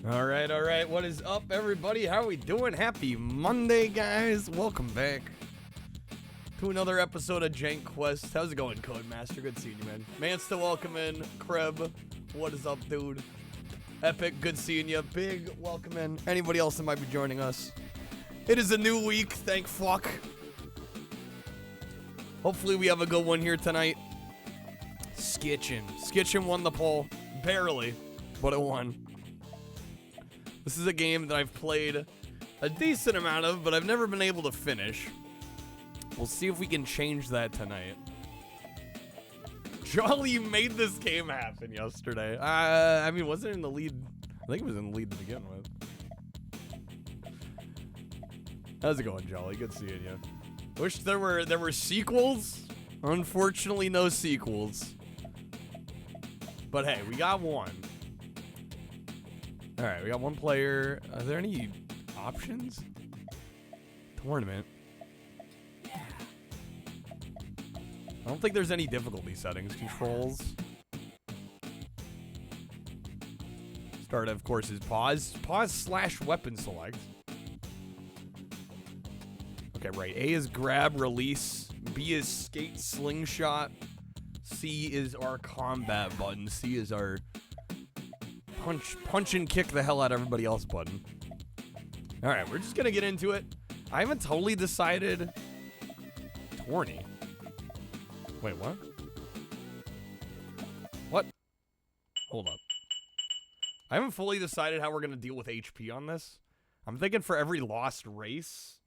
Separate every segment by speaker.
Speaker 1: All right. What is up, everybody? How are we doing? Happy Monday, guys. Welcome back to another episode of JANKQUEST. How's it going, Codemaster? Good seeing you, man. Man, still welcome in. Kreb, what is up, dude? Epic, good seeing you. Big welcome in. Anybody else that might be joining us? It is a new week, thank fuck. Hopefully we have a good one here tonight. Skitchin. Skitchin won the poll. Barely, but it won. This is a game that I've played a decent amount of, but I've never been able to finish. We'll see if we can change that tonight. Jolly made this game happen yesterday. I mean, wasn't it in the lead? I think it was in the lead to begin with. How's it going, Jolly? Good seeing you. Wish there were sequels. Unfortunately, no sequels. But hey, we got one. All right, we got one player. Are there any options? Tournament. I don't think there's any difficulty settings. Controls. Start, of course, is pause. Pause/weapon select. Okay, right. A is grab, release. B is skate, slingshot. C is our combat button. C is our punch and kick the hell out of everybody else button. All right, we're just gonna get into it. I haven't totally decided. Tourney. Wait, what? What? Hold up. I haven't fully decided how we're gonna deal with HP on this. I'm thinking for every lost race,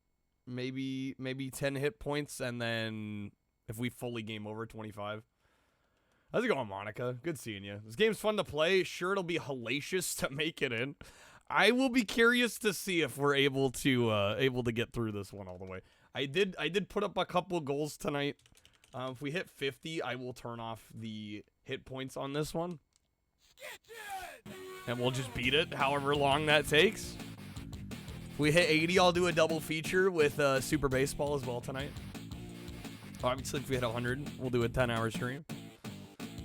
Speaker 1: maybe 10 hit points, and then if we fully game over, 25. How's it going, Monica? Good seeing you. This game's fun to play. Sure, it'll be hellacious to make it in. I will be curious to see if we're able to get through this one all the way. I did put up a couple of goals tonight. If we hit 50, I will turn off the hit points on this one. And we'll just beat it however long that takes. If we hit 80, I'll do a double feature with Super Baseball as well tonight. Obviously, if we hit 100, we'll do a 10-hour stream.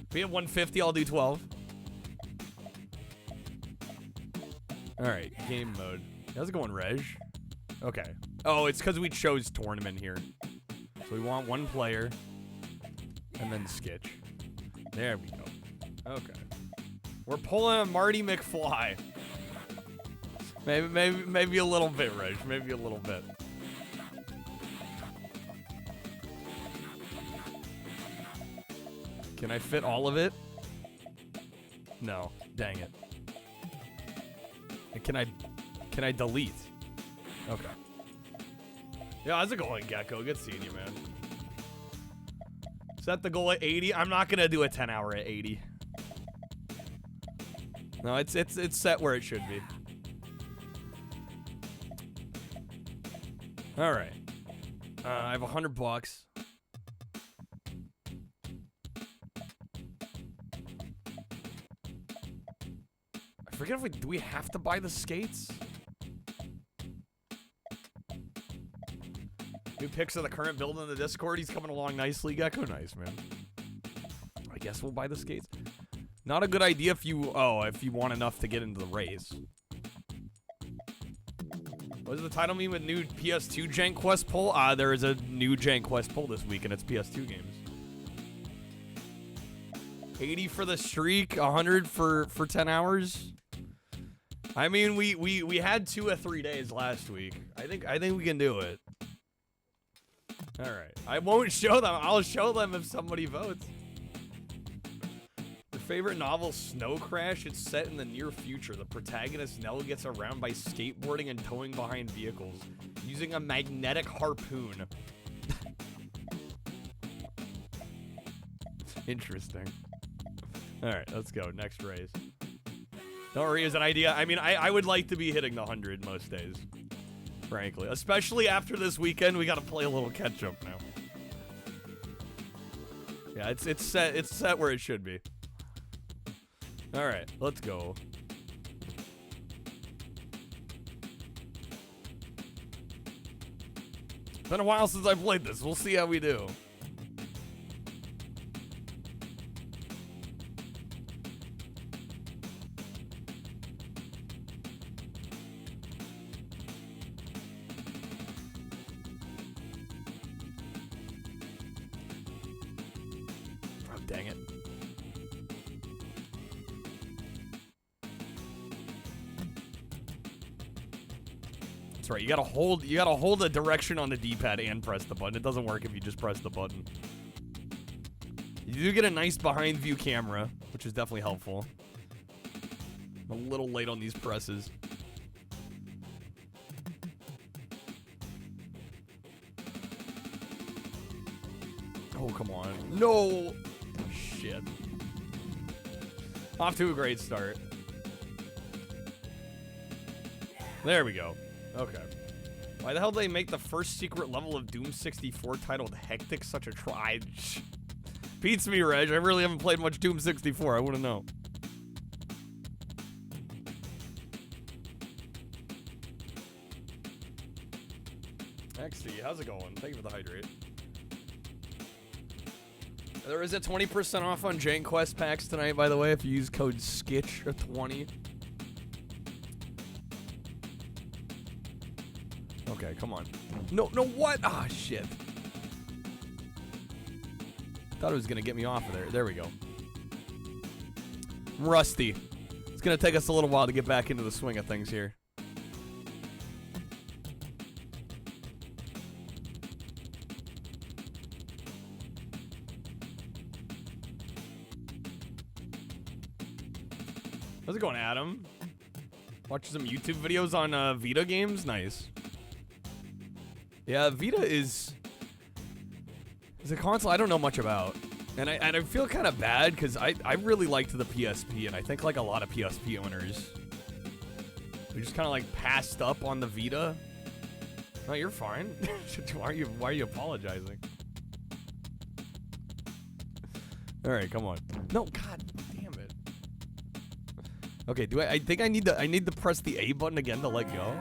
Speaker 1: If we hit 150, I'll do 12. All right, game mode. How's it going, Reg? Okay. Oh, it's because we chose tournament here. So we want one player. And then Skitch. There we go. Okay. We're pulling a Marty McFly. Maybe a little bit, Reg. Maybe a little bit. Can I fit all of it? No. Dang it. And can I delete? Okay. Yeah, how's it going, Gecko? Good seeing you, man. Set the goal at 80. I'm not gonna do a 10-hour at 80. No, it's set where it should be. All right. I have $100. I forget if do we have to buy the skates? New pics of the current build in the Discord. He's coming along nicely. Gecko, nice, man. I guess we'll buy the skates. Not a good idea if you want enough to get into the race. What does the title mean with new PS2 JANKQuEST poll? There is a new JANKQuEST poll this week, and it's PS2 games. 80 for the streak, 100 for 10 hours. I mean, we had 2 of 3 days last week. I think we can do it. All right. I won't show them. I'll show them if somebody votes. Your favorite novel, Snow Crash? It's set in the near future. The protagonist, Nell, gets around by skateboarding and towing behind vehicles using a magnetic harpoon. Interesting. All right, let's go. Next race. Don't worry, is an idea. I mean, I would like to be hitting the 100 most days. Frankly, especially after this weekend, we got to play a little catch up now. Yeah, it's set where it should be. All right, let's go. It's been a while since I played this. We'll see how we do. That's right. You gotta hold the direction on the D-pad and press the button. It doesn't work if you just press the button. You do get a nice behind view camera, which is definitely helpful. I'm a little late on these presses. Oh, come on. No! Shit. Off to a great start. There we go. Okay. Why the hell did they make the first secret level of Doom 64 titled Hectic such a try? Beats me, Reg. I really haven't played much Doom 64. I wouldn't know. XD, how's it going? Thank you for the hydrate. There is a 20% off on JANKQUEST packs tonight, by the way, if you use code SKITCH20. Okay, come on. No, what? Ah, shit. Thought it was gonna get me off of there. There we go. I'm rusty. It's gonna take us a little while to get back into the swing of things here. How's it going, Adam? Watching some YouTube videos on Vita games? Nice. Yeah, Vita is a console I don't know much about. And I feel kind of bad because I really liked the PSP, and I think like a lot of PSP owners, we just kind of like passed up on the Vita. No, you're fine. Why are you apologizing? All right, come on. No, God damn it. Okay, I think I need to press the A button again to let go?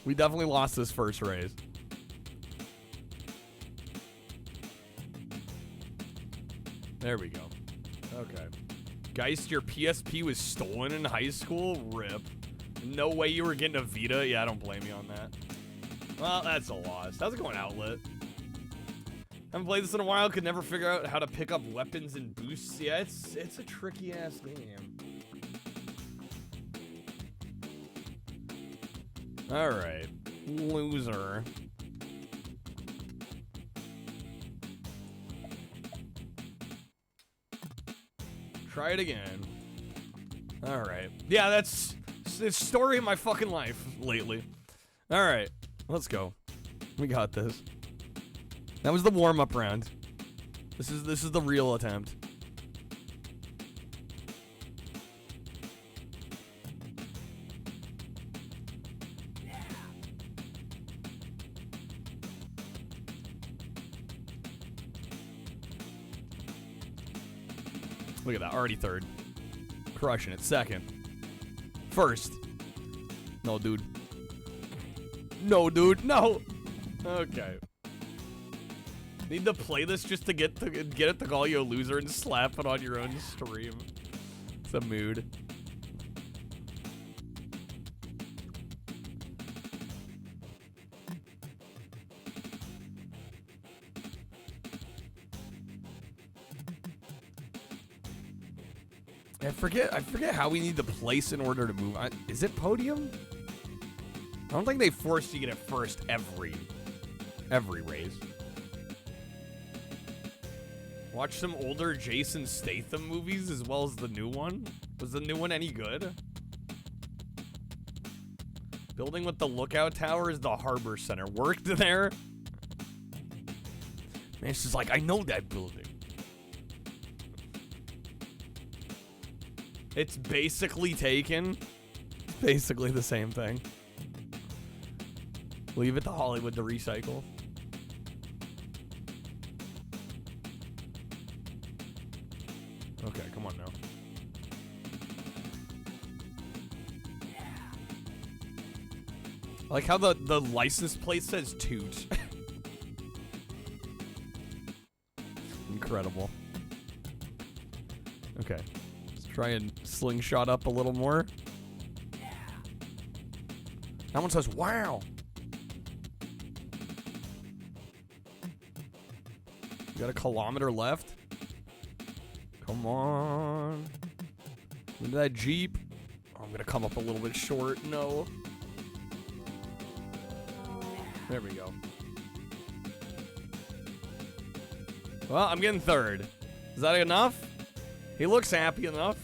Speaker 1: We definitely lost this first race. There we go. Okay. Geist, your PSP was stolen in high school? RIP. No way you were getting a Vita? Yeah, I don't blame you on that. Well, that's a loss. How's it going, Outlet? Haven't played this in a while. Could never figure out how to pick up weapons and boosts. Yeah, it's a tricky ass game. All right, loser. Try it again. All right. Yeah, that's the story of my fucking life lately. All right, let's go. We got this. That was the warm-up round. This is the real attempt. Look at that, already third. Crushing it. Second. First. No, dude. No, dude. No. Okay. Need to play this just to get it to call you a loser and slap it on your own stream. It's a mood. I forget how we need to place in order to move. Is it podium? I don't think they force you to get it first every race. Watch some older Jason Statham movies as well as the new one. Was the new one any good? Building with the lookout tower is the Harbor Center. Worked there? Man, it's just like, I know that building. It's basically Taken. Basically the same thing. Leave it to Hollywood to recycle. Okay, come on now. I like how the license plate says Toot. Incredible. Okay. Let's try and slingshot up a little more. That one says, wow. You got a kilometer left. Come on. Into that Jeep. Oh, I'm going to come up a little bit short. No. There we go. Well, I'm getting third. Is that enough? He looks happy enough.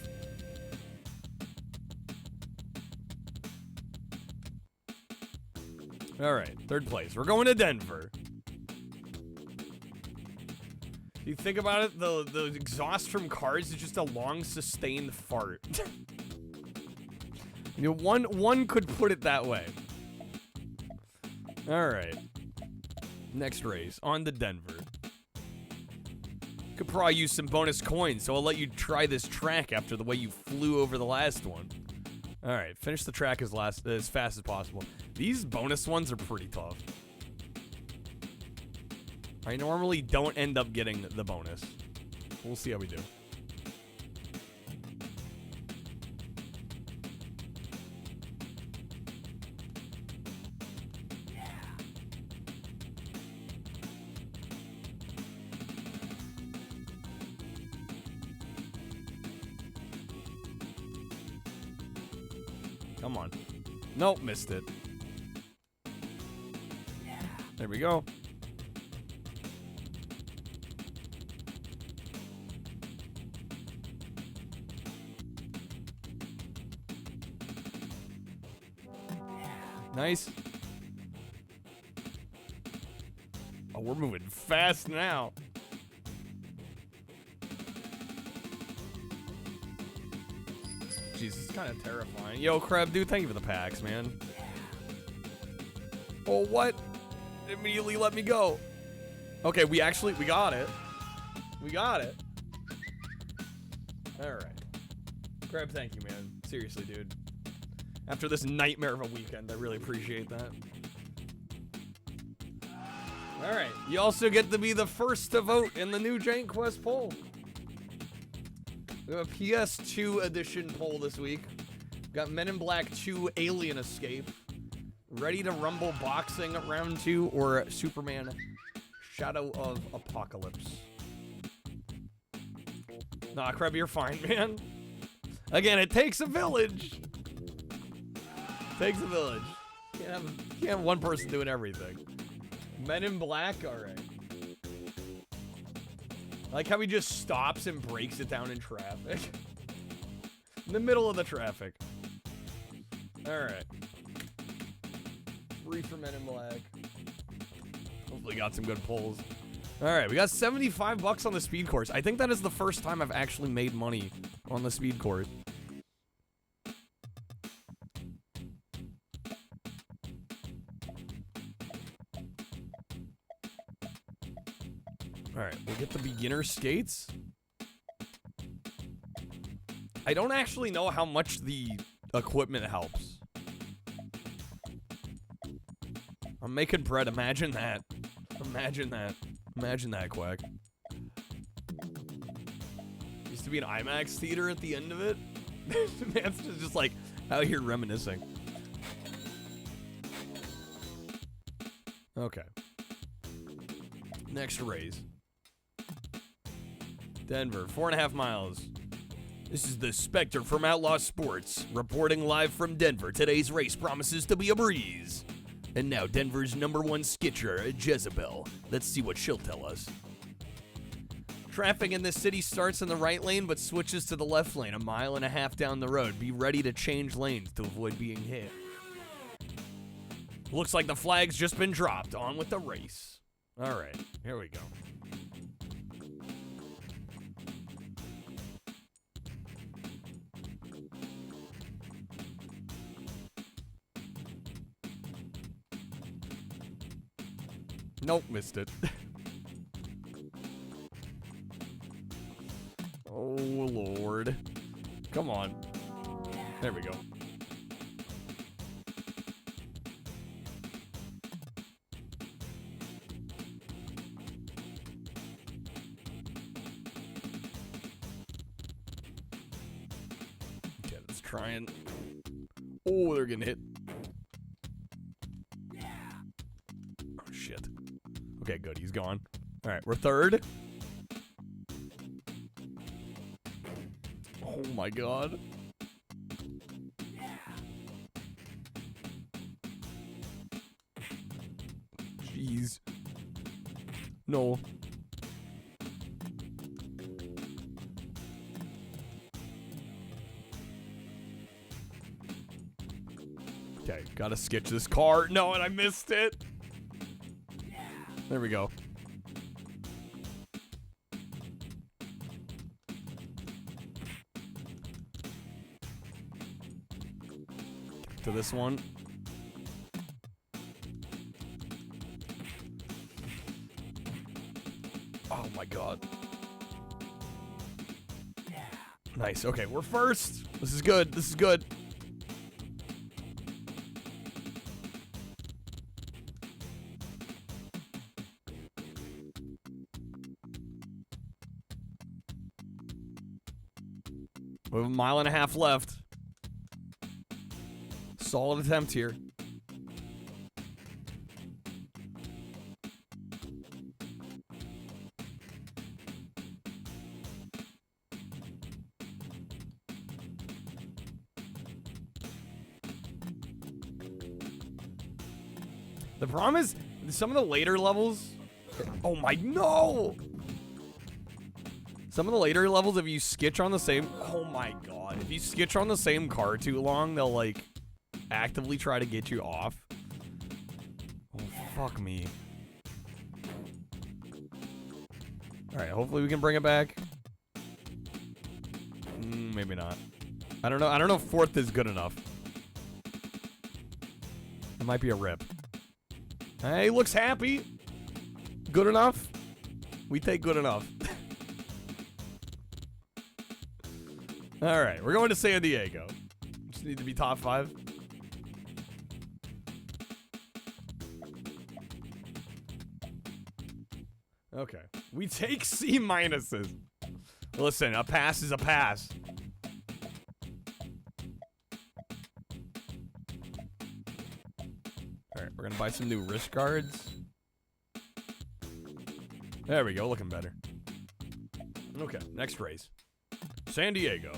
Speaker 1: All right, third place. We're going to Denver. You think about it, the exhaust from cars is just a long, sustained fart. You know, one could put it that way. All right. Next race, on to Denver. Could probably use some bonus coins, so I'll let you try this track after the way you flew over the last one. All right, finish the track as fast as possible. These bonus ones are pretty tough. I normally don't end up getting the bonus. We'll see how we do. Come on. Nope, missed it. There we go. Nice. Oh, we're moving fast now. Jeez, it's kind of terrifying. Yo, Crab, dude, thank you for the packs, man. Oh, what? It immediately let me go. Okay, we got it. We got it. All right. Crab, thank you, man. Seriously, dude. After this nightmare of a weekend, I really appreciate that. All right. You also get to be the first to vote in the new JANKQuEST poll. We have a PS2 edition poll this week. We've got Men in Black 2 Alien Escape, Ready to Rumble Boxing Round 2, or Superman Shadow of Apocalypse. Nah, Kreb, you're fine, man. Again, it takes a village. Takes a village. Can't have one person doing everything. Men in Black, all right. I like how he just stops and breaks it down in traffic. In the middle of the traffic. All right. Free for Men in Black. Hopefully got some good pulls. All right, we got 75 bucks on the speed course. I think that is the first time I've actually made money on the speed course. All right, we'll get the beginner skates. I don't actually know how much the equipment helps. I'm making bread. Imagine that. Imagine that. Imagine that, Quack. Used to be an IMAX theater at the end of it. Man's just like out here reminiscing. Okay. Next race. Denver, 4.5 miles. This is the Spectre from Outlaw Sports, reporting live from Denver. Today's race promises to be a breeze. And now Denver's #1 skitcher, Jezebel. Let's see what she'll tell us. Traffic in this city starts in the right lane but switches to the left lane 1.5 miles down the road. Be ready to change lanes to avoid being hit. Looks like the flag's just been dropped. On with the race. All right, here we go. Nope, missed it. Oh, Lord. Come on. There we go. Okay, let's try and... Oh, they're getting hit. Oh, shit. Okay, good. He's gone. All right, we're third. Oh, my God. No. Okay, gotta sketch this car. No, and I missed it. There we go. To this one. Oh my god. Nice. Okay, we're first. This is good. This is good. We have a mile and a half left. Solid attempt here. The problem is, some of the later levels... Oh my, no! Some of the later levels, if you skitch on the same... Oh my god. If you skitch on the same car too long, they'll, like, actively try to get you off. Oh, fuck me. Alright, hopefully we can bring it back. Maybe not. I don't know. I don't know if fourth is good enough. It might be a rip. Hey, looks happy. Good enough? We take good enough. Alright, we're going to San Diego. Just need to be top 5. Okay. We take C minuses. Listen, a pass is a pass. Alright, we're gonna buy some new wrist guards. There we go, looking better. Okay, next race. San Diego.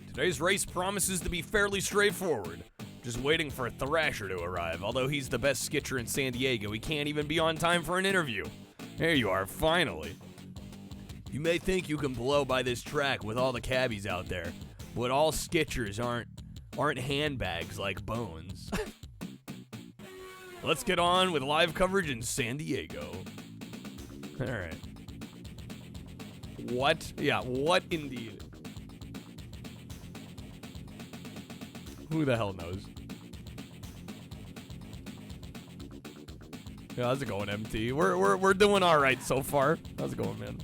Speaker 1: Today's race promises to be fairly straightforward. Just waiting for Thrasher to arrive. Although he's the best skitcher in San Diego, he can't even be on time for an interview. There you are, finally. You may think you can blow by this track with all the cabbies out there, but all skitchers aren't handbags like Bones. Let's get on with live coverage in San Diego. Alright. What? Yeah, what indeed? Who the hell knows? Yeah, how's it going, MT? We're doing all right so far. How's it going, man?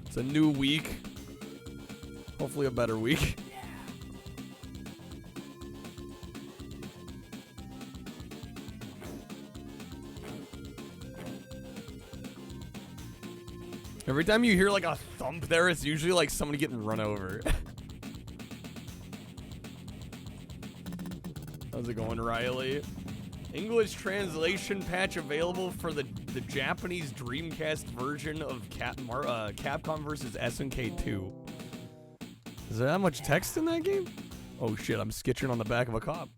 Speaker 1: It's a new week. Hopefully a better week. Every time you hear like a thump there, it's usually like somebody getting run over. How's it going, Riley? English translation patch available for the Japanese Dreamcast version of Capcom vs. SNK 2. Is there that much text in that game? Oh shit, I'm skitching on the back of a cop.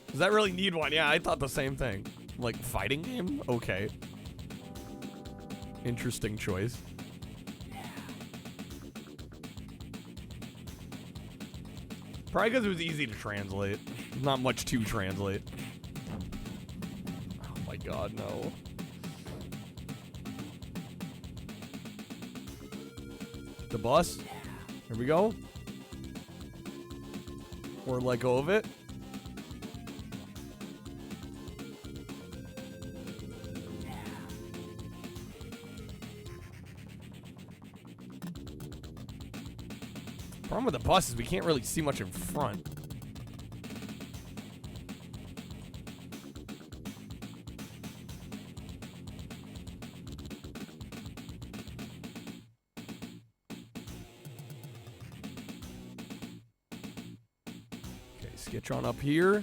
Speaker 1: Does that really need one? Yeah, I thought the same thing. Like, fighting game? Okay. Interesting choice. Probably because it was easy to translate. Not much to translate. Oh my god, no. The bus. Here we go. Or let go of it. Problem with the bus is we can't really see much in front. Okay, sketch on up here.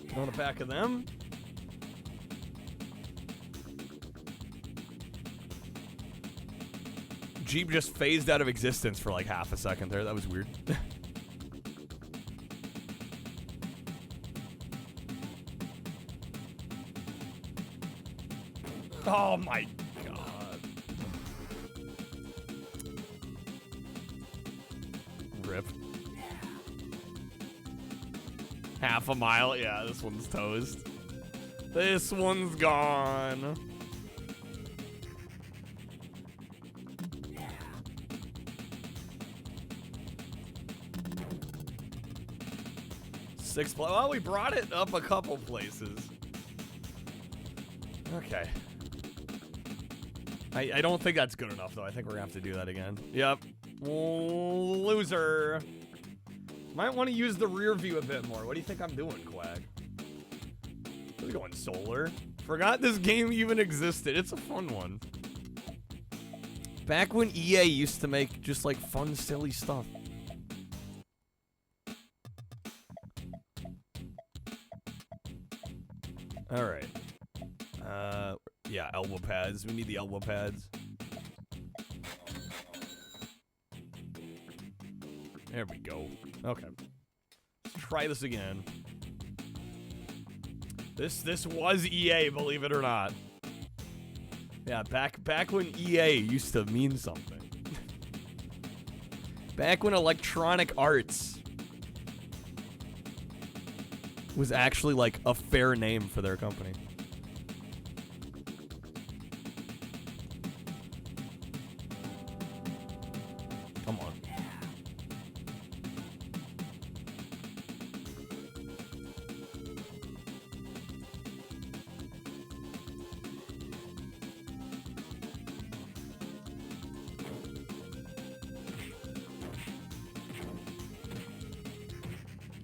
Speaker 1: Get on the back of them. Jeep just phased out of existence for like half a second there. That was weird. Oh my god. Rip. Half a mile? Yeah, this one's toast. This one's gone. Well, we brought it up a couple places. Okay. I don't think that's good enough, though. I think we're gonna have to do that again. Yep. Loser. Might want to use the rear view a bit more. What do you think I'm doing, Quack? We're going solar. Forgot this game even existed. It's a fun one. Back when EA used to make just like fun, silly stuff. All right. Yeah, elbow pads. We need the elbow pads. There we go. Okay. Let's try this again. This was EA, believe it or not. Yeah, back when EA used to mean something. Back when Electronic Arts was actually like a fair name for their company. Come on.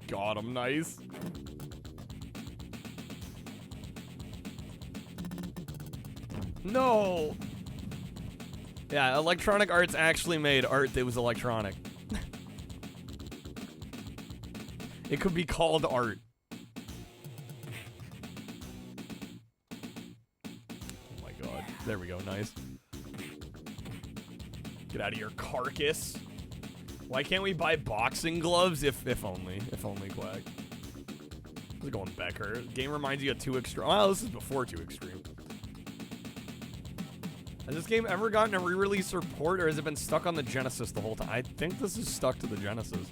Speaker 1: Got him, nice. No. Yeah, Electronic Arts actually made art that was electronic. It could be called art. Oh my god. There we go, nice. Get out of your carcass. Why can't we buy boxing gloves? If only Quack. This is going Becker. Game reminds you of 2 Extreme. Oh, this is before 2 Extreme. Has this game ever gotten a re-release or port, or has it been stuck on the Genesis the whole time? I think this is stuck to the Genesis.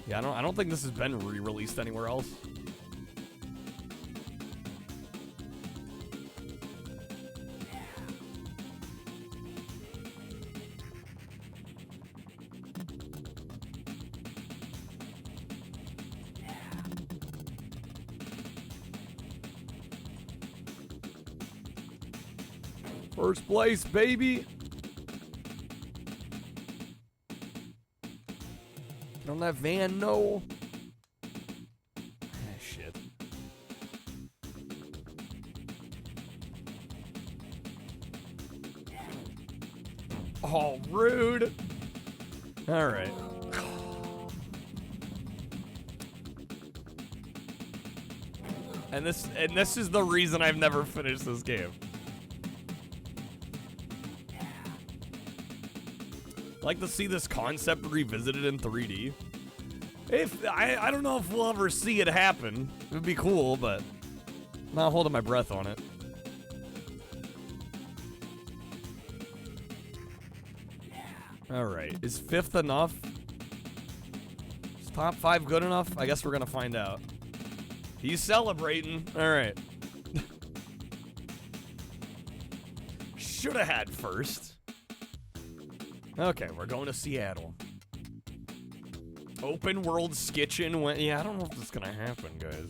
Speaker 1: Yeah, I don't think this has been re-released anywhere else. First place, baby. Get on that van, no. Ah, shit. Oh, rude. All right. And this is the reason I've never finished this game. I'd like to see this concept revisited in 3D. I don't know if we'll ever see it happen. It would be cool, but I'm not holding my breath on it. All right, is 5th enough? Is top 5 good enough? I guess we're gonna find out. He's celebrating. All right. Should have had first. Okay, we're going to Seattle. Open world Skitchin went. Yeah, I don't know if this is gonna happen, guys.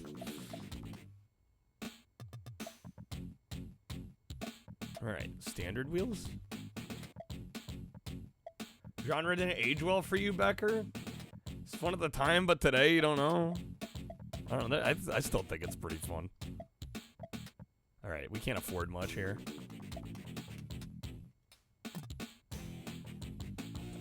Speaker 1: Alright, standard wheels. Genre didn't age well for you, Becker? It's fun at the time, but today, you don't know. I don't know. I still think it's pretty fun. Alright, we can't afford much here.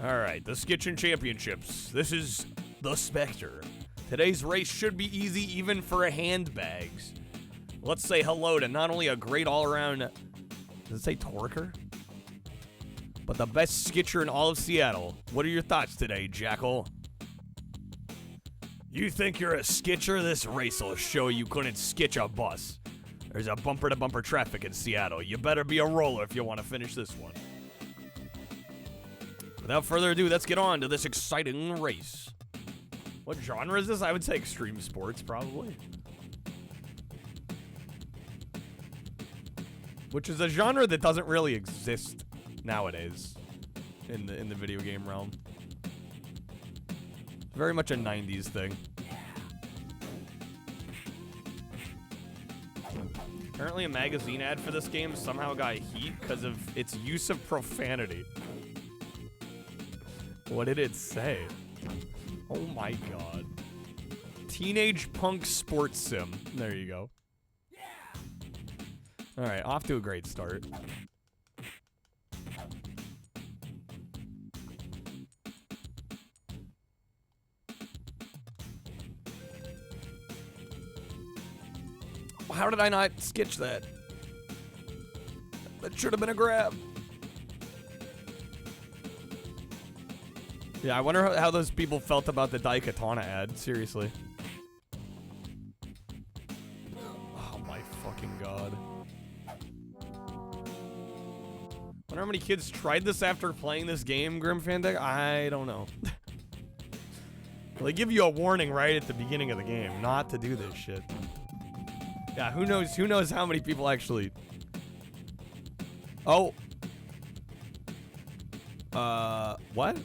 Speaker 1: Alright, the Skitchin Championships. This is the Spectre. Today's race should be easy even for handbags. Let's say hello to not only a great all-around... Does it say torquer? But the best skitcher in all of Seattle. What are your thoughts today, Jackal? You think you're a skitcher? This race will show you couldn't skitch a bus. There's a bumper-to-bumper traffic in Seattle. You better be a roller if you want to finish this one. Without further ado, let's get on to this exciting race. What genre is this? I would say extreme sports, probably. Which is a genre that doesn't really exist nowadays in the video game realm. Very much a 90s thing. Apparently a magazine ad for this game somehow got heat because of its use of profanity. What did it say? Oh my god. Teenage punk sports sim. There you go. Alright, off to a great start. How did I not sketch that? That should have been a grab. Yeah, I wonder how those people felt about the Daikatana ad. Seriously. Oh my fucking god. Wonder how many kids tried this after playing this game, Grim Fandango? I don't know. Well, they give you a warning right at the beginning of the game not to do this shit. Yeah, who knows how many people actually... Oh. What?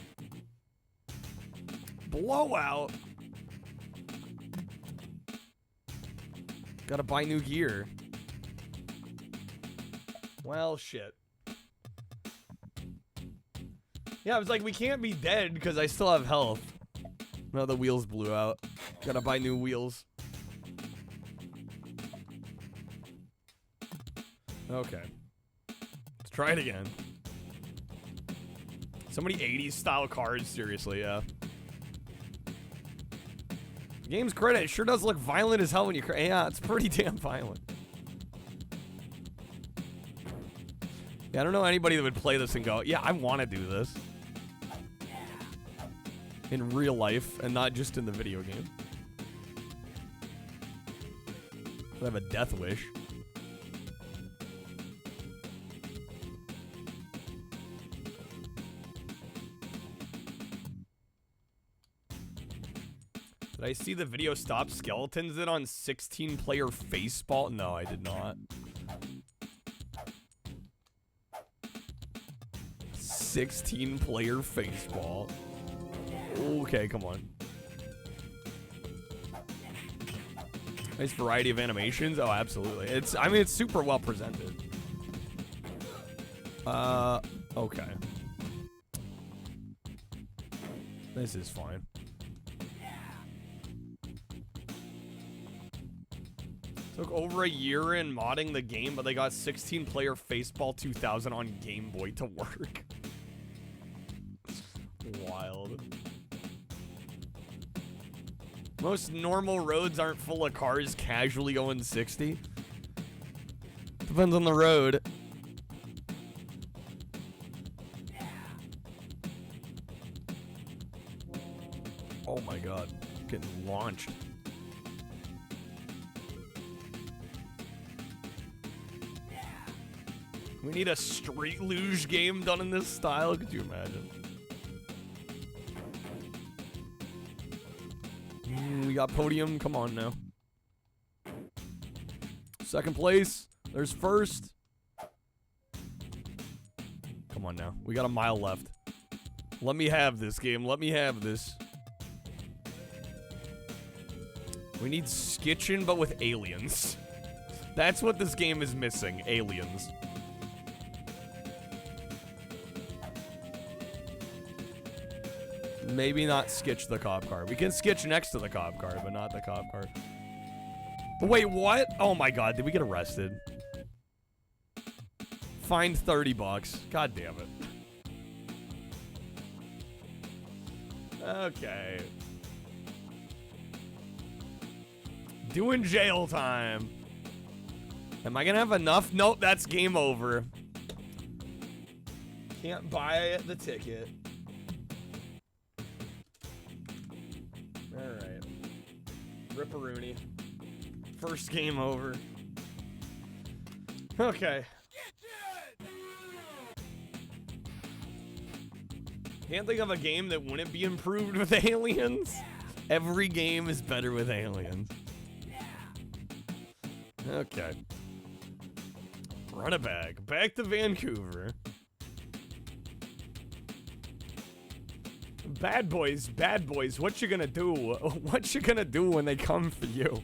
Speaker 1: Blowout? Gotta buy new gear. Well, shit. Yeah, I was like, we can't be dead because I still have health. No, the wheels blew out. Gotta buy new wheels. Okay. Let's try it again. So many 80s style cars, seriously, yeah. The game's credit, it sure does look violent as hell when you crash. Yeah, it's pretty damn violent. Yeah, I don't know anybody that would play this and go, yeah, I want to do this. In real life, and not just in the video game. I have a death wish. Did I see the video stop skeletons it on 16-player Faceball? No, I did not. 16-player Faceball. Okay, come on. Nice variety of animations. Oh, absolutely. I mean, it's super well presented. Okay. This is fine. Took over a year in modding the game, but they got 16-player Faceball 2000 on Game Boy to work. Wild. Most normal roads aren't full of cars casually going 60. Depends on the road. Oh my god. Getting launched. We need a street luge game done in this style. Could you imagine? We got podium. Come on now. Second place. There's first. Come on now. We got a mile left. Let me have this game. Let me have this. We need Skitchin, but with aliens. That's what this game is missing. Aliens. Maybe not skitch the cop car. We can skitch next to the cop car, but not the cop car. Wait, what? Oh my god, did we get arrested? Fined $30. God damn it. Okay. Doing jail time. Am I gonna have enough? Nope, that's game over. Can't buy the ticket. Alright. Ripperoonie. First game over. Okay. Can't think of a game that wouldn't be improved with aliens. Every game is better with aliens. Okay. Run it back. Back to Vancouver. Bad boys, what you gonna do? What you gonna do when they come for you?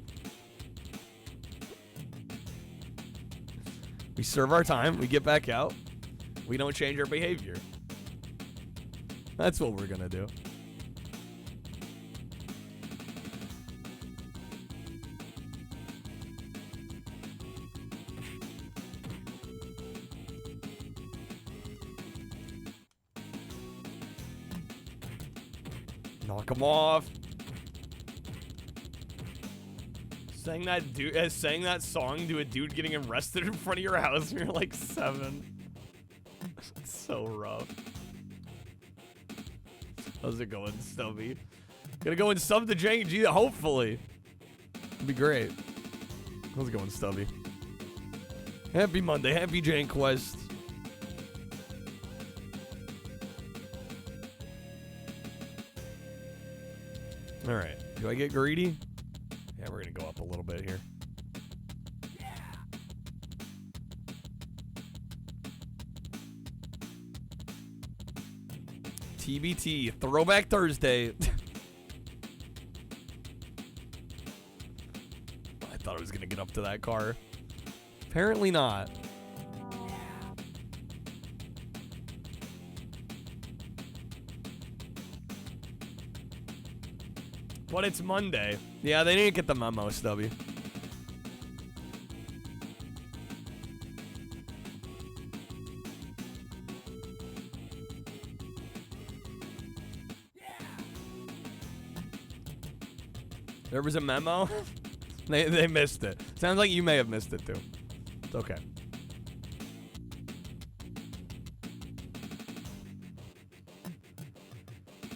Speaker 1: We serve our time, we get back out. We don't change our behavior. That's what we're gonna do. Knock him off. Sang that song to a dude getting arrested in front of your house when you're like 7. So rough. How's it going, Stubby? Gonna go and sub to Jank G, hopefully. It'd be great. How's it going, Stubby? Happy Monday, happy JANKQUEST. Alright, do I get greedy? Yeah, we're gonna go up a little bit here. TBT, Throwback Thursday. I thought I was gonna get up to that car. Apparently not. But it's Monday. Yeah, they didn't get the memo, Stubby. There was a memo? They missed it. Sounds like you may have missed it too. It's okay.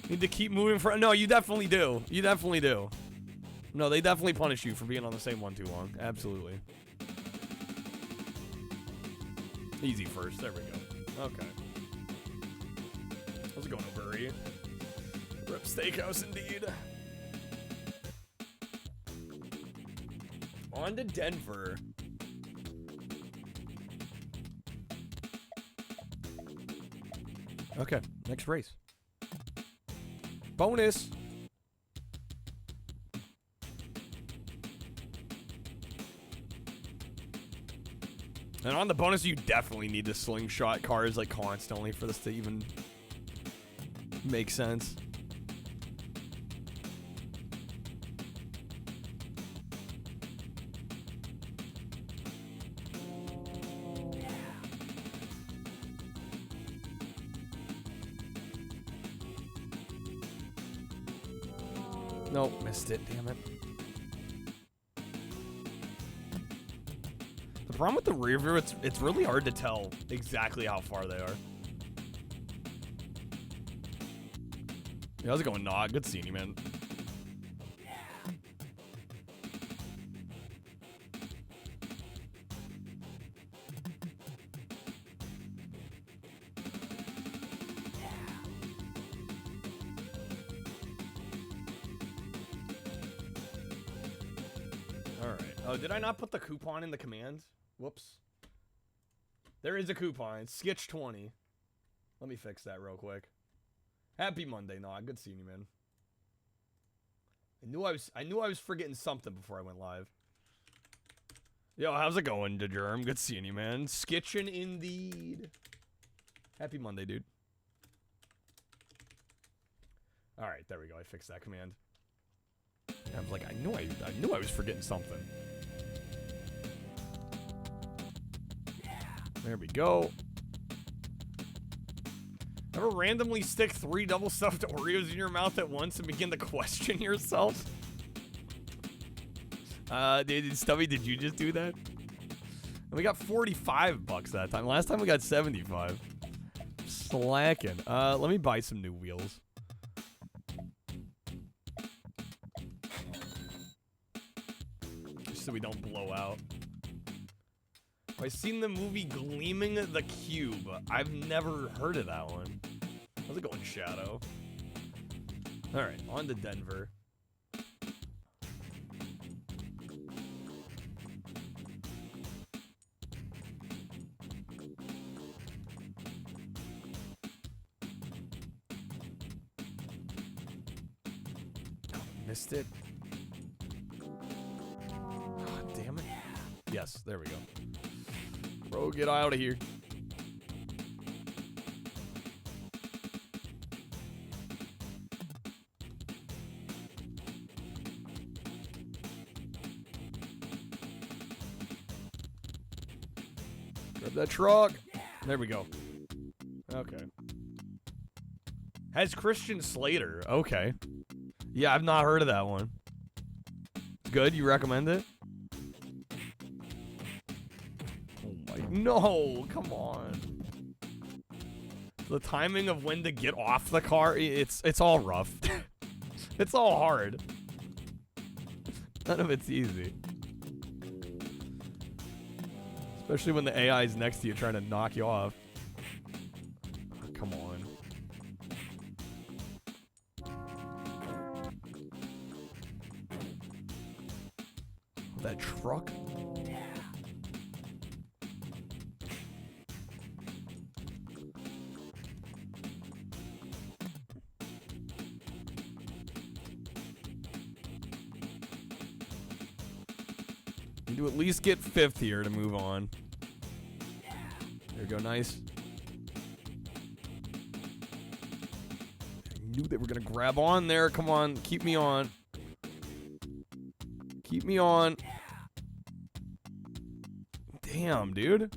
Speaker 1: Need to keep moving for. No, you definitely do. You definitely do. No, they definitely punish you for being on the same one too long. Absolutely. Easy first. There we go. Okay. How's it going, Overy? Rip Steakhouse indeed. On to Denver. Okay, next race. Bonus. And on the bonus, you definitely need to slingshot cars like constantly for this to even make sense. Nope, missed it, damn it. The problem with the rear view, it's really hard to tell exactly how far they are. Yeah, how's it going, Nog? Good seeing you, man. Oh, did I not put the coupon in the command? Whoops. There is a coupon. It's Skitch 20. Let me fix that real quick. Happy Monday, Nog. Good seeing you, man. I knew I was forgetting something before I went live. Yo, how's it going, DeGerm? Good seeing you, man. Skitchin indeed. Happy Monday, dude. All right, there we go. I fixed that command. I was like, I knew I was forgetting something. There we go. Ever randomly stick 3 double stuffed Oreos in your mouth at once and begin to question yourself? Stubby, did you just do that? We got $45 that time. Last time we got 75. Slacking. Let me buy some new wheels. so we don't blow out. I've seen the movie Gleaming the Cube. I've never heard of that one. How's it going, Shadow? Alright, on to Denver. Missed it. Oh, damn it. Yes, there we go. Bro, get out of here. Grab that truck. There we go. Okay. Has Christian Slater. Okay. Yeah, I've not heard of that one. It's good. You recommend it? Oh my... No! Come on. The timing of when to get off the car, it's all rough. It's all hard. None of it's easy. Especially when the AI is next to you trying to knock you off. Oh, come on. That truck? Need to at least get 5th here to move on. There we go, nice. I knew they were gonna grab on there. Come on, keep me on. Keep me on. Damn, dude.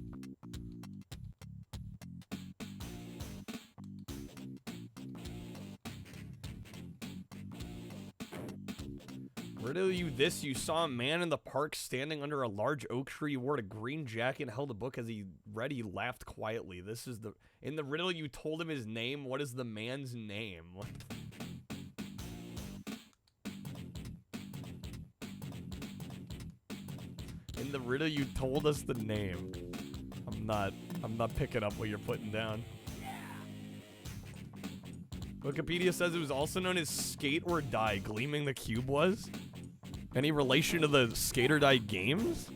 Speaker 1: Riddle you this, you saw a man in the park standing under a large oak tree. He wore a green jacket and held a book. As he read, he laughed quietly. This is the... In the riddle, you told him his name. What is the man's name? In the riddle, you told us the name. I'm not picking up what you're putting down. Wikipedia says it was also known as Skate or Die. Gleaming the Cube was? Any relation to the Skate or Die games?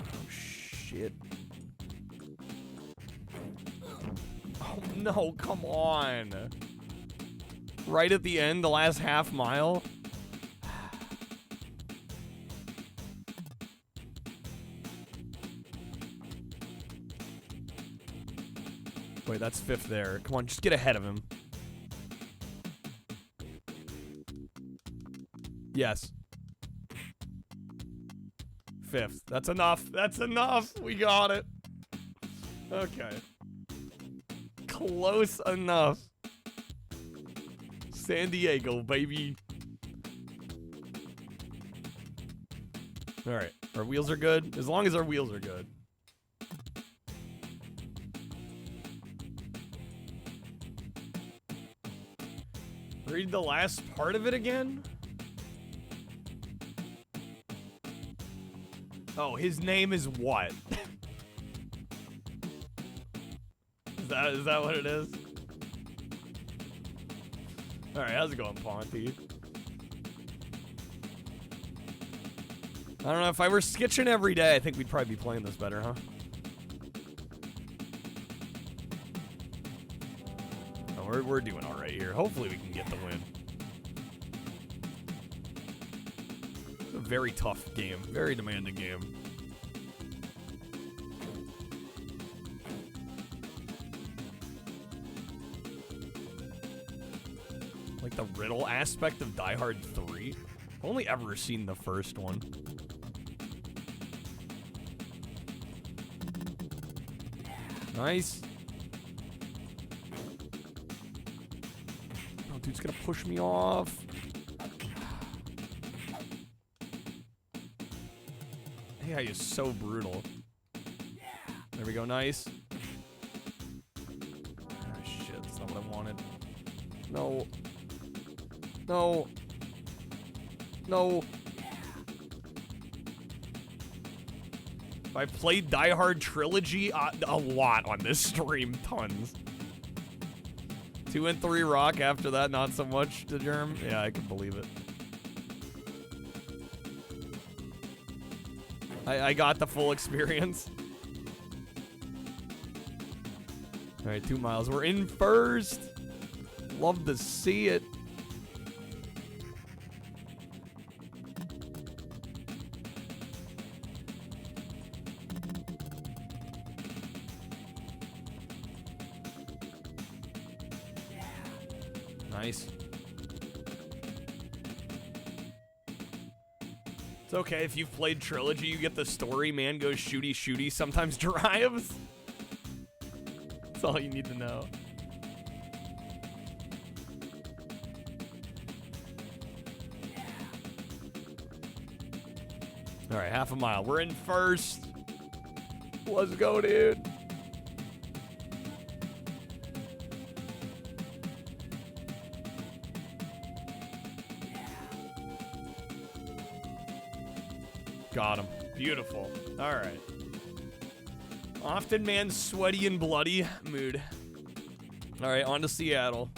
Speaker 1: Oh, shit. Oh, no, come on. Right at the end, the last half mile? Wait, that's 5th there. Come on, just get ahead of him. Yes. 5th. That's enough. That's enough. We got it. Okay. Close enough. San Diego, baby. Alright. Our wheels are good. As long as our wheels are good. Read the last part of it again? Oh, his name is what? Is that what it is? Alright, how's it going, Ponty? I don't know, if I were skitching every day, I think we'd probably be playing this better, huh? Oh, we're doing alright here. Hopefully we can get the win. A very tough game. Very demanding game. Like the riddle aspect of Die Hard 3. I've only ever seen the first one. Nice. Oh, dude's gonna push me off. AI is so brutal. There we go, nice. Oh shit, that's not what I wanted. No. No. No. I played Die Hard Trilogy a lot on this stream. Tons. 2 and 3 Rock. After that, not so much to Germ. Yeah, I can believe it. I got the full experience. All right, 2 miles. We're in first. Love to see it. Nice. It's okay if you've played Trilogy, you get the story, man goes shooty shooty, sometimes drives. That's all you need to know. All right, half a mile. We're in first. Let's go, dude. Got him. Beautiful. All right. Often man's sweaty and bloody mood. All right, on to Seattle.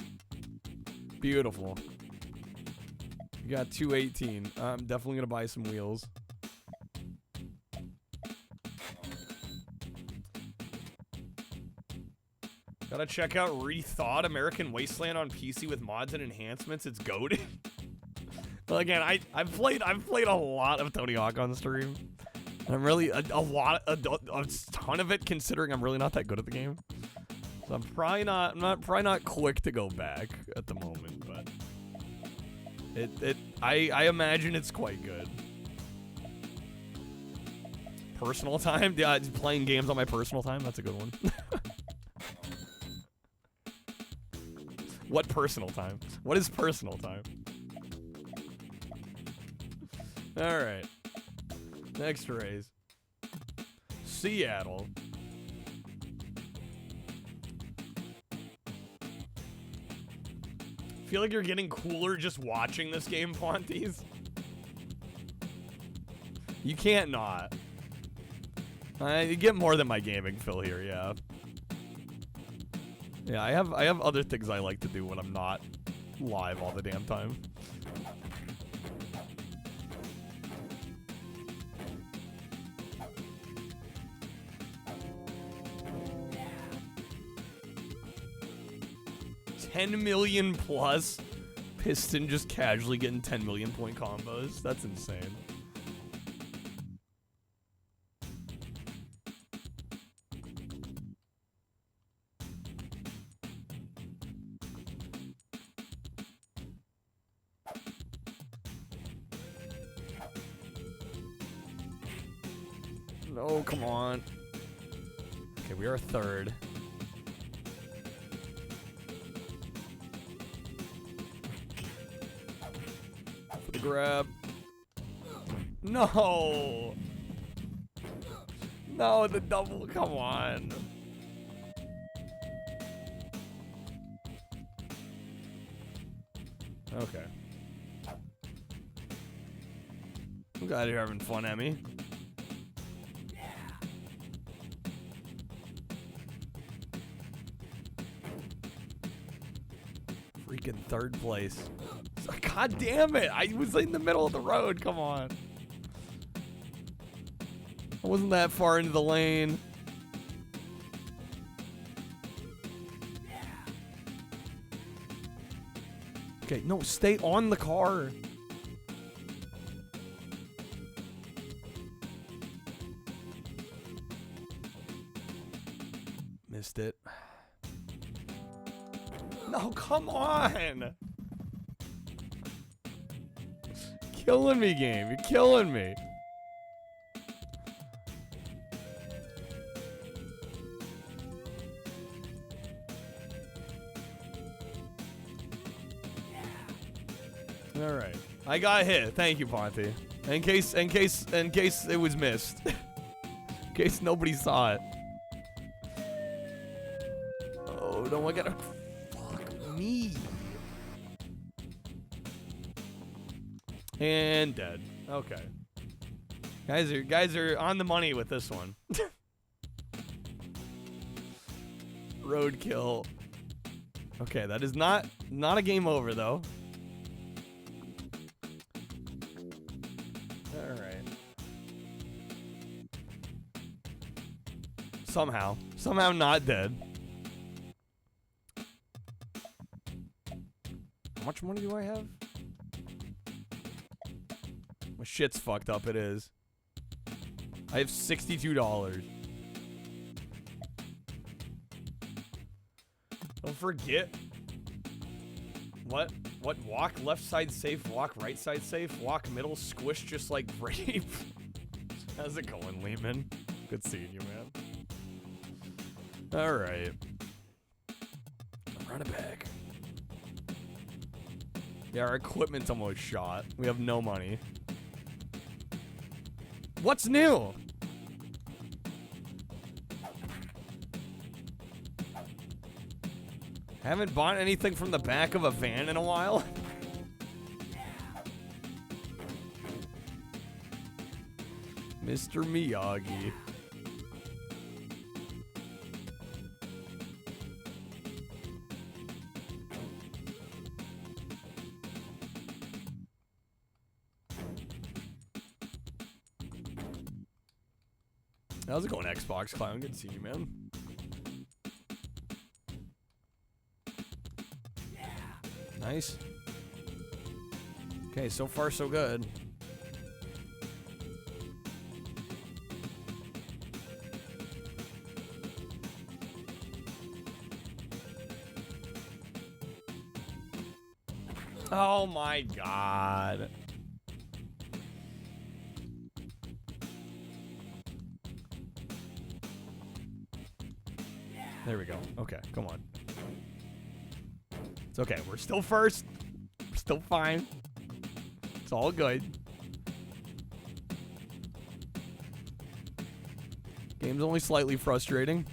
Speaker 1: Beautiful. You got 218. I'm definitely going to buy some wheels. Gotta check out Rethought American Wasteland on PC with mods and enhancements. It's goated. Well, again, I've played a lot of Tony Hawk on stream. And I'm really a ton of it, considering I'm really not that good at the game. So I'm probably not quick to go back at the moment, but I imagine it's quite good. Personal time? Yeah, playing games on my personal time, that's a good one. What personal time? What is personal time? Alright. Next race. Seattle. Feel like you're getting cooler just watching this game, Pontes. You can't not. You get more than my gaming fill here, yeah. Yeah, I have other things I like to do when I'm not live all the damn time. $10 million plus. Piston just casually getting 10 million point combos. That's insane. No, come on. Okay, we are third. For the grab. No! No, the double, come on. Okay. I'm glad you're having fun, Emmy. Freaking third place. God damn it! I was in the middle of the road, come on. I wasn't that far into the lane. Okay, no, stay on the car. Missed it. No, come on! Killing me, game. You're killing me. All right, I got hit. Thank you, Ponte. In case it was missed. In case nobody saw it. Oh no, I gotta. Fuck me. And dead. Okay. Guys are on the money with this one. Roadkill. Okay, that is not a game over though. All right. Somehow not dead. How much money do I have? My shit's fucked up, it is. I have $62. Don't forget. What? Walk left side safe, walk right side safe, walk middle, squish just like grape. How's it going, Lehman? Good seeing you, man. Alright. Run it back. Yeah, our equipment's almost shot. We have no money. What's new? Haven't bought anything from the back of a van in a while. Mr. Miyagi. How's it going, Xbox Clown? Good to see you, man. Nice. Okay, so far so good. Oh my god. There we go. Okay, come on. It's okay. We're still first. We're still fine. It's all good. Game's only slightly frustrating.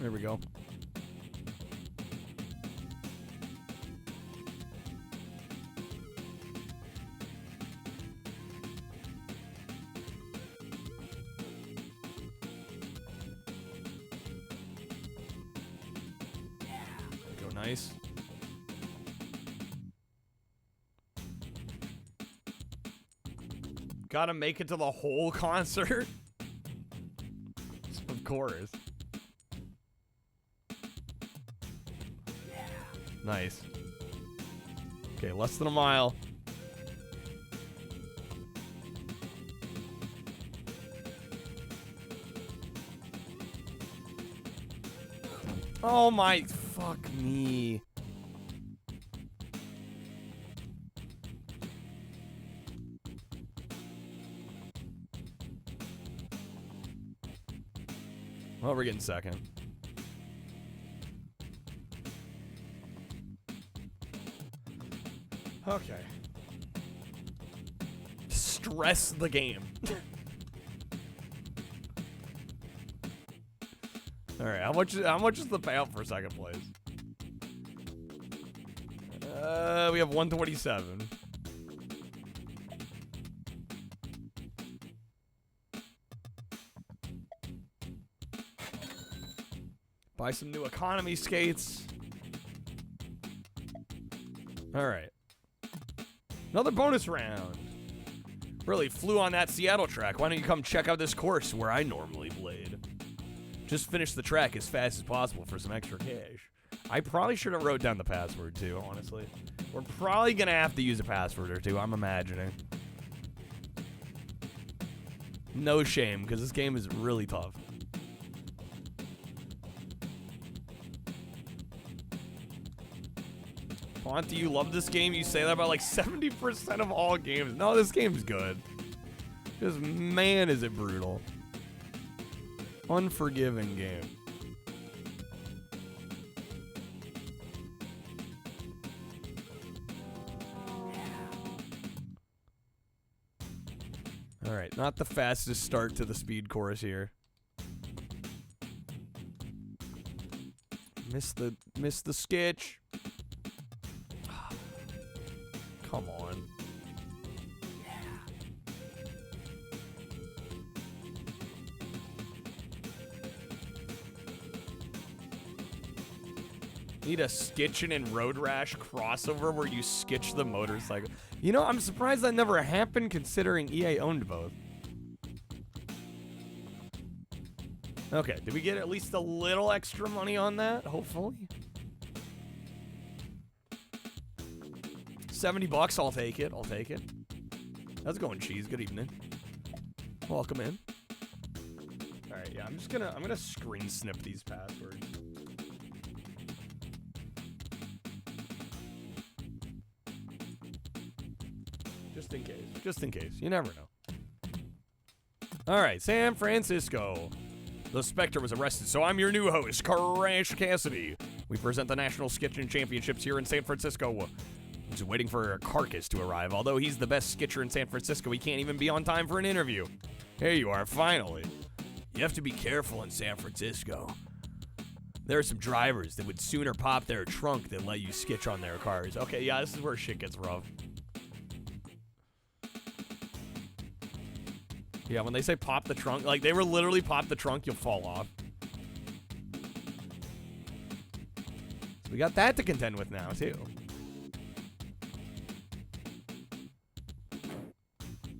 Speaker 1: There we go. Nice. Gotta make it to the whole concert. Of course. Nice. Okay, less than a mile. Oh my, fuck me. Well, we're getting second. Okay. Stress the game. All right, how much is the payout for second place? We have 127. Buy some new economy skates. All right. Another bonus round. Really flew on that Seattle track. Why don't you come check out this course where I normally blade? Just finish the track as fast as possible for some extra cash. I probably should have wrote down the password too, honestly. We're probably gonna have to use a password or two, I'm imagining. No shame, because this game is really tough. Ponty, you love this game? You say that about like 70% of all games. No, this game's good. Just, man, is it brutal. Unforgiving game. All right, not the fastest start to the speed course here. Missed the sketch. Come on. Need a Skitchin and Road Rash crossover where you skitch the motorcycle. You know, I'm surprised that never happened considering EA owned both. Okay, did we get at least a little extra money on that? Hopefully. $70, I'll take it. I'll take it. How's it going, Cheese? Good evening. Welcome in. All right, yeah, I'm gonna screen snip these passwords. Just in case. Just in case. You never know. All right, San Francisco. The Spectre was arrested, so I'm your new host, Crash Cassidy. We present the National Skitchin Championships here in San Francisco. He's waiting for a Carcass to arrive. Although he's the best skitcher in San Francisco, he can't even be on time for an interview. Here you are, finally. You have to be careful in San Francisco. There are some drivers that would sooner pop their trunk than let you skitch on their cars. Okay, yeah, this is where shit gets rough. Yeah, when they say pop the trunk, like they were literally pop the trunk, you'll fall off. So we got that to contend with now, too.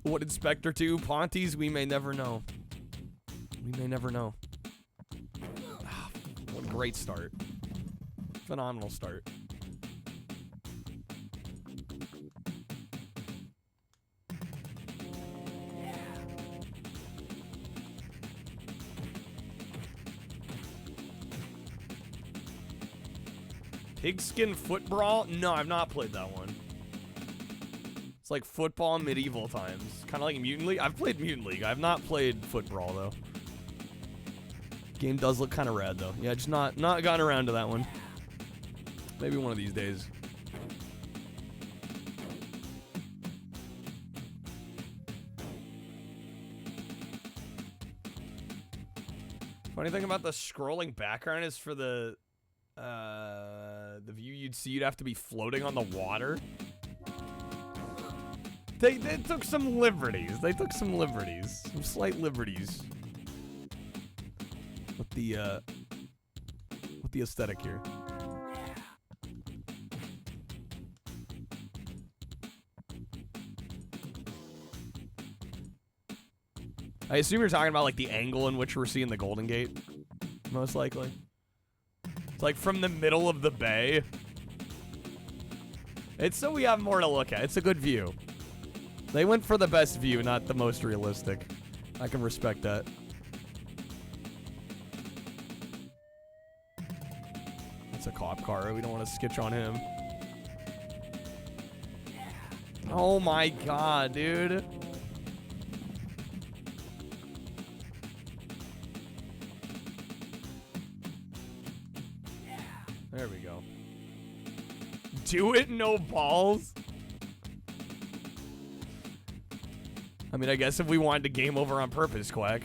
Speaker 1: What Inspector 2? Ponties? We may never know. We may never know. What a great start. Phenomenal start. Pigskin Foot Brawl? No, I've not played that one. It's like football in medieval times. Kind of like Mutant League. I've played Mutant League. I've not played Foot Brawl, though. Game does look kind of rad, though. Yeah, just not gotten around to that one. Maybe one of these days. Funny thing about the scrolling background is for the view you'd see, you'd have to be floating on the water. They took some liberties. They took some liberties. Some slight liberties. With the aesthetic here. I assume you're talking about like the angle in which we're seeing the Golden Gate. Most likely. It's like from the middle of the bay. It's so we have more to look at. It's a good view. They went for the best view, not the most realistic. I can respect that. It's a cop car. We don't want to skitch on him. Oh my god, dude. There we go. Do it, no balls. I mean, I guess if we wanted to game over on purpose, Quack.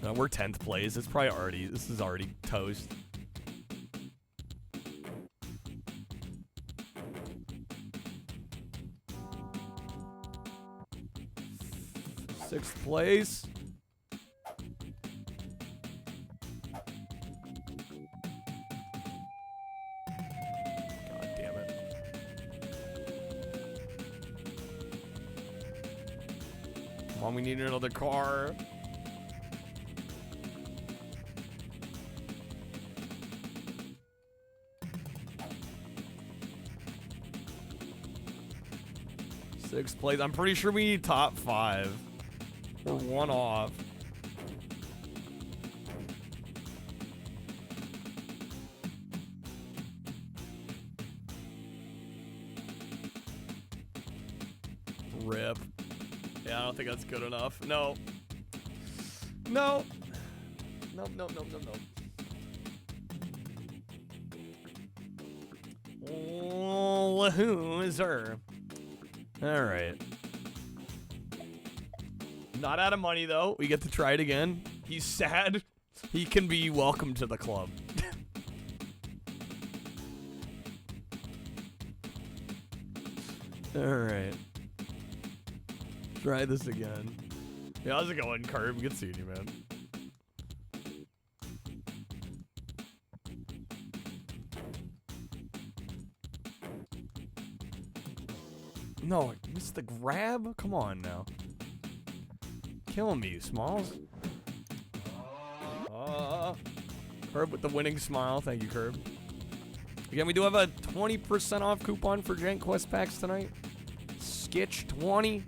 Speaker 1: We're 10th place. It's probably already, this is already toast. Sixth place. We need another car. Sixth place. I'm pretty sure we need top 5. We're one off. Rip. Yeah, I don't think that's good enough. No. No. No, no, no, no, no. Oh, loser. All right. Not out of money, though. We get to try it again. He's sad. He can be welcome to the club. Alright. Try this again. Yeah, how's it going, Curb? Good seeing you, man. No, I missed the grab? Come on now. Killing me, Smalls. Curb with the winning smile. Thank you, Curb. Again, we do have a 20% off coupon for JANKQuEST packs tonight. Skitch 20.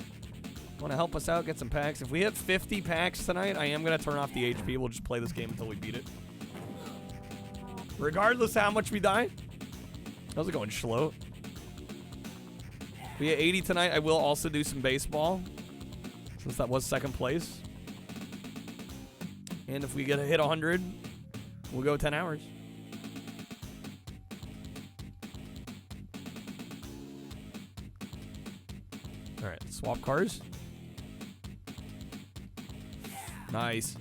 Speaker 1: Want to help us out, get some packs. If we hit 50 packs tonight, I am going to turn off the HP. We'll just play this game until we beat it. Regardless how much we die. How's it going, Schlo? We hit 80 tonight. I will also do some baseball, since that was second place. And if we get a hit 100, we'll go 10 hours. All right, swap cars. Nice.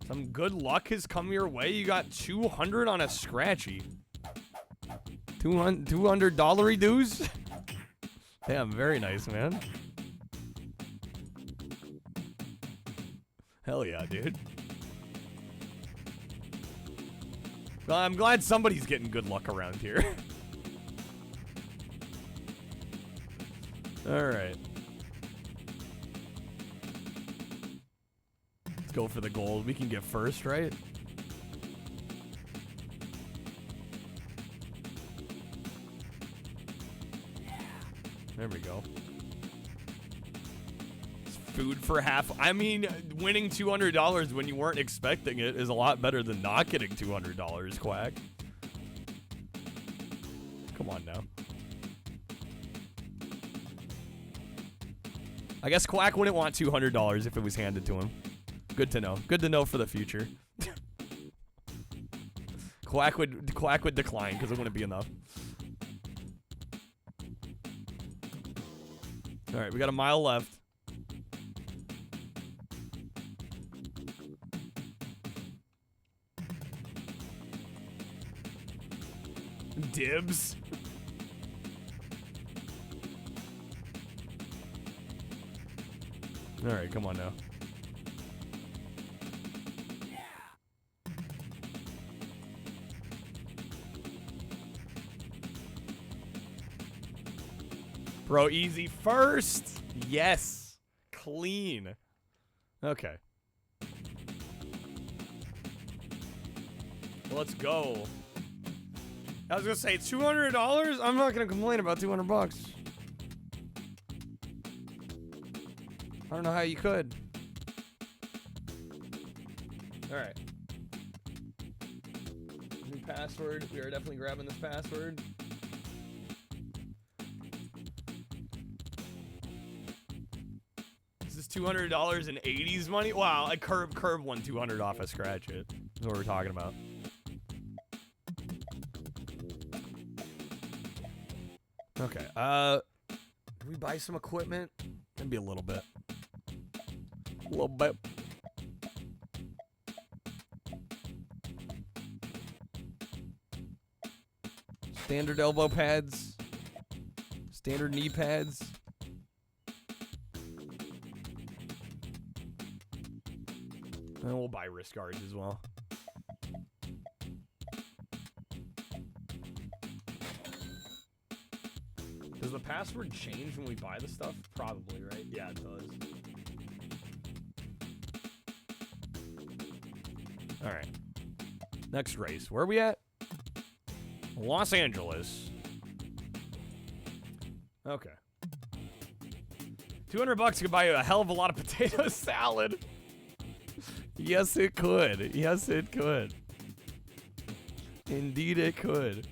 Speaker 1: Some good luck has come your way. You got 200 on a scratchy. $200 dues? Damn, very nice, man. Hell yeah, dude. Well, I'm glad somebody's getting good luck around here. Alright. Let's go for the gold. We can get first, right? There we go. It's food for half. I mean, winning $200 when you weren't expecting it is a lot better than not getting $200, Quack. Come on now. I guess Quack wouldn't want $200 if it was handed to him. Good to know. Good to know for the future. Quack would decline because it wouldn't be enough. All right, we got a mile left. Dibs. All right, come on now. Bro, easy first. Yes. Clean. Okay. Let's go. I was gonna say $200. I'm not gonna complain about 200 bucks. I don't know how you could. All right. New password. We are definitely grabbing this password. Is this $200 in 80s money? Wow, I curb won 200 off a scratch it. That's what we're talking about. Okay. Can we buy some equipment? Maybe a little bit. A little bit. Standard elbow pads. Standard knee pads. And we'll buy wrist guards as well. Does the password change when we buy the stuff? Probably, right? Yeah, it does. All right. Next race. Where are we at? Los Angeles. Okay. 200 bucks could buy you a hell of a lot of potato salad. Yes, it could. Yes, it could. Indeed, it could.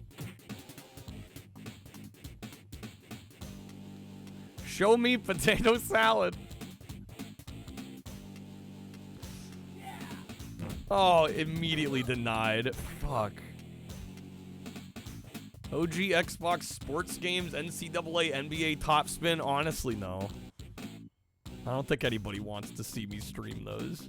Speaker 1: Show me potato salad. Oh, immediately denied. Fuck. OG Xbox sports games, NCAA, NBA Top Spin. Honestly, no. I don't think anybody wants to see me stream those.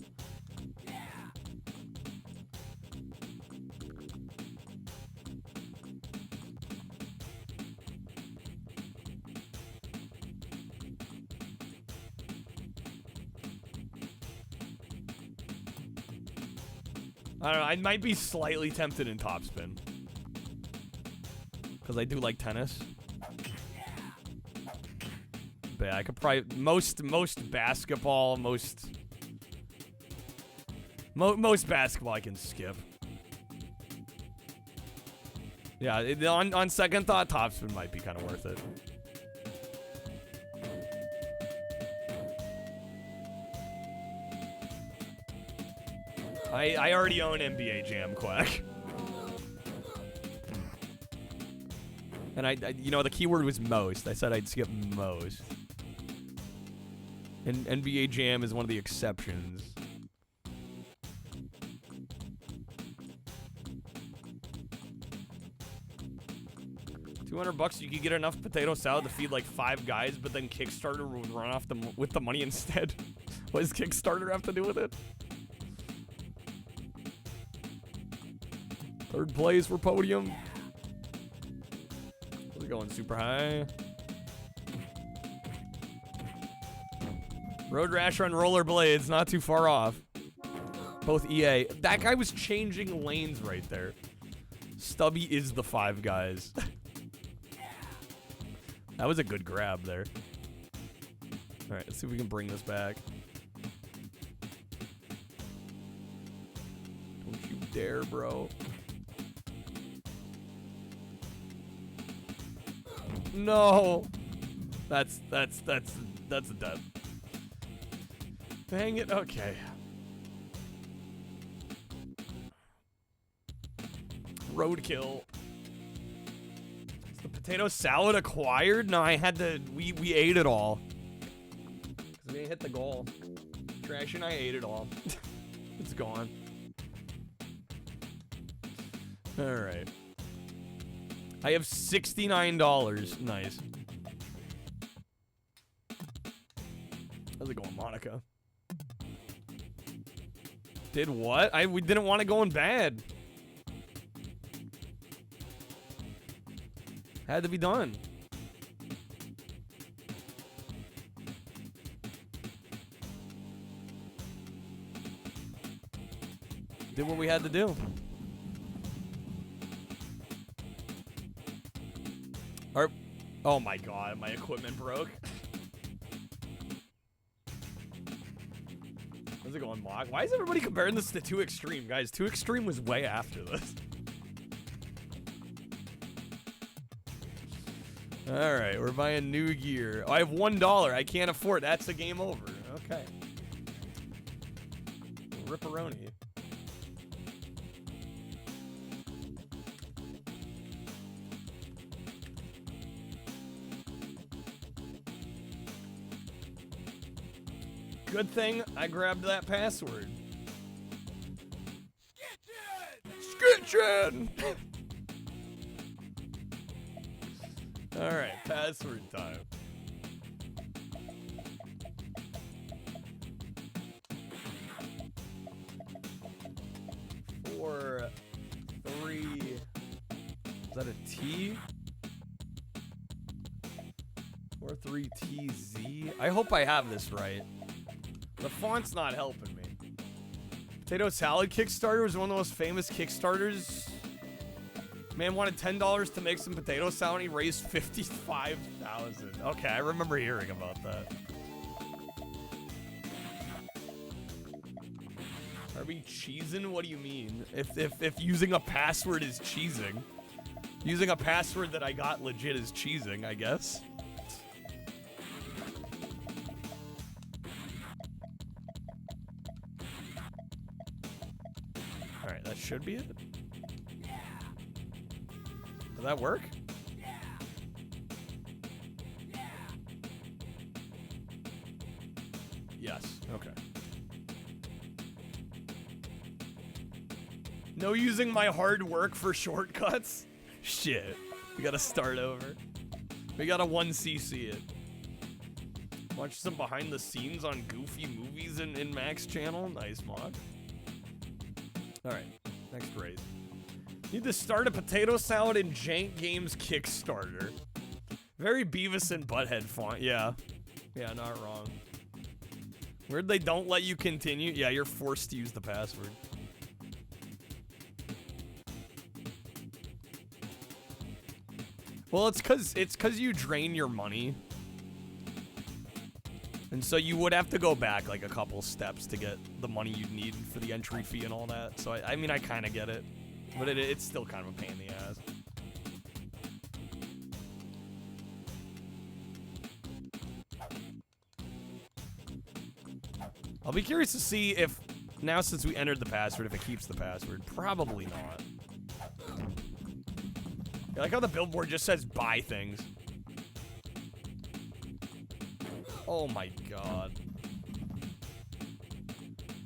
Speaker 1: I don't know. I might be slightly tempted in topspin. Because I do like tennis. But yeah, I could probably... Most basketball, most basketball I can skip. Yeah, on second thought, topspin might be kind of worth it. I already own NBA JANKQUEST. And you know, the keyword was most. I said I'd skip most. And NBA Jam is one of the exceptions. $200, you could get enough potato salad to feed like 5 guys, but then Kickstarter would run off with the money instead. What does Kickstarter have to do with it? Third place for podium. We're going super high. Road Rash on rollerblades, not too far off. Both EA. That guy was changing lanes right there. Stubby is the 5 guys. That was a good grab there. All right, let's see if we can bring this back. Don't you dare, bro. No. That's a death. Dang it. Okay. Roadkill. Is the potato salad acquired? No, I had to. We ate it all. Because we didn't hit the goal. Trash and I ate it all. It's gone. Alright. I have $69. Nice. How's it going, Monica? Did what? We didn't want to go in bad. Had to be done. Did what we had to do. Oh my god, my equipment broke. How's it going, Mock? Why is everybody comparing this to 2 Extreme? Guys, 2 Extreme was way after this. Alright, we're buying new gear. Oh, I have $1. I can't afford it. That's a game over. Okay. Ripperoni. Good thing I grabbed that password. Skitchin! Alright, password time. Four, 3. Is that a T? 43TZ. I hope I have this right. The font's not helping me. Potato salad Kickstarter was one of the most famous Kickstarters. Man wanted $10 to make some potato salad. He raised $55,000. Okay, I remember hearing about that. Are we cheesing? What do you mean? If using a password is cheesing, using a password that I got legit is cheesing, I guess. All right, that should be it. Does that work? Yes. Okay. No using my hard work for shortcuts? Shit. We gotta start over. We gotta 1cc it. Watch some behind the scenes on goofy movies in Mac's channel. Nice mod. Alright, next race. Need to start a potato salad in Jank Games Kickstarter. Very Beavis and Butthead font, yeah. Yeah, not wrong. Weird they don't let you continue. Yeah, you're forced to use the password. Well, it's cause you drain your money. And so you would have to go back like a couple steps to get the money you'd need for the entry fee and all that. So I mean, I kind of get it, but it's still kind of a pain in the ass. I'll be curious to see if, now since we entered the password, if it keeps the password. Probably not. I like how the billboard just says buy things. Oh my god.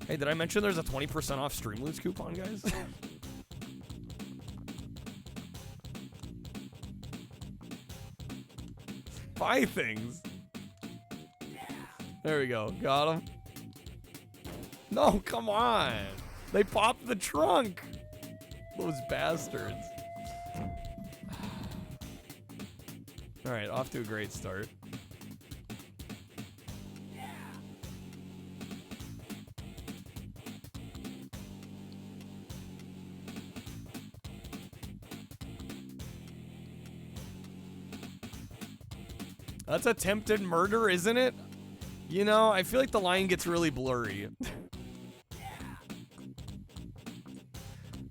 Speaker 1: Hey, did I mention there's a 20% off Streamloots coupon, guys? Buy things. There we go. Got him. No, come on. They popped the trunk. Those bastards. All right, off to a great start. That's attempted murder, isn't it? You know, I feel like the line gets really blurry.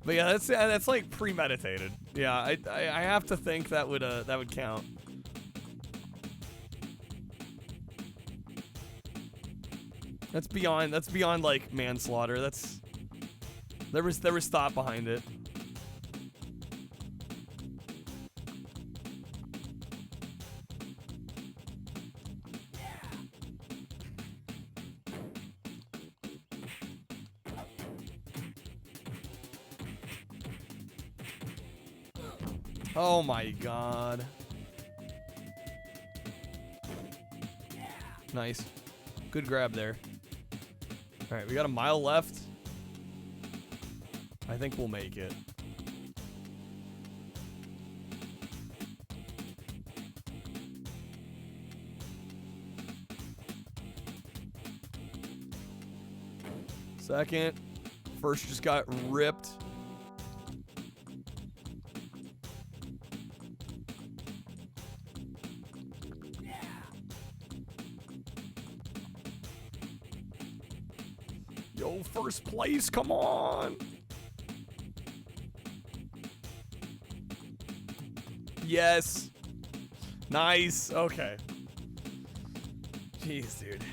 Speaker 1: But yeah, that's like premeditated. Yeah, I have to think that would count. That's beyond like manslaughter. There was thought behind it. Oh my god. Nice. Good grab there. Alright, we got a mile left. I think we'll make it. Second. First just got ripped. Yo, first place, come on. Yes. Nice. Okay. Jeez, dude.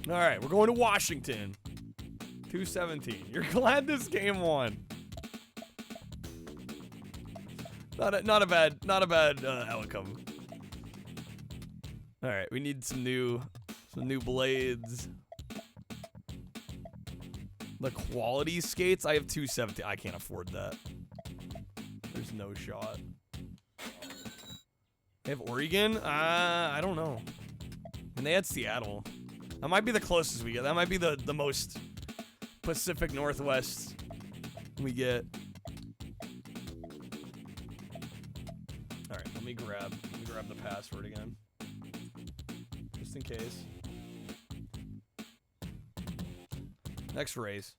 Speaker 1: All right, we're going to Washington. 217. You're glad this game won. Not a bad outcome. All right, we need some new blades. The quality skates. I have 270. I can't afford that. There's no shot. They have Oregon? I don't know. And they had Seattle. That might be the closest we get. That might be the most Pacific Northwest we get. All right, let me grab the password again. Just in case. Next race.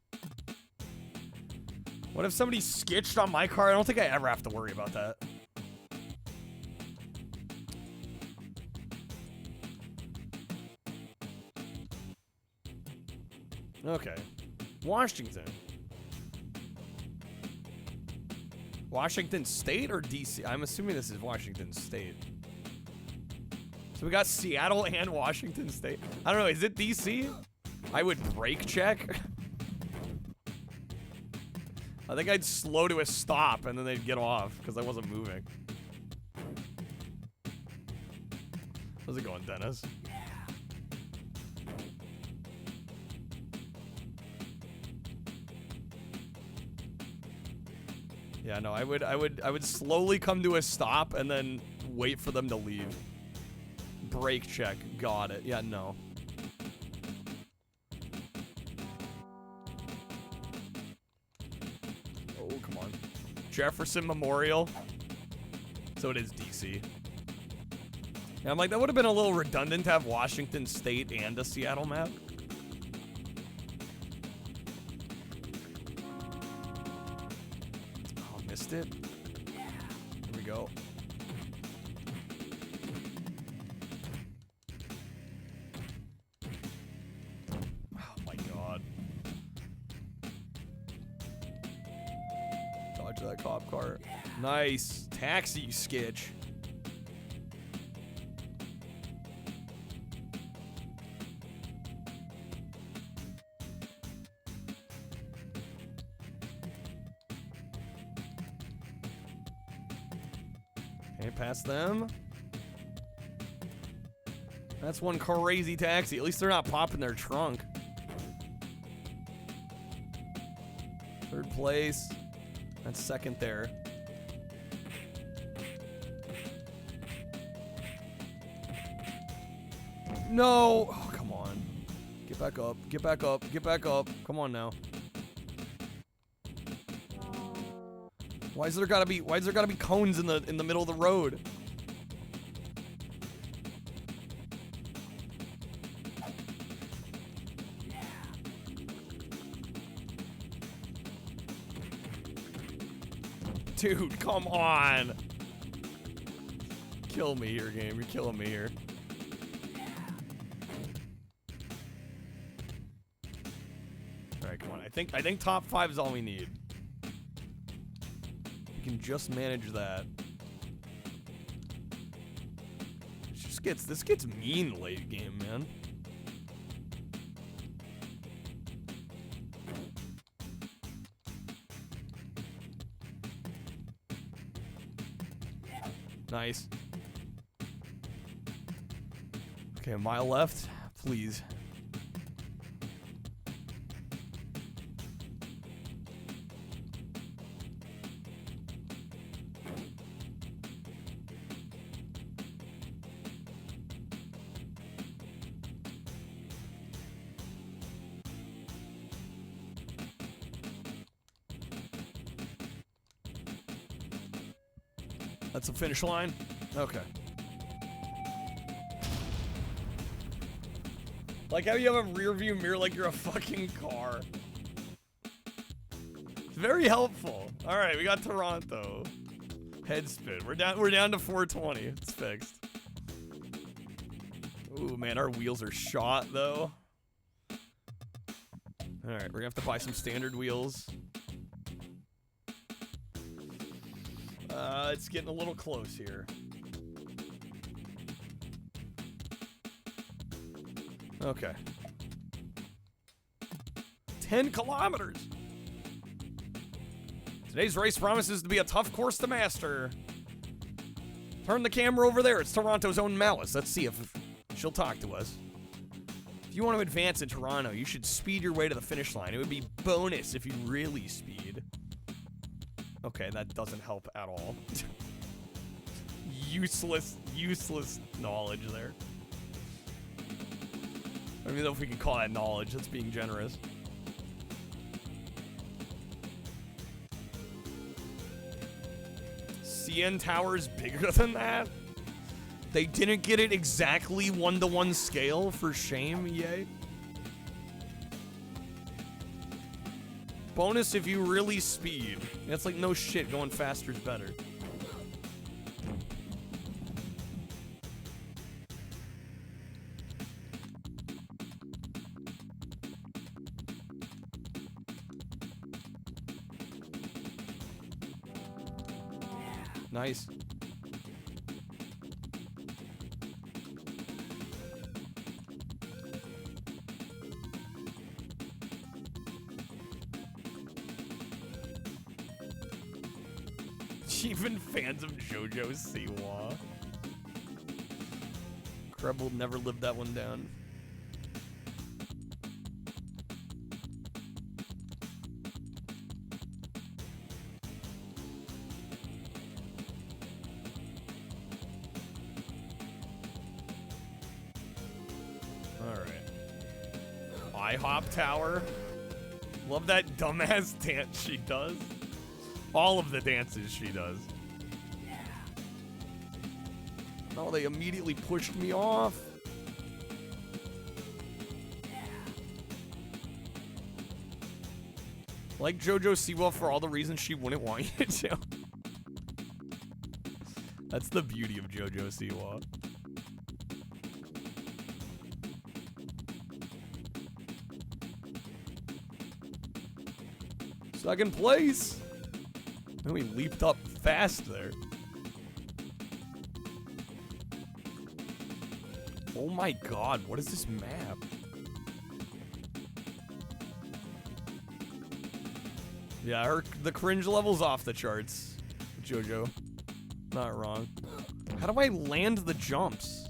Speaker 1: What if somebody skitched on my car? I don't think I ever have to worry about that. Okay. Washington. Washington State or DC? I'm assuming this is Washington State. So we got Seattle and Washington State. I don't know. Is it DC? I would brake check. I think I'd slow to a stop and then they'd get off because I wasn't moving. How's it going, Dennis? Yeah, no, I would slowly come to a stop and then wait for them to leave. Brake check. Got it. Yeah, no. Oh, come on. Jefferson Memorial. So it is DC. Yeah, I'm like, that would have been a little redundant to have Washington State and a Seattle map. missed it. Here we go. Oh my god. Dodge that cop car. Nice. Taxi, Skitch. Okay, past them. That's one crazy taxi. At least they're not popping their trunk. Third place. That's second there. No! Oh, come on. Get back up. Get back up. Get back up. Come on now. Why's there gotta be cones in the middle of the road? Dude, come on. Kill me here, game. You're killing me here. Alright, come on. I think top 5 is all we need. We can just manage that. This gets mean late game, man. Nice. Okay, a mile left, please. That's the finish line? Okay. Like how you have a rear view mirror like you're a fucking car. It's very helpful. Alright, we got Toronto. Head spin. We're down to 420. It's fixed. Ooh, man, our wheels are shot though. Alright, we're gonna have to buy some standard wheels. It's getting a little close here. Okay. 10 kilometers. Today's race promises to be a tough course to master. Turn the camera over there. It's Toronto's own Malice. Let's see if she'll talk to us. If you want to advance in Toronto, you should speed your way to the finish line. It would be bonus if you really speed. Okay, that doesn't help at all. useless knowledge there. I don't know if we can call that knowledge. That's being generous. CN Tower's bigger than that? They didn't get it exactly 1-to-1 scale, for shame, yay. Bonus if you really speed. It's like no shit, going faster is better. Nice. Even fans of JoJo Siwa. Kreb will never live that one down. IHOP Tower. Love that dumbass dance she does. All of the dances she does. Oh, they immediately pushed me off. Like JoJo Siwa for all the reasons she wouldn't want you to. That's the beauty of JoJo Siwa. Second place. And we leaped up fast there. Oh my god, what is this map? Yeah, the cringe level's off the charts. JoJo. Not wrong. How do I land the jumps?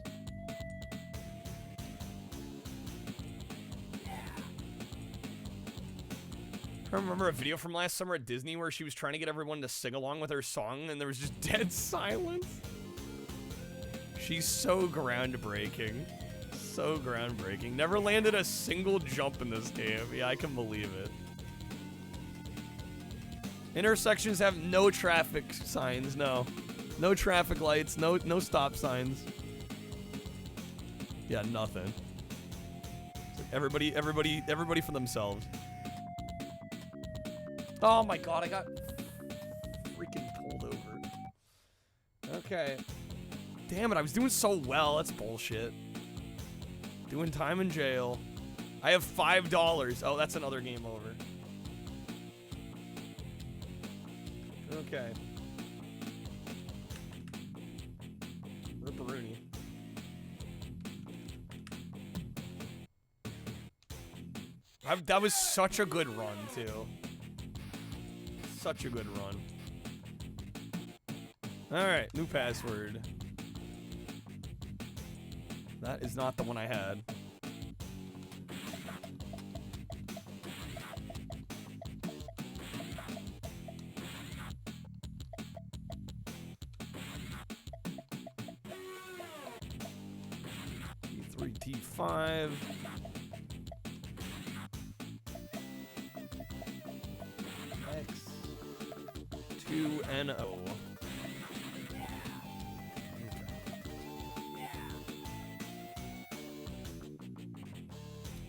Speaker 1: I remember a video from last summer at Disney where she was trying to get everyone to sing along with her song and there was just dead silence. She's so groundbreaking. So groundbreaking. Never landed a single jump in this game. Yeah, I can believe it. Intersections have no traffic signs, no. No traffic lights, no stop signs. Yeah, nothing. Everybody for themselves. Oh my god, I got freaking pulled over. Okay. Damn it, I was doing so well. That's bullshit. Doing time in jail. I have $5. Oh, that's another game over. Okay. Ripperoonie. That was such a good run, too. Such a good run. Alright, new password. That is not the one I had. T3, T5. X2NO.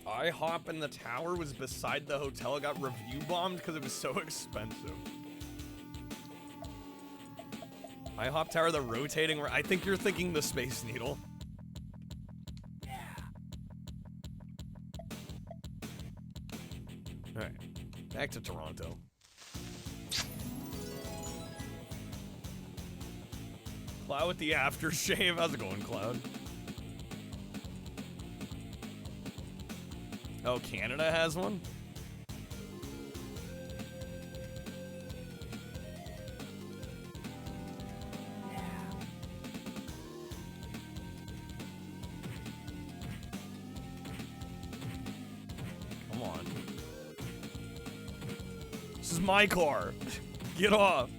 Speaker 1: IHOP in the tower was beside the hotel. It got review bombed because it was so expensive. IHOP tower, the rotating. I think you're thinking the Space Needle. All right, back to Toronto. Cloud with the aftershave. How's it going, Cloud? Oh, Canada has one? Come on. This is my car. Get off.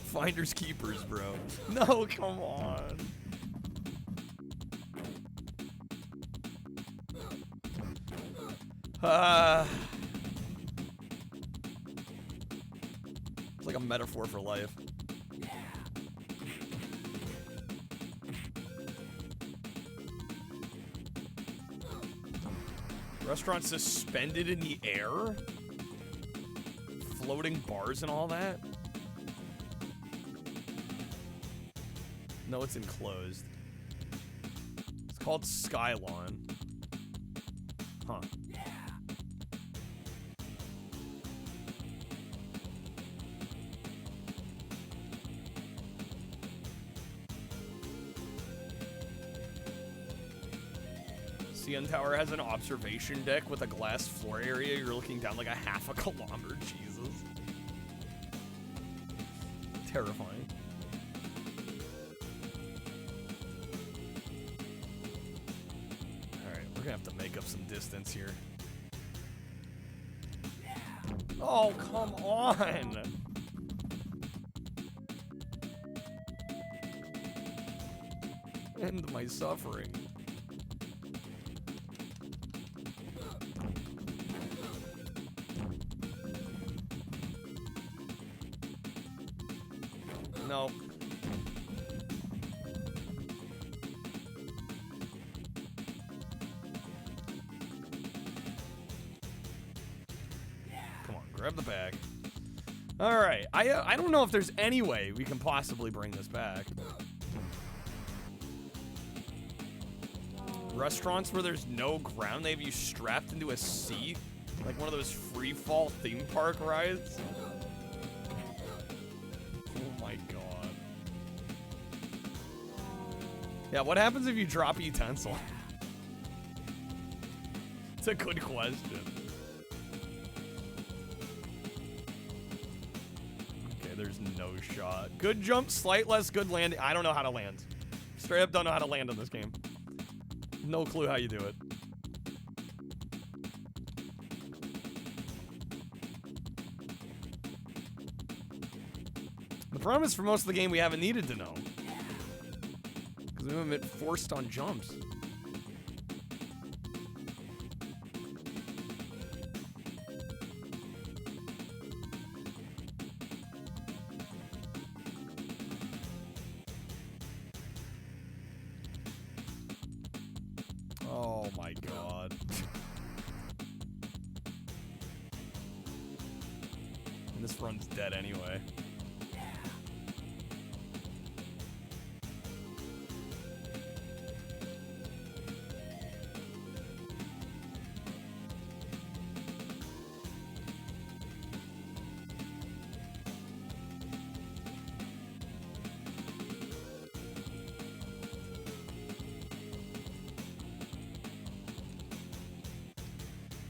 Speaker 1: Finders keepers, bro. No, come on. It's like a metaphor for life. Restaurant suspended in the air? Floating bars and all that? No, it's enclosed. It's called Skylon. Huh. CN Tower has an observation deck with a glass floor area. You're looking down like a half a kilometer. Jesus. Terrifying. Alright, we're gonna have to make up some distance here. Oh, come on! End my suffering. No. Come on, grab the bag. All right. I don't know if there's any way we can possibly bring this back. Restaurants where there's no ground, they have you strapped into a seat, like one of those free fall theme park rides. Oh my god. Yeah, what happens if you drop a utensil? It's a good question. Okay, there's no shot. Good jump, slight less good landing. I don't know how to land. Straight up don't know how to land in this game. No clue how you do it. The problem is for most of the game we haven't needed to know. Because we haven't been forced on jumps. Oh my god. And this run's dead anyway.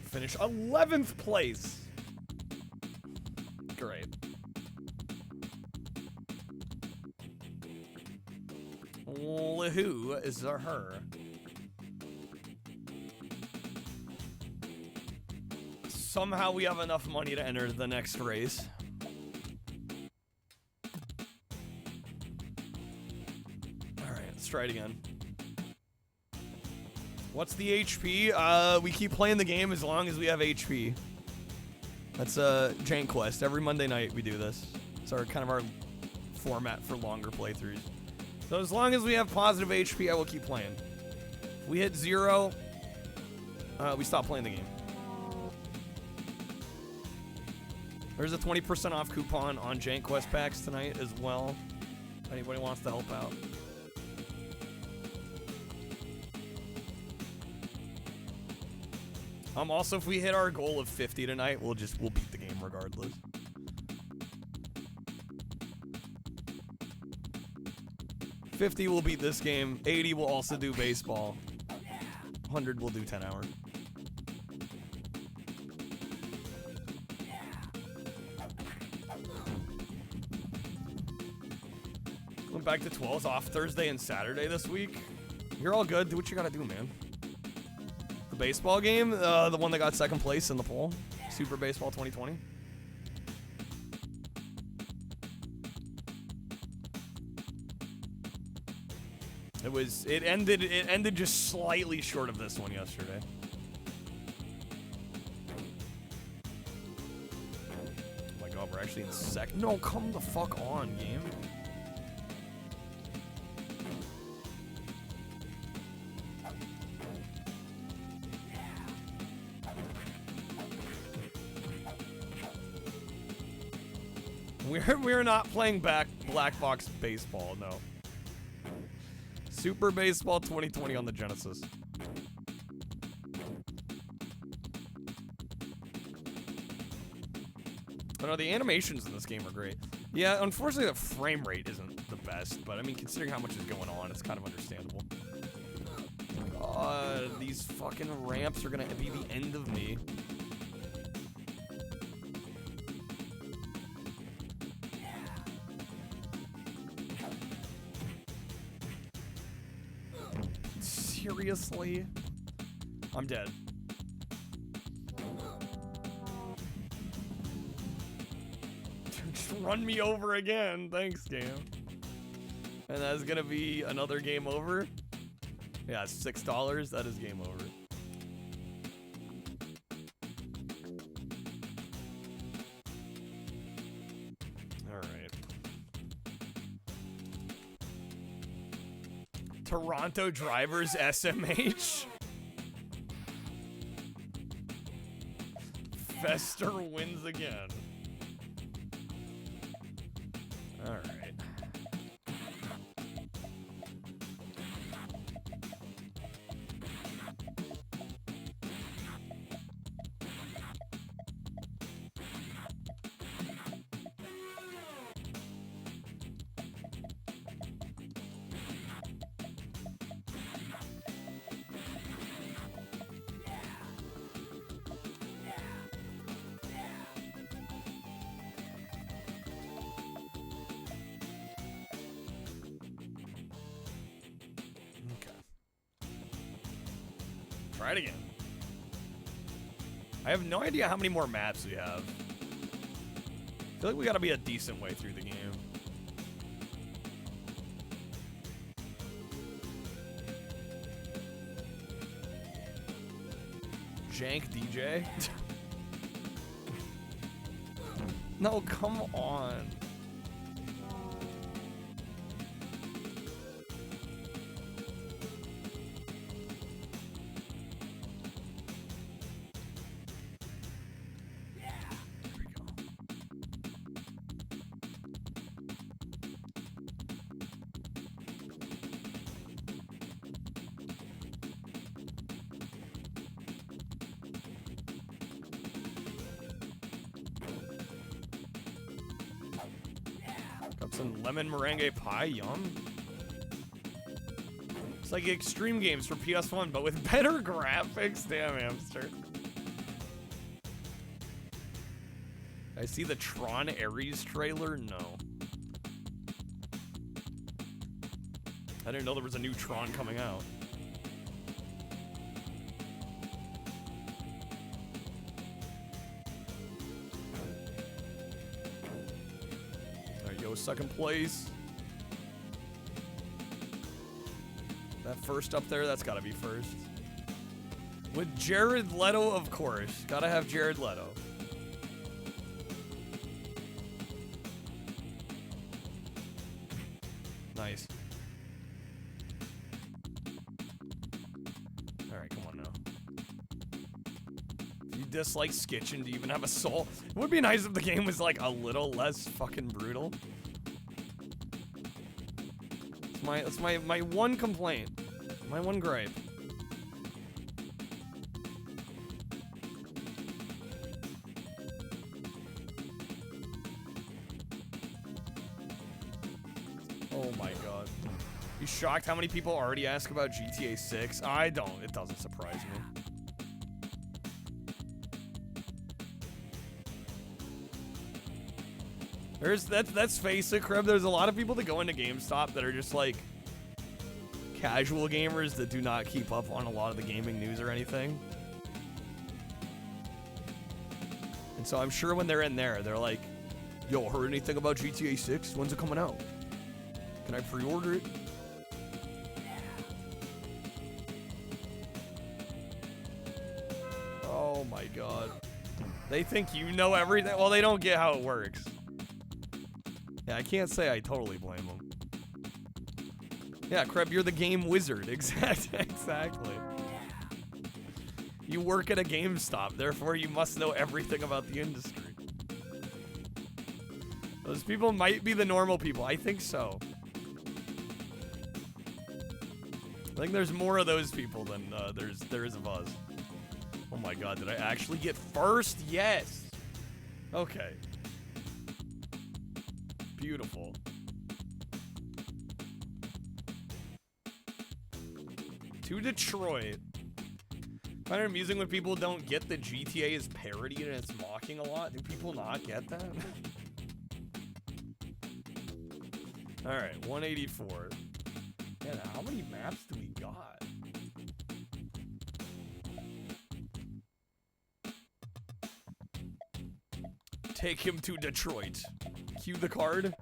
Speaker 1: Finish 11th place. Great. Who is a her? Somehow we have enough money to enter the next race. All right, let's try it again. What's the HP? We keep playing the game as long as we have HP. That's JANKQUEST. Every Monday night we do this. It's our kind of our format for longer playthroughs. So as long as we have positive HP, I will keep playing. If we hit 0, we stop playing the game. There's a 20% off coupon on JANKQUEST packs tonight as well. If anybody wants to help out. Also, if we hit our goal of 50 tonight, we'll beat the game regardless. $50 will beat this game. 80 will also do baseball. 100 will do 10 hours. Went back to 12s off Thursday and Saturday this week. You're all good. Do what you gotta do, man. The baseball game, the one that got second place in the poll, Super Baseball 2020. It ended just slightly short of this one yesterday. Oh my god, we're actually in second. No, come the fuck on, game. We're not playing black box baseball, no. Super Baseball 2020 on the Genesis. But no, the animations in this game are great. Yeah, unfortunately the frame rate isn't the best, but I mean, considering how much is going on, it's kind of understandable. These fucking ramps are gonna be the end of me. Seriously? I'm dead. Just run me over again. Thanks, game. And that's gonna be another game over? Yeah, $6. That is game over. Toronto Drivers SMH. Fester wins again. All right. Try it again. I have no idea how many more maps we have. I feel like we gotta be a decent way through the game. Jank DJ? No, come on. Some lemon meringue pie, yum. It's like extreme games for PS1, but with better graphics. Damn, hamster. I see the Tron Ares trailer. No, I didn't know there was a new Tron coming out. Second place. That first up there, that's gotta be first. With Jared Leto, of course. Gotta have Jared Leto. Nice. Alright, come on now. If you dislike Skitchin, do you even have a soul? It would be nice if the game was like a little less fucking brutal. That's my one complaint. My one gripe. Oh my god. You shocked how many people already ask about GTA 6? I don't. It doesn't surprise me. Let's face it, Crib, there's a lot of people that go into GameStop that are just like casual gamers that do not keep up on a lot of the gaming news or anything. And so I'm sure when they're in there, they're like, yo, heard anything about GTA 6? When's it coming out? Can I pre-order it? Oh my god. They think you know everything? Well, they don't get how it works. Yeah, I can't say I totally blame them. Yeah, Creb, you're the game wizard. Exactly. You work at a GameStop, therefore you must know everything about the industry. Those people might be the normal people. I think so. I think there's more of those people than there is of us. Oh my god, did I actually get first? Yes. Okay. Beautiful. To Detroit. I find it amusing when people don't get that GTA is parody and it's mocking a lot. Do people not get that? Alright, 184. Man, how many maps do we got? Take him to Detroit. Cue the card.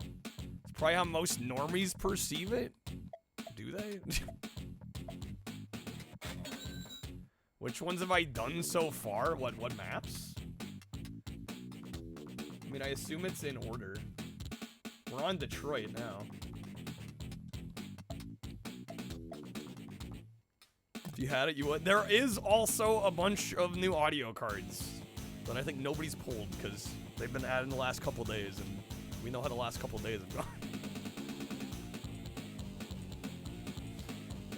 Speaker 1: It's probably how most normies perceive it. Do they? Which ones have I done so far? What maps? I mean, I assume it's in order. We're on Detroit now. If you had it, you would. There is also a bunch of new audio cards that I think nobody's pulled because They've been added in the last couple days, and we know how the last couple days have gone.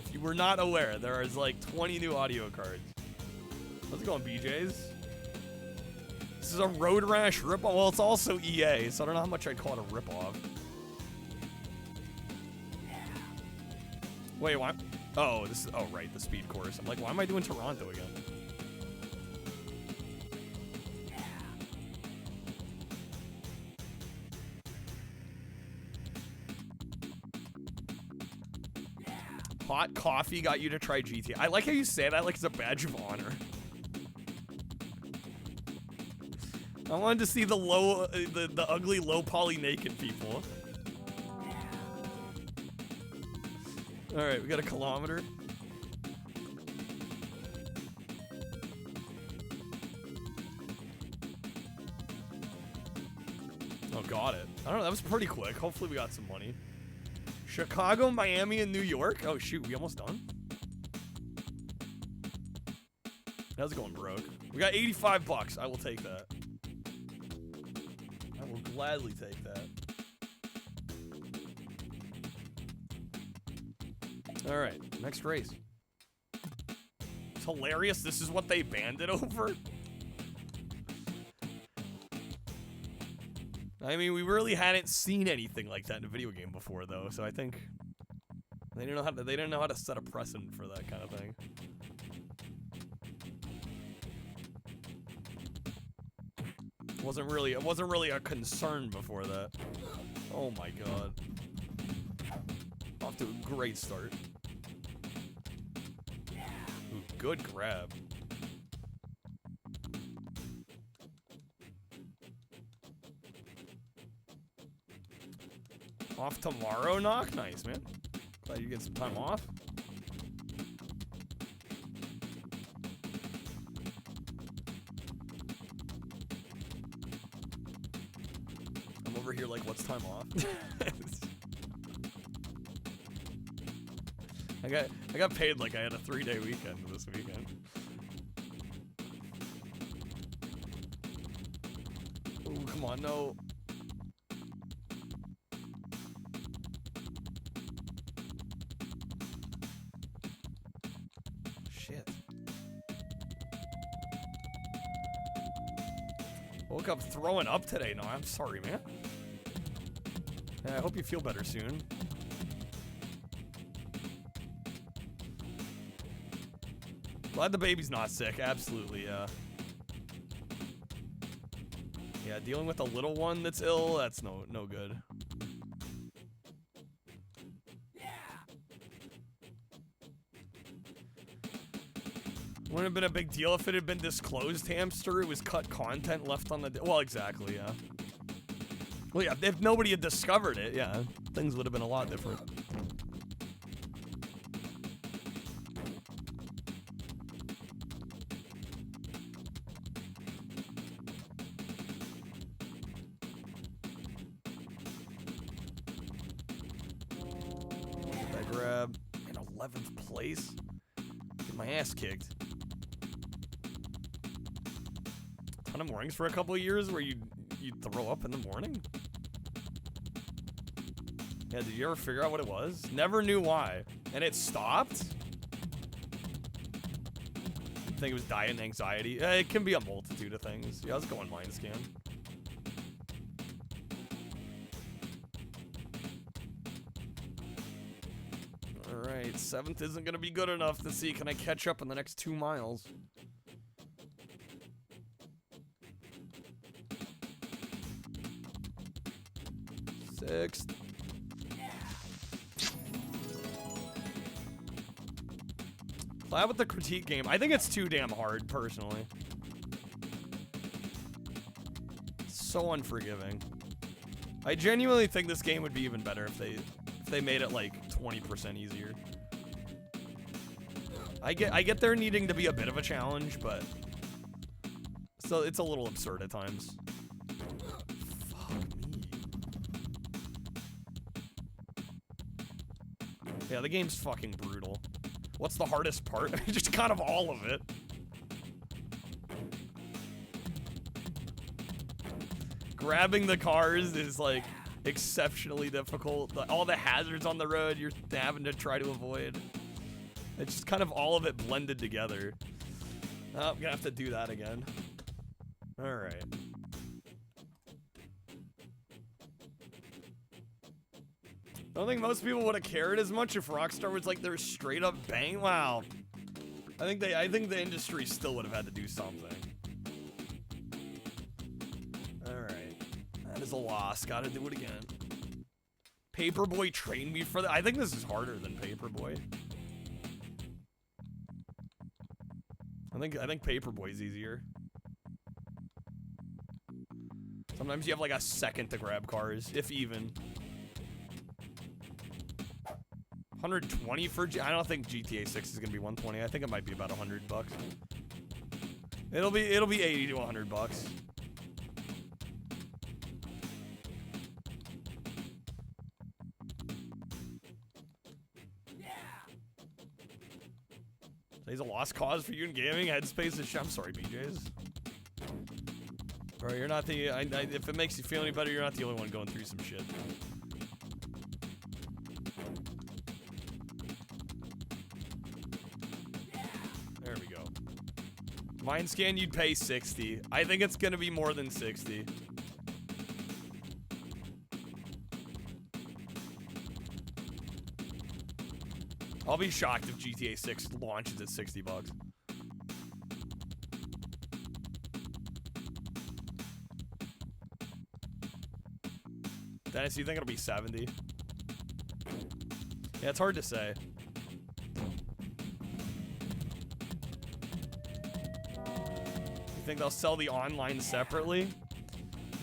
Speaker 1: If you were not aware, there is like 20 new audio cards. How's it going, BJs? This is a Road Rash ripoff. Well, it's also EA, so I don't know how much I'd call it a ripoff. Wait, why? Oh, this is. Oh, right, the speed course. I'm like, why am I doing Toronto again? Hot coffee got you to try GTA. I like how you say that like it's a badge of honor. I wanted to see the low, the ugly, low poly naked people. All right, we got a kilometer. Oh, got it. I don't know. That was pretty quick. Hopefully, we got some money. Chicago, Miami, and New York. Oh shoot, we almost done. That's going broke. We got 85 bucks. I will take that. I will gladly take that. All right, next race. It's hilarious. This is what they banned it over. I mean, we really hadn't seen anything like that in a video game before, though. So I think they didn't know how to set a precedent for that kind of thing. It wasn't really a concern before that. Oh my god. Off to a great start. Ooh, good grab. Off tomorrow, Knock? Nice, man. Glad you get some time off. I'm over here like, what's time off? I got paid like I had a 3-day weekend this weekend. Ooh, come on, no. Shit. Woke up throwing up today. No, I'm sorry, man. Yeah, I hope you feel better soon. Glad the baby's not sick. Absolutely, yeah. Yeah, dealing with a little one that's ill, that's no good. Wouldn't have been a big deal if it had been disclosed, Hamster. It was cut content left on the... Well, exactly, yeah. Well, yeah, if nobody had discovered it, yeah, things would have been a lot different. I grab in 11th place. Get my ass kicked. Ton of mornings for a couple of years where you'd throw up in the morning? Yeah, did you ever figure out what it was? Never knew why. And it stopped? I think it was diet and anxiety. It can be a multitude of things. Yeah, let's go on mind scan. Alright, 7th isn't gonna be good enough to see can I catch up in the next 2 miles. 6th. Glad with the critique game. I think it's too damn hard, personally. It's so unforgiving. I genuinely think this game would be even better if they made it like 20% easier. I get there needing to be a bit of a challenge, but so it's a little absurd at times. Yeah, the game's fucking brutal. What's the hardest part? Just kind of all of it. Grabbing the cars is like exceptionally difficult. All the hazards on the road you're having to try to avoid. It's just kind of all of it blended together. Oh, I'm gonna have to do that again. All right. I don't think most people would have cared as much if Rockstar was like their straight up bang. Wow. I think the industry still would have had to do something. All right. That is a loss. Got to do it again. Paperboy trained me for that. I think this is harder than Paperboy. I think Paperboy's easier. Sometimes you have like a second to grab cars, if even. 120 for I don't think GTA 6 is gonna be 120. I think it might be about $100. It'll be 80 to $100. Today's a lost cause for you in gaming. Headspace is. I'm sorry, BJ's. Bro, you're not the. If it makes you feel any better, you're not the only one going through some shit. There we go. Mind scan, you'd pay 60. I think it's gonna be more than 60. I'll be shocked if GTA 6 launches at $60. Dennis, you think it'll be 70? Yeah, it's hard to say. You think they'll sell the online separately?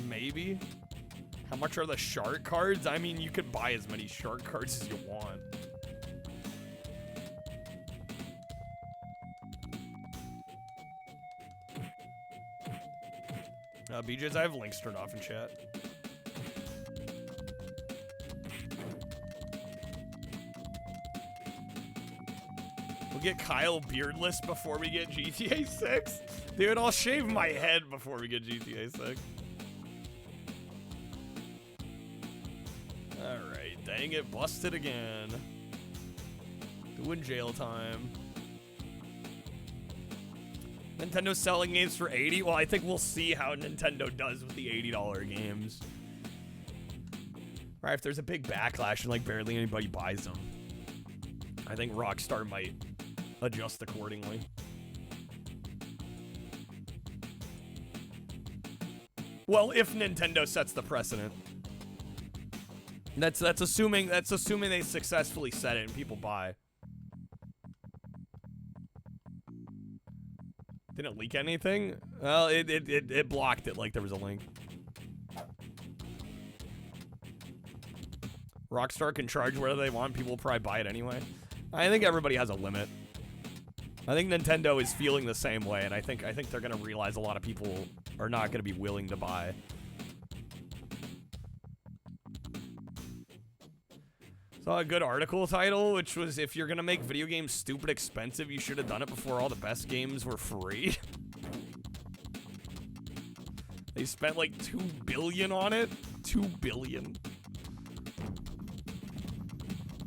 Speaker 1: Maybe. How much are the shark cards? I mean, you could buy as many shark cards as you want. BJ's, I have links turned off in chat. We'll get Kyle beardless before we get GTA 6. Dude, I'll shave my head before we get GTA 6. Alright, dang it, busted again. Doing jail time. Nintendo's selling games for 80. Well, I think we'll see how Nintendo does with the $80 games. Right, if there's a big backlash and like barely anybody buys them, I think Rockstar might adjust accordingly. Well, if Nintendo sets the precedent. That's assuming they successfully set it and people buy. Didn't leak anything? Well, it blocked it like there was a link. Rockstar can charge whatever they want. People will probably buy it anyway. I think everybody has a limit. I think Nintendo is feeling the same way, and I think they're gonna realize a lot of people are not gonna be willing to buy. Saw a good article title, which was, if you're gonna make video games stupid expensive, you should have done it before all the best games were free. They spent like $2 billion on it. $2 billion.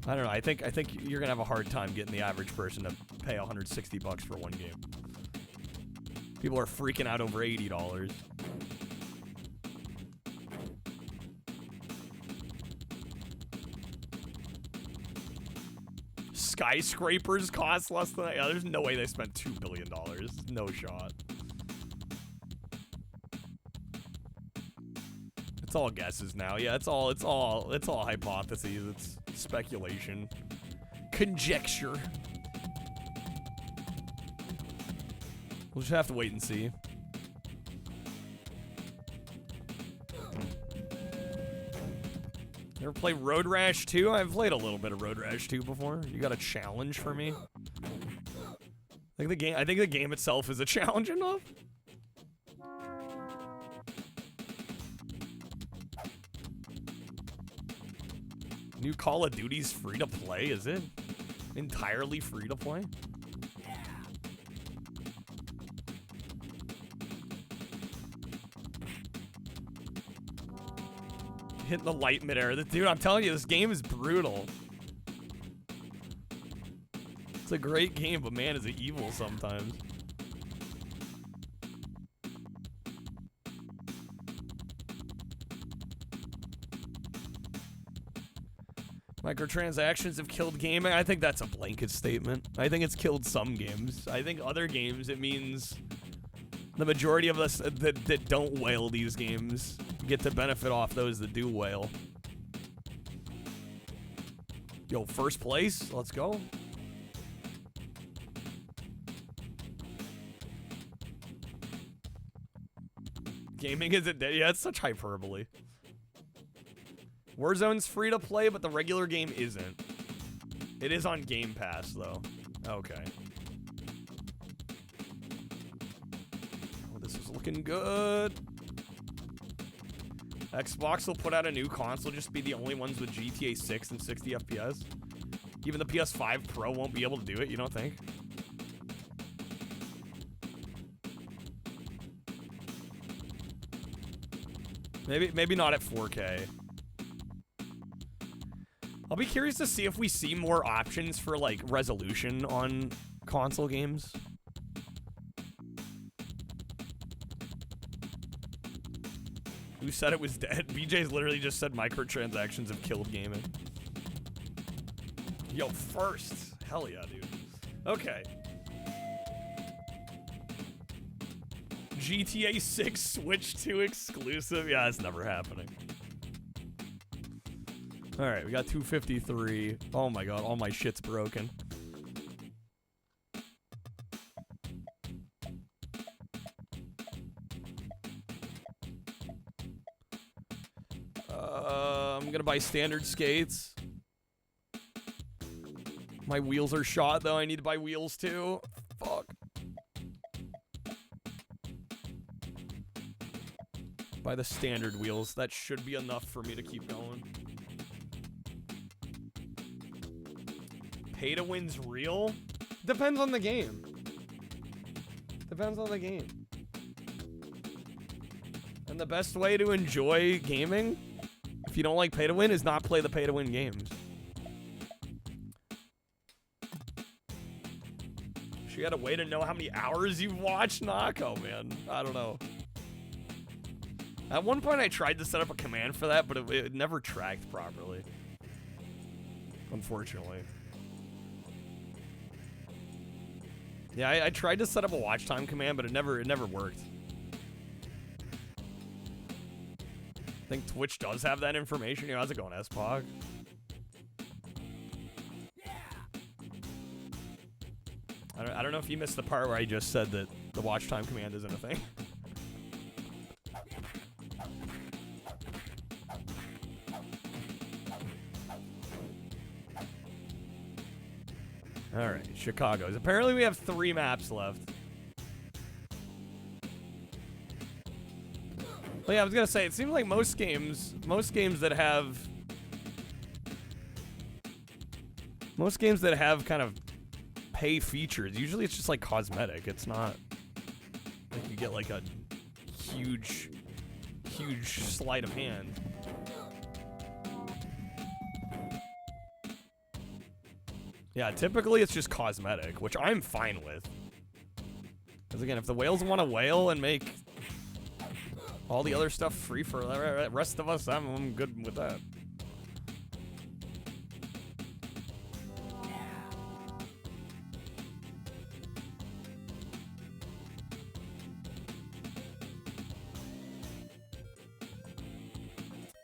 Speaker 1: I don't know. I think you're gonna have a hard time getting the average person to pay $160 for one game. People are freaking out over $80. Skyscrapers cost less than that. Yeah, there's no way they spent $2 billion. No shot. It's all guesses now. Yeah, it's all hypotheses. It's speculation, conjecture. We'll just have to wait and see. You ever play Road Rash 2? I've played a little bit of Road Rash 2 before. You got a challenge for me? I think the game itself is a challenge enough. New Call of Duty's free to play, is it? Entirely free to play? Hitting the light midair. Dude, I'm telling you, this game is brutal. It's a great game, but man, is it evil sometimes. Microtransactions have killed gaming. I think that's a blanket statement. I think it's killed some games. I think other games, it means the majority of us that don't whale these games get to benefit off those that do whale. Yo, first place. Let's go. Gaming isn't dead. Yeah, it's such hyperbole. Warzone's free to play, but the regular game isn't. It is on Game Pass, though. Okay. Oh, this is looking good. Xbox will put out a new console, just be the only ones with GTA 6 and 60 FPS. Even the PS5 Pro won't be able to do it, you don't think? Maybe not at 4K. I'll be curious to see if we see more options for, like, resolution on console games. Who said it was dead? BJ's literally just said microtransactions have killed gaming. Yo, first. Hell yeah, dude. Okay. GTA 6 Switch 2 exclusive? Yeah, it's never happening. Alright, we got 253. Oh my god, all my shit's broken. I'm gonna buy standard skates. My wheels are shot, though. I need to buy wheels, too. Fuck. Buy the standard wheels. That should be enough for me to keep going. Pay to win's real? Depends on the game. Depends on the game. And the best way to enjoy gaming, if you don't like pay to win, is not play the pay to win games. She had a way to know how many hours you've watched? Nako, man. I don't know. At one point I tried to set up a command for that, but it never tracked properly. Unfortunately. Yeah, I tried to set up a watch time command, but it never worked. I think Twitch does have that information. Yo, how's it going, S-Pog? I don't know if you missed the part where I just said that the watch time command isn't a thing. Alright, Chicago's. Apparently we have 3 maps left. Well, yeah, I was gonna say, it seems like most games that have kind of pay features, usually it's just like cosmetic. It's not like you get like a huge sleight of hand. Yeah, typically it's just cosmetic, which I'm fine with. Because again, if the whales want to whale and make all the other stuff free for the rest of us, I'm good with that.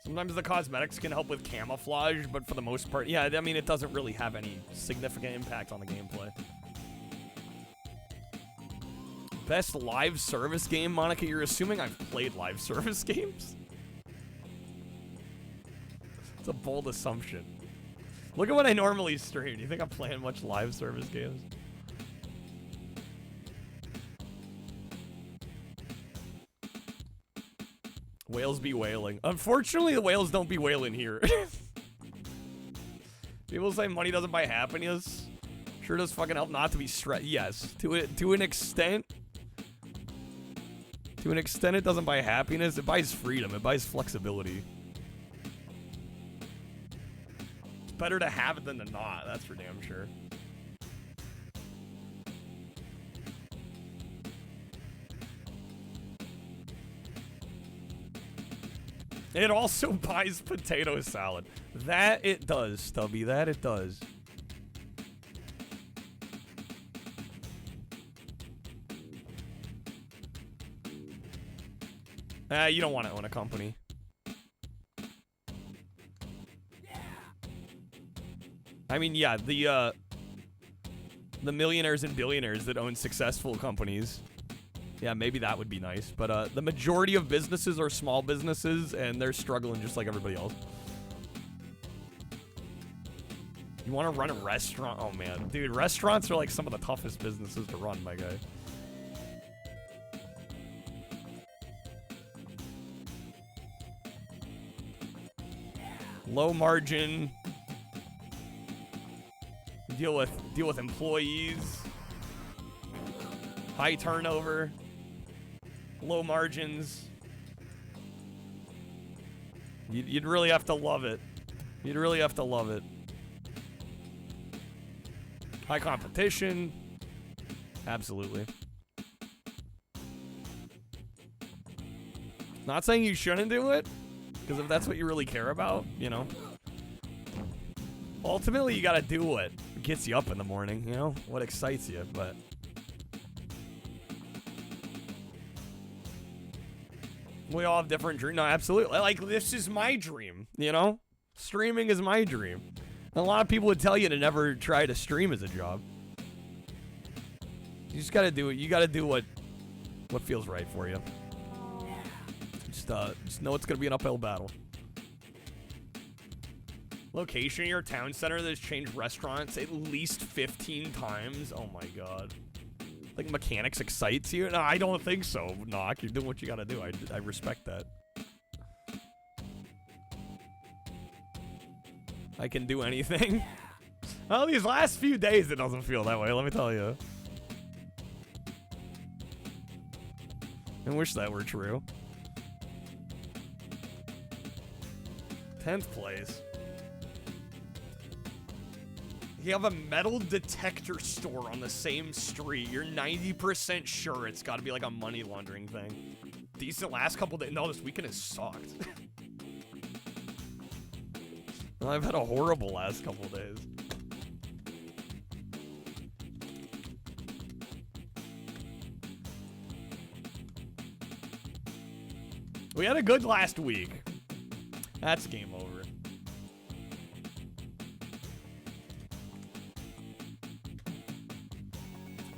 Speaker 1: Sometimes the cosmetics can help with camouflage, but for the most part, yeah, I mean, it doesn't really have any significant impact on the gameplay. Best live service game, Monica? You're assuming I've played live service games? It's a bold assumption. Look at what I normally stream. Do you think I'm playing much live service games? Whales be whaling. Unfortunately, the whales don't be whaling here. People say money doesn't buy happiness. Sure does fucking help not to be stressed. Yes, to an extent. To an extent, it doesn't buy happiness. It buys freedom. It buys flexibility. better to have it than to not. That's for damn sure. It also buys potato salad. That it does, Stubby. That it does. You don't want to own a company. I mean, yeah, the millionaires and billionaires that own successful companies. Yeah, maybe that would be nice. But the majority of businesses are small businesses, and they're struggling just like everybody else. You want to run a restaurant? Oh, man. Dude, restaurants are like some of the toughest businesses to run, my guy. Low margin. Deal with employees. High turnover. Low margins. You'd really have to love it. You'd really have to love it. High competition. Absolutely. Not saying you shouldn't do it, because if that's what you really care about, you know. Ultimately, you gotta do what gets you up in the morning, you know? What excites you, but... We all have different dreams. No, absolutely. Like, this is my dream, you know? Streaming is my dream. And a lot of people would tell you to never try to stream as a job. You just gotta do it. You gotta do what feels right for you. Just know it's gonna be an uphill battle. Location, your town center that's changed restaurants at least 15 times. Oh my god. Like mechanics excites you? No, I don't think so, Knock. You're doing what you gotta do. I respect that. I can do anything. Well, these last few days it doesn't feel that way, let me tell you. I wish that were true. 10th place. You have a metal detector store on the same street. You're 90% sure it's got to be like a money laundering thing. Decent last couple days. No, this weekend has sucked. I've had a horrible last couple days. We had a good last week. That's game over.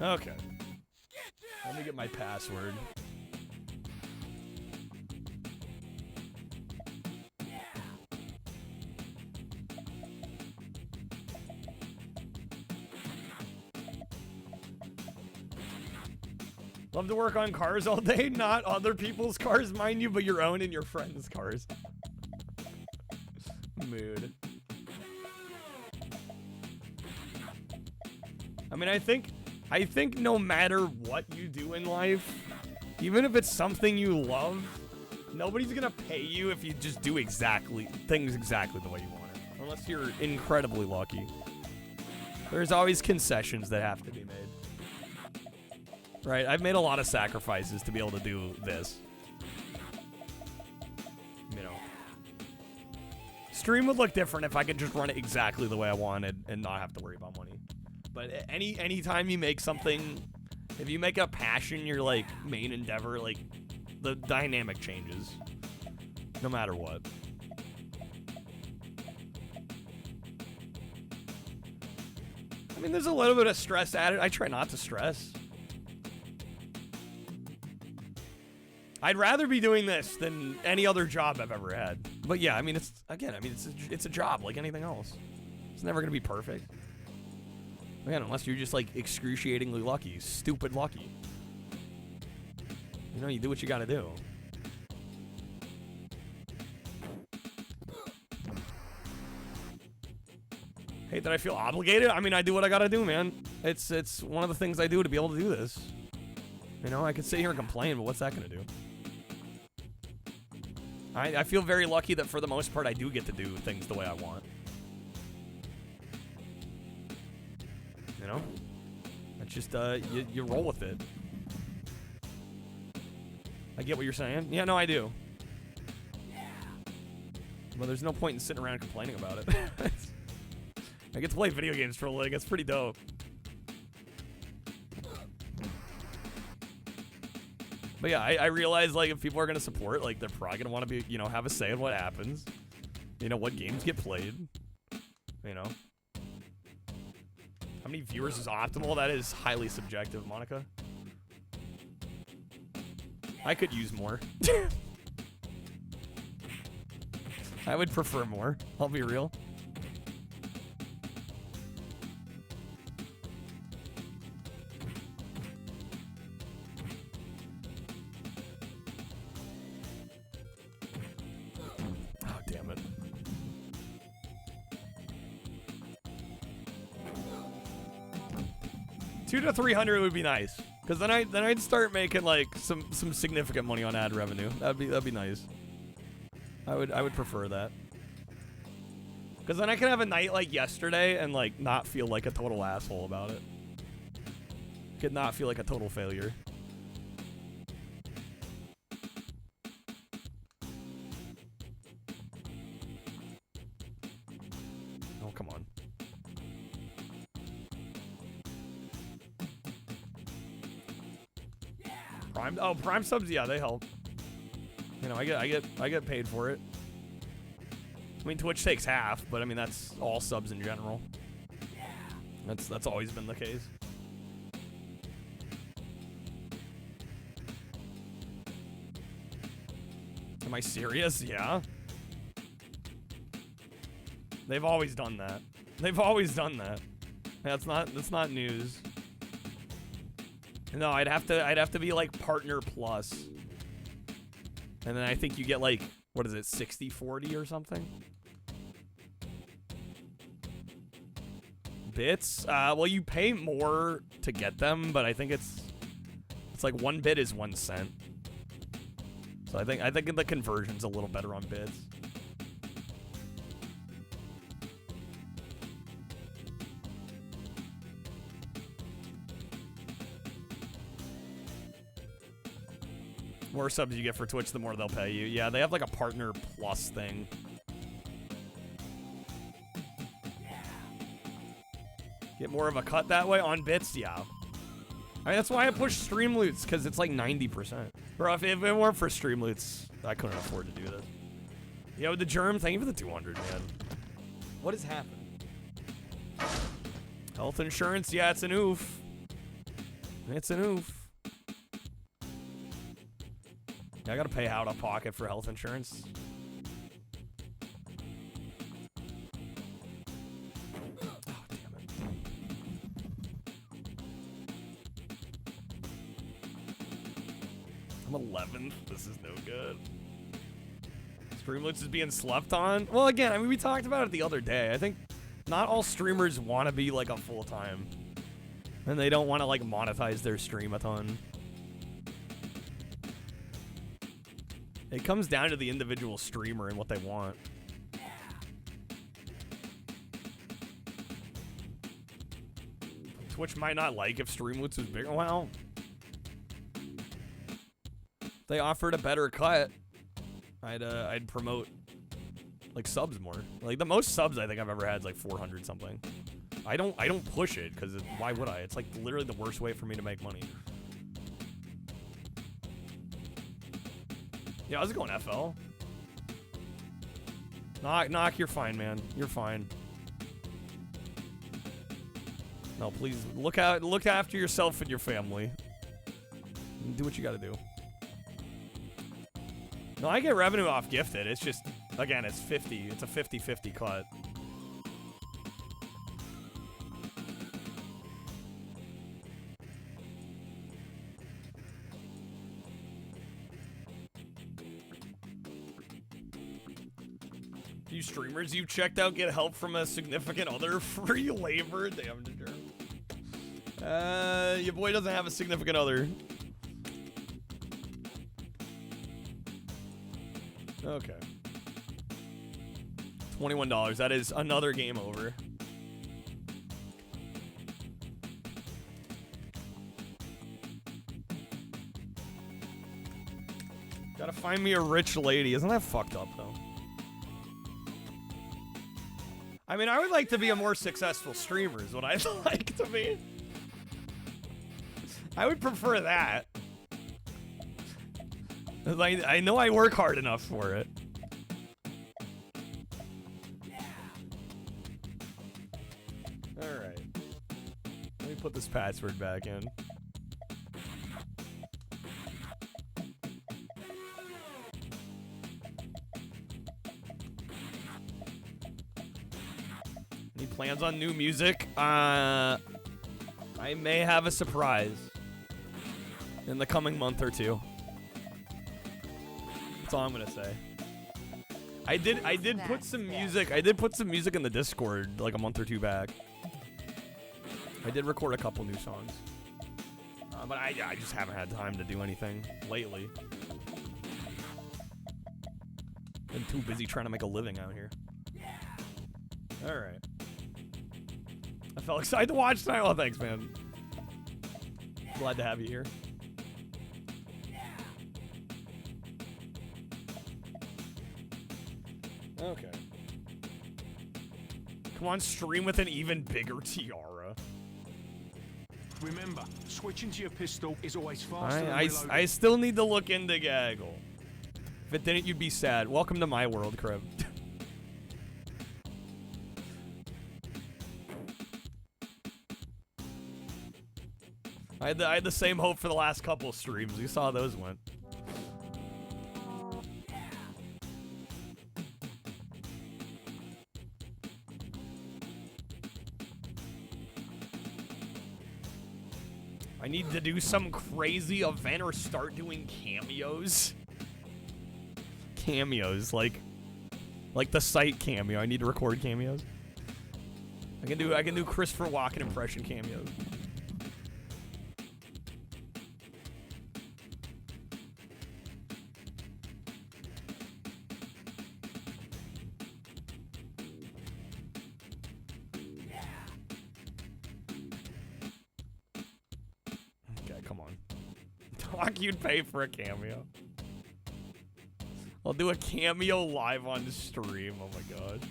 Speaker 1: Okay. Let me get my password. Love to work on cars all day, not other people's cars, mind you, but your own and your friends' cars. Mood. I mean, I think no matter what you do in life, even if it's something you love, nobody's gonna pay you if you just do things exactly the way you want it. Unless you're incredibly lucky. There's always concessions that have to be made. Right, I've made a lot of sacrifices to be able to do this. You know. Stream would look different if I could just run it exactly the way I wanted and not have to worry about money. But any time you make something, if you make a passion your like main endeavor, like the dynamic changes, no matter what. I mean, there's a little bit of stress added. I try not to stress. I'd rather be doing this than any other job I've ever had. But yeah, I mean, it's a job like anything else. It's never gonna be perfect. Again, unless you're just like excruciatingly lucky, stupid lucky. You know, you do what you gotta do. Hey, did I feel obligated? I mean, I do what I gotta do, man. It's one of the things I do to be able to do this. You know, I could sit here and complain, but what's that gonna do? I feel very lucky that for the most part I do get to do things the way I want. know? It's just, you roll with it. I get what you're saying. Yeah, no, I do. Well, there's no point in sitting around complaining about it. I get to play video games for a living. It's pretty dope. But yeah, I realize, like, if people are going to support, like, they're probably going to want to be, you know, have a say in what happens. You know, what games get played. You know. How many viewers is optimal? That is highly subjective, Monica. I could use more. I would prefer more. I'll be real. Oh, damn it. $200 to $300 would be nice, because then I'd start making like some significant money on ad revenue. That'd be nice. I would prefer that, because then I can have a night like yesterday and like not feel like a total asshole about it. Could not feel like a total failure. Oh, come on. Prime subs, yeah, they help. You know, I get paid for it. I mean, Twitch takes half, but I mean that's all subs in general. That's always been the case. Am I serious? Yeah. They've always done that. They've always done that. That's not news. No, I'd have to be like partner plus. And then I think you get like, what is it, 60-40 or something? Bits? Well, you pay more to get them, but I think it's like 1 bit is 1 cent. So I think the conversion's a little better on bits. More subs you get for Twitch, the more they'll pay you. Yeah, they have like a partner plus thing. Get more of a cut that way on bits, yeah. I mean, that's why I push Streamloots, because it's like 90%. Bro, if it weren't for Streamloots, I couldn't afford to do this. Yo, the Germ, thank you for the 200, man. What has happened? Health insurance, yeah, it's an oof. It's an oof. I gotta pay out of pocket for health insurance. Oh, damn it. I'm 11th. This is no good. Streamloots is being slept on. Well, again, I mean, we talked about it the other day. I think not all streamers want to be like a full-time. And they don't want to like monetize their stream a ton. It comes down to the individual streamer and what they want. Twitch might not like if Streamloots was bigger. Well, if they offered a better cut, I'd promote like subs more. Like the most subs I think I've ever had is like 400 something. I don't push it because why would I? It's like literally the worst way for me to make money. Yeah, how's it going, FL? Knock, you're fine, man. You're fine. No, please look after yourself and your family. Do what you gotta do. No, I get revenue off gifted. It's just, again, it's 50. It's a 50-50 cut. You streamers you've checked out get help from a significant other. Free labor. Damn, your boy doesn't have a significant other. Okay. $21. That is another game over. Gotta find me a rich lady. Isn't that fucked up, though? I mean, I would like to be a more successful streamer is what I'd like to be. I would prefer that. Like, I know I work hard enough for it. Alright. Let me put this password back in. Any plans on new music? I may have a surprise in the coming month or two. That's all I'm gonna say. I did put some music. I did put some music in the Discord like a month or two back. I did record a couple new songs, but I just haven't had time to do anything lately. Been too busy trying to make a living out here. All right. I felt excited to watch tonight. Oh, thanks, man. Glad to have you here. Okay. Come on, stream with an even bigger tiara.
Speaker 2: Remember, switching to your pistol is always faster than reloading.
Speaker 1: I still need to look into gaggle. If it didn't, you'd be sad. Welcome to my world, Crib. I had the same hope for the last couple streams. You saw how those went. I need to do some crazy event or start doing cameos. Cameos, like the site cameo. I need to record cameos. I can do Christopher Walken impression cameos. You'd pay for a cameo. I'll do a cameo live on stream. Oh my god.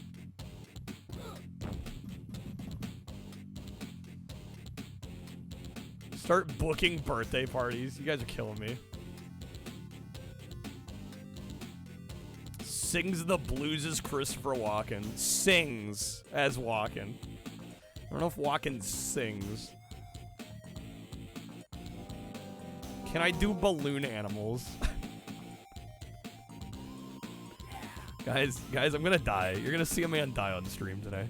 Speaker 1: Start booking birthday parties. You guys are killing me. Sings the blues as Christopher Walken. Sings as Walken. I don't know if Walken sings. Can I do balloon animals? Guys, I'm gonna die. You're gonna see a man die on stream today.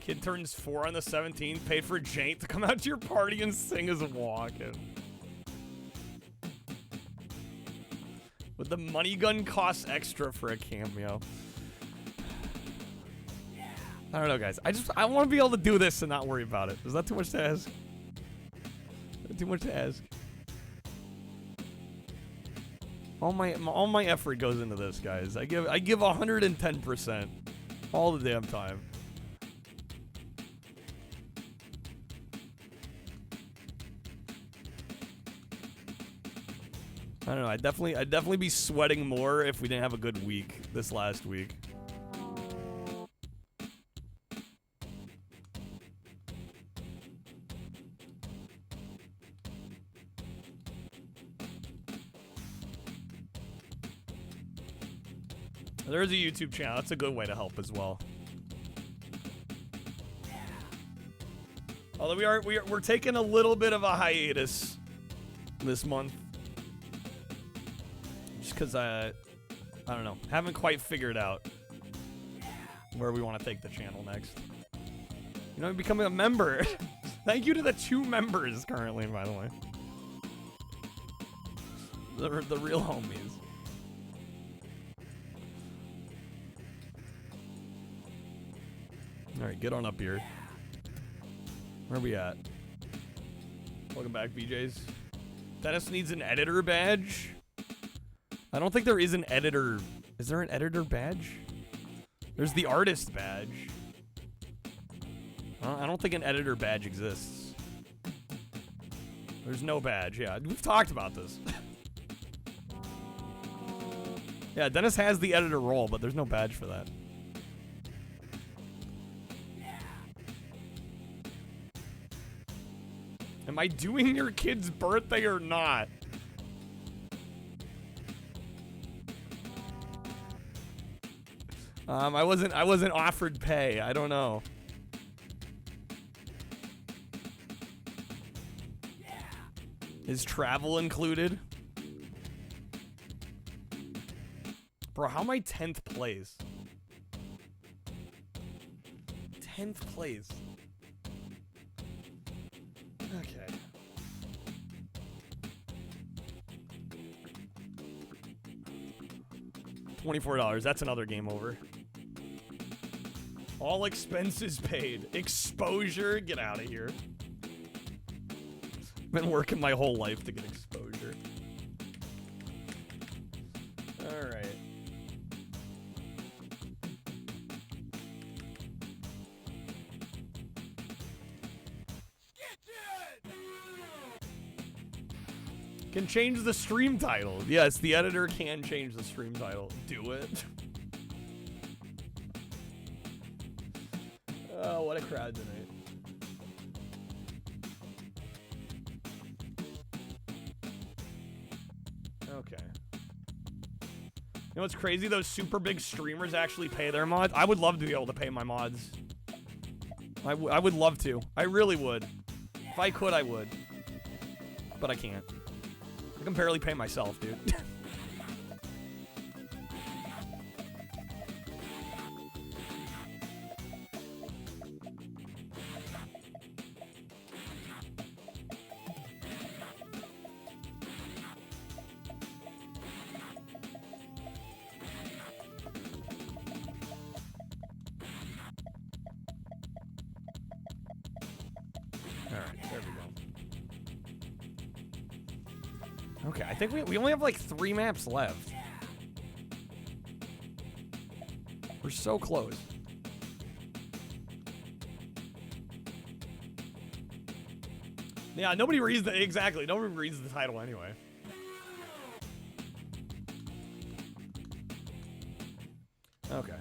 Speaker 1: Kid turns 4 on the 17th. Paid for Jank to come out to your party and sing as Walken. But the money gun costs extra for a cameo. I don't know, guys. I want to be able to do this and not worry about it. Is that too much to ask? Too much to ask. All my effort goes into this, guys. I give 110% all the damn time. I don't know. I'd definitely be sweating more if we didn't have a good week this last week. There's a YouTube channel. That's a good way to help as well. Although we're taking a little bit of a hiatus this month. Because I don't know, haven't quite figured out where we want to take the channel next. You know, becoming a member. Thank you to the 2 members currently, by the way. The real homies. All right, get on up here. Where are we at? Welcome back, BJs. Dennis needs an editor badge. I don't think there is an editor. Is there an editor badge? There's the artist badge. I don't think an editor badge exists. There's no badge. Yeah, we've talked about this. Yeah, Dennis has the editor role, but there's no badge for that. Am I doing your kid's birthday or not? I wasn't offered pay. I don't know. Is travel included? Bro, how am I 10th place? 10th place. Okay. $24. That's another game over. All expenses paid. Exposure? Get out of here. Been working my whole life to get exposure. Alright. Can change the stream title. Yes, the editor can change the stream title. Do it. Oh, what a crowd tonight. Okay. You know what's crazy? Those super big streamers actually pay their mods. I would love to be able to pay my mods. I would love to. I really would. If I could, I would. But I can't. I can barely pay myself, dude. Okay, I think we only have like 3 maps left. We're so close. Yeah, nobody reads the exactly. Nobody reads the title anyway. Okay.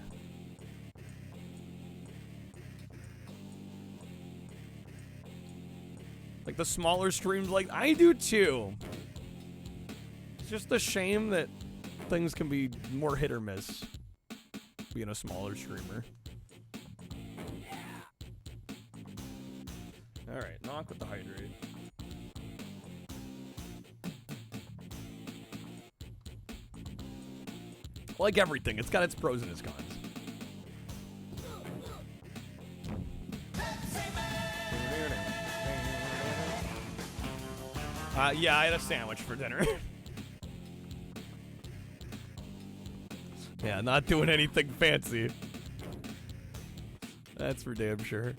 Speaker 1: Like the smaller streams, like I do too. Just a shame that things can be more hit or miss being a smaller streamer. Alright, knock with the hydrate. Like everything, it's got its pros and its cons. Yeah, I had a sandwich for dinner. Yeah, not doing anything fancy. That's for damn sure.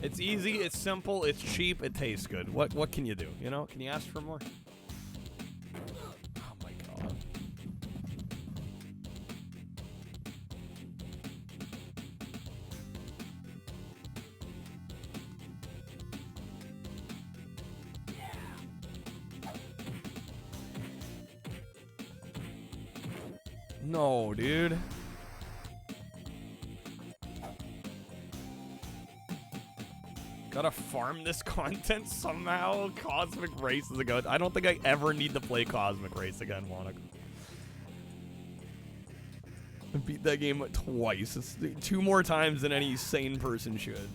Speaker 1: It's easy, it's simple, it's cheap, it tastes good. What can you do? You know, can you ask for more? Oh my god. No, dude. Gotta farm this content somehow. Cosmic Race is a good. I don't think I ever need to play Cosmic Race again, Monica. I beat that game twice. It's 2 more times than any sane person should.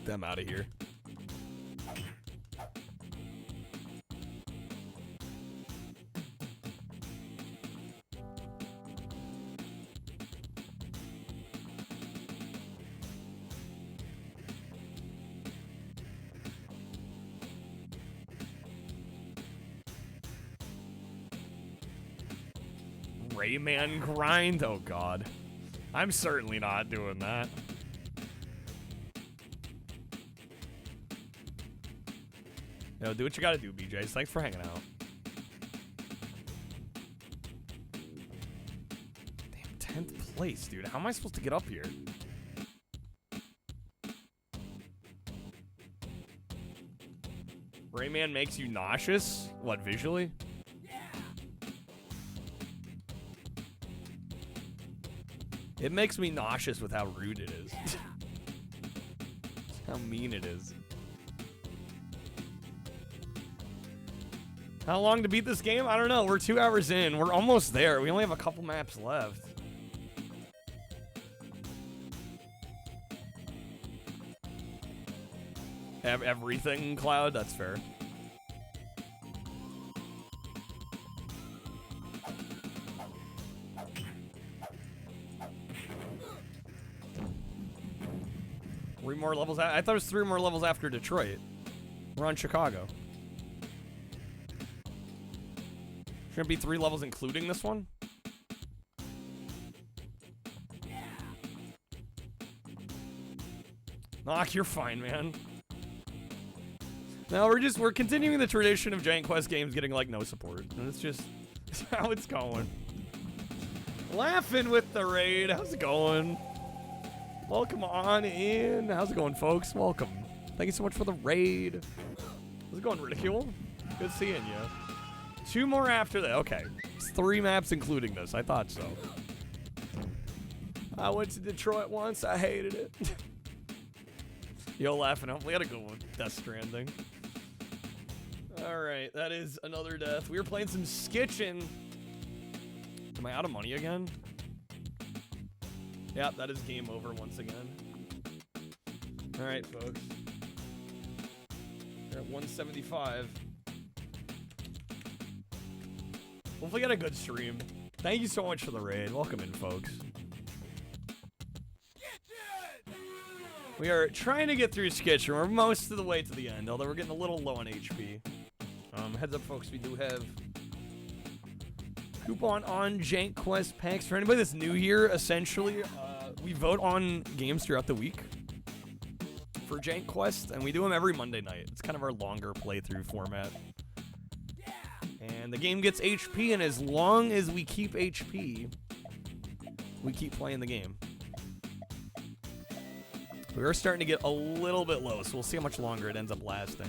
Speaker 1: Get them out of here. Rayman grind? Oh, God. I'm certainly not doing that. Yo, do what you gotta do, BJs. Thanks for hanging out. Damn, 10th place, dude. How am I supposed to get up here? Rayman makes you nauseous? What, visually? It makes me nauseous with how rude it is. How mean it is. How long to beat this game? I don't know. We're 2 hours in. We're almost there. We only have a couple maps left. Everything, Cloud? That's fair. Three more levels. I thought it was 3 more levels after Detroit. We're on Chicago. Shouldn't be 3 levels including this one? Knock, you're fine, man. No, we're continuing the tradition of JANKQUEST games getting like no support. And it's just how it's going. Laughing with the raid. How's it going? Welcome on in. How's it going, folks? Welcome. Thank you so much for the raid. How's it going, Ridicule? Good seeing you. 2 more after that. Okay. It's 3 maps including this. I thought so. I went to Detroit once. I hated it. Yo, laughing. Hopefully I gotta go with Death Stranding. Alright, that is another death. We were playing some Skitchin. Am I out of money again? Yeah, that is game over once again. Alright, folks. We're at 175. Hopefully get a good stream. Thank you so much for the raid. Welcome in, folks. We are trying to get through Skitchin. We're most of the way to the end, although we're getting a little low on HP. Heads up, folks, we do have coupon on JANKQuEST packs. For anybody that's new here, essentially, we vote on games throughout the week for JANKQuEST, and we do them every Monday night. It's kind of our longer playthrough format. And the game gets HP, and as long as we keep HP, we keep playing the game. We are starting to get a little bit low, so we'll see how much longer it ends up lasting.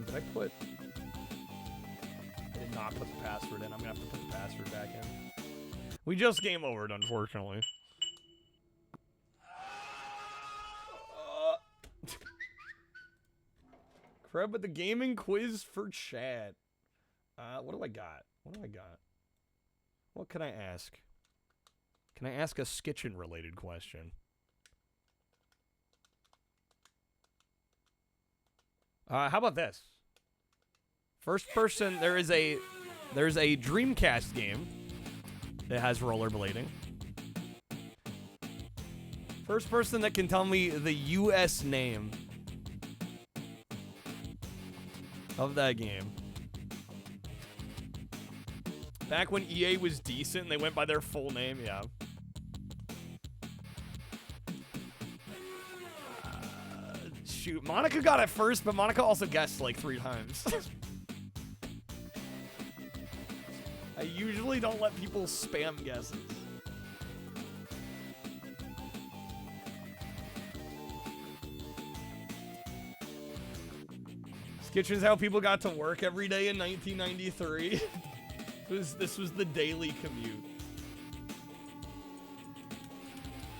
Speaker 1: Did I put... I did not put the password in. I'm going to have to put the password back in. We just game overed, unfortunately. Crap with the gaming quiz for chat. What do I got? What do I got? What can I ask? Can I ask a Skitchin-related question? How about this? First person, there's a Dreamcast game that has rollerblading. First person that can tell me the US name of that game. Back when EA was decent and they went by their full name, yeah. Shoot, Monica got it first, but Monica also guessed like 3 times. I usually don't let people spam guesses. Skitchin's how people got to work every day in 1993. This was the daily commute.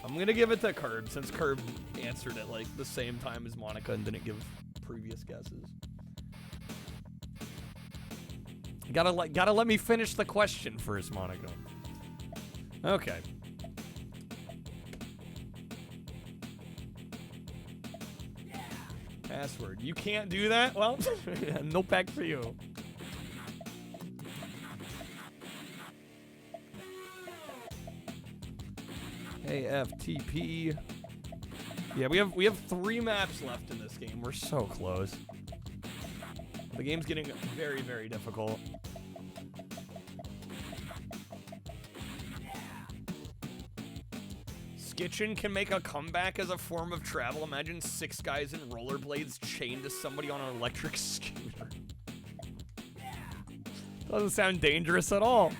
Speaker 1: I'm gonna give it to Curb, since Curb answered it like the same time as Monica and didn't give previous guesses. Gotta let me finish the question first, Monica. Okay. Password. You can't do that? Well, no pack for you. AFTP. Yeah, we have 3 maps left in this game. We're so close. The game's getting very, very difficult. Skitchin can make a comeback as a form of travel, imagine 6 guys in rollerblades chained to somebody on an electric scooter. Doesn't sound dangerous at all.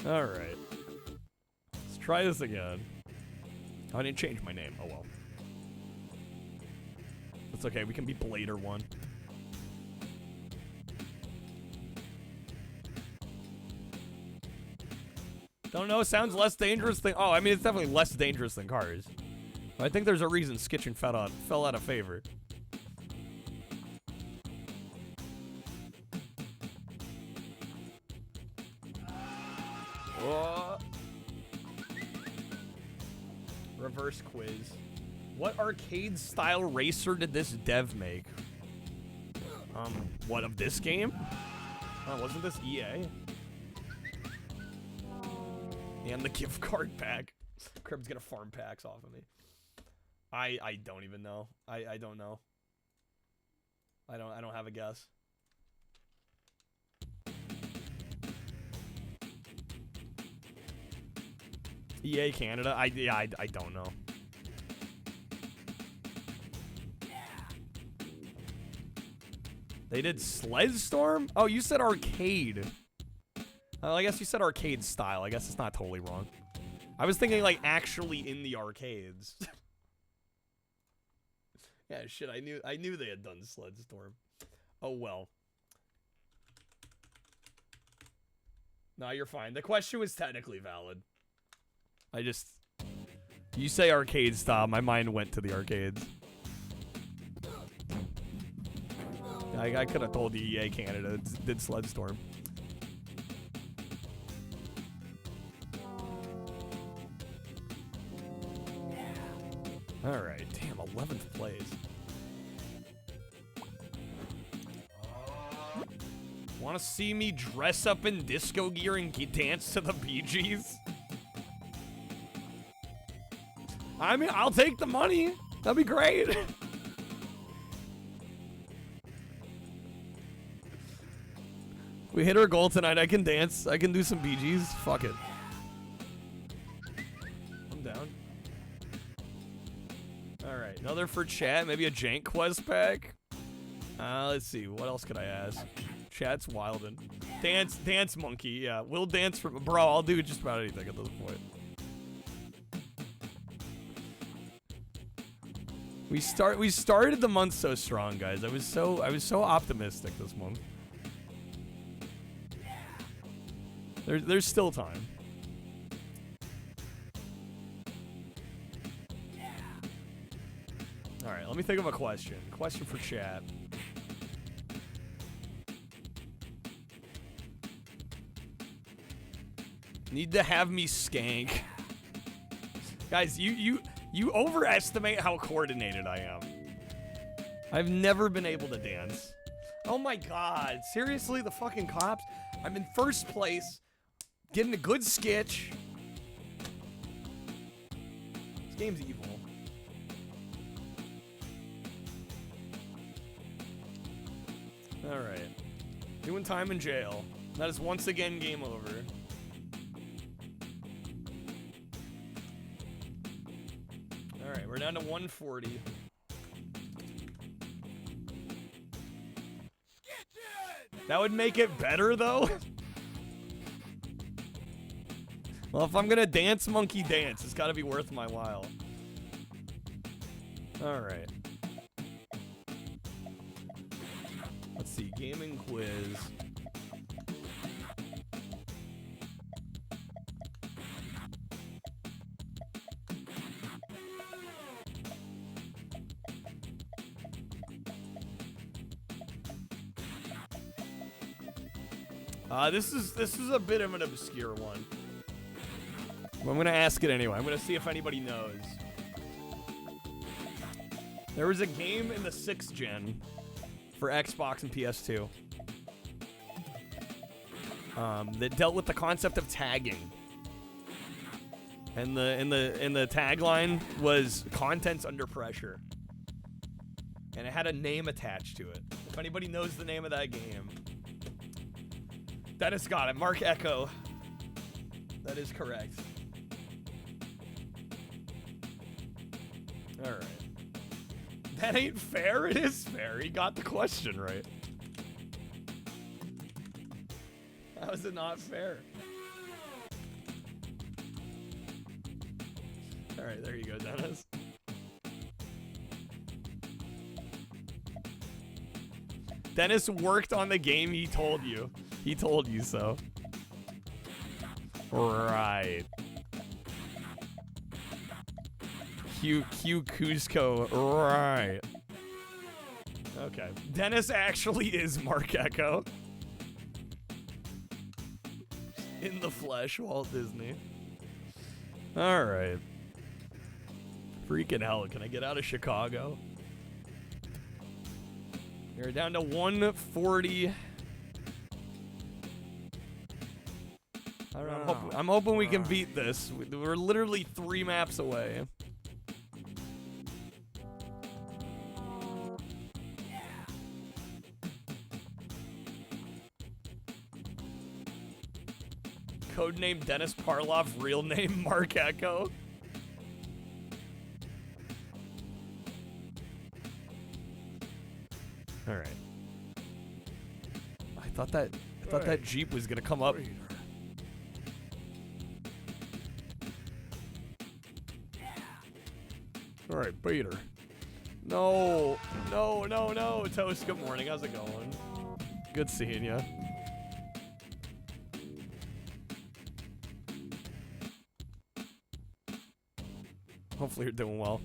Speaker 1: Alright. Let's try this again. Oh, I didn't change my name. Oh well. It's okay, we can be Blader 1. Don't know, sounds less dangerous than... Oh, I mean, it's definitely less dangerous than cars. But I think there's a reason Skitchin fell out of favor. Oh. Reverse quiz. What arcade-style racer did this dev make? What, of this game? Oh, wasn't this EA? And the gift card pack. Crib's gonna farm packs off of me. I don't even know. I don't know. I don't have a guess. EA Canada? I don't know. They did Sled Storm? Oh, you said arcade. I guess you said arcade style. I guess it's not totally wrong. I was thinking like actually in the arcades. Yeah, shit. I knew they had done Sled Storm. Oh well. No, you're fine. The question was technically valid. You say arcade style, my mind went to the arcades. I could have told you EA Canada did Sled Storm. Alright, damn, 11th place. Want to see me dress up in disco gear and dance to the Bee Gees? I mean, I'll take the money. That'd be great. We hit our goal tonight. I can dance. I can do some Bee Gees. Fuck it. I'm down. Alright, another for chat. Maybe a JANKQUEST pack. Let's see. What else could I ask? Chat's wildin'. Dance monkey. Yeah, we'll dance for... Bro, I'll do just about anything at this point. We started the month so strong, guys. I was so optimistic this month. There's still time. All right, let me think of a question. Question for chat. Need to have me skank. Guys, you overestimate how coordinated I am. I've never been able to dance. Oh my god, seriously, the fucking cops? I'm in first place, getting a good skitch. This game's evil. Alright. Doing time in jail. That is once again game over. Alright, we're down to 140. That would make it better, though. Well, if I'm gonna dance monkey dance, it's gotta be worth my while. Alright. Let's see, gaming quiz. This is a bit of an obscure one. Well, I'm gonna ask it anyway. I'm gonna see if anybody knows. There was a game in the 6th gen for Xbox and PS2 that dealt with the concept of tagging. And the tagline was "Contents under pressure," and it had a name attached to it. If anybody knows the name of that game, Dennis got it. Mark Echo. That is correct. All right. That ain't fair. It is fair. He got the question right. How is it not fair? All right, there you go, Dennis. Dennis worked on the game, he told you. He told you so. Right. Q Cusco. Right. Okay. Dennis actually is Mark Echo. In the flesh, Walt Disney. Alright. Freaking hell, can I get out of Chicago? You're down to 140. I don't know, I'm hoping we can beat this. We're literally 3 maps away. Codename Dennis Parloff, real name Mark Echo. All right. I thought that Jeep was gonna come up. All right, Peter. No, Toast. Good morning. How's it going? Good seeing you. Hopefully you're doing well.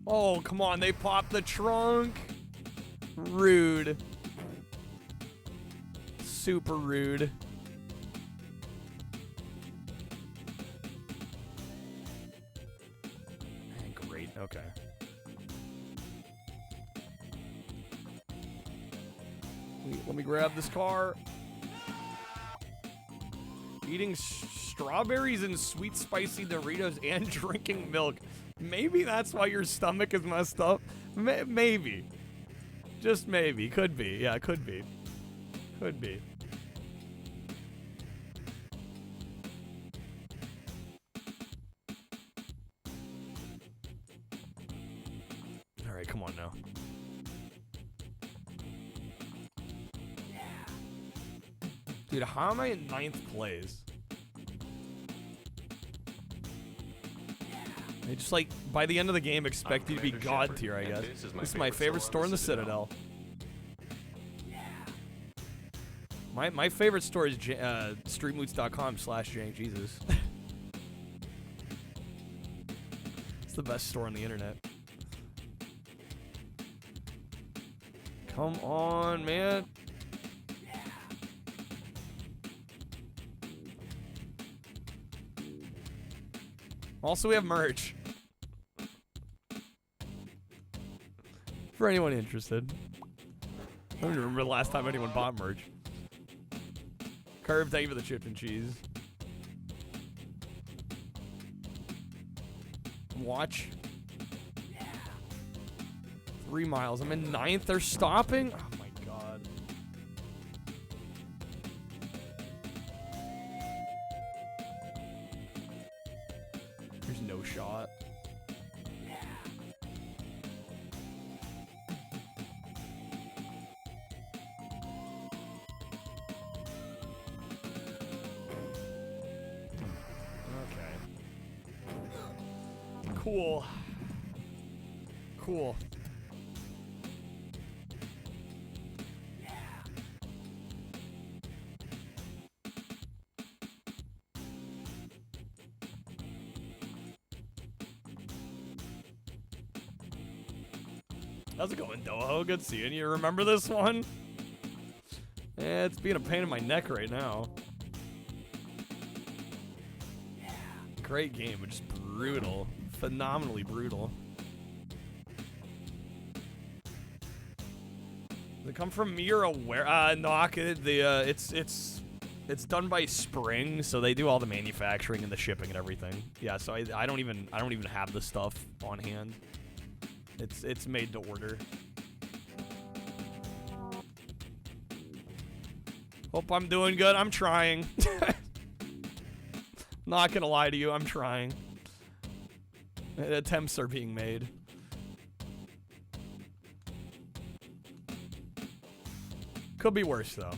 Speaker 1: Oh, come on. They popped the trunk. Rude. Super rude. Great. Okay. Let me grab this car. Eating strawberries and sweet spicy Doritos and drinking milk. Maybe that's why your stomach is messed up. Maybe. Just maybe. Could be. Yeah, could be. Could be. All right, come on now. Dude, how am I in 9th place? I just, like, by the end of the game, expect you to be God tier, I guess. This is my favorite store in the Citadel. My favorite store is streamloots.com/JankJesus. It's the best store on the internet. Come on, man. Also, we have merch. For anyone interested. I don't even remember the last time anyone bought merch. Curb, thank you for the chips and cheese. Watch. 3 miles. I'm in 9th. They're stopping? Oh my god. There's no shot. Cool. Cool. How's it going, Doho? Good seeing you. Remember this one? Yeah, it's being a pain in my neck right now. Great game, but just brutal. Phenomenally brutal. Does it come from me or aware? No, it's done by Spring, so they do all the manufacturing and the shipping and everything. Yeah, so I don't even have the stuff on hand. It's made to order. Hope I'm doing good. I'm trying. Not gonna lie to you, I'm trying. Attempts are being made. Could be worse though.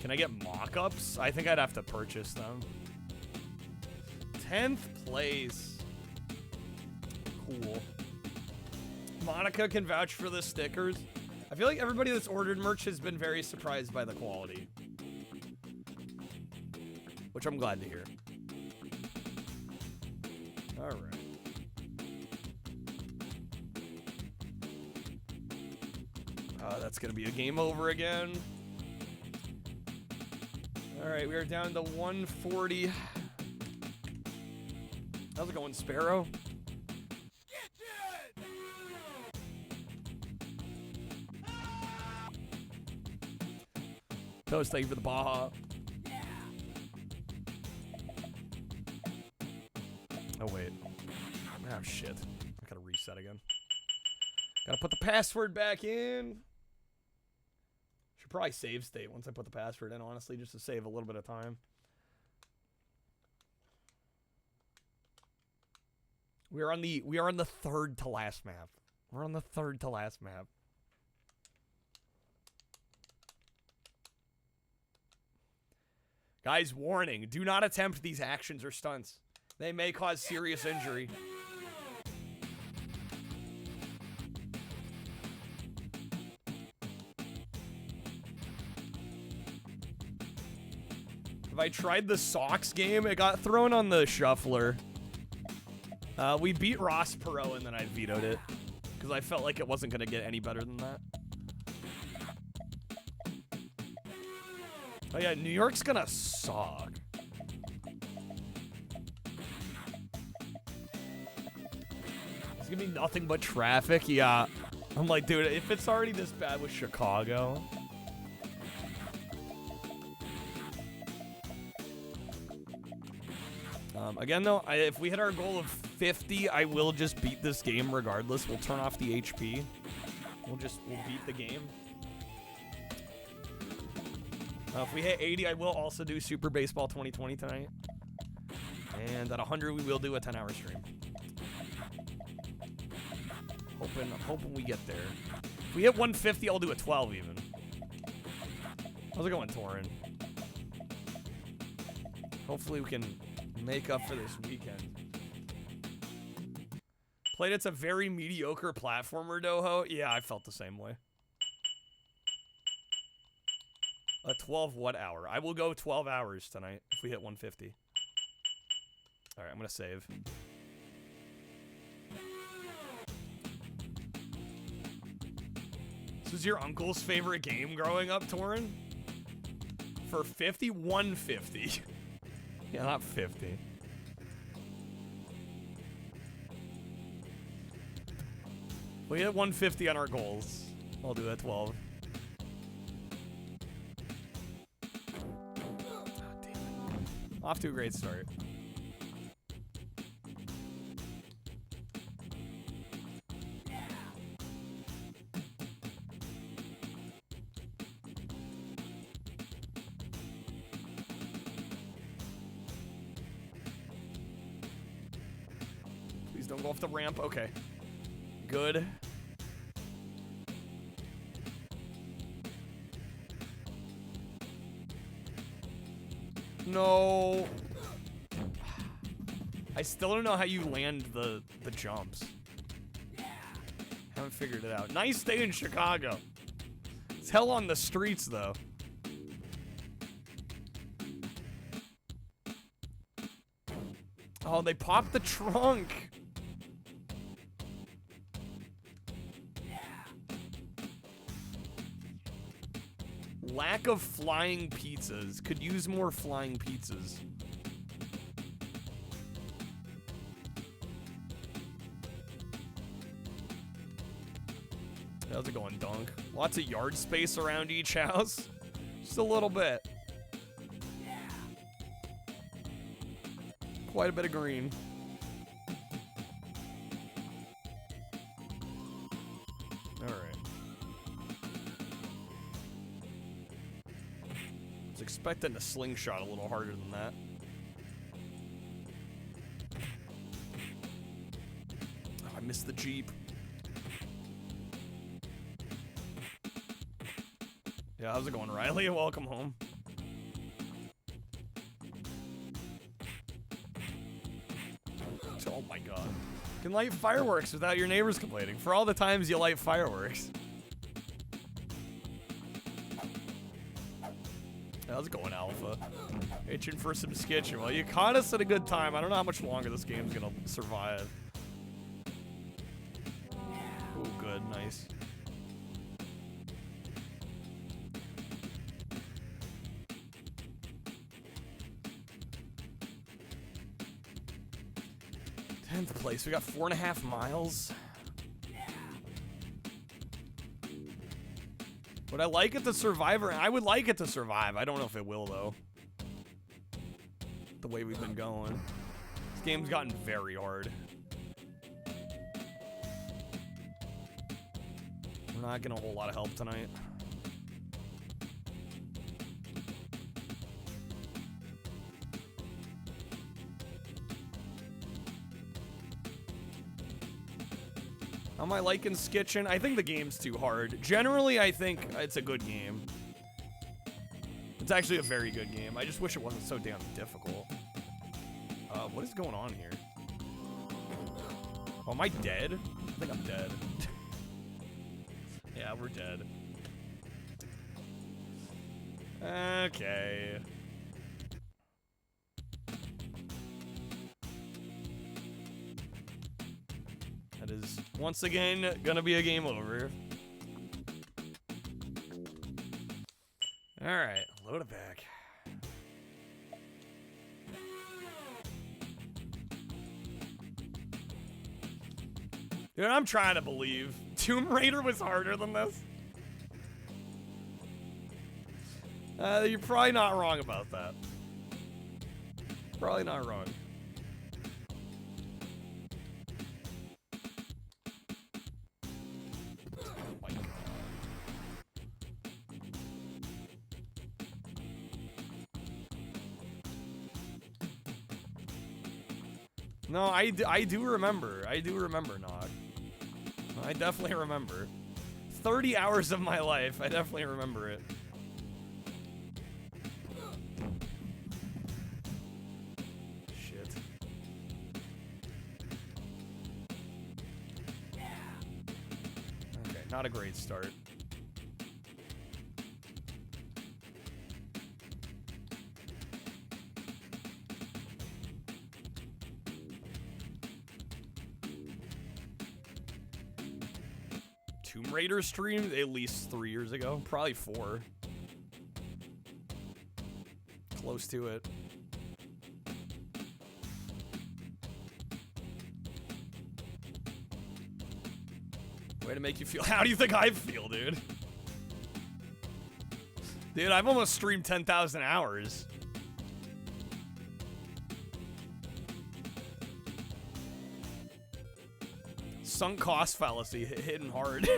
Speaker 1: Can I get mock-ups? I think I'd have to purchase them. 10th place. Cool. Monica can vouch for the stickers. I feel like everybody that's ordered merch has been very surprised by the quality. Which I'm glad to hear. Alright. That's gonna be a game over again. Alright, we are down to 140. How's it going, Sparrow? Toast, thank you for the Baja. Oh, wait. Oh, shit. I gotta reset again. Gotta put the password back in. Should probably save state once I put the password in, honestly, just to save a little bit of time. We are on the third to last map. We're on the third to last map. Guys, warning. Do not attempt these actions or stunts. They may cause serious injury. If I tried the socks game, it got thrown on the shuffler. We beat Ross Perot and then I vetoed it. Because I felt like it wasn't going to get any better than that. Oh yeah, New York's gonna suck. It's gonna be nothing but traffic, yeah. I'm like, dude, if it's already this bad with Chicago. Again though, if we hit our goal of 50, I will just beat this game regardless. We'll turn off the HP. We'll beat the game. If we hit 80, I will also do Super Baseball 2020 tonight. And at 100, we will do a 10-hour stream. Hoping we get there. If we hit 150, I'll do a 12 even. How's it going, Torin? Hopefully we can make up for this weekend. Played it's a very mediocre platformer, Doho. Yeah, I felt the same way. A 12 what hour? I will go 12 hours tonight if we hit 150. All right, I'm going to save. This was your uncle's favorite game growing up, Torin? For 50? 150. Yeah, not 50. We hit 150 on our goals. I'll do that 12. Off to a great start. Please don't go off the ramp. Okay. Good. No. I still don't know how you land the jumps. Haven't figured it out. Nice day in Chicago. It's hell on the streets, though. Oh, they popped the trunk. Lack of flying pizzas. Could use more flying pizzas. How's it going, Dunk? Lots of yard space around each house. Just a little bit. Quite a bit of green. Alright. I was expecting a slingshot a little harder than that. Oh, I missed the Jeep. Yeah, how's it going, Riley? Welcome home. Oh my god. You can light fireworks without your neighbors complaining. For all the times you light fireworks. How's it going, Alpha? Itching for some Skitchin. Well, you caught us at a good time. I don't know how much longer this game's gonna survive. Oh, good. Nice. Place. We got 4.5 miles. Would I like it to survive? I would like it to survive. I don't know if it will, though. The way we've been going. This game's gotten very hard. We're not getting a whole lot of help tonight. How am I liking Skitchin? I think the game's too hard. Generally, I think it's a good game. It's actually a very good game. I just wish it wasn't so damn difficult. What is going on here? Oh, am I dead? I think I'm dead. Yeah, we're dead. Okay. That is, once again, gonna be a game over. Alright, load it back. Dude, I'm trying to believe Tomb Raider was harder than this. You're probably not wrong about that. Probably not wrong. No, I do remember. I do remember, Nog. I definitely remember. 30 hours of my life. I definitely remember it. Shit. Okay, not a great start. Tomb Raider stream at least 3 years ago, probably 4. Close to it. Way to make you feel. How do you think I feel, dude? Dude, I've almost streamed 10,000 hours. Sunk cost fallacy hitting hard.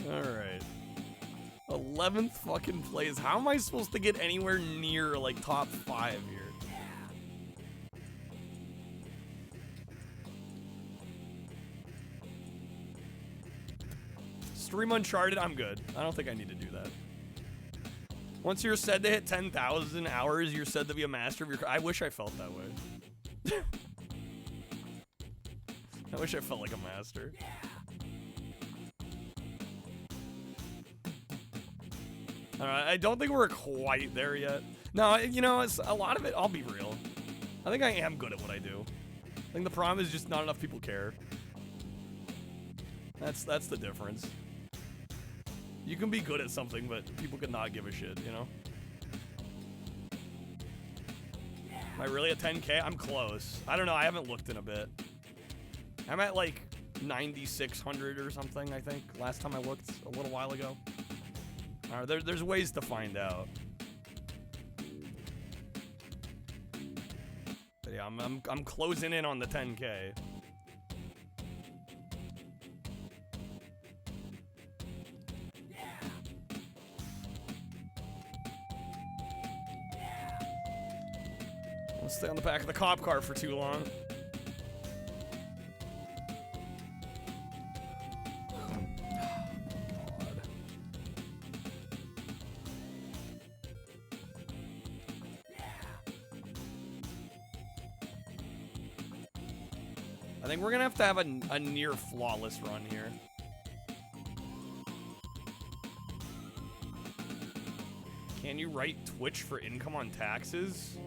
Speaker 1: Alright. 11th fucking place. How am I supposed to get anywhere near like top 5 here? Stream Uncharted, I'm good. I don't think I need to do that. Once you're said to hit 10,000 hours, you're said to be a master of your... I wish I felt that way. I wish I felt like a master. Alright, I don't think we're quite there yet. No, you know, it's a lot of it, I'll be real. I think I am good at what I do. I think the problem is just not enough people care. That's the difference. You can be good at something, but people could not give a shit, you know? Am I really at 10K? I'm close. I don't know, I haven't looked in a bit. I'm at like 9,600 or something, I think. Last time I looked a little while ago. Alright, there's ways to find out. yeah, I'm closing in on the 10K. I'll stay on the back of the cop car for too long. I think we're gonna have to have a near flawless run here. Can you write Twitch for income on taxes?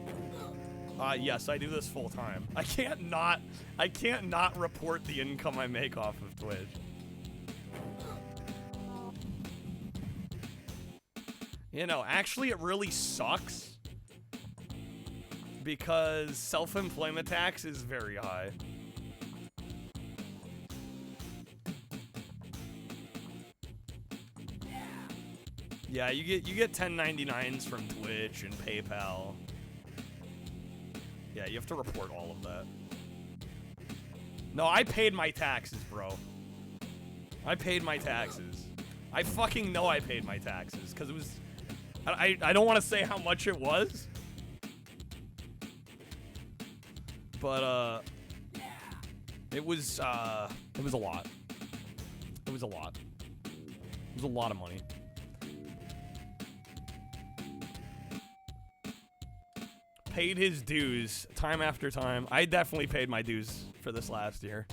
Speaker 1: Yes, I do this full time. I can't not report the income I make off of Twitch. You know, actually it really sucks because self-employment tax is very high. Yeah, you get 1099s from Twitch and PayPal. Yeah, you have to report all of that. No, I paid my taxes, bro. I paid my taxes. I fucking know I paid my taxes because it was. I don't want to say how much it was, but it was a lot. It was a lot. It was a lot of money. Paid his dues time after time. I definitely paid my dues for this last year.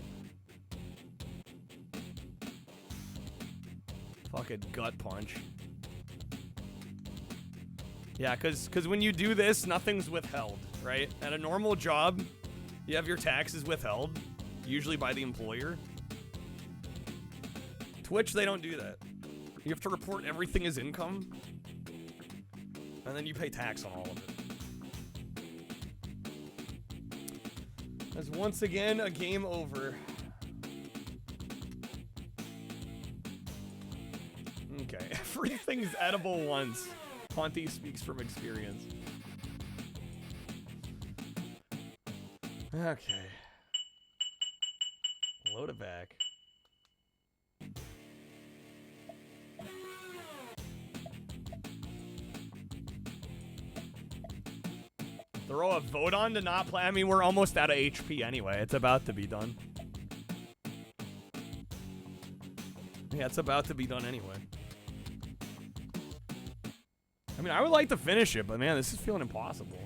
Speaker 1: Fucking gut punch. Yeah, cause when you do this, nothing's withheld, right? At a normal job, you have your taxes withheld, usually by the employer. Twitch, they don't do that. You have to report everything as income, and then you pay tax on all of it. That's once again a game over. Okay, everything's edible once. Ponty speaks from experience. Okay. Load it back. Throw a vote on to not play. I mean, we're almost out of HP anyway. It's about to be done. Yeah, it's about to be done anyway. I mean, I would like to finish it, but man, this is feeling impossible.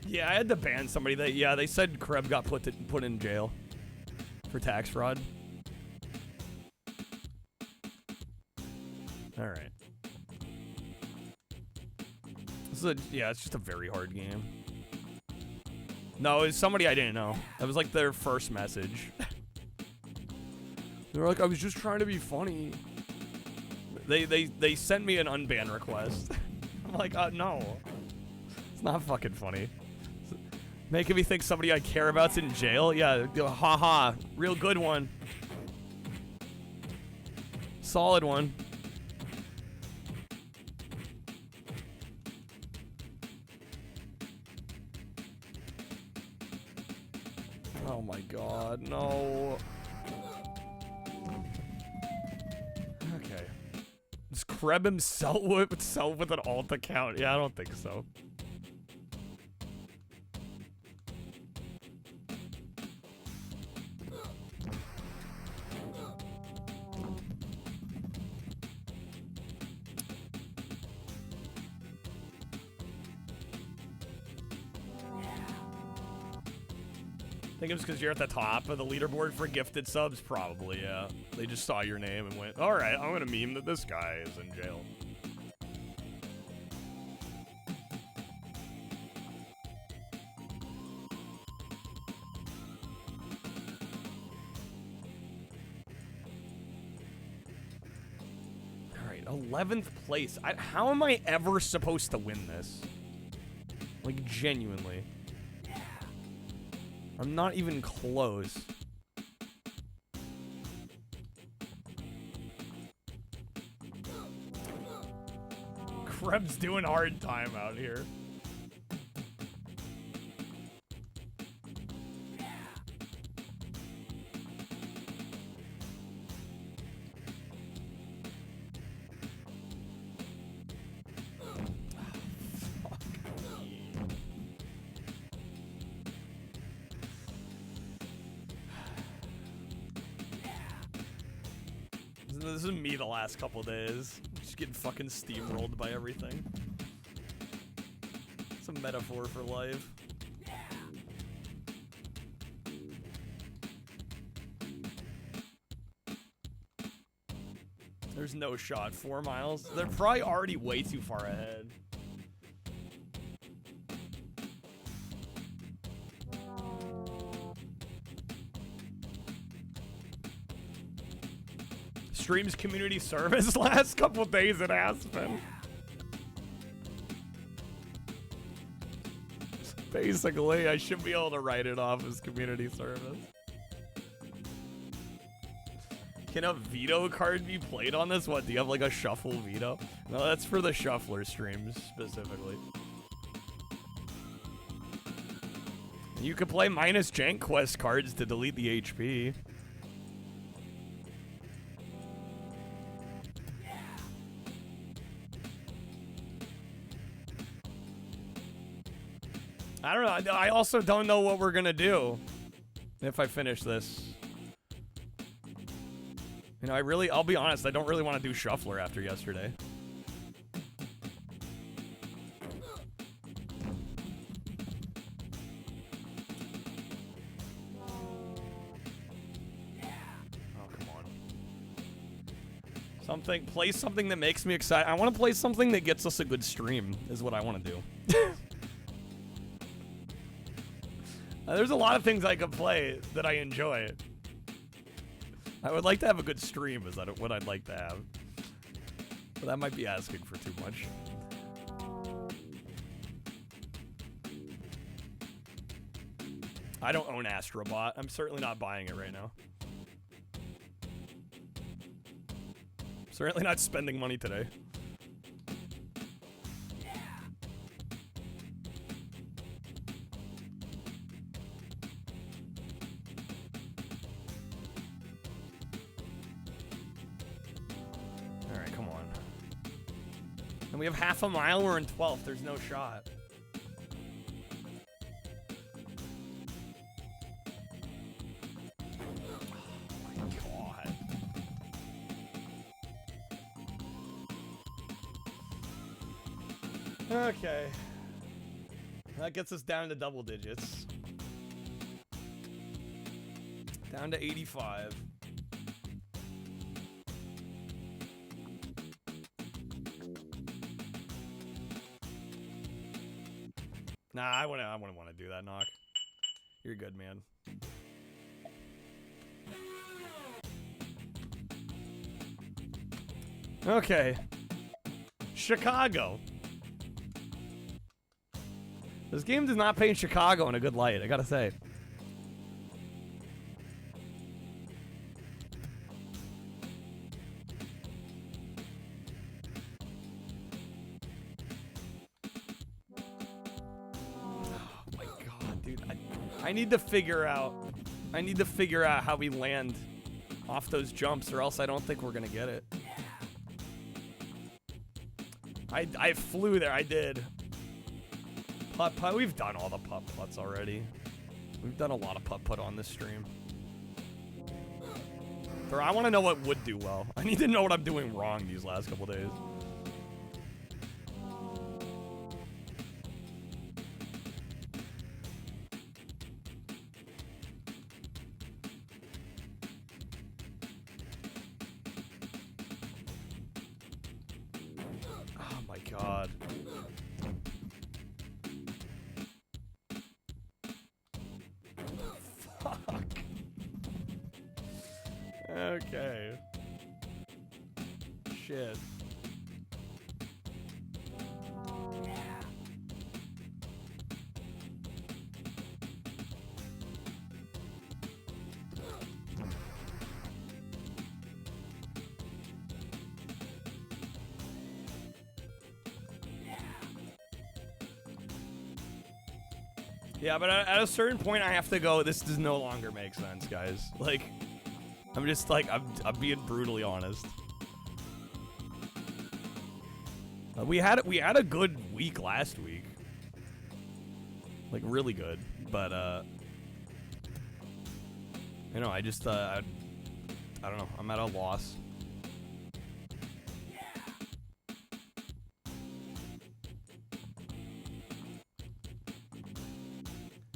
Speaker 1: Yeah, I had to ban somebody that, yeah, they said Kreb got put in jail for tax fraud. All right. Yeah, it's just a very hard game. No, it's somebody I didn't know. That was like their first message. They were like, I was just trying to be funny. They sent me an unban request. I'm like, no. It's not fucking funny. Making me think somebody I care about's in jail? Yeah, haha. Real good one. Solid one. Oh my god, no. Okay. Does Kreb himself with an alt account? Yeah, I don't think so. I think it was because you're at the top of the leaderboard for gifted subs, probably, yeah. They just saw your name and went, alright, I'm gonna meme that this guy is in jail. Alright, 11th place. How am I ever supposed to win this? Like, genuinely. I'm not even close. Krebs doing hard time out here. This is me the last couple days. Just getting fucking steamrolled by everything. It's a metaphor for life. There's no shot. 4 miles? They're probably already way too far ahead. Streams community service last couple days it has been. Basically, I should be able to write it off as community service. Can a veto card be played on this? What, do you have like a shuffle veto? No, that's for the shuffler streams specifically. You could play minus JANKQUEST cards to delete the HP. I don't know. I also don't know what we're gonna do if I finish this. You know, I'll be honest, I don't really want to do Shuffler after yesterday. Oh, come on. Play something that makes me excited. I want to play something that gets us a good stream, is what I want to do. There's a lot of things I could play that I enjoy. I would like to have a good stream is what I'd like to have. But that might be asking for too much. I don't own Astrobot. I'm certainly not buying it right now. Certainly not spending money today. We have half a mile, we're in 12th, there's no shot. Oh my god. Okay. That gets us down to double digits. Down to 85. Nah, I wouldn't want to do that, Knock. You're good, man. Okay. Chicago. This game does not paint Chicago in a good light, I gotta say. I need to figure out how we land off those jumps, or else I don't think we're gonna get it. I flew there, I did. Putt-putt, we've done all the putt-putts already. We've done a lot of putt-putt on this stream. But I want to know what would do well. I need to know what I'm doing wrong these last couple days. God. Fuck. Okay. Shit. Yeah, but at a certain point, I have to go. This does no longer make sense, guys. Like, I'm just like I'm being brutally honest. We had a good week last week, like really good. But you know, I just I don't know. I'm at a loss.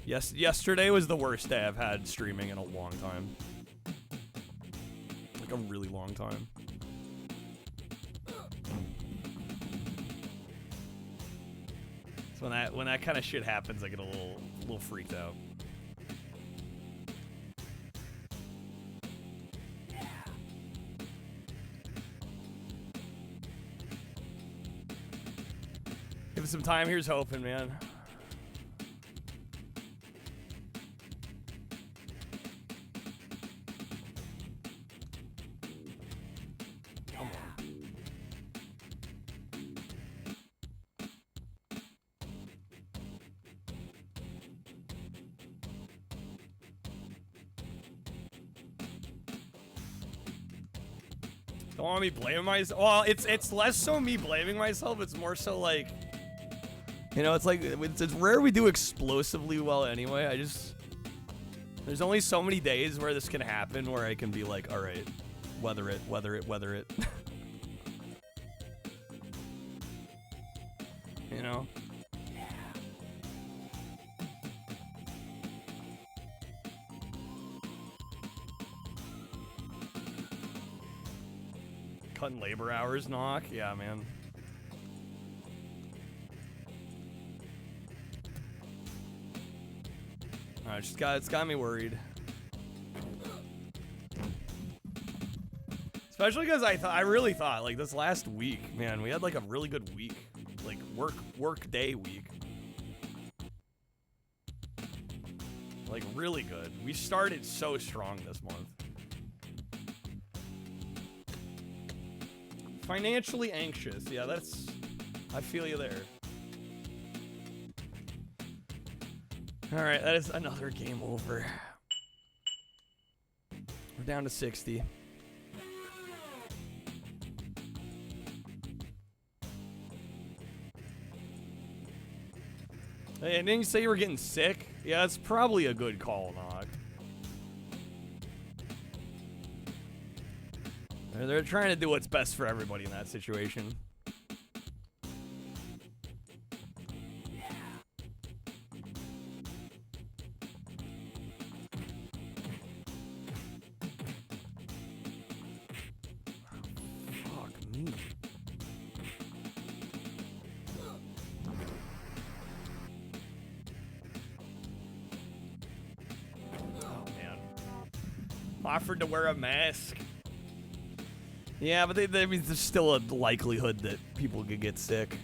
Speaker 1: Yes, yesterday was the worst day I've had streaming in a long time. Like a really long time. So when that kind of shit happens, I get a little freaked out. Give it some time. Here's hoping, man. Don't want me blaming myself. Well, it's less so me blaming myself. It's more so like, you know, it's like it's rare we do explosively well anyway. There's only so many days where this can happen where I can be like, all right, weather it. You know. Cutting labor hours, knock. Yeah, man. It's got me worried. Especially because I really thought like this last week, man, we had like a really good week, like work day week. Like really good. We started so strong this month. Financially anxious. Yeah, I feel you there. All right, that is another game over. We're down to 60. Hey, and then you say you were getting sick? Yeah, that's probably a good call, Nog. They're trying to do what's best for everybody in that situation. Fuck me. Oh, man. Offered to wear a mask. Yeah, but I mean, there's still a likelihood that people could get sick.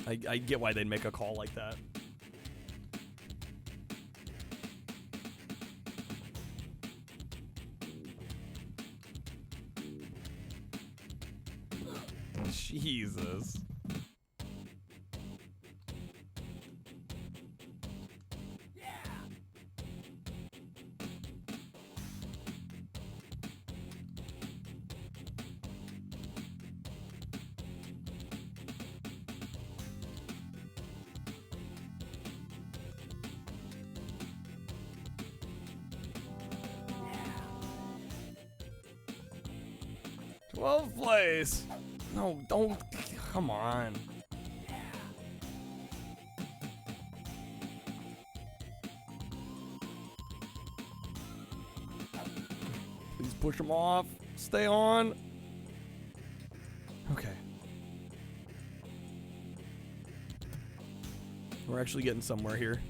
Speaker 1: I get why they'd make a call like that. Jesus. Place. No, don't. Come on. Please push him off. Stay on. Okay. We're actually getting somewhere here.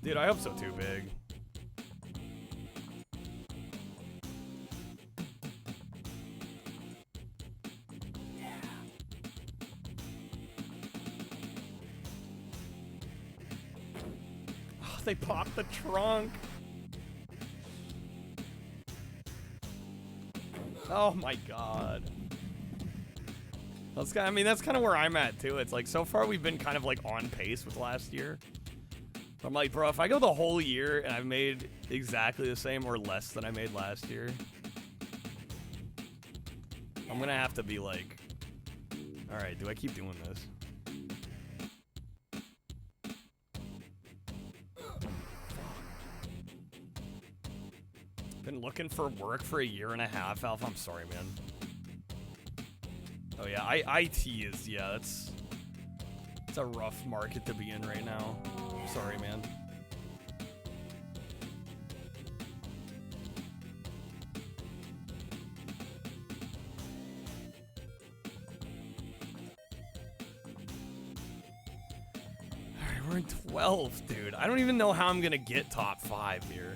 Speaker 1: Dude, I hope so too, Big. Oh, they popped the trunk. Oh my god. I mean, that's kind of where I'm at too. It's like so far we've been kind of like on pace with last year. But I'm like, bro, if I go the whole year and I've made exactly the same or less than I made last year, I'm gonna have to be like, all right, do I keep doing this? Been looking for work for a year and a half, Alpha. I'm sorry, man. Oh yeah, IT is, yeah, it's a rough market to be in right now. Sorry, man. Alright, we're in 12th, dude. I don't even know how I'm gonna get top 5 here.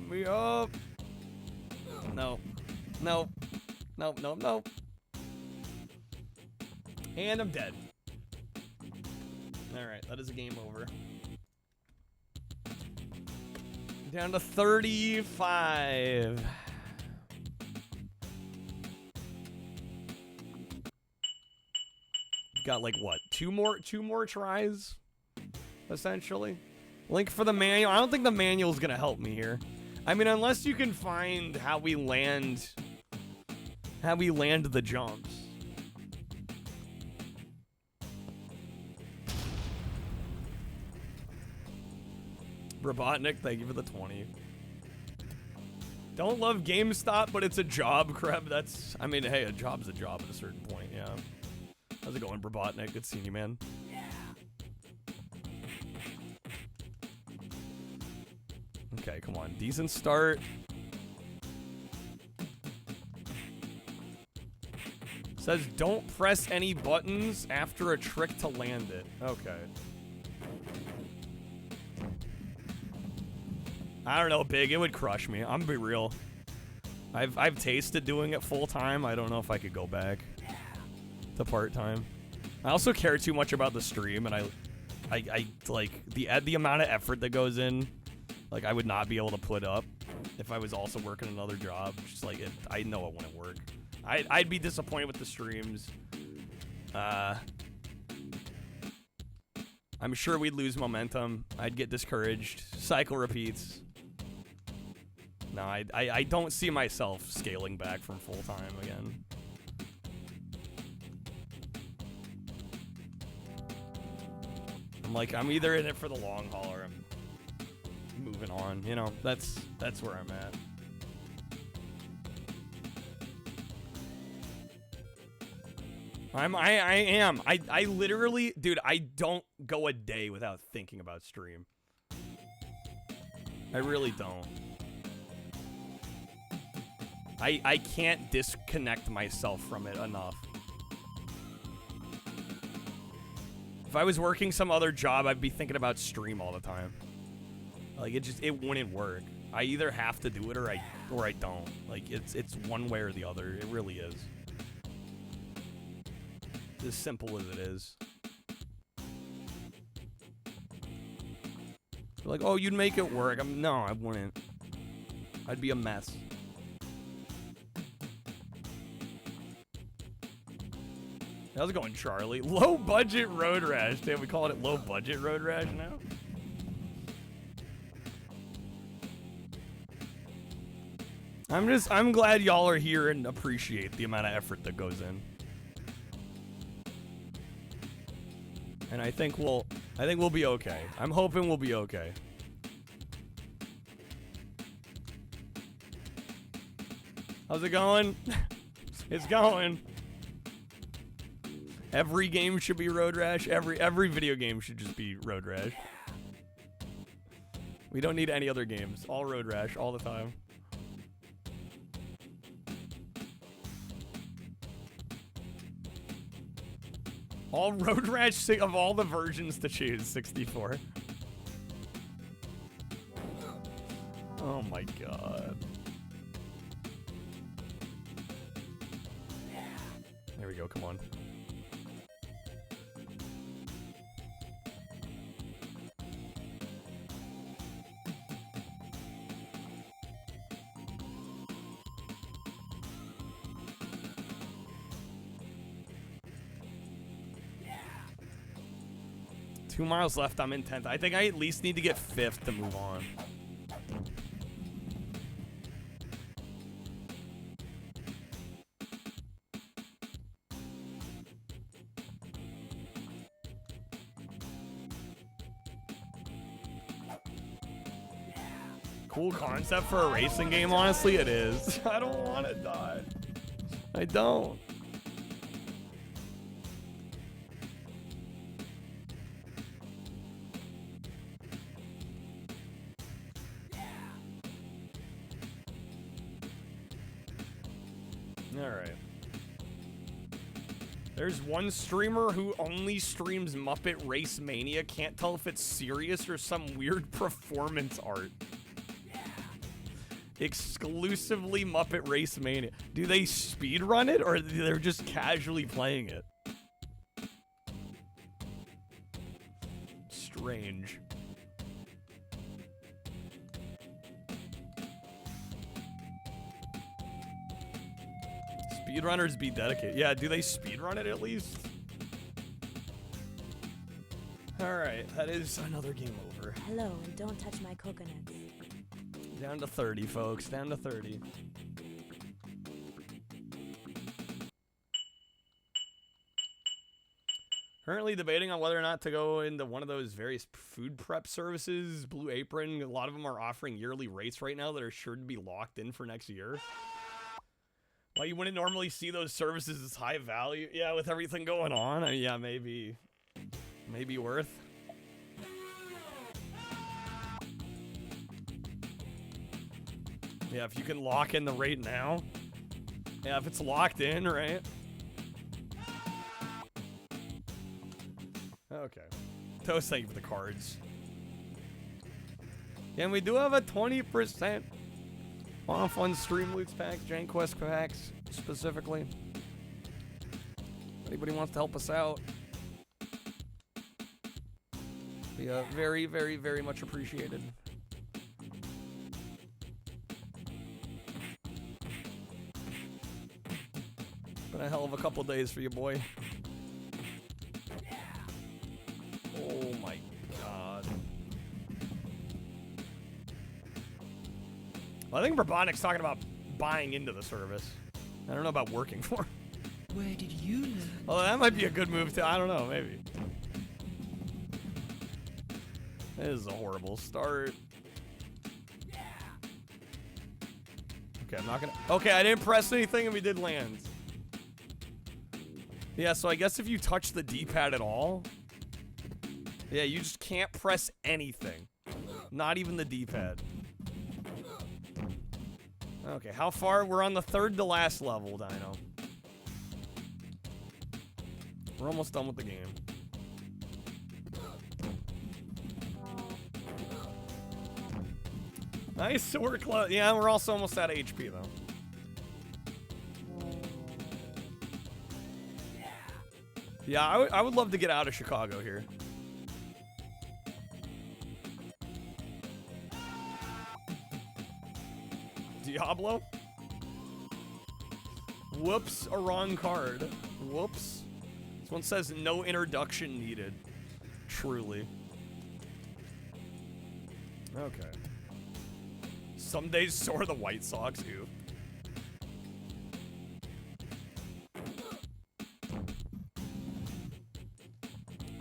Speaker 1: Me up. No. No. No, no, no. And I'm dead. Alright, that is a game over. Down to 35. Got like what? Two more tries? Essentially. Link for the manual. I don't think the manual is gonna help me here. I mean, unless you can find how we land the jumps. Robotnik, thank you for the 20. Don't love GameStop, but it's a job, Kreb. That's, I mean, hey, a job's a job at a certain point, yeah. How's it going, Robotnik? Good seeing you, man. Okay, come on. Decent start. Says don't press any buttons after a trick to land it. Okay. I don't know, Big. It would crush me. I'm gonna be real. I've tasted doing it full time. I don't know if I could go back to part time. I also care too much about the stream, and I like the amount of effort that goes in. Like, I would not be able to put up if I was also working another job. Just like, I know it wouldn't work. I'd be disappointed with the streams. I'm sure we'd lose momentum. I'd get discouraged. Cycle repeats. No, I don't see myself scaling back from full-time again. I'm either in it for the long haul or I'm moving on, you know. That's where I'm at. I am. I literally, dude, I don't go a day without thinking about stream. I really don't. I can't disconnect myself from it enough. If I was working some other job, I'd be thinking about stream all the time. Like, it wouldn't work. I either have to do it or I don't. Like, it's one way or the other. It really is. It's as simple as it is. They're like, oh, you'd make it work. No, I wouldn't. I'd be a mess. How's it going, Charlie? Low budget road rash. Damn, we calling it low budget road rash now? I'm glad y'all are here and appreciate the amount of effort that goes in. And I think we'll be okay. I'm hoping we'll be okay. How's it going? It's going. Every game should be road rash. Every video game should just be road rash. We don't need any other games. All road rash all the time. All road rash of all the versions to choose, 64. Oh my god. go. Come on. Two miles left. I'm in 10th. I think I at least need to get 5th to move on. Cool concept for a racing game, honestly, it is. I don't want to die. I don't. Alright. There's one streamer who only streams Muppet Race Mania. Can't tell if it's serious or some weird performance art. Exclusively Muppet Race Mania. Do they speedrun it or they're just casually playing it? Strange. Speedrunners be dedicated. Yeah, do they speedrun it at least? Alright, that is another game over.
Speaker 3: Hello, and don't touch my coconuts.
Speaker 1: Down to 30, folks. Down to 30. Currently debating on whether or not to go into one of those various food prep services. Blue Apron, a lot of them are offering yearly rates right now that are sure to be locked in for next year. Well, you wouldn't normally see those services as high value. Yeah, with everything going on, I mean, yeah, maybe worth. Yeah, if you can lock in the rate now. Yeah, if it's locked in, right? Okay. Toast, thank you for the cards. And we do have a 20% off on Stream Loots packs, JANKQuEST packs, specifically. Anybody wants to help us out? Be very, very, very much appreciated. Been a hell of a couple days for you, boy. Oh my god. Well, I think Robotic's talking about buying into the service. I don't know about working for him.
Speaker 4: Where did you learn?
Speaker 1: Oh, that might be a good move too. I don't know, maybe. This is a horrible start. Okay, I'm not gonna. Okay, I didn't press anything and we did land. Yeah, so I guess if you touch the D-pad at all, yeah, you just can't press anything. Not even the D-pad. Okay, how far? We're on the 3rd to last level, Dino. We're almost done with the game. Nice, so we're close. Yeah, we're also almost out of HP, though. Yeah, I would love to get out of Chicago here. Diablo? Whoops, a wrong card. Whoops. This one says no introduction needed. Truly. Okay. Some days so are the White Sox, too.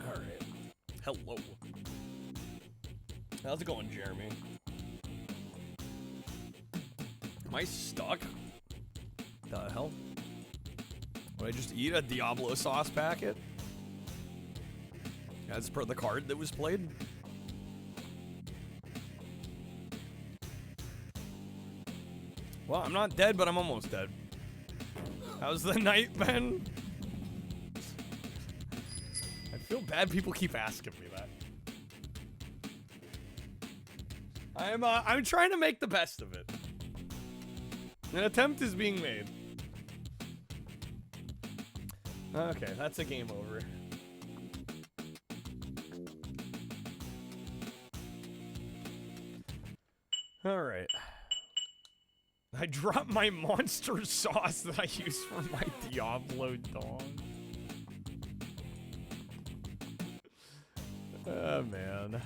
Speaker 1: Alright. Hello. How's it going, Jeremy? Am I stuck? The hell? Would I just eat a Diablo sauce packet? As per the card that was played? Well, I'm not dead, but I'm almost dead. How's the night been? I feel bad people keep asking me that. I'm trying to make the best of it. An attempt is being made. Okay, that's a game over. Alright. I dropped my monster sauce that I use for my Diablo dog. Oh, man.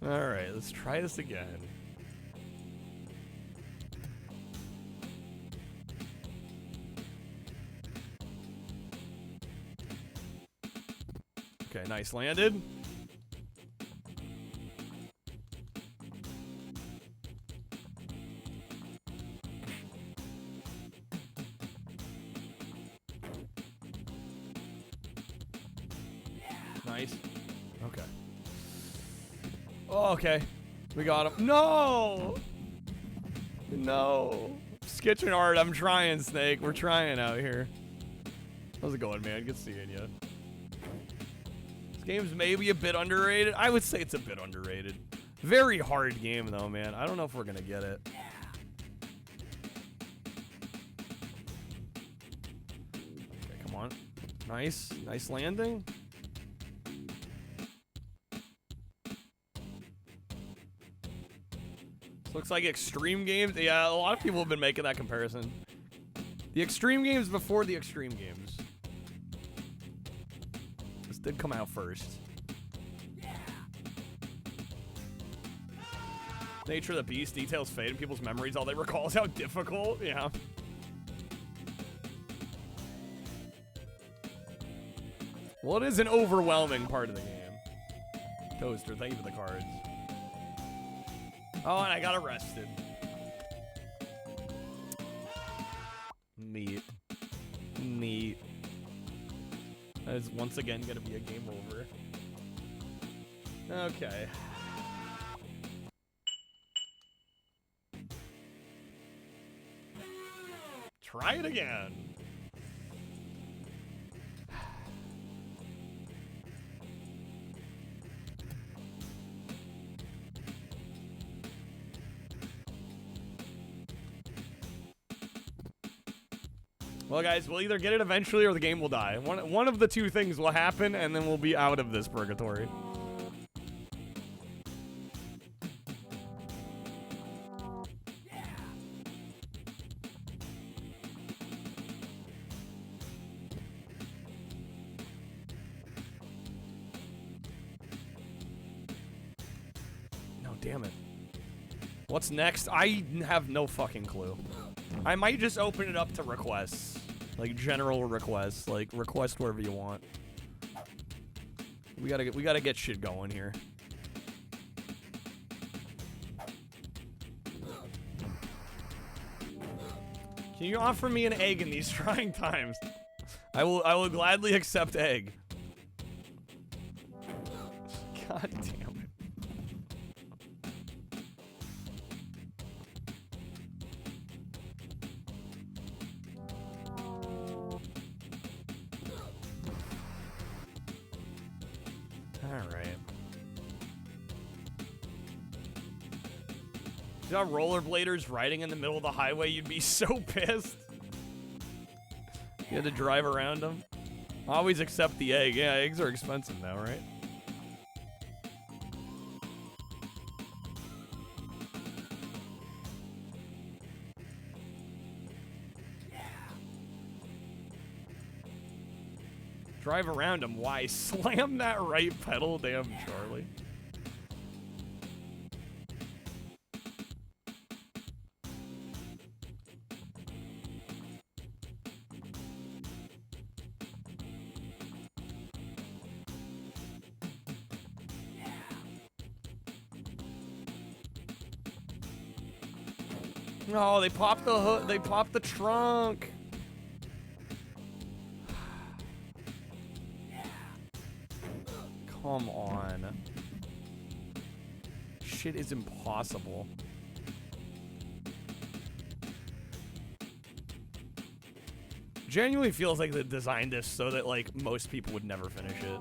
Speaker 1: Alright, let's try this again. Okay, nice. Landed. Nice. Okay. Oh, okay. We got him. No! No. Skitchin hard. I'm trying, Snake. We're trying out here. How's it going, man? Good seeing you. This game's maybe a bit underrated. I would say it's a bit underrated. Very hard game, though, man. I don't know if we're gonna get it. Okay, come on. Nice. Nice landing. Looks like extreme games. Yeah, a lot of people have been making that comparison. The extreme games before the extreme games. This did come out first. Nature of the beast, details fade in people's memories. All they recall is how difficult. Yeah. Well, it is an overwhelming part of the game. Toaster, thank you for the cards. Oh, and I got arrested. Neat. Neat. That is once again gonna be a game over. Okay. Try it again. Well, guys, we'll either get it eventually or the game will die. One of the two things will happen, and then we'll be out of this purgatory. No, damn it. What's next? I have no fucking clue. I might just open it up to requests. Like general requests. Like request wherever you want. We gotta get shit going here. Can you offer me an egg in these trying times? I will gladly accept egg. God damn it. If you saw rollerbladers riding in the middle of the highway, you'd be so pissed. You had to drive around them. Always accept the egg. Yeah, eggs are expensive now, right? Drive around them. Why? Slam that right pedal, damn Charlie. No, they popped the hood. They popped the trunk. Come on. Shit is impossible. Genuinely feels like they designed this so that like most people would never finish it.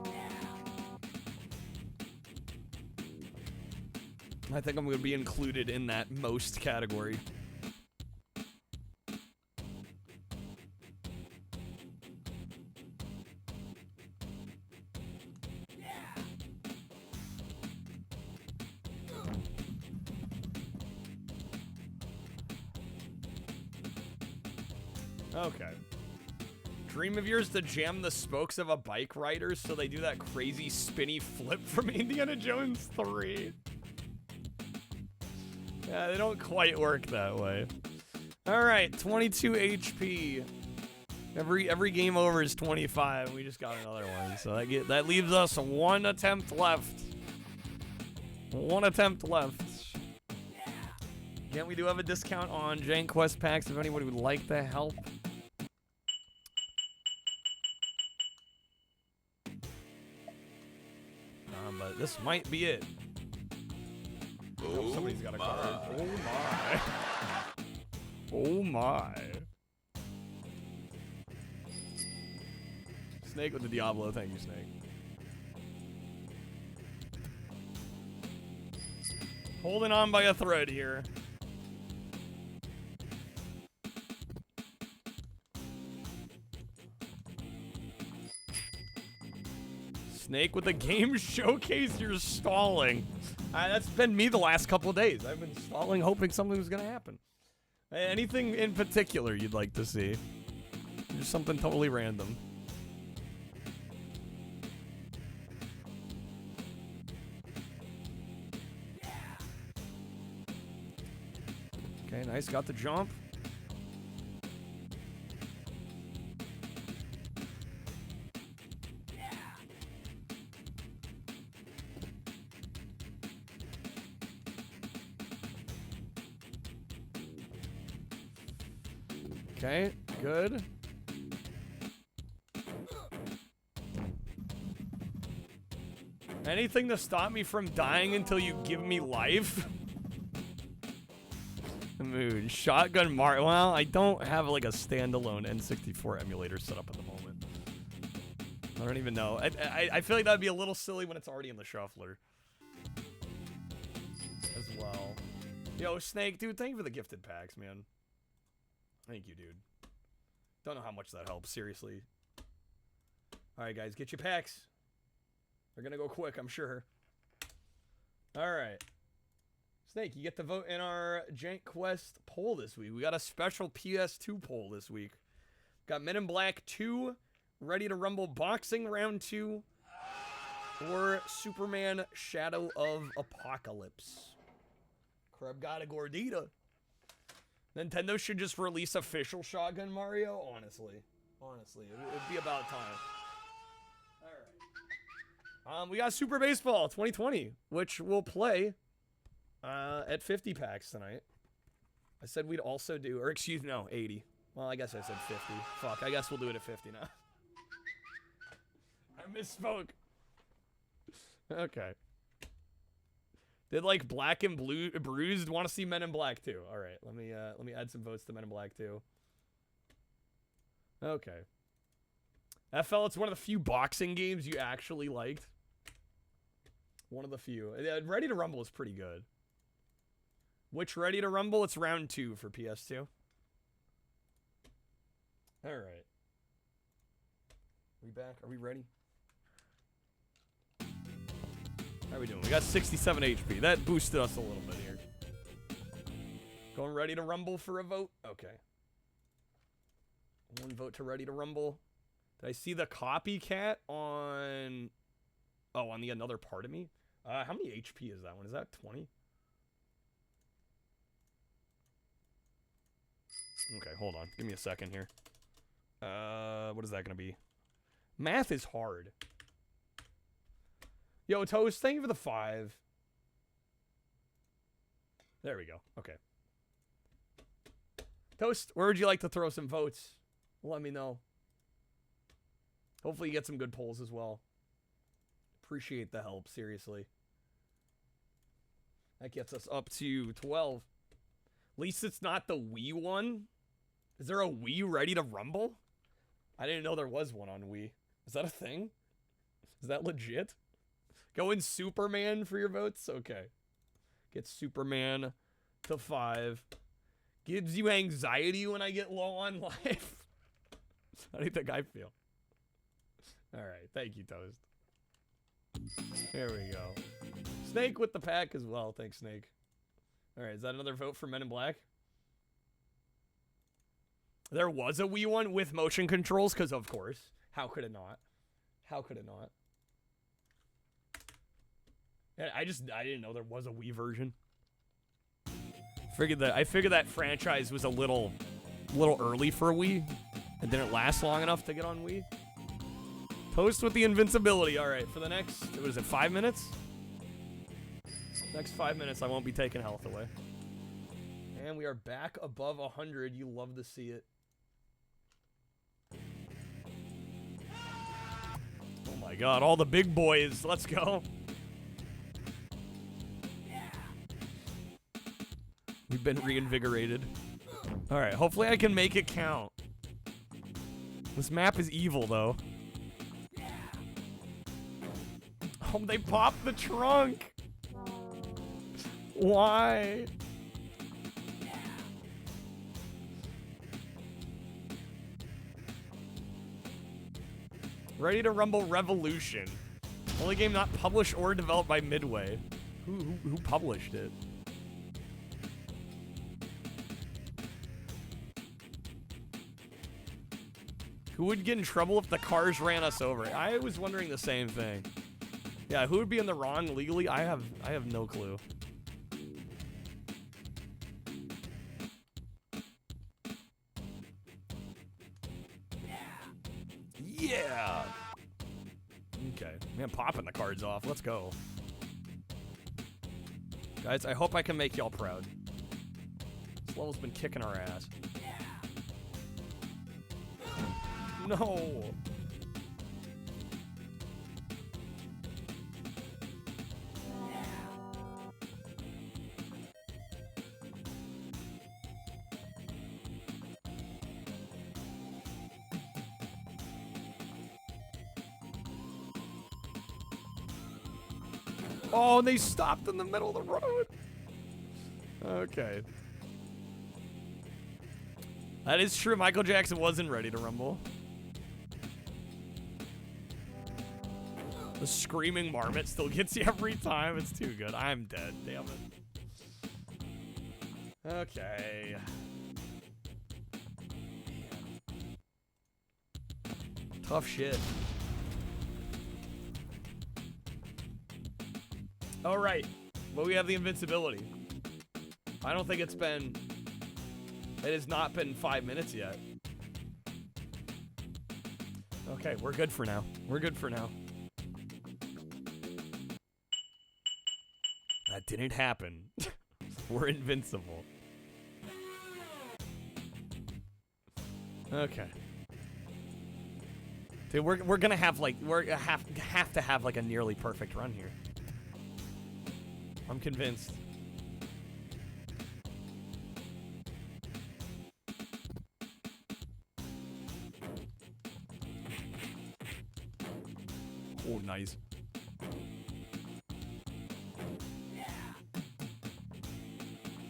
Speaker 1: I think I'm going to be included in that most category. Okay. Dream of yours to jam the spokes of a bike rider so they do that crazy spinny flip from Indiana Jones 3. Yeah, they don't quite work that way. All right, 22 HP. Every game over is 25. We just got another one, so that leaves us one attempt left. One attempt left. Again, we do have a discount on JANKQuEST packs if anybody would like to help. But this might be it. Oh, somebody's got a card. Oh my. Oh my. Snake with the Diablo. Thank you, Snake. Holding on by a thread here. Snake with the game showcase, you're stalling. That's been me the last couple of days. I've been stalling, hoping something was going to happen. Anything in particular you'd like to see? Just something totally random. Okay, nice. Got the jump. Okay, good. Anything to stop me from dying until you give me life? Mood. Shotgun Mario. Well, I don't have like a standalone N64 emulator set up at the moment. I don't even know. I feel like that'd be a little silly when it's already in the shuffler. As well. Yo, Snake, dude, thank you for the gifted packs, man. Thank you, dude. Don't know how much that helps, seriously. Alright, guys, get your packs. They're gonna go quick, I'm sure. Alright. Snake, you get to vote in our JANKQuEST poll this week. We got a special PS2 poll this week. Got Men in Black 2, Ready to Rumble Boxing Round 2, or Superman Shadow of Apocalypse. Crab got a gordita. Nintendo should just release official Shotgun Mario, honestly. Honestly, it'd be about time. Alright. We got Super Baseball 2020, which we'll play at 50 packs tonight. I said we'd also do, or excuse me, no, 80. Well, I guess I said 50. Fuck, I guess we'll do it at 50 now. I misspoke. Okay. Did like Black and Blue Bruised want to see Men in Black 2? All right, let me add some votes to Men in Black 2. Okay. FL, it's one of the few boxing games you actually liked. One of the few. Ready to Rumble is pretty good. Which Ready to Rumble? It's round 2 for PS2. All right. We back? Are we ready? How are we doing? We got 67 HP. That boosted us a little bit here. Going Ready to Rumble for a vote? Okay. One vote to Ready to Rumble. Did I see the copycat on... Oh, on the Another Part of Me? How many HP is that one? Is that 20? Okay, hold on. Give me a second here. What is that going to be? Math is hard. Yo, Toast, thank you for the 5. There we go. Okay. Toast, where would you like to throw some votes? Let me know. Hopefully you get some good polls as well. Appreciate the help, seriously. That gets us up to 12. At least it's not the Wii one. Is there a Wii Ready to Rumble? I didn't know there was one on Wii. Is that a thing? Is that legit? Go in Superman for your votes? Okay. Get Superman to 5. Gives you anxiety when I get low on life. How do you think I feel? Alright, thank you, Toast. There we go. Snake with the pack as well. Thanks, Snake. Alright, is that another vote for Men in Black? There was a Wii one with motion controls, because of course. How could it not? How could it not? I didn't know there was a Wii version. I figured that franchise was a little early for a Wii. It didn't last long enough to get on Wii. Toast with the invincibility. All right, for the next, what is it, 5 minutes? Next 5 minutes, I won't be taking health away. And we are back above 100. You love to see it. Oh my god, all the big boys. Let's go. We've been reinvigorated. All right, hopefully I can make it count. This map is evil, though. Oh, they popped the trunk. Why? Ready to Rumble Revolution. Only game not published or developed by Midway. Who published it? Who would get in trouble if the cars ran us over? I was wondering the same thing. Yeah, who would be in the wrong legally? I have no clue. Yeah. Okay. Man, popping the cards off. Let's go. Guys, I hope I can make y'all proud. This level's been kicking our ass. No. Oh, they stopped in the middle of the road. Okay. That is true. Michael Jackson wasn't ready to rumble. The screaming marmot still gets you every time. It's too good. I'm dead. Damn it. Okay. Tough shit. All right. But we have the invincibility. I don't think it's been... It has not been 5 minutes yet. Okay, we're good for now. We're good for now. That didn't happen. We're invincible. Okay. Dude, we're gonna have like have to have like a nearly perfect run here. I'm convinced. Oh, nice.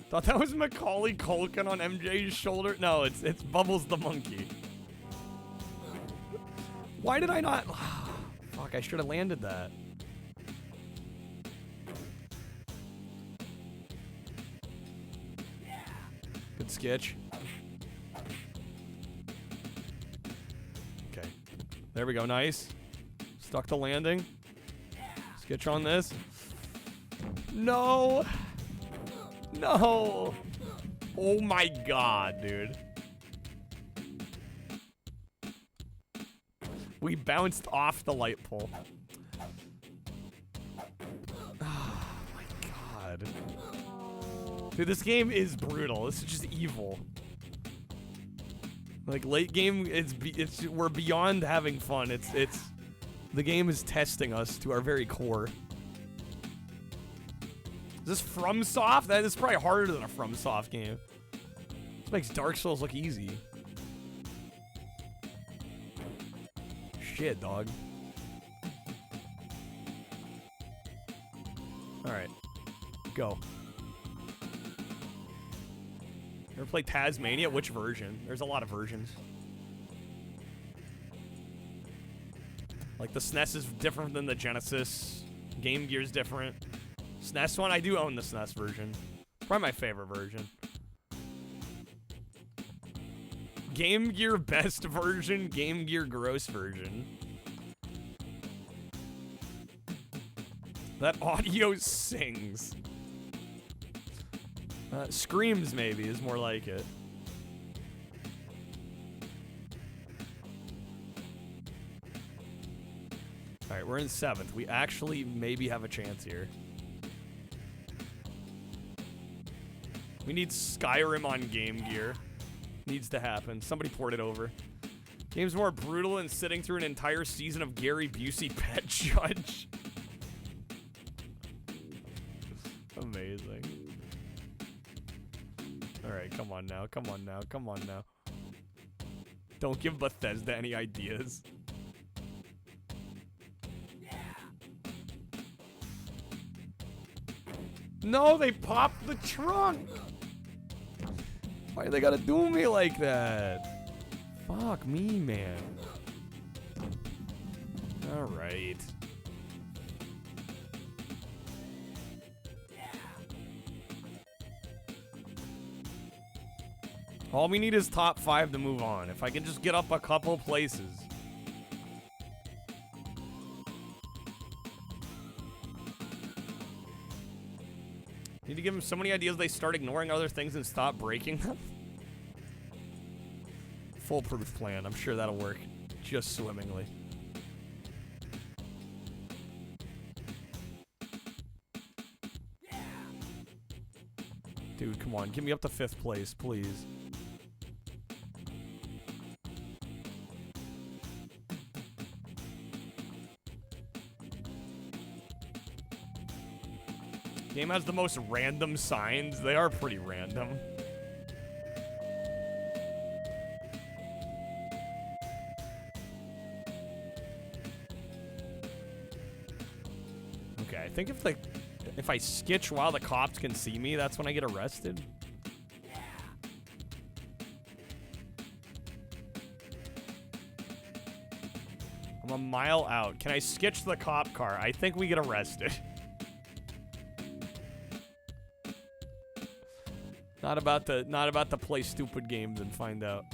Speaker 1: Thought that was Macaulay Culkin on MJ's shoulder. No, it's Bubbles the monkey. Why did I not? Fuck, I should have landed that. Good sketch. Okay. There we go, nice. Stuck the landing. Sketch on this. No! No! Oh my god, dude. We bounced off the light pole. Oh my god. Dude, this game is brutal. This is just evil. Like, late game, we're beyond having fun. The game is testing us to our very core. Is this FromSoft? That is probably harder than a FromSoft game. This makes Dark Souls look easy. Shit, dog. Alright. Go. Ever play Tasmania? Which version? There's a lot of versions. Like, the SNES is different than the Genesis. Game Gear's different. SNES one, I do own the SNES version. Probably my favorite version. Game Gear best version, Game Gear gross version. That audio sings. Screams, maybe, is more like it. Alright, we're in 7th. We actually maybe have a chance here. We need Skyrim on Game Gear. Needs to happen. Somebody port it over. Game's more brutal than sitting through an entire season of Gary Busey Pet Judge. Amazing. Alright, come on now. Come on now. Come on now. Don't give Bethesda any ideas. No, they popped the trunk. Why do they gotta do me like that? Fuck me, man. Alright. All we need is top 5 to move on. If I can just get up a couple places. Need to give them so many ideas they start ignoring other things and stop breaking them. Foolproof plan. I'm sure that'll work just swimmingly. Dude, come on. Get me up to 5th place, please. Game has the most random signs. They are pretty random. Okay, I think if I skitch while the cops can see me, that's when I get arrested. I'm a mile out. Can I skitch the cop car? I think we get arrested. Not about to play stupid games and find out.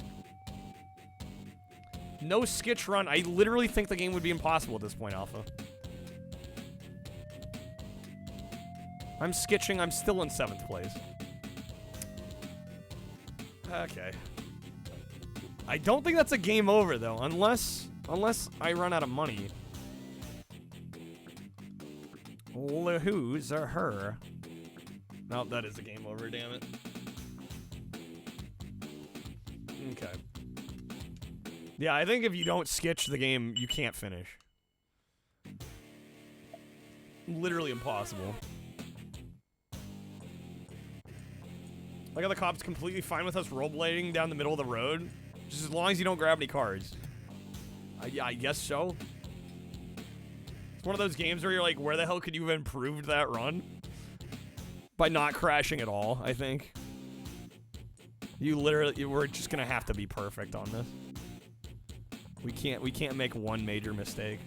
Speaker 1: No skitch run. I literally think the game would be impossible at this point, Alpha. I'm skitching. I'm still in 7th place. Okay. I don't think that's a game over though, unless I run out of money. Who's or her? Nope, that is a game over. Damn it. Okay. Yeah, I think if you don't skitch the game, you can't finish. Literally impossible. Like how the cop's completely fine with us rollerblading down the middle of the road. Just as long as you don't grab any cards. Yeah, I guess so. It's one of those games where you're like, where the hell could you have improved that run? By not crashing at all, I think. We're just gonna have to be perfect on this. We can't make one major mistake.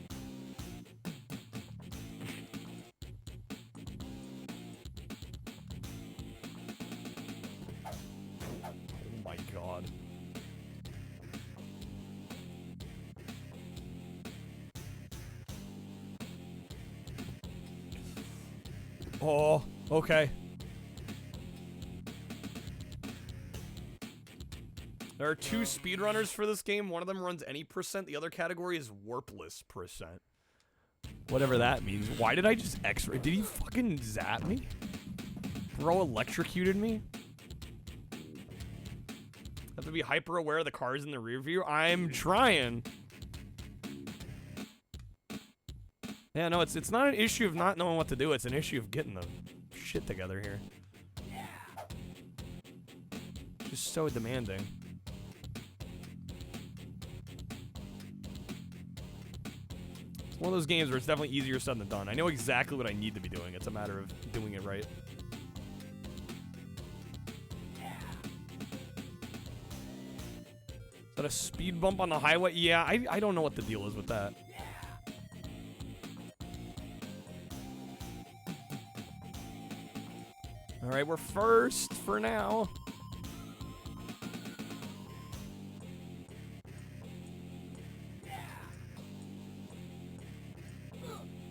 Speaker 1: Oh my god. Oh, okay. There are 2 speedrunners for this game. One of them runs any %. The other category is warpless %. Whatever that means. Why did I just X-ray? Did he fucking zap me? Bro electrocuted me? Have to be hyper aware of the cars in the rear view. I'm trying. Yeah, no, it's not an issue of not knowing what to do. It's an issue of getting the shit together here. Just so demanding. It's one of those games where it's definitely easier said than done. I know exactly what I need to be doing. It's a matter of doing it right. Is that a speed bump on the highway? Yeah, I don't know what the deal is with that. All right, we're first for now.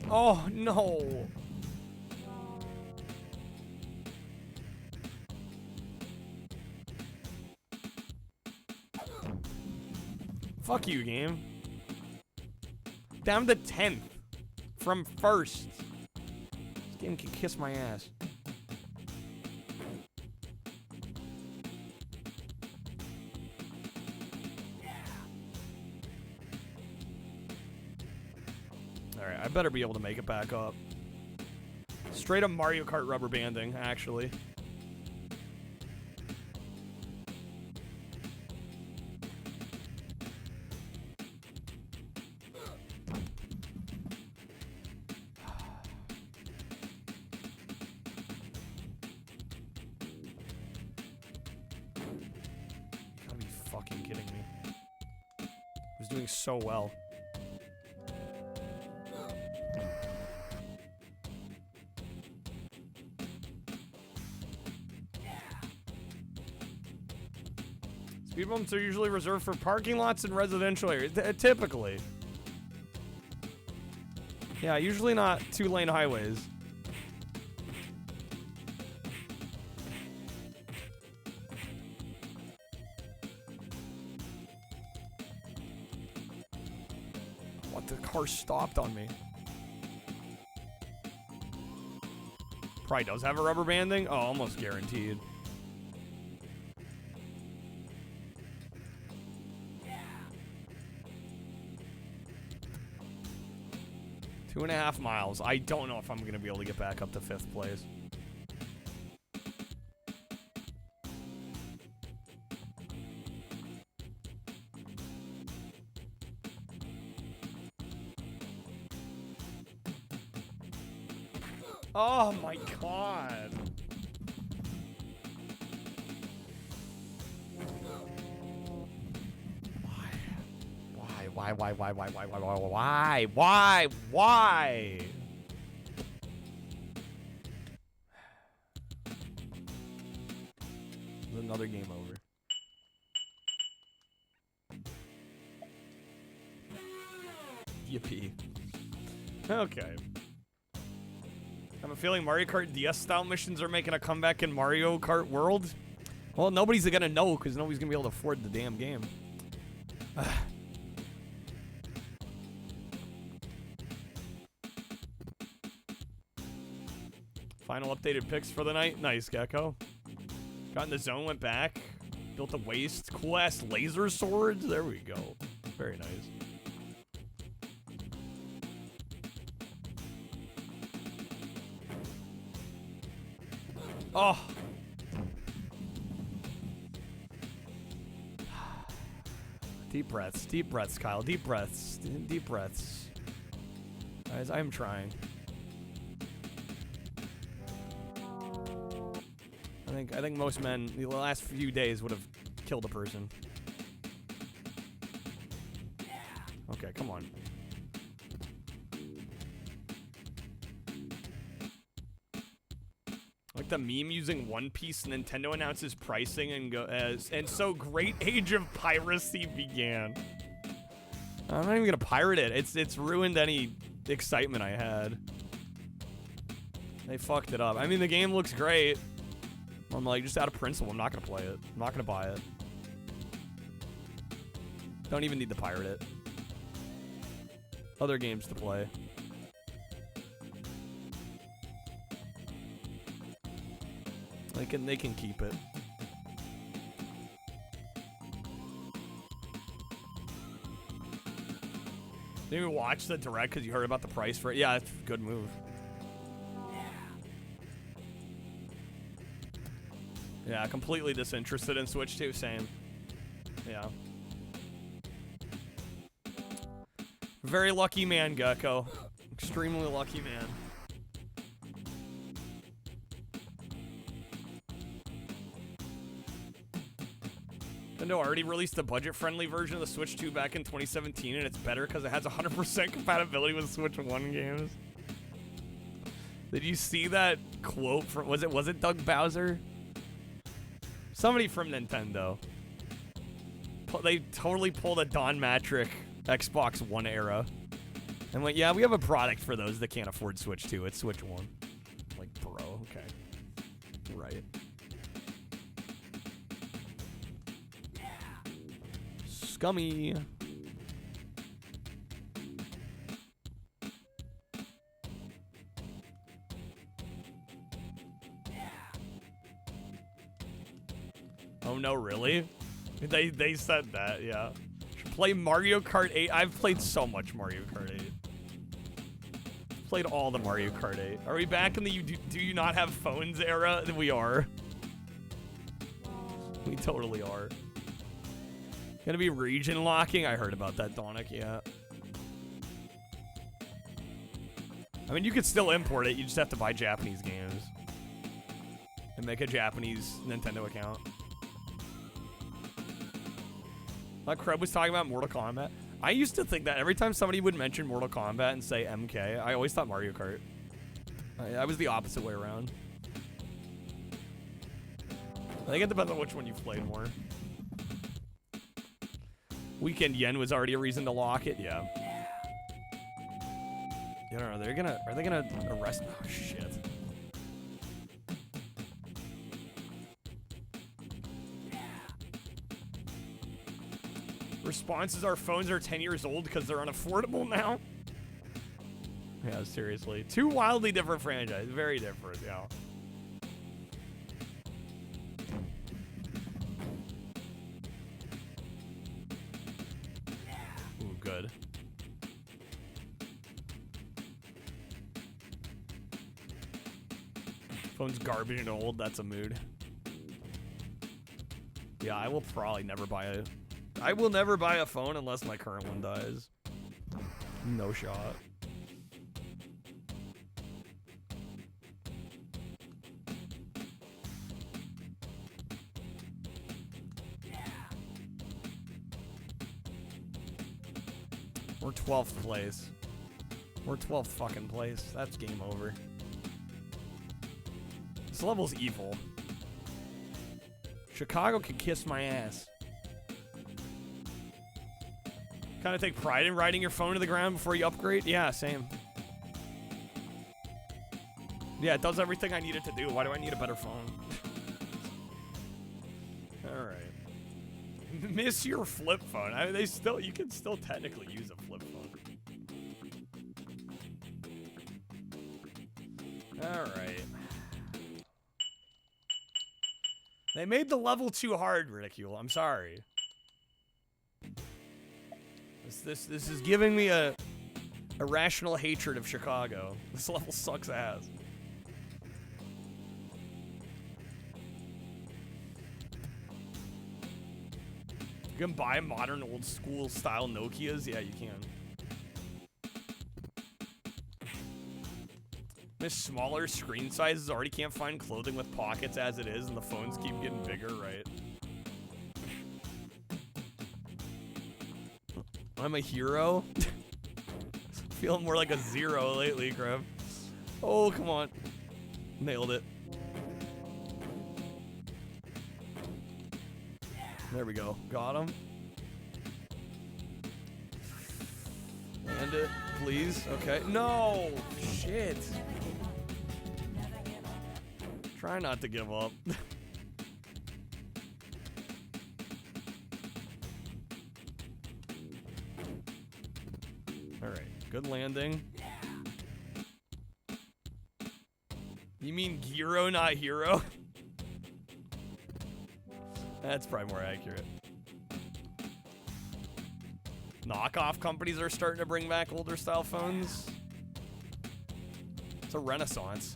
Speaker 1: Oh, no. Fuck you, game. Down to 10th. From first. This game can kiss my ass. Alright, I better be able to make it back up. Straight up Mario Kart rubber banding, actually. Gotta be fucking kidding me. I was doing so well. Speed bumps are usually reserved for parking lots and residential areas. Typically. Yeah, usually not 2-lane highways. What? The car stopped on me. Probably does have a rubber banding? Oh, almost guaranteed. Two and a half miles. I don't know if I'm going to be able to get back up to 5th place. Oh my god. Why? There's another game over. Yippee. Okay. I have a feeling Mario Kart DS style missions are making a comeback in Mario Kart World. Well, nobody's gonna know because nobody's gonna be able to afford the damn game. Final updated picks for the night. Nice, Gecko. Got in the zone, went back. Built a waste. Cool ass laser swords. There we go. Very nice. Oh. Deep breaths, Kyle. Deep breaths. Guys, I'm trying. I think most men the last few days would have killed a person. Okay, come on. Like the meme using One Piece, Nintendo announces pricing and so great age of piracy began. I'm not even gonna pirate it. It's ruined any excitement I had. They fucked it up. I mean, the game looks great. I'm like, just out of principle, I'm not gonna play it. I'm not gonna buy it. Don't even need to pirate it. Other games to play. They can keep it. Did you watch the direct because you heard about the price for it? Yeah, it's a good move. Yeah, completely disinterested in Switch 2, same. Yeah. Very lucky man, Gecko. Extremely lucky man. Nintendo already released a budget-friendly version of the Switch 2 back in 2017, and it's better because it has 100% compatibility with Switch 1 games. Did you see that quote from, was it Doug Bowser? Somebody from Nintendo. They totally pulled a Don Matrick Xbox One era. And like, yeah, we have a product for those that can't afford Switch 2. It's Switch 1. Like, bro, okay. Right. Scummy. Oh no, really? They said that, yeah. Should play Mario Kart 8. I've played so much Mario Kart 8. Played all the Mario Kart 8. Are we back in the do you not have phones era? We are. We totally are. Gonna be region locking? I heard about that, Donic, yeah. I mean, you could still import it. You just have to buy Japanese games. And make a Japanese Nintendo account. Like Kreb was talking about Mortal Kombat. I used to think that every time somebody would mention Mortal Kombat and say MK, I always thought Mario Kart. I was the opposite way around. I think it depends on which one you've played more. Weekend Yen was already a reason to lock it, yeah. I don't know, are they gonna arrest? Oh shit. Responses, our phones are 10 years old because they're unaffordable now. Yeah, seriously. Two wildly different franchises. Very different, yeah. Ooh, good. Phone's garbage and old. That's a mood. Yeah, I will probably never buy a... I will never buy a phone unless my current one dies. No shot. We're 12th place. We're 12th fucking place. That's game over. This level's evil. Chicago can kiss my ass. Kind of take pride in riding your phone to the ground before you upgrade? Yeah, same. Yeah, it does everything I need it to do. Why do I need a better phone? Alright. Miss your flip phone. I mean, you can still technically use a flip phone. Alright. They made the level too hard, Ridicule. I'm sorry. This is giving me a irrational hatred of Chicago. This level sucks ass. You can buy modern old school style Nokias? Yeah, you can. Miss smaller screen sizes, already can't find clothing with pockets as it is, and the phones keep getting bigger, right? I'm a hero. Feeling more like a zero lately, Graham. Oh, come on. Nailed it. There we go. Got him. Land it, please. Okay. No! Shit. Try not to give up. Good landing. You mean Gyro, not Hero? That's probably more accurate. Knockoff companies are starting to bring back older style phones. It's a renaissance.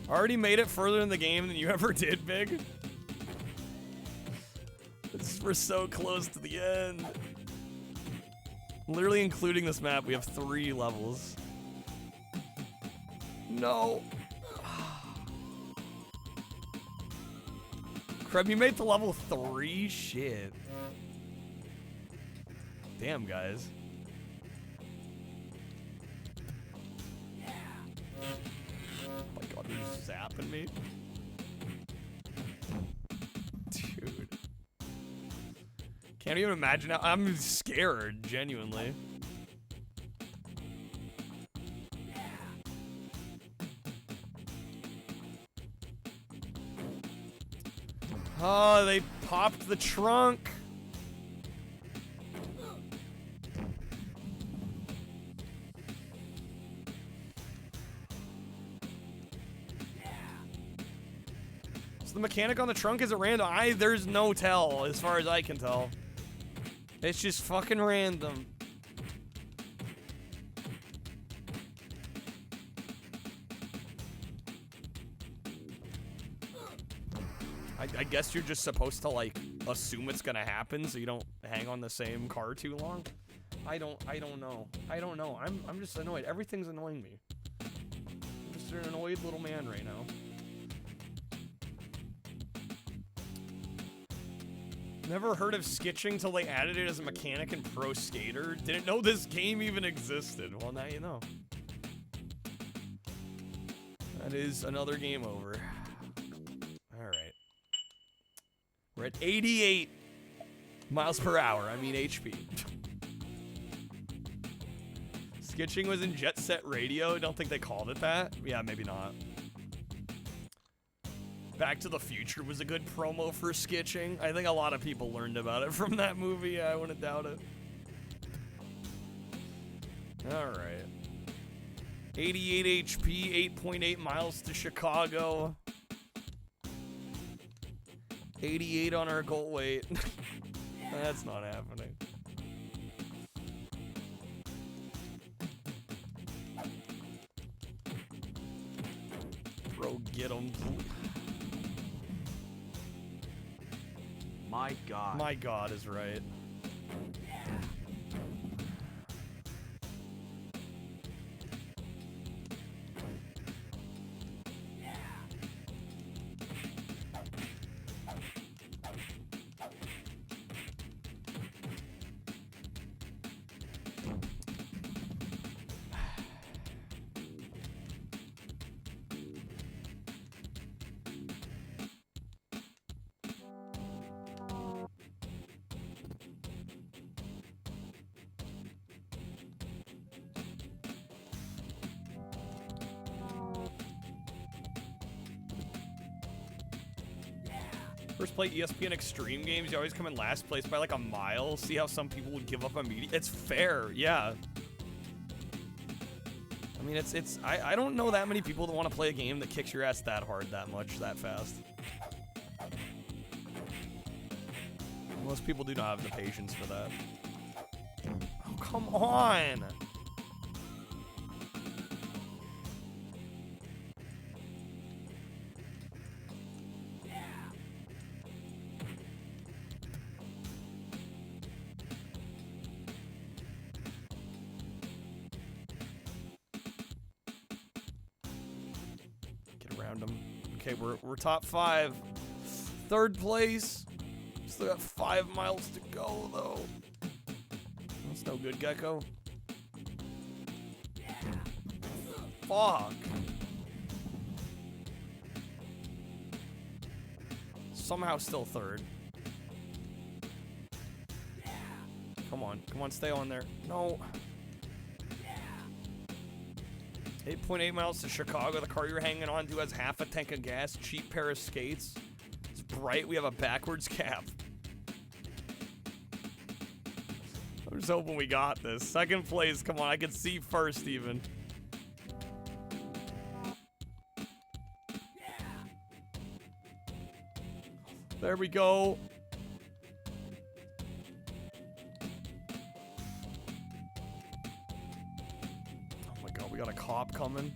Speaker 1: Already made it further in the game than you ever did, Big. We're so close to the end. Literally including this map, we have 3 levels. No. Kreb, you made to level 3? Shit. Damn, guys. Oh my god, they're just zapping me. Can't even imagine how I'm scared, genuinely. Oh, they popped the trunk. So the mechanic on the trunk is at random. There's no tell as far as I can tell. It's just fucking random. I guess you're just supposed to like assume it's gonna happen so you don't hang on the same car too long. I don't know. I'm just annoyed. Everything's annoying me. I'm just an annoyed little man right now. Never heard of Skitching till they added it as a mechanic in Pro Skater. Didn't know this game even existed. Well, now you know. That is another game over. Alright. We're at 88 miles per hour. I mean HP. Skitching was in Jet Set Radio. Don't think they called it that. Yeah, maybe not. Back to the Future was a good promo for Skitching. I think a lot of people learned about it from that movie. I wouldn't doubt it. Alright. 88 HP, 8.8 miles to Chicago. 88 on our goal weight. That's not happening. Bro, get him.
Speaker 2: My God.
Speaker 1: My God is right. First play ESPN Extreme games, you always come in last place by like a mile. See how some people would give up immediately? It's fair, yeah. I mean, I don't know that many people that want to play a game that kicks your ass that hard, that much, that fast. Most people do not have the patience for that. Oh, come on! Okay, we're top 5. Third place. Still got 5 miles to go, though. That's no good, Gecko. Fuck. Somehow still third. Come on, stay on there. No. 8.8 miles to Chicago. The car you're hanging on to has half a tank of gas, cheap pair of skates. It's bright. We have a backwards cap. I'm just hoping we got this. Second place. Come on, I can see first even. There we go. We got a cop coming.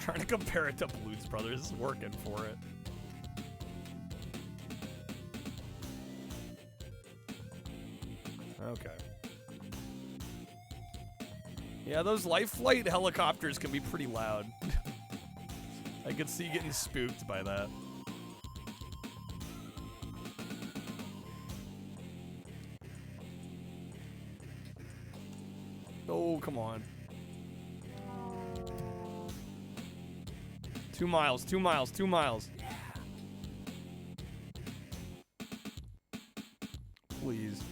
Speaker 1: Trying to compare it to Blues Brothers is working for it. Okay. Yeah, those life flight helicopters can be pretty loud. I could see getting spooked by that. Oh, come on. 2 miles, 2 miles, 2 miles. Please.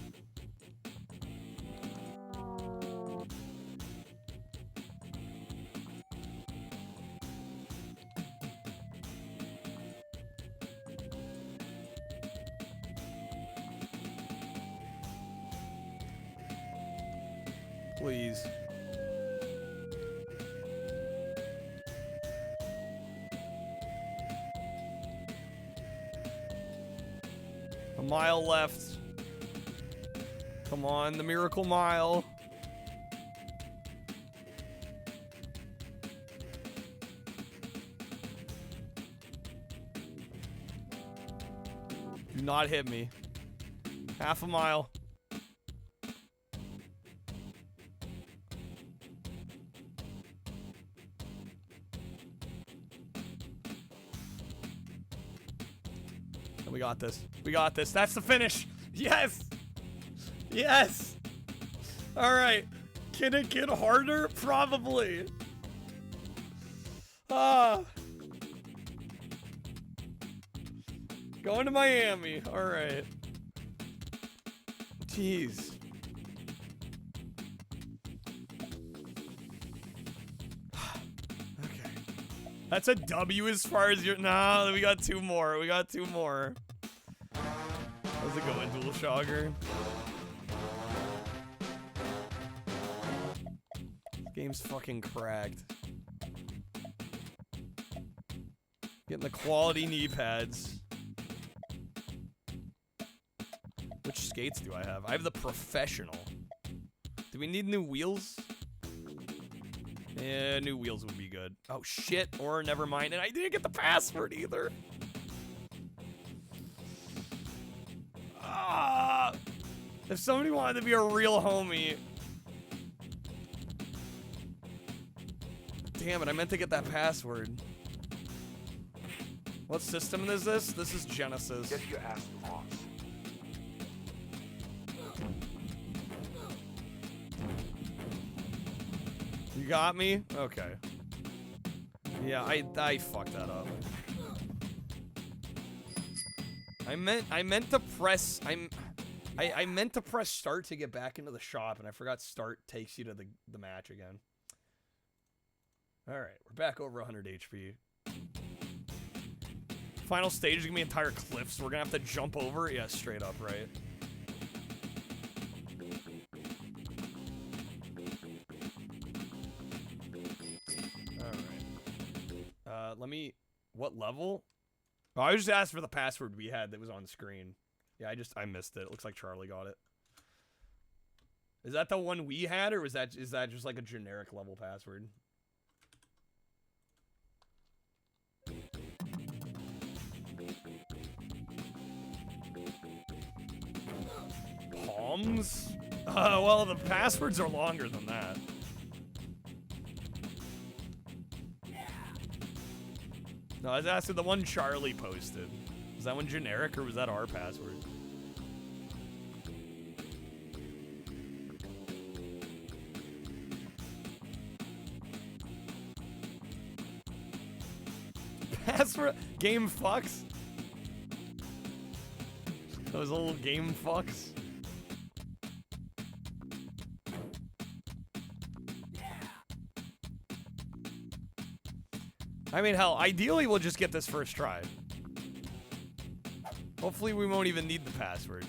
Speaker 1: Please. A mile left. Come on, the miracle mile. Do not hit me. Half a mile. We got this. We got this. That's the finish. Yes. Yes. All right. Can it get harder? Probably. Going to Miami. All right. Jeez. Okay. That's a W as far as you're. Nah, we got two more. We got two more. How's it going, Dual Shogger? Game's fucking cracked. Getting the quality knee pads. Which skates do I have? I have the professional. Do we need new wheels? Yeah, new wheels would be good. Oh shit, or never mind. And I didn't get the password either. If somebody wanted to be a real homie. Damn it, I meant to get that password. What system is this? This is Genesis.
Speaker 2: Get your ass off.
Speaker 1: You got me? Okay. Yeah, I fucked that up. I meant to press I meant to press start to get back into the shop, and I forgot start takes you to the match again. Alright, we're back over 100 HP. Final stage is gonna be entire cliffs, so we're gonna have to jump over. Yeah, straight up, right? Alright. Let me... What level? Oh, I just asked for the password we had that was on screen. Yeah, I missed it. It looks like Charlie got it. Is that the one we had, or is that just like a generic level password? Palms? Well, the passwords are longer than that. No, I was asking the one Charlie posted. Was that one generic, or was that our password? Password? Game fucks? Those little game fucks? I mean, hell, ideally we'll just get this first try. Hopefully we won't even need the password.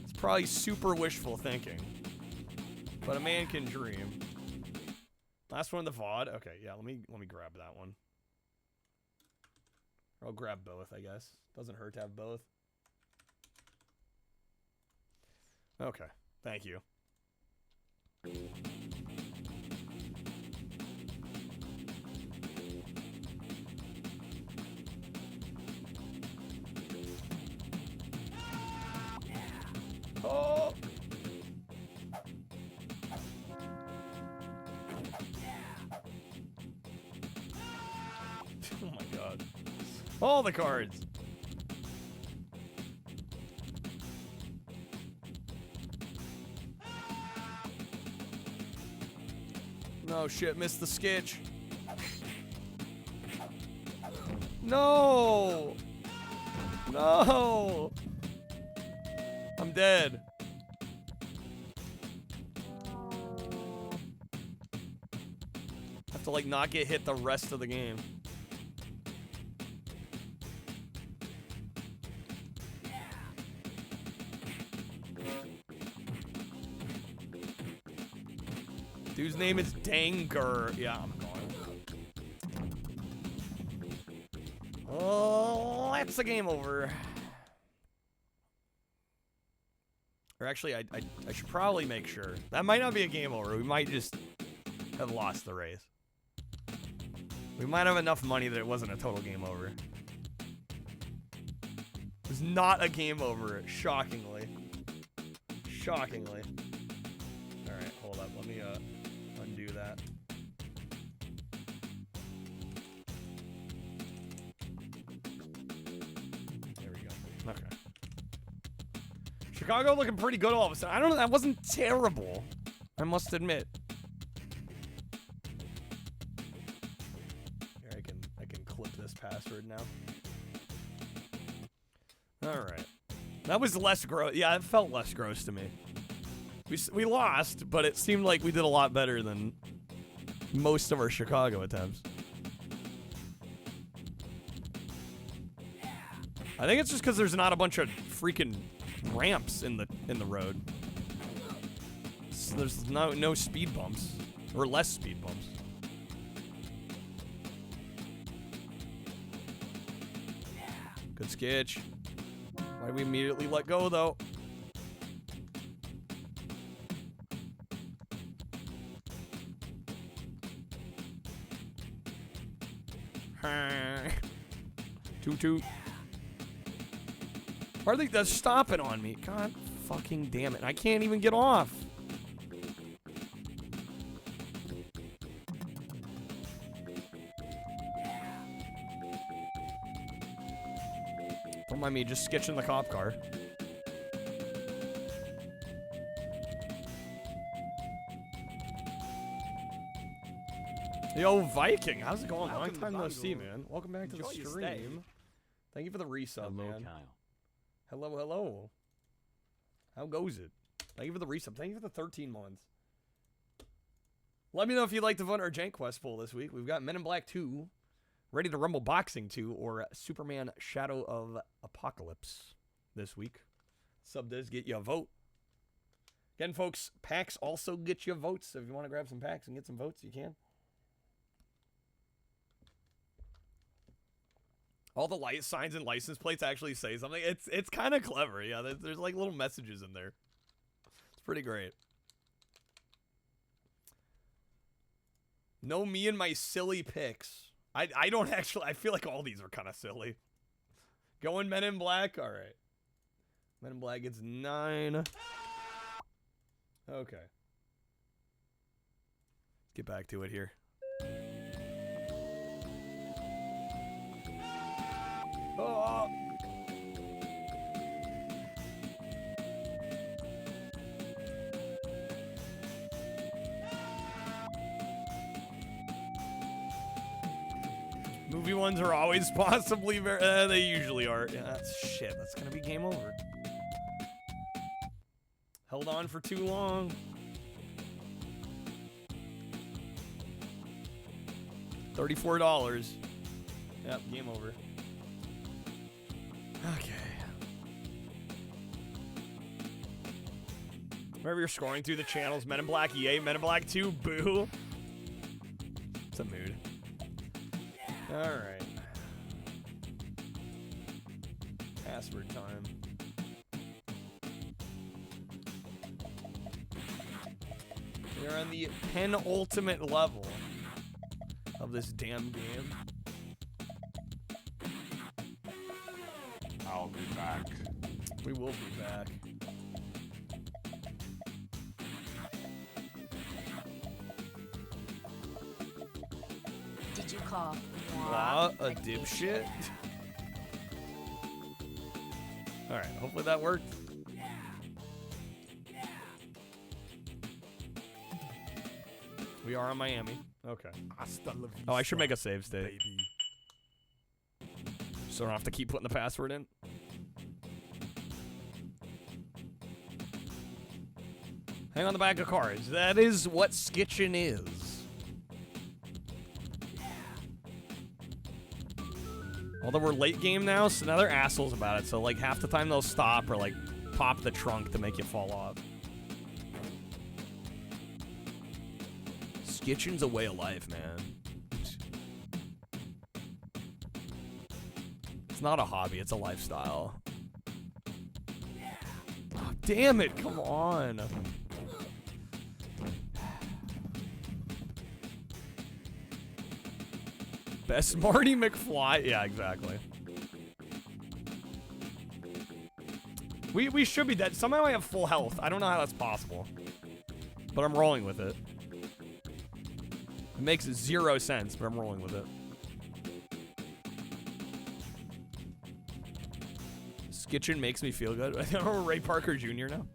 Speaker 1: It's probably super wishful thinking. But a man can dream. Last one in the VOD? Okay, yeah, let me grab that one. Or I'll grab both, I guess. Doesn't hurt to have both. Okay, thank you. Oh! Oh my god. All the cards! No shit, missed the skitch. No! No! I'm dead. Have to, like, not get hit the rest of the game. Dude's name is Danger. Yeah, I'm going. Oh, that's the game over. Or actually, I should probably make sure. That might not be a game over. We might just have lost the race. We might have enough money that it wasn't a total game over. It was not a game over, shockingly. Shockingly. Alright, hold up. Let me undo that. There we go. Okay. Chicago looking pretty good all of a sudden. I don't know, that wasn't terrible, I must admit. Here, I can clip this password now. Alright. That was less gross. Yeah, it felt less gross to me. We lost, but it seemed like we did a lot better than most of our Chicago attempts. I think it's just because there's not a bunch of freaking ramps in the road. So there's no speed bumps, or less speed bumps. Good sketch. Why did we immediately let go though? Toot toot. Why are they stopping on me? God fucking damn it. I can't even get off. Don't mind me just sketching the cop car. Yo, Viking, how's it going? Long time no see, man. Welcome back to the stream. Thank you for the resub, man.
Speaker 5: Kyle.
Speaker 1: Hello, hello. How goes it? Thank you for the resub. Thank you for the 13 months. Let me know if you'd like to vote our JANKQuEST poll this week. We've got Men in Black 2, Ready to Rumble Boxing 2, or Superman Shadow of Apocalypse this week. Sub does get you a vote. Again, folks, packs also get you votes. So if you want to grab some packs and get some votes, you can. All the light signs and license plates actually say something. It's kind of clever. Yeah, there's like little messages in there. It's pretty great. No, me and my silly picks. I don't actually. I feel like all these are kind of silly. Going Men in Black. All right. Men in Black gets 9. Okay. Let's get back to it here. Oh. Movie ones are always possibly very. They usually are. Yeah, that's shit. That's gonna be game over. Held on for too long. $34. Yep, game over. Okay. Remember you're scrolling through the channels. Men in Black, yay. Men in Black 2, boo. It's a mood. Alright. Password time. We're on the penultimate level of this damn game.
Speaker 5: I'll be back.
Speaker 1: We will be back.
Speaker 3: Did you call?
Speaker 1: What a dipshit. Alright, hopefully that worked. We are on Miami. Okay. Oh, I should make a save state.
Speaker 2: Baby.
Speaker 1: So I don't have to keep putting the password in. Hang on the back of cards. That is what Skitchin is. Although we're late game now, so now they're assholes about it. So like half the time they'll stop or like pop the trunk to make you fall off. Skitchin's a way of life, man. It's not a hobby, it's a lifestyle. Oh, damn it, come on. Best Marty McFly? Yeah, exactly. We should be dead. Somehow I have full health. I don't know how that's possible. But I'm rolling with it. It makes 0 sense, but I'm rolling with it. Skitchin makes me feel good. I know Ray Parker Jr. now.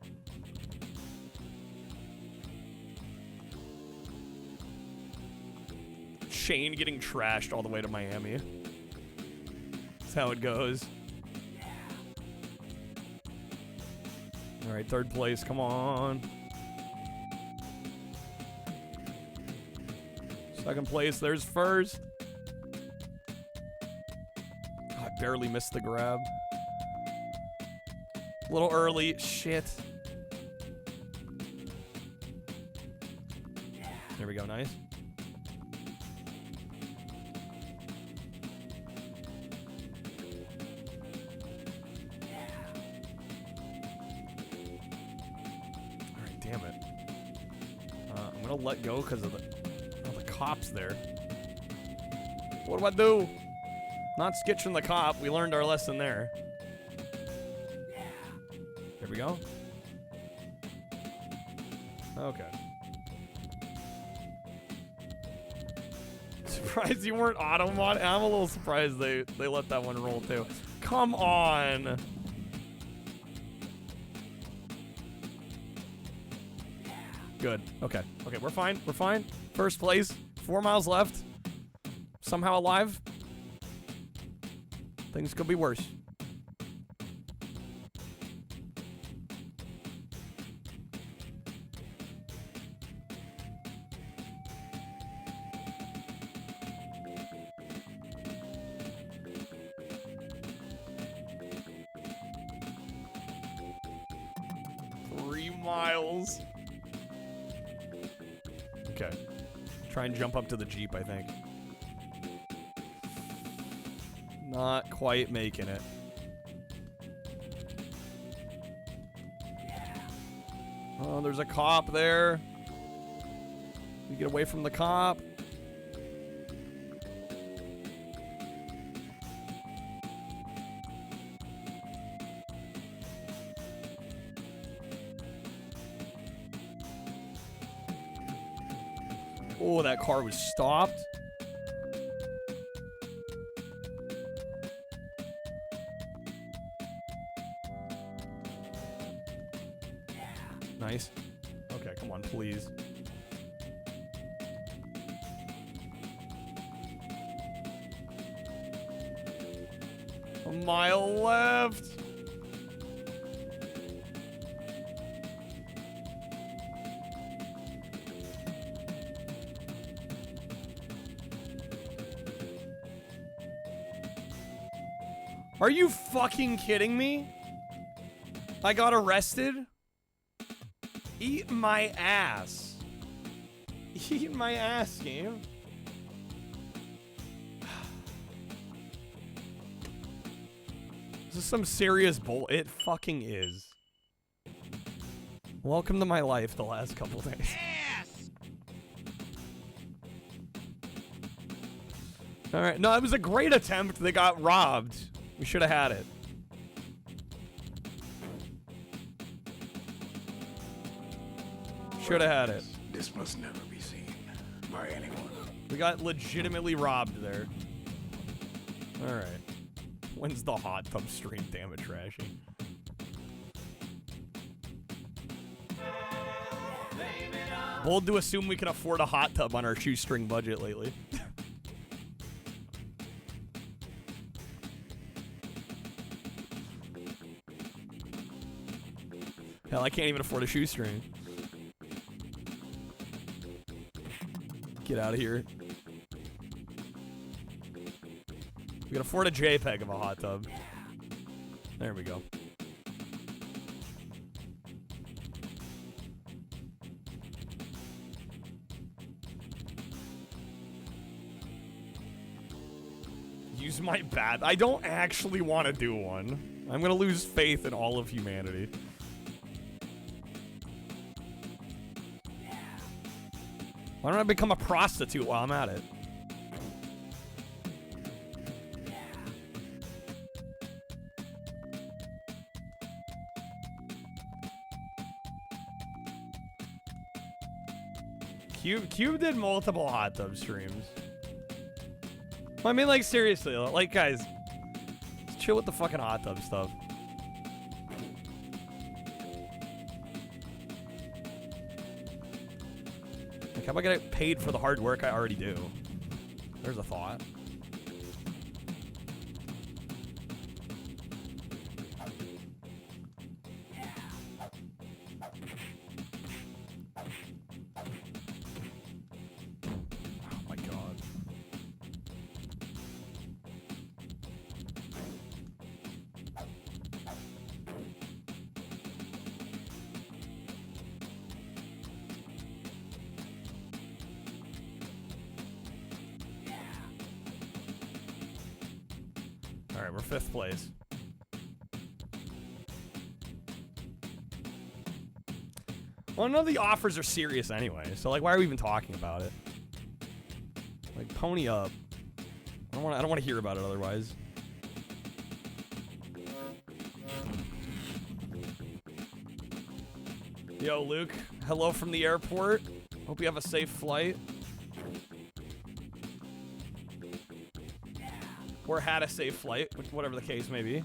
Speaker 1: Shane getting trashed all the way to Miami. That's how it goes. All right, 3rd place. Come on. 2nd place. There's 1st. Oh, I barely missed the grab. A little early. Shit. There we go. Nice. Damn it. I'm gonna let go because of the cops there. What do I do? Not skitching the cop. We learned our lesson there. Here we go. Okay. Surprised you weren't auto mod. I'm a little surprised they let that one roll too. Come on. Good. Okay. Okay, we're fine. We're fine. 1st place. 4 miles left. Somehow alive. Things could be worse. Miles. Okay. Try and jump up to the Jeep, I think. Not quite making it. Oh, there's a cop there. You get away from the cop. Oh, that car was stopped. Nice. Okay, come on, please. A mile left. Are you fucking kidding me? I got arrested? Eat my ass. Eat my ass, game. This is some serious bull. It fucking is. Welcome to my life the last couple days.
Speaker 2: Yes!
Speaker 1: Alright, no, it was a great attempt. They got robbed. We should have had it. Should have had it.
Speaker 2: This must never be seen by anyone.
Speaker 1: We got legitimately robbed there. Alright. When's the hot tub stream? Damn it, Trashy. Bold to assume we can afford a hot tub on our shoestring budget lately. Hell, I can't even afford a shoestring. Get out of here. We can afford a JPEG of a hot tub. There we go. Use my bath. I don't actually want to do one. I'm gonna lose faith in all of humanity. Why don't I become a prostitute while I'm at it? Cube did multiple hot tub streams. I mean, like, seriously, like, guys, let's chill with the fucking hot tub stuff. Like, how am I gonna get paid for the hard work I already do? There's a thought. Alright, we're 5th place. Well, none of the offers are serious anyway, so like, why are we even talking about it? Like, pony up. I don't want to hear about it otherwise. Yo, Luke. Hello from the airport. Hope you have a safe flight. Or had a safe flight, whatever the case may be.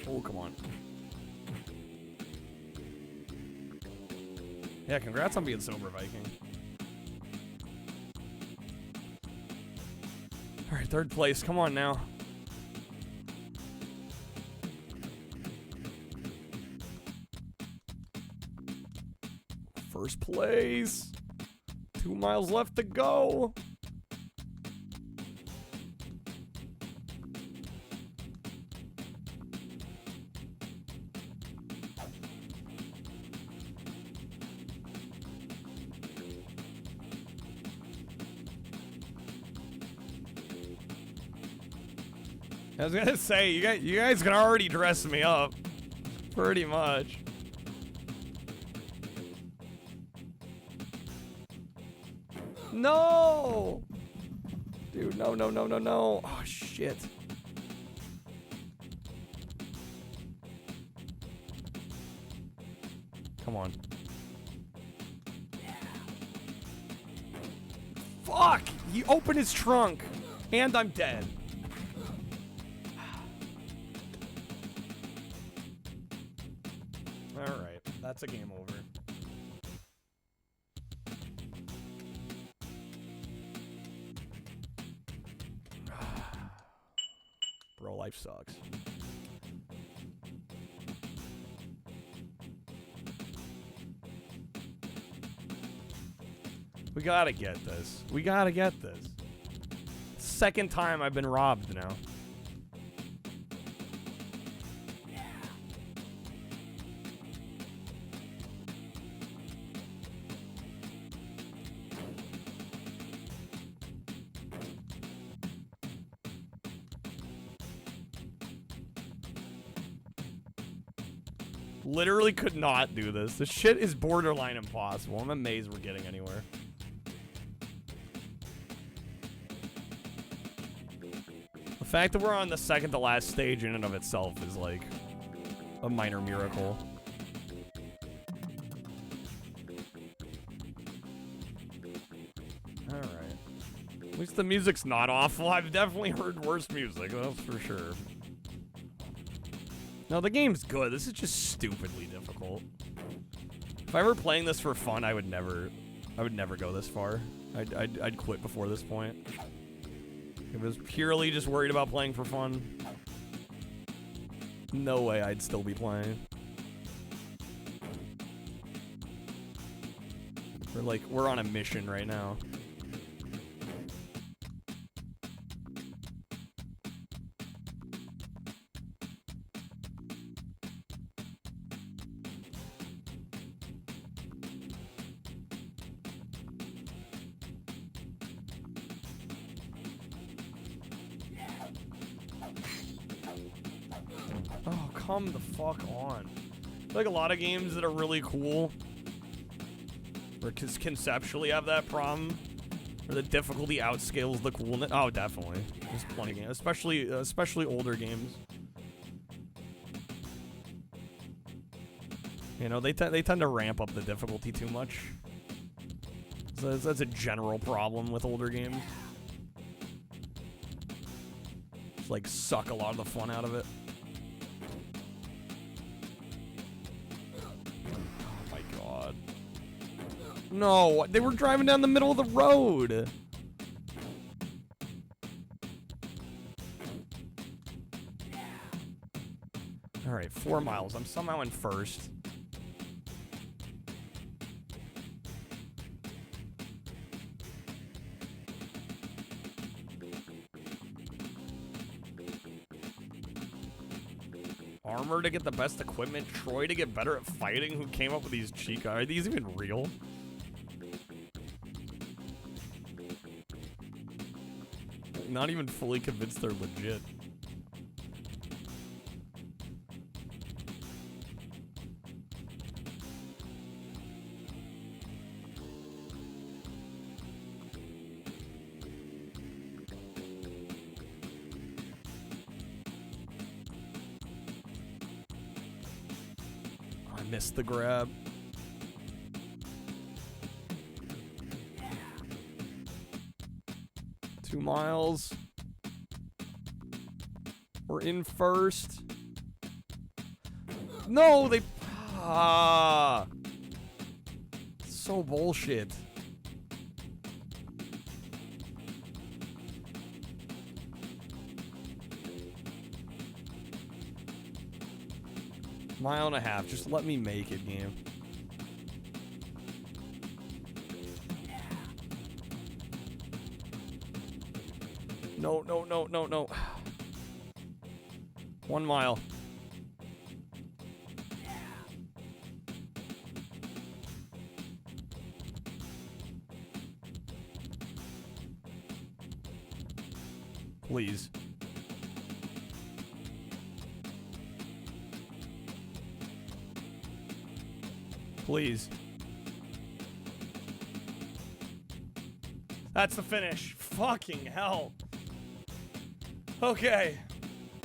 Speaker 1: Oh, come on. Yeah, congrats on being sober, Viking. Alright, 3rd place. Come on now. First place. 2 miles left to go. I was gonna say, you guys can already dress me up. Pretty much. No! Dude, no, no, no, no, no. Oh, shit. Come on. Fuck! He opened his trunk. And I'm dead. Alright, that's a game over. Bro, life sucks. We gotta get this. We gotta get this. 2nd time I've been robbed now. Literally could not do this. This shit is borderline impossible. I'm amazed we're getting anywhere. The fact that we're on the 2nd to last stage in and of itself is like a minor miracle. Alright. At least the music's not awful. I've definitely heard worse music, that's for sure. No, the game's good. This is just stupidly difficult. If I were playing this for fun, I would never go this far. I'd quit before this point. If it was purely just worried about playing for fun, no way I'd still be playing. We're on a mission right now. Oh, come the fuck on. Like a lot of games that are really cool, or conceptually have that problem, where the difficulty outscales the coolness. Oh, definitely. There's plenty of games, especially older games. You know, they tend to ramp up the difficulty too much. So that's a general problem with older games. Just like suck a lot of the fun out of it. Oh my god. No, they were driving down the middle of the road. All right, 4 miles. I'm somehow in first. Armor to get the best equipment, Troy to get better at fighting. Who came up with these cheat codes? Are these even real? Not even fully convinced they're legit. Missed the grab. Yeah. 2 miles. We're in first. No, they... Ah. So bullshit. Mile and a half. Just let me make it, game. No, no, no, no, no. 1 mile. Please. Please. That's the finish. Fucking hell. Okay.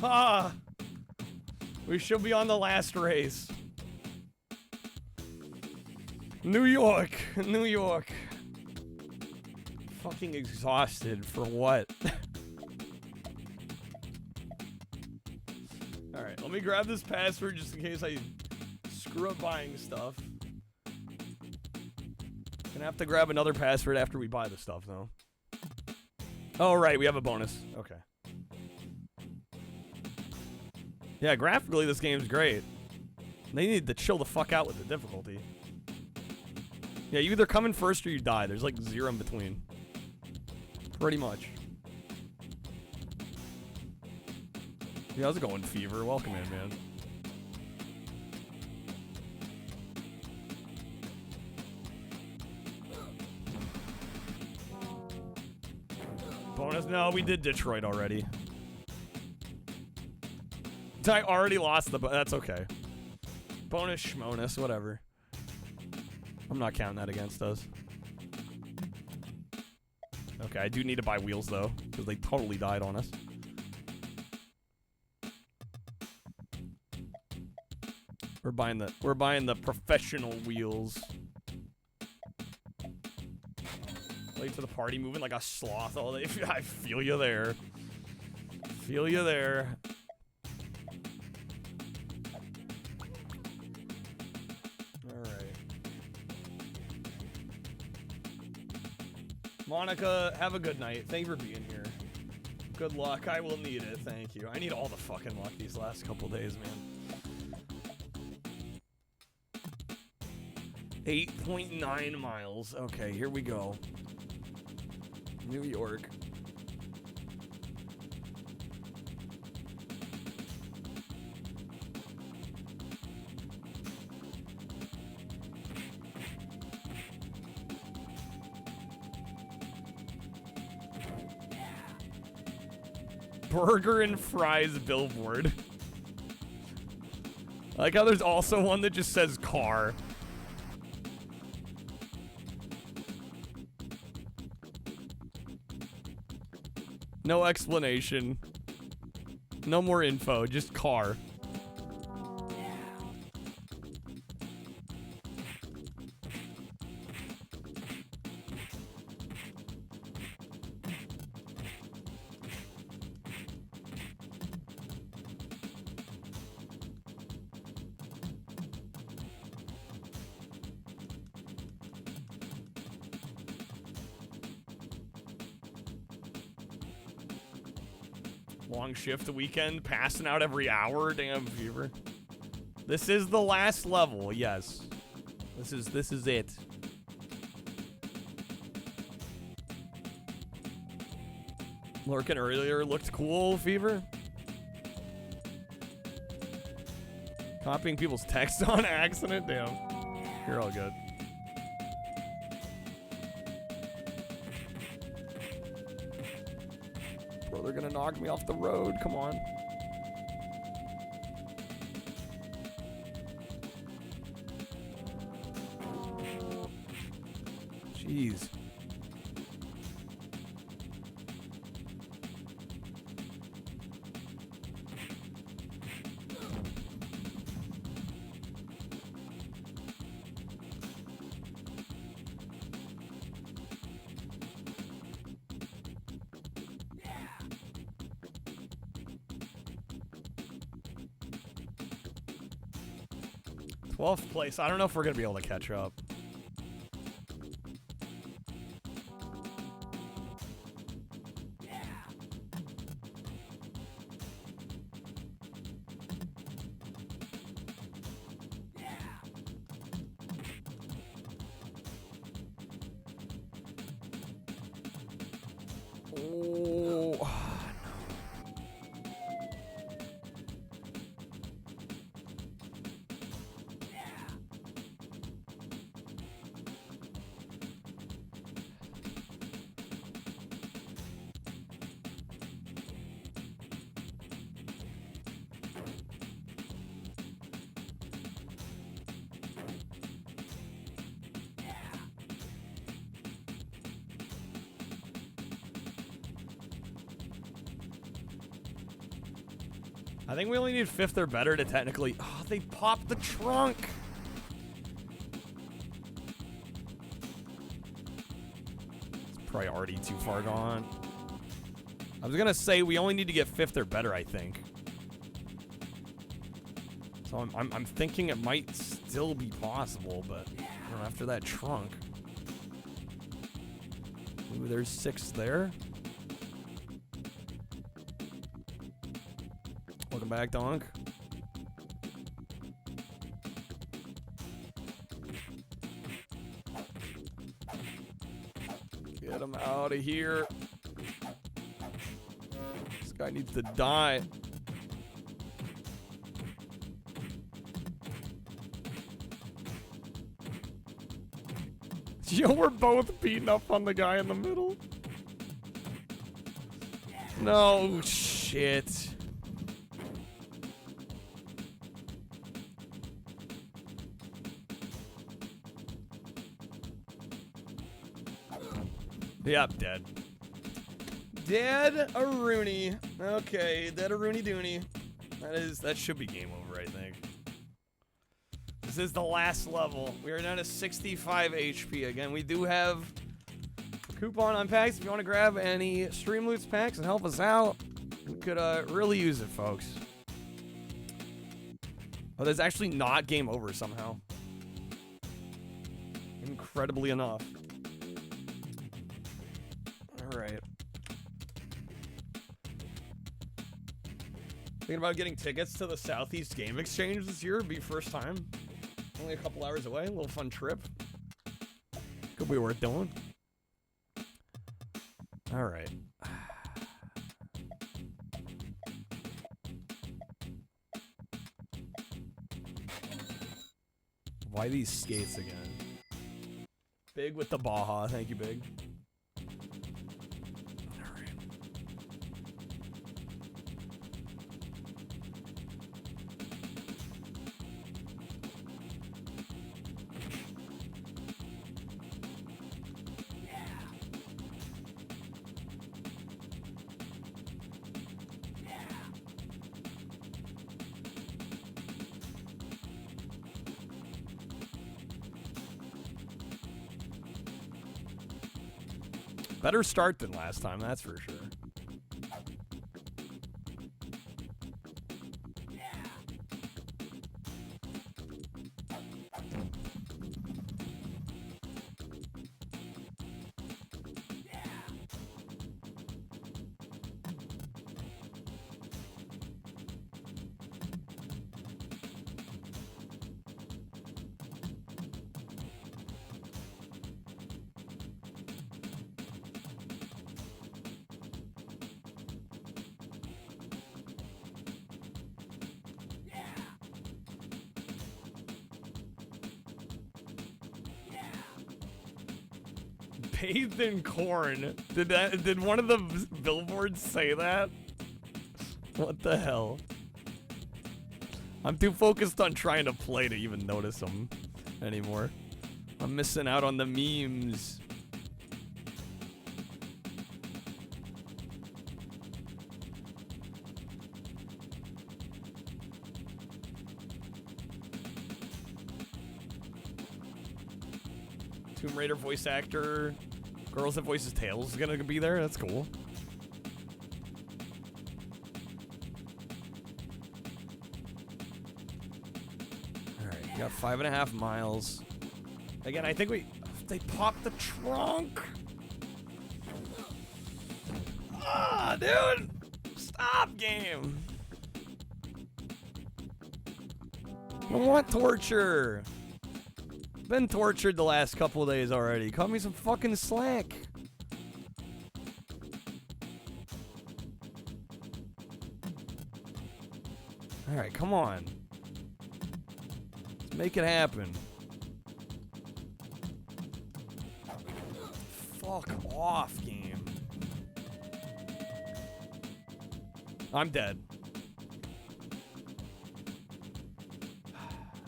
Speaker 1: Ah. We should be on the last race. New York. New York. Fucking exhausted for what? Alright, let me grab this password just in case I screw up buying stuff. Gonna have to grab another password after we buy the stuff, though. Oh, right, we have a bonus. Okay. Yeah, graphically, this game's great. They need to chill the fuck out with the difficulty. Yeah, you either come in first or you die. There's like 0 in between. Pretty much. Yeah, how's it going, Fever? Welcome in, man. Bonus? No, we did Detroit already. I already lost the... That's okay. Bonus, schmonus, whatever. I'm not counting that against us. Okay, I do need to buy wheels, though, because they totally died on us. We're buying the professional wheels. Late to the party, moving like a sloth all day. I feel you there. Feel you there. Alright. Monica, have a good night. Thank you for being here. Good luck. I will need it. Thank you. I need all the fucking luck these last couple days, man. 8.9 miles. Okay, here we go. New York. Burger and fries billboard. I like how there's also one that just says car. No explanation. No more info, just car. Long shift weekend, passing out every hour. Damn, Fever. This is the last level. Yes, this is it. Lurking earlier looked cool, Fever. Copying people's text on accident. Damn, you're all good. Bro, they're gonna knock me off the road. Come on. Jeez. Twelfth place. I don't know if we're gonna be able to catch up. Oh. I think we only need fifth or better to technically... Oh, they popped the trunk! It's priority too far gone. I was gonna say we only need to get fifth or better, I think. So I'm thinking it might still be possible, but I don't know, after that trunk. Ooh, there's 6 there. Welcome back, Donk. Get him out of here. This guy needs to die. Yo, we're both beating up on the guy in the middle. No, shit. Yep, dead. Dead a Rooney. Okay, dead a Rooney Dooney. That should be game over, I think. This is the last level. We are down to 65 HP. Again, we do have coupon on packs if you want to grab any Streamloots packs and help us out. We could really use it, folks. Oh, that's actually not game over somehow. Incredibly enough. Alright. Thinking about getting tickets to the Southeast Game Exchange this year. It'd be first time. Only a couple hours away. A little fun trip. Could be worth doing. All right. Why these skates again? Big with the Baja. Thank you, Big. All right. Better start than last time, that's for sure. Bathed in corn. Did one of the billboards say that? What the hell? I'm too focused on trying to play to even notice them anymore. I'm missing out on the memes. Tomb Raider voice actor, Girls That Voices Tales is gonna be there. That's cool. All right, we got 5.5 miles. Again, I think they popped the trunk. Ah, dude, stop, game. I don't want torture. Been tortured the last couple of days already. Cut me some fucking slack. Alright, come on. Let's make it happen. Fuck off, game. I'm dead.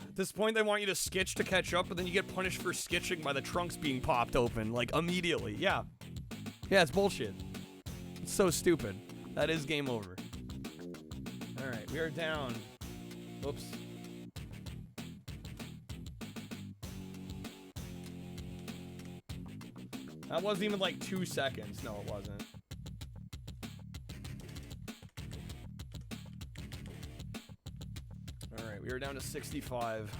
Speaker 1: At this point, they want you to skitch to catch up, but then you get punished for skitching by the trunks being popped open, like, immediately. Yeah. Yeah, it's bullshit. It's so stupid. That is game over. Alright, we are down. Oops. That wasn't even like 2 seconds. No, it wasn't. Alright, we are down to 65.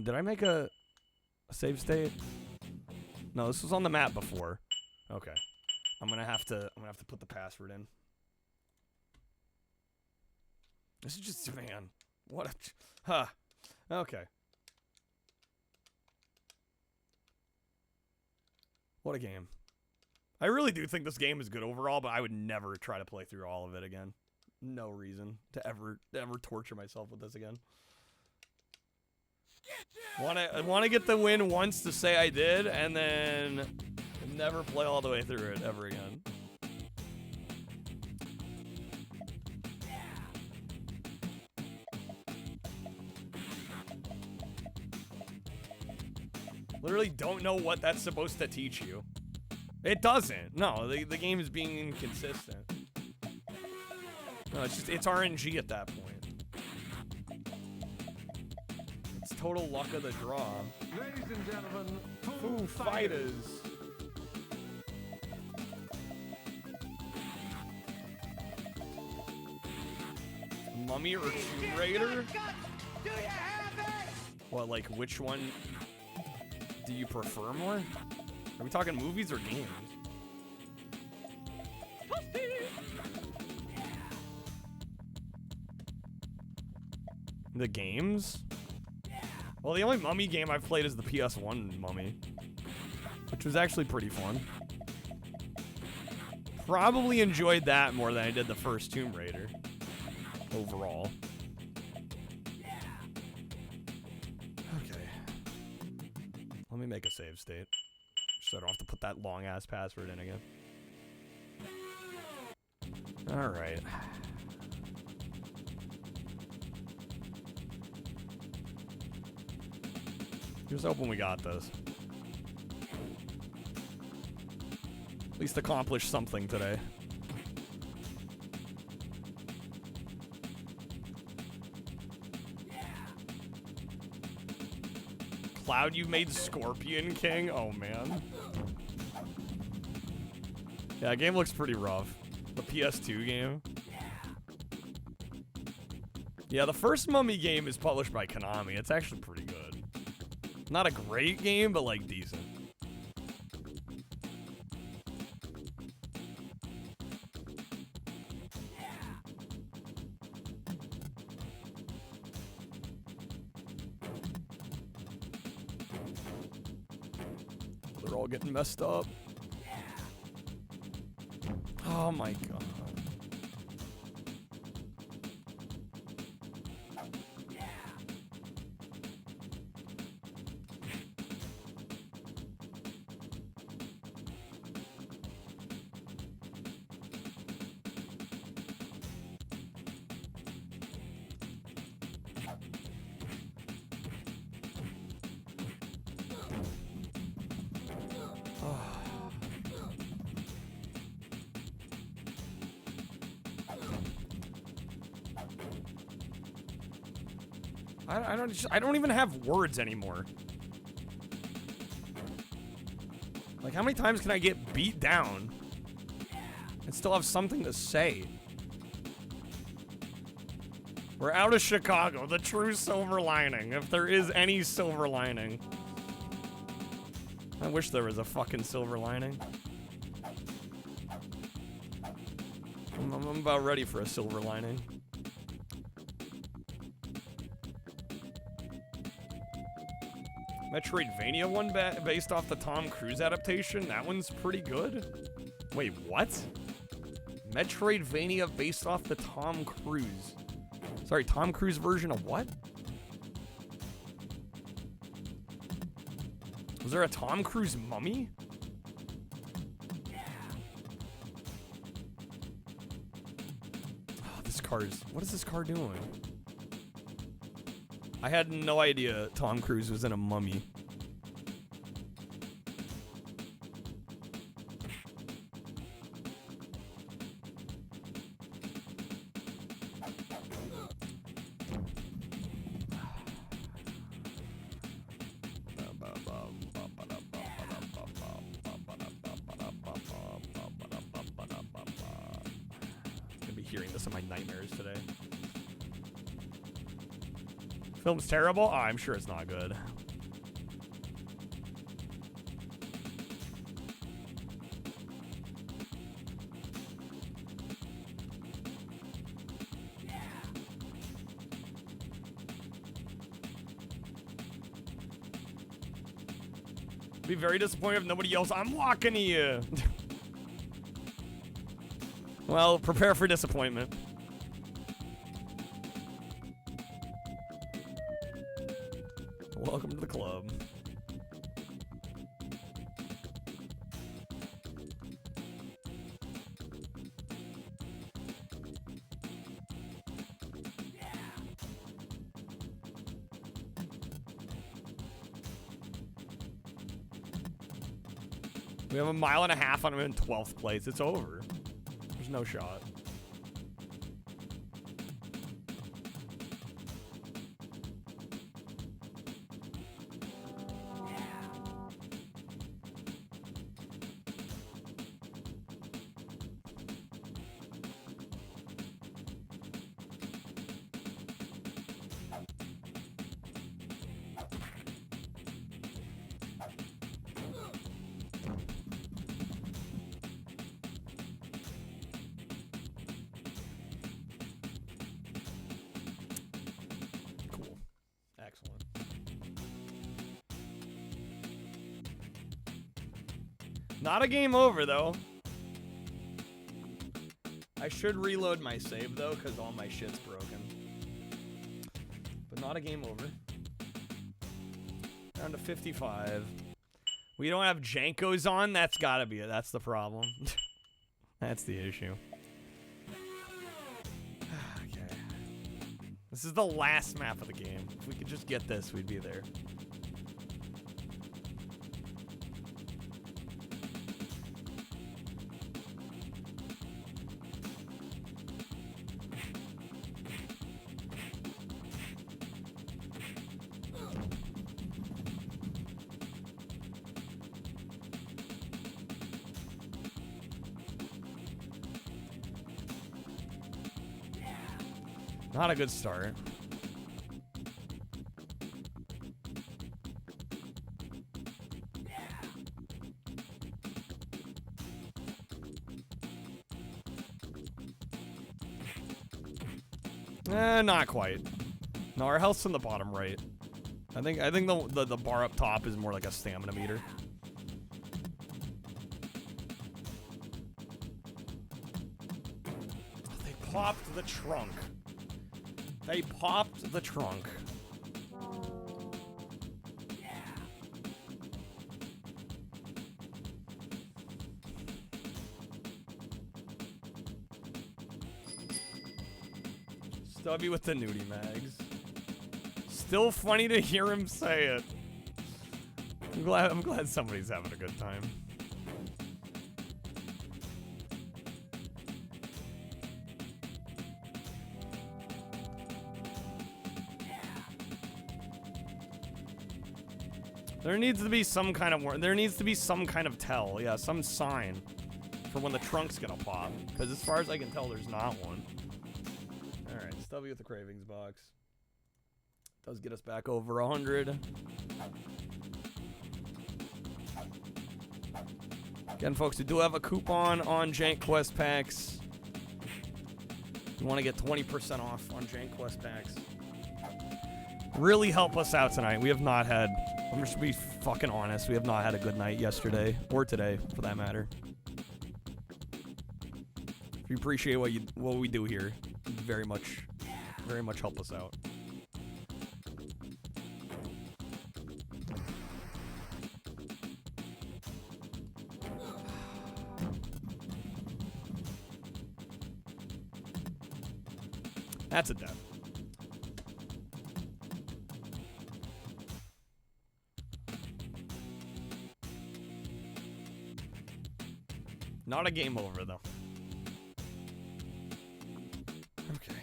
Speaker 1: Did I make a save state? No, this was on the map before. Okay. I'm gonna have to put the password in. This is just, man, what a, huh. Okay. What a game. I really do think this game is good overall, but I would never try to play through all of it again. No reason to ever torture myself with this again. Want to get the win once to say I did, and then never play all the way through it ever again. Literally don't know what that's supposed to teach you. It doesn't. No, the game is being inconsistent. No, it's RNG at that point. It's total luck of the draw.
Speaker 5: Ladies and gentlemen,
Speaker 1: Foo Fighters. Mummy or Tomb Raider? What, like, which one do you prefer more? Are we talking movies or games? The games? Well, the only Mummy game I've played is the PS1 Mummy, which was actually pretty fun. Probably enjoyed that more than I did the first Tomb Raider, overall. Okay. Let me make a save state, so I don't have to put that long-ass password in again. Alright. Here's hoping we got this. At least accomplish something today. Cloud, you made Scorpion King? Oh, man. Yeah, that game looks pretty rough. The PS2 game. Yeah, the first Mummy game is published by Konami. It's actually pretty good. Not a great game, but, like, decent. They're all getting messed up. Oh my god. I don't even have words anymore. Like, how many times can I get beat down and still have something to say? We're out of Chicago, the true silver lining, if there is any silver lining. I wish there was a fucking silver lining. I'm about ready for a silver lining. Metroidvania one based off the Tom Cruise adaptation. That one's pretty good. Wait, what? Metroidvania based off the Tom Cruise. Sorry, Tom Cruise version of what? Was there a Tom Cruise Mummy? Oh, this car's... What is this car doing? I had no idea Tom Cruise was in a Mummy. Gonna be hearing this in my nightmares today. Film's terrible? Oh, I'm sure it's not good. Be very disappointed if nobody yells, "I'm walking to you." Well, prepare for disappointment. Welcome to the club. We have a mile and a half on him in 12th place. It's over. There's no shot. Not a game over, though. I should reload my save, though, because all my shit's broken. But not a game over. Down to 55. We don't have Jankos on? That's gotta be it. That's the problem. That's the issue. Okay. This is the last map of the game. If we could just get this, we'd be there. Not a good start. Not quite. No, our health's in the bottom right. I think the bar up top is more like a stamina meter. They popped the trunk. They popped the trunk. Stubby with the nudie mags. Still funny to hear him say it. I'm glad somebody's having a good time. There needs to be some kind of tell, yeah, some sign for when the trunk's gonna pop. Because as far as I can tell, there's not one. Alright, Stubby with the cravings box. Does get us back over 100. Again, folks, we do have a coupon on JANKQuEST packs. You want to get 20% off on JANKQuEST packs. Really help us out tonight. We have not had... I'm just gonna be fucking honest. We have not had a good night yesterday or today, for that matter. If you appreciate what we do here, very much help us out. That's a death. Not a game over, though. Okay.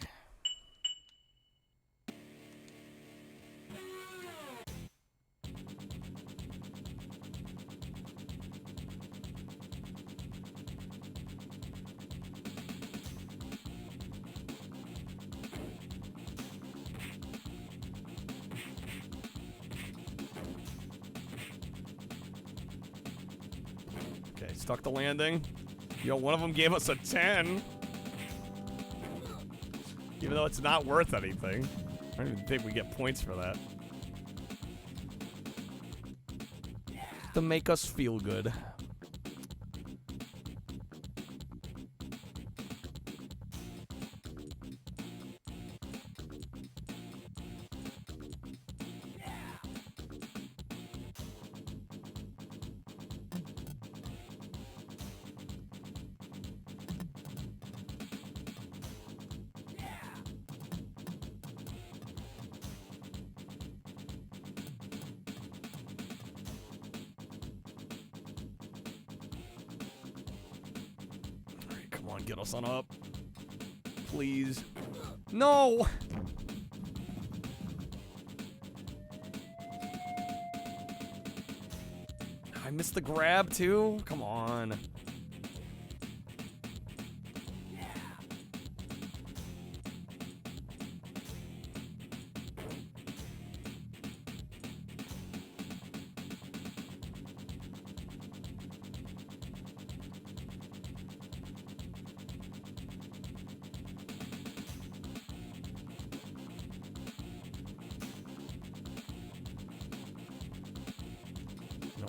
Speaker 1: Okay, stuck the landing. Yo, one of them gave us a 10. Even though it's not worth anything. I don't even think we get points for that. To make us feel good. Get us on up. Please. No! I missed the grab too? Come on.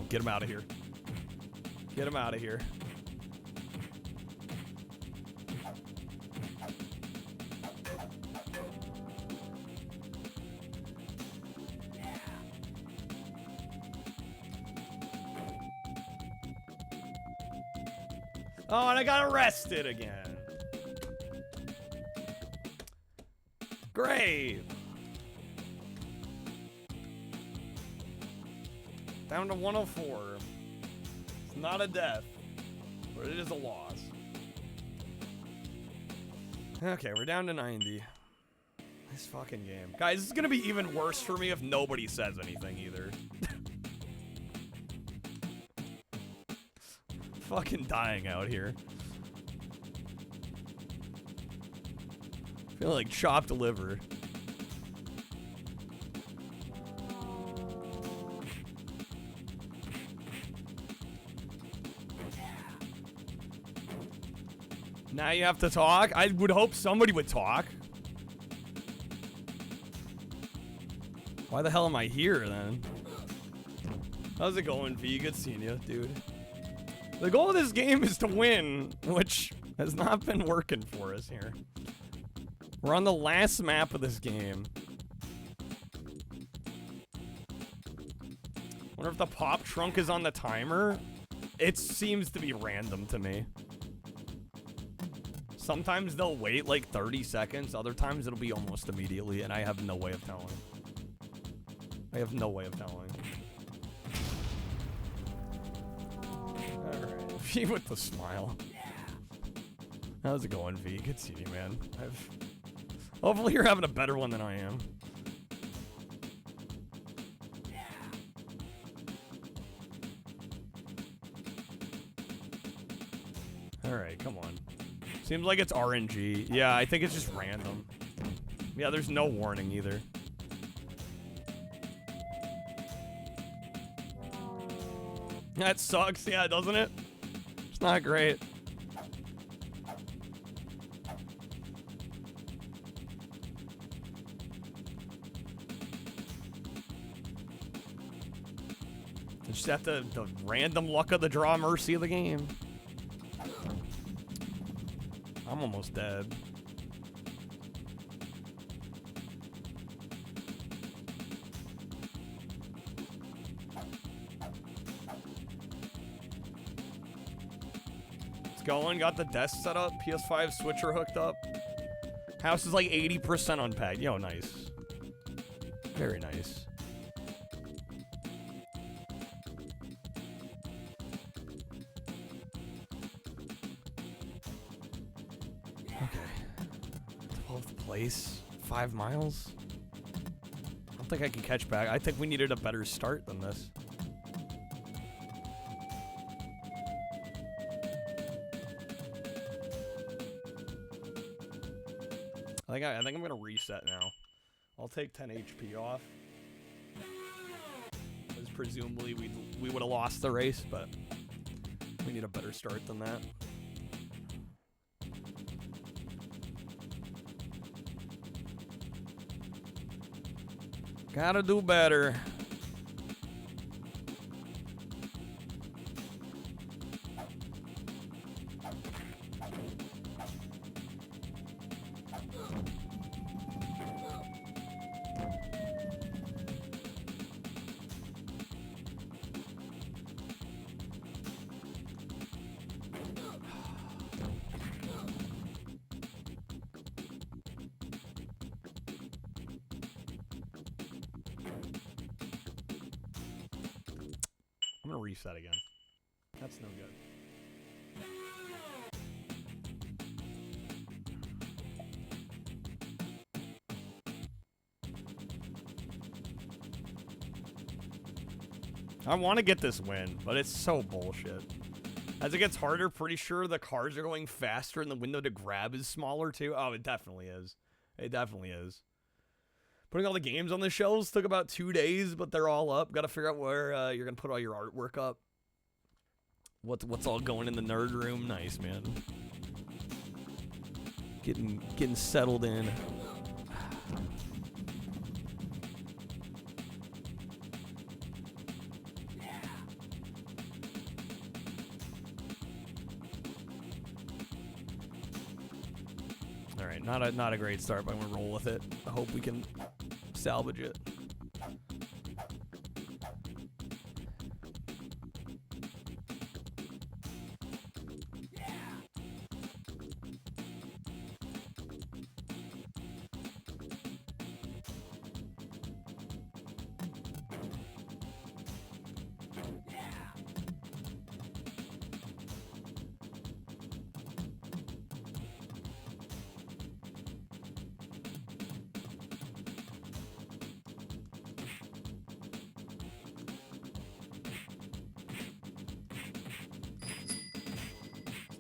Speaker 1: Get him out of here. Get him out of here. Oh, and I got arrested again. Great. Down to 104. It's not a death, but it is a loss. Okay, we're down to 90. This fucking game. Guys, this is gonna be even worse for me if nobody says anything either. Fucking dying out here. Feel like chopped liver. Now you have to talk? I would hope somebody would talk. Why the hell am I here then? How's it going, V? Good seeing you, dude. The goal of this game is to win, which has not been working for us here. We're on the last map of this game. Wonder if the pop trunk is on the timer. It seems to be random to me. Sometimes they'll wait like 30 seconds. Other times it'll be almost immediately, and I have no way of telling. I have no way of telling. Alright. V with the smile. How's it going, V? Good seeing you, man. Hopefully you're having a better one than I am. Alright, come on. Seems like it's RNG. Yeah, I think it's just random. Yeah, there's no warning either. That sucks, yeah, doesn't it? It's not great. You just have the random luck of the draw mercy of the game. I'm almost dead. It's going. Got the desk set up. PS5 switcher hooked up. House is like 80% unpacked. Yo, nice. Very nice. Place 5 miles. I don't think I can catch back. I think we needed a better start than this. I think I'm gonna reset now. I'll take 10 HP off, because presumably we would have lost the race, but we need a better start than that. Gotta do better. I'm gonna reset again. That's no good. I want to get this win, but it's so bullshit. As it gets harder, pretty sure the cars are going faster and the window to grab is smaller too. Oh, it definitely is. It definitely is. Putting all the games on the shelves took about 2 days, but they're all up. Got to figure out where you're going to put all your artwork up. What's all going in the nerd room? Nice, man. Getting settled in. right, not a great start, but I'm gonna roll with it. I hope we can salvage it.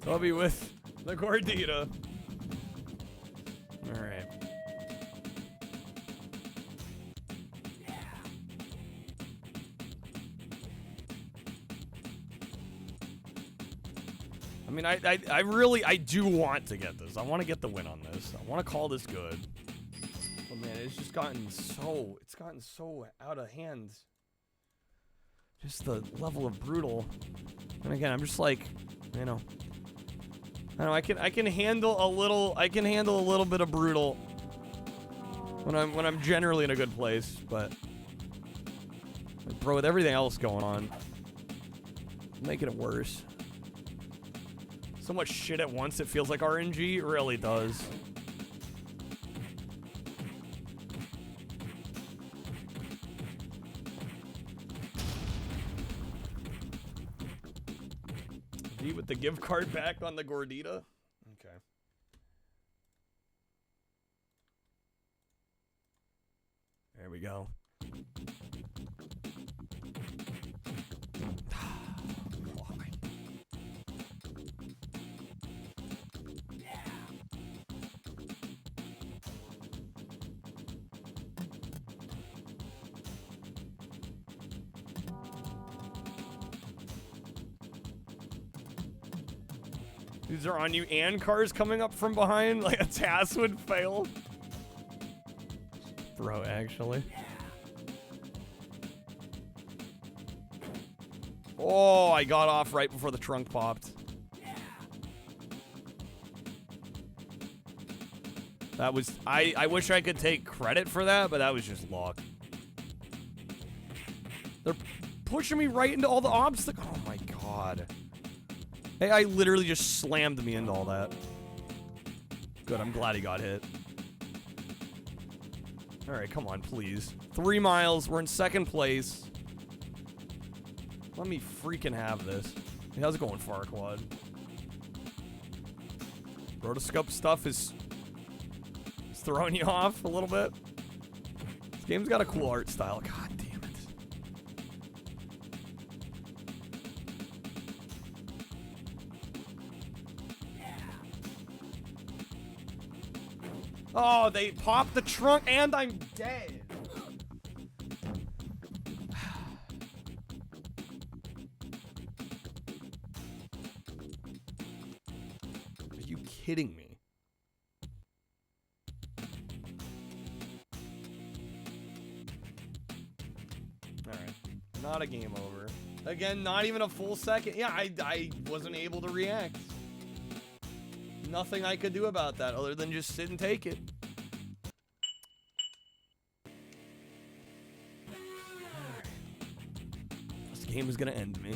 Speaker 1: Toby with the gordita. All right. I mean, I really, I do want to get this. I want to get the win on this. I want to call this good. But man, it's just gotten so out of hand. Just the level of brutal. And again, I'm just like, you know, I know I can handle a little bit of brutal when I'm generally in a good place, but bro, with everything else going on, making it worse. So much shit at once, it feels like RNG. It really does. V with the gift card back on the gordita. Okay. There we go. These are on you and cars coming up from behind like a task would fail. Bro, actually. Oh, I got off right before the trunk popped. That was, I wish I could take credit for that, but that was just luck. They're pushing me right into all the obstacles. Oh my god. Hey, I literally just slammed me into all that. Good, I'm glad he got hit. Alright, come on, please. 3 miles, we're in second place. Let me freaking have this. Hey, how's it going, Farquad? Rotoscope stuff is throwing you off a little bit. This game's got a cool art style. God damn it. Oh, they popped the trunk and I'm dead. Are you kidding me? All right, not a game over. Again, not even a full second. Yeah, I wasn't able to react. Nothing I could do about that other than just sit and take it. This game is gonna end me.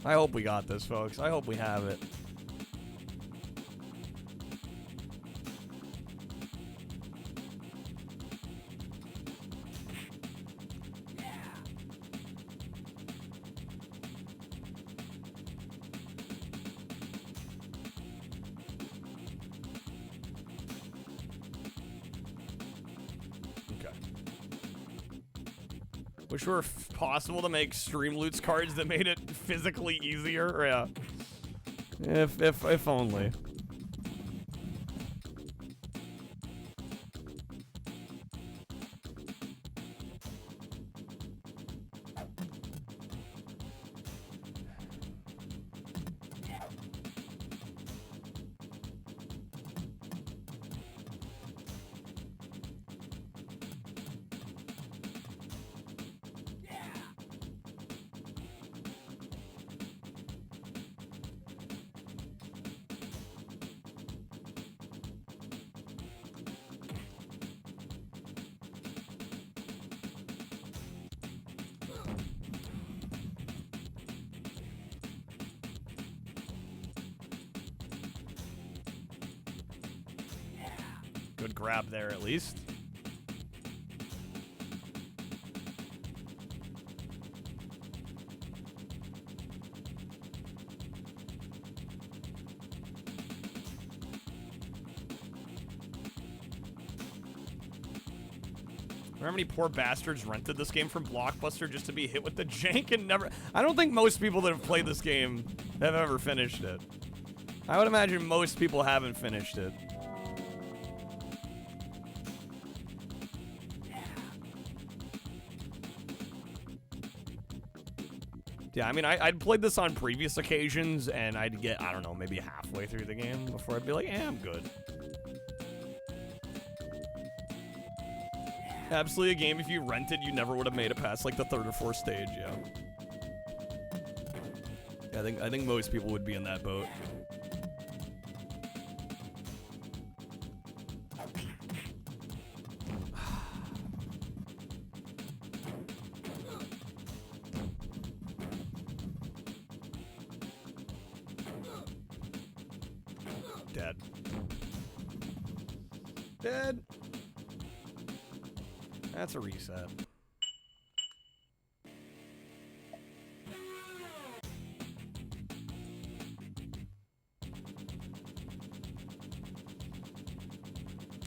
Speaker 1: I hope we got this, folks. I hope we have it. Wish were possible to make stream loots cards that made it physically easier. Yeah. If only. Good grab there, at least. Remember how many poor bastards rented this game from Blockbuster just to be hit with the jank and never... I don't think most people that have played this game have ever finished it. I would imagine most people haven't finished it. Yeah, I mean, I'd played this on previous occasions, and I'd get, I don't know, maybe halfway through the game before I'd be like, I'm good. Absolutely a game, if you rented, you never would have made it past, like, the 3rd or 4th stage, yeah. Yeah, I think most people would be in that boat. Dead. Dead. That's a reset.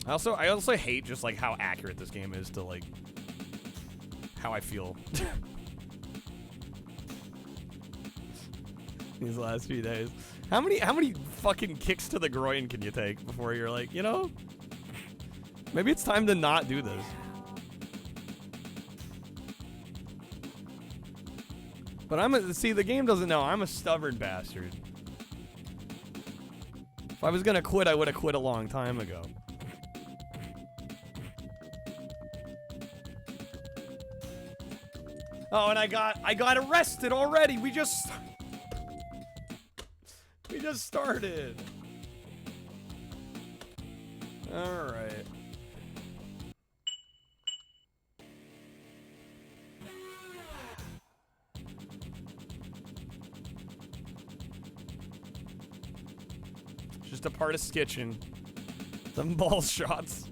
Speaker 1: I also hate just like how accurate this game is to like how I feel these last few days. How many fucking kicks to the groin can you take before you're like, you know, maybe it's time to not do this? But see, the game doesn't know. I'm a stubborn bastard. If I was gonna quit, I would have quit a long time ago. Oh, and I got arrested already. We just started. All right. Just a part of Skitchin. Them ball shots.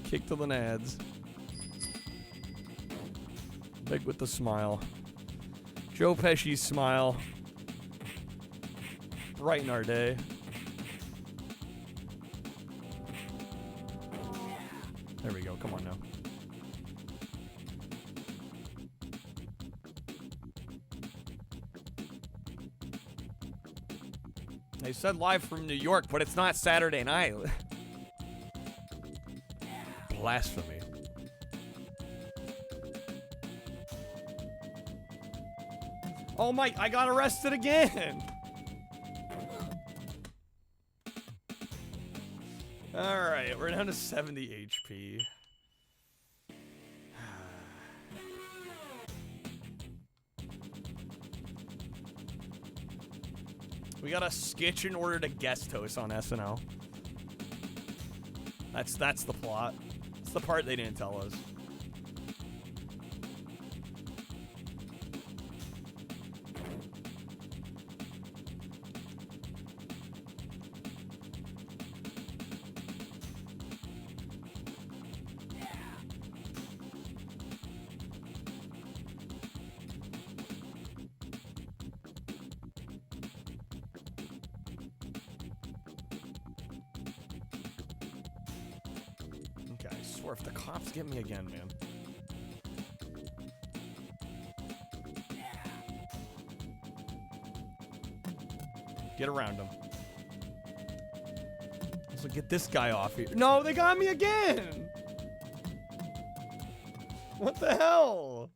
Speaker 1: Kick to the nads. Big with the smile. Joe Pesci's smile. Brighten our day. There we go. Come on now. They said live from New York, but it's not Saturday night. Blasphemy. Oh my, I got arrested again. All right, we're down to 70 HP. We got a Skitchin ordered a guest host on SNL. That's the plot. It's the part they didn't tell us. If the cops get me again, man. Get around him. Also, get this guy off here. No, they got me again! What the hell?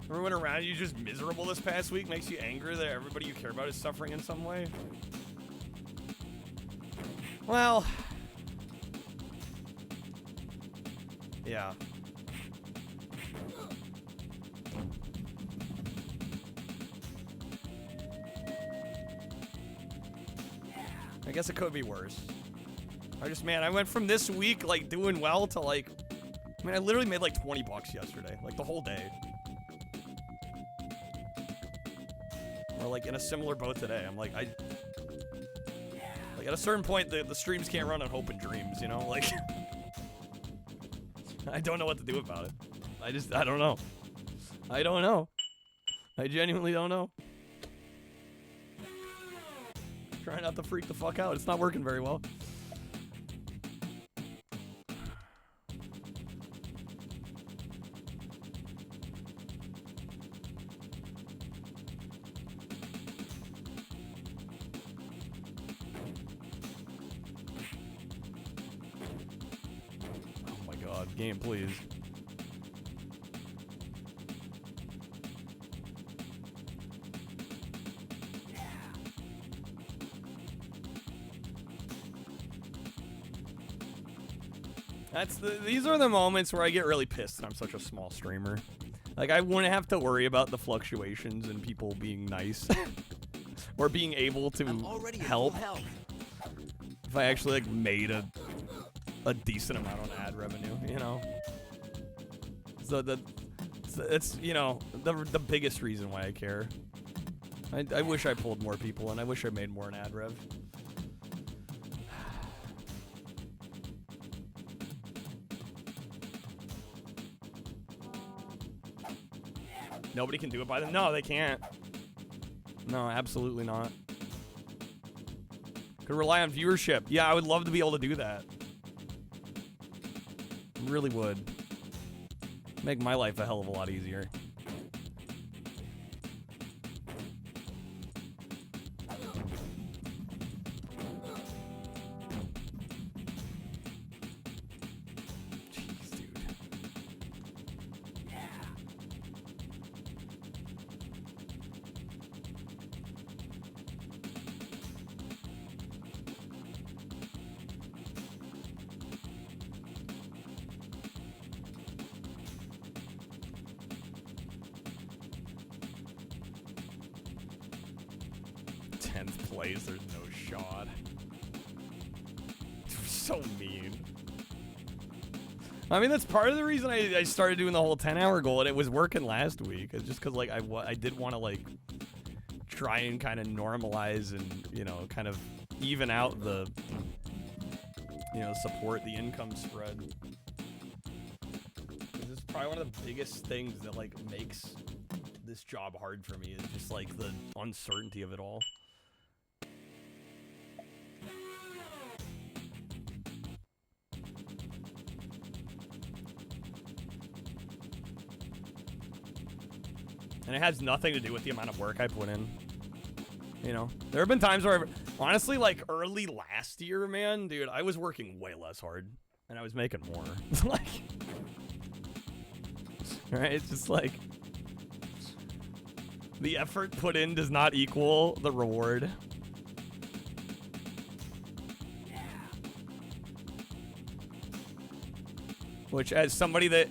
Speaker 1: Everyone around you just miserable this past week makes you angry that everybody you care about is suffering in some way? Well, yeah. I guess it could be worse. I went from this week, like, doing well to, like, I mean, I literally made, like, 20 bucks yesterday. Like, the whole day. Or, like, in a similar boat today. I'm like, like, at a certain point, the streams can't run on hope and dreams, you know? Like, I don't know what to do about it. I don't know. I don't know. I genuinely don't know. Try not to freak the fuck out. It's not working very well. Oh my god, game, please. These are the moments where I get really pissed that I'm such a small streamer. Like, I wouldn't have to worry about the fluctuations and people being nice. Or being able to help. If I actually, like, made a decent amount on ad revenue, you know? So it's, you know, the biggest reason why I care. I wish I pulled more people, and I wish I made more in ad rev. Nobody can do it by them? No, they can't. No, absolutely not. Could rely on viewership. Yeah, I would love to be able to do that. Really would. Make my life a hell of a lot easier. There's no shot. So mean. I mean, that's part of the reason I started doing the whole 10-hour goal, and it was working last week. It's just because, like, I did want to, like, try and kind of normalize and, you know, kind of even out the, you know, support the income spread. This is probably one of the biggest things that, like, makes this job hard for me, is just, like, the uncertainty of it all. And it has nothing to do with the amount of work I put in. You know, there have been times where honestly, like early last year, man, dude, I was working way less hard and I was making more. Like, right? It's just like the effort put in does not equal the reward. Which, as somebody that,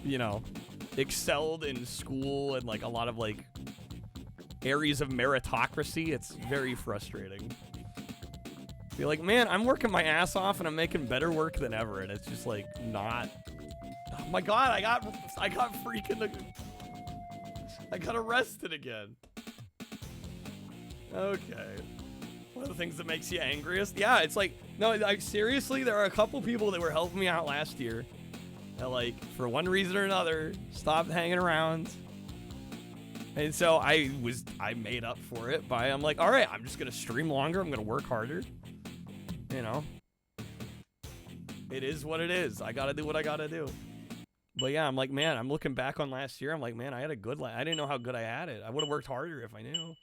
Speaker 1: you know, excelled in school and like a lot of like areas of meritocracy, it's very frustrating. Be like, man, I'm working my ass off and I'm making better work than ever, and it's just like not. Oh my god, I got arrested again. Okay. One of the things that makes you angriest? Yeah, it's like, no, like seriously, there are a couple people that were helping me out last year that, like, for one reason or another, stopped hanging around. And so I made up for it by, I'm like, all right, I'm just going to stream longer. I'm going to work harder. You know? It is what it is. I got to do what I got to do. But yeah, I'm like, man, I'm looking back on last year. I'm like, man, I had a good I didn't know how good I had it. I would have worked harder if I knew.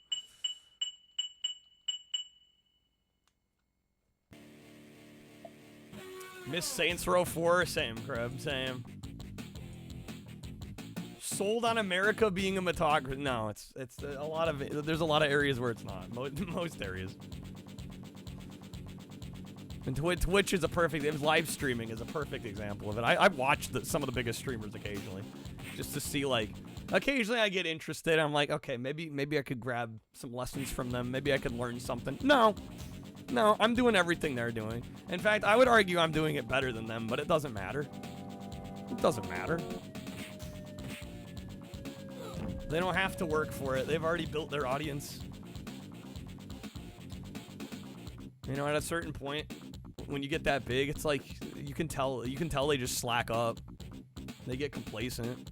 Speaker 1: Miss Saints Row 4, same, Crab, same. Sold on America being a metographer. No, it's a lot of, there's a lot of areas where it's not. Most areas. And Twitch is a perfect, live streaming is a perfect example of it. I watch some of the biggest streamers occasionally, just to see, like, occasionally I get interested. I'm like, okay, maybe I could grab some lessons from them. Maybe I could learn something. No. No, I'm doing everything they're doing. In fact, I would argue I'm doing it better than them, but it doesn't matter. It doesn't matter. They don't have to work for it. They've already built their audience. You know, at a certain point, when you get that big, it's like you can tell they just slack up. They get complacent.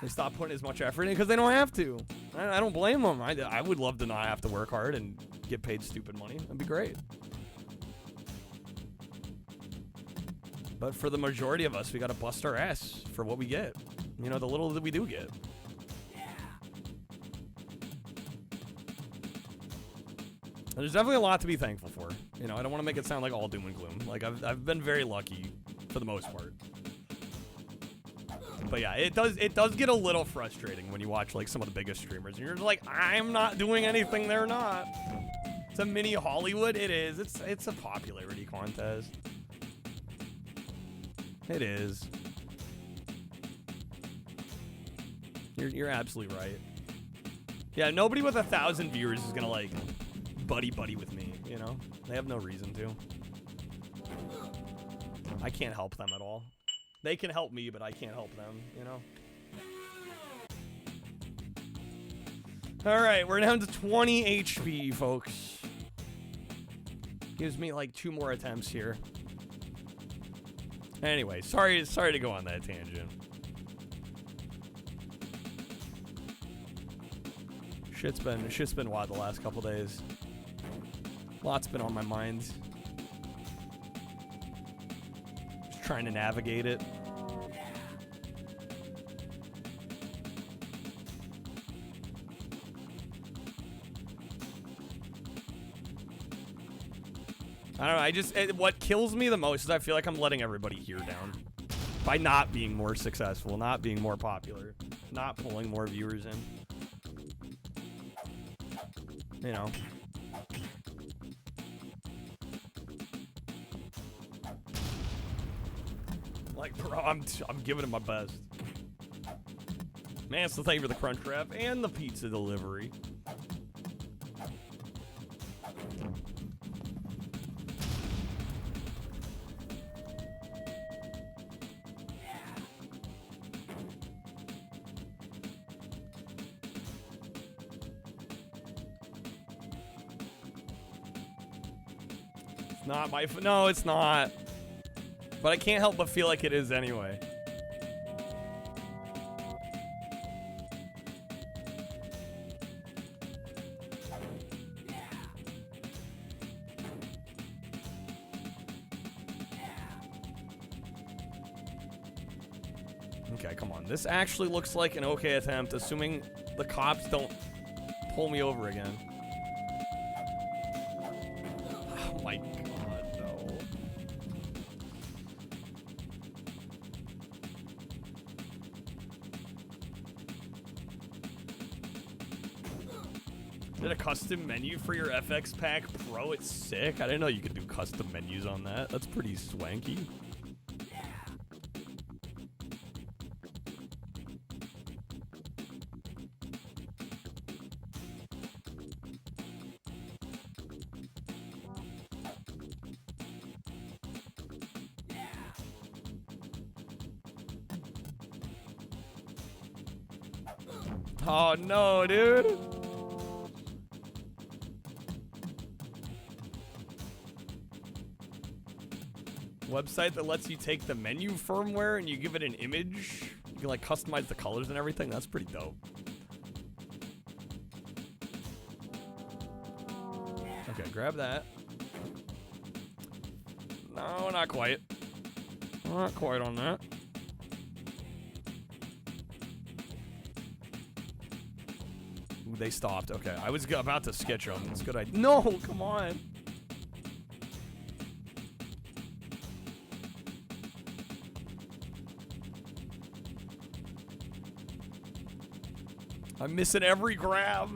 Speaker 1: They stop putting as much effort in because they don't have to. I don't blame them. I would love to not have to work hard and get paid stupid money. That'd be great. But for the majority of us, we gotta bust our ass for what we get. You know, the little that we do get. There's definitely a lot to be thankful for. You know, I don't want to make it sound like all doom and gloom. Like, I've been very lucky for the most part. But yeah, it does get a little frustrating when you watch like some of the biggest streamers and you're like, I'm not doing anything they're not. It's a mini Hollywood. It is. It's a popularity contest. It is. You're absolutely right. Yeah, nobody with 1,000 viewers is gonna like buddy with me, you know? They have no reason to. I can't help them at all. They can help me, but I can't help them, you know? Alright, we're down to 20 HP, folks. Gives me like 2 more attempts here. Anyway, sorry to go on that tangent. Shit's been wild the last couple days. Lots been on my mind. Just trying to navigate it. I don't know, what kills me the most is I feel like I'm letting everybody here down. By not being more successful, not being more popular, not pulling more viewers in. You know. Like, bro, I'm giving it my best. Man, so thank you for the crunch wrap and the pizza delivery. It's not my no, it's not. But I can't help but feel like it is anyway. Okay, come on. This actually looks like an okay attempt, assuming the cops don't pull me over again. Oh my god, no. Did a custom menu for your FX Pack Pro? It's sick. I didn't know you could do custom menus on that. That's pretty swanky. Oh no, dude. Website that lets you take the menu firmware and you give it an image. You can like customize the colors and everything. That's pretty dope. Okay, grab that. No, not quite. Not quite on that. Ooh, they stopped. Okay, I was about to sketch them. It's a good idea. No, come on. I'm missing every grab.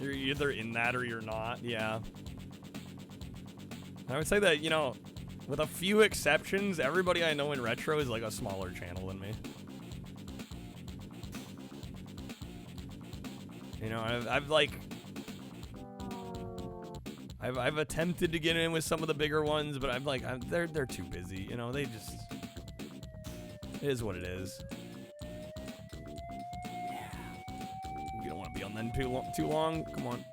Speaker 1: You're either in that or you're not. Yeah. I would say that, you know, With a few exceptions, everybody I know in retro is like a smaller channel than me. You know, I've attempted to get in with some of the bigger ones, but they're too busy. You know, it is what it is. We don't want to be on them too long. Come on.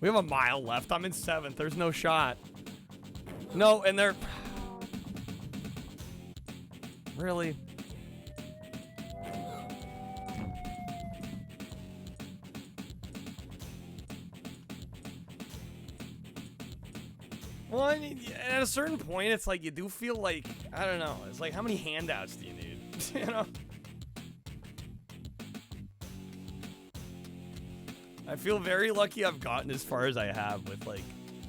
Speaker 1: We have a mile left. I'm in 7th. There's no shot. No, and they're... Really? Well, I mean, at a certain point, it's like you do feel like, I don't know. It's like, how many handouts do you need? You know? I feel very lucky I've gotten as far as I have with, like,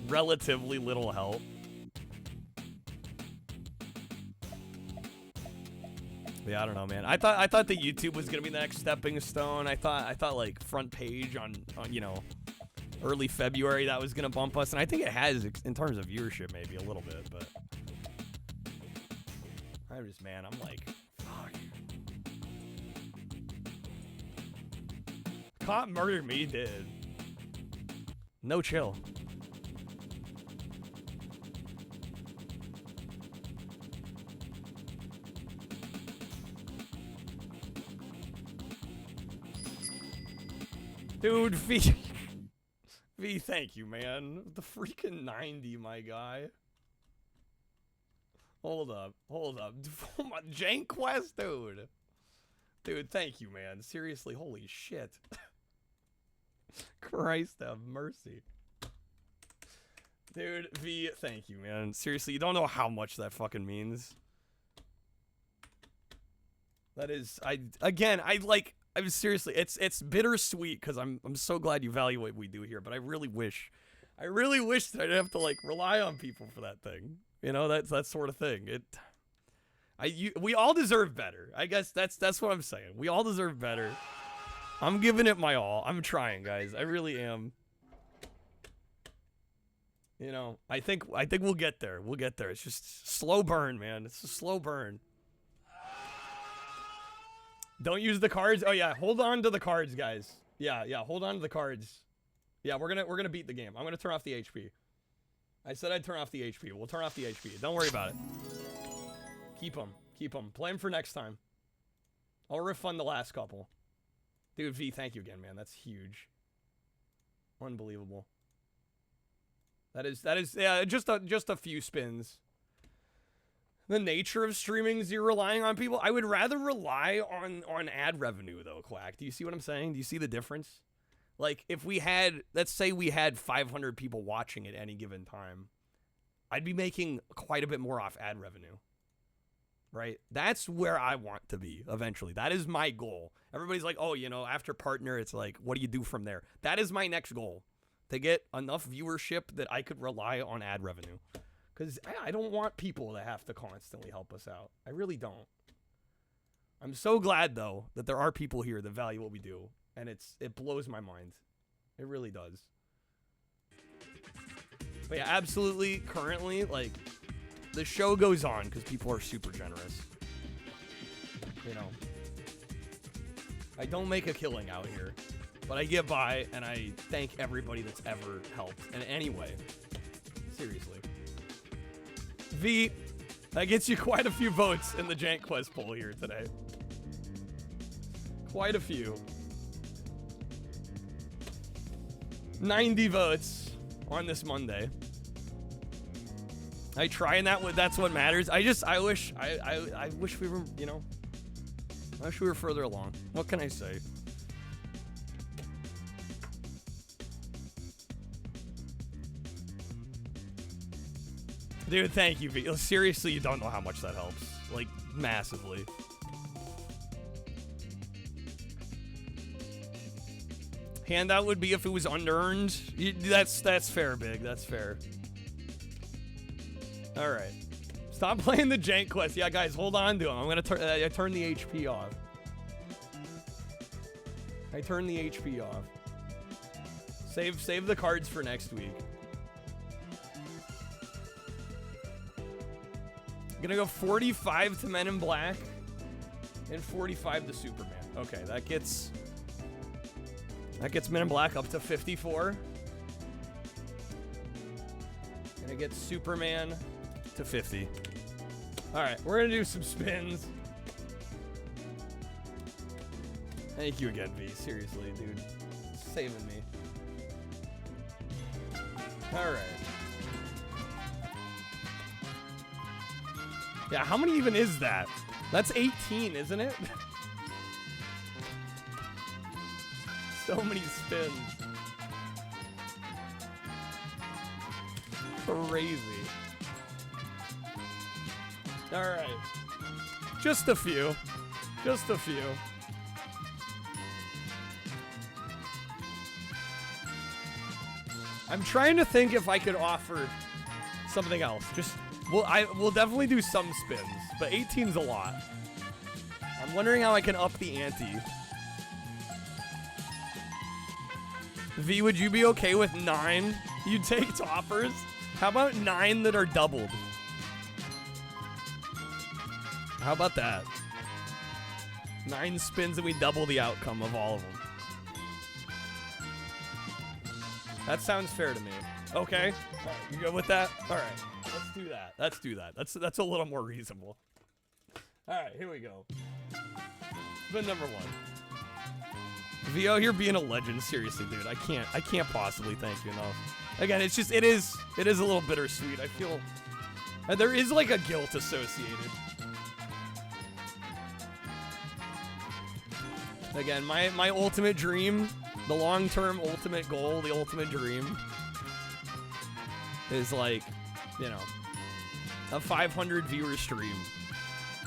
Speaker 1: relatively little help. Yeah, I don't know, man. I thought that YouTube was gonna be the next stepping stone. I thought like front page on you know, early February that was gonna bump us, and I think it has in terms of viewership maybe a little bit, but I'm just, man, I'm like, fuck. Cop murdered me, did. No chill. Dude, V, thank you, man. The freaking 90, my guy. Hold up. JANKQUEST, dude. Dude, thank you, man. Seriously, holy shit. Christ have mercy. Dude, V, thank you, man. Seriously, you don't know how much that fucking means. That is, I'm seriously, it's bittersweet because I'm so glad you value what we do here, but I really wish that I'd have to like rely on people for that thing. You know, that sort of thing. We all deserve better. I guess that's what I'm saying. We all deserve better. I'm giving it my all. I'm trying, guys. I really am. You know, I think we'll get there. We'll get there. It's just slow burn, man. It's a slow burn. Don't use the cards. Oh yeah, hold on to the cards, guys. Yeah, hold on to the cards. Yeah, we're gonna beat the game. I'm gonna turn off the HP. I said I'd turn off the HP. We'll turn off the HP. Don't worry about it. Keep them. Play them for next time. I'll refund the last couple. Dude, V, thank you again, man. That's huge. Unbelievable. That is yeah, just a few spins. The nature of streaming is you're relying on people. I would rather rely on ad revenue though, Quack. Do you see what I'm saying? Do you see the difference? Like if we had, let's say we had 500 people watching at any given time, I'd be making quite a bit more off ad revenue. Right? That's where I want to be eventually. That is my goal. Everybody's like, oh, you know, after partner, it's like, what do you do from there? That is my next goal. To get enough viewership that I could rely on ad revenue. Because I don't want people to have to constantly help us out. I really don't. I'm so glad, though, that there are people here that value what we do. And it blows my mind. It really does. But yeah, absolutely, currently, like, the show goes on because people are super generous. You know. I don't make a killing out here. But I get by, and I thank everybody that's ever helped in any way. Seriously. V, that gets you quite a few votes in the JANKQUEST poll here today. Quite a few. 90 votes on this Monday. I try, and that's what matters. I wish we were, you know, I wish we were further along. What can I say? Dude, thank you, V. Seriously, you don't know how much that helps. Like, massively. Handout would be if it was unearned. That's fair, Big. That's fair. All right. Stop playing the jank quest. Yeah, guys, hold on to him. I'm gonna turn the HP off. I turn the HP off. Save the cards for next week. I'm gonna go 45 to Men in Black and 45 to Superman. Okay, that gets Men in Black up to 54. And it gets Superman to 50. All right, we're gonna do some spins. Thank you again, V. Seriously, dude, saving me. All right. Yeah, how many even is that? That's 18, isn't it? So many spins. Crazy. All right. Just a few. Just a few. I'm trying to think if I could offer something else. We'll definitely do some spins, but 18's a lot. I'm wondering how I can up the ante. V, would you be okay with 9? You take toppers? How about 9 that are doubled? How about that? 9 spins and we double the outcome of all of them. That sounds fair to me. Okay. All right, you good with that? All right. Let's do that. Let's do that. That's a little more reasonable. All right, here we go. Spin number 1. VO, you're being a legend. Seriously, dude. I can't possibly thank you enough. Again, it's just it is a little bittersweet. I feel there is like a guilt associated. Again, my ultimate dream, the long-term ultimate goal, the ultimate dream is like, you know, a 500 viewer stream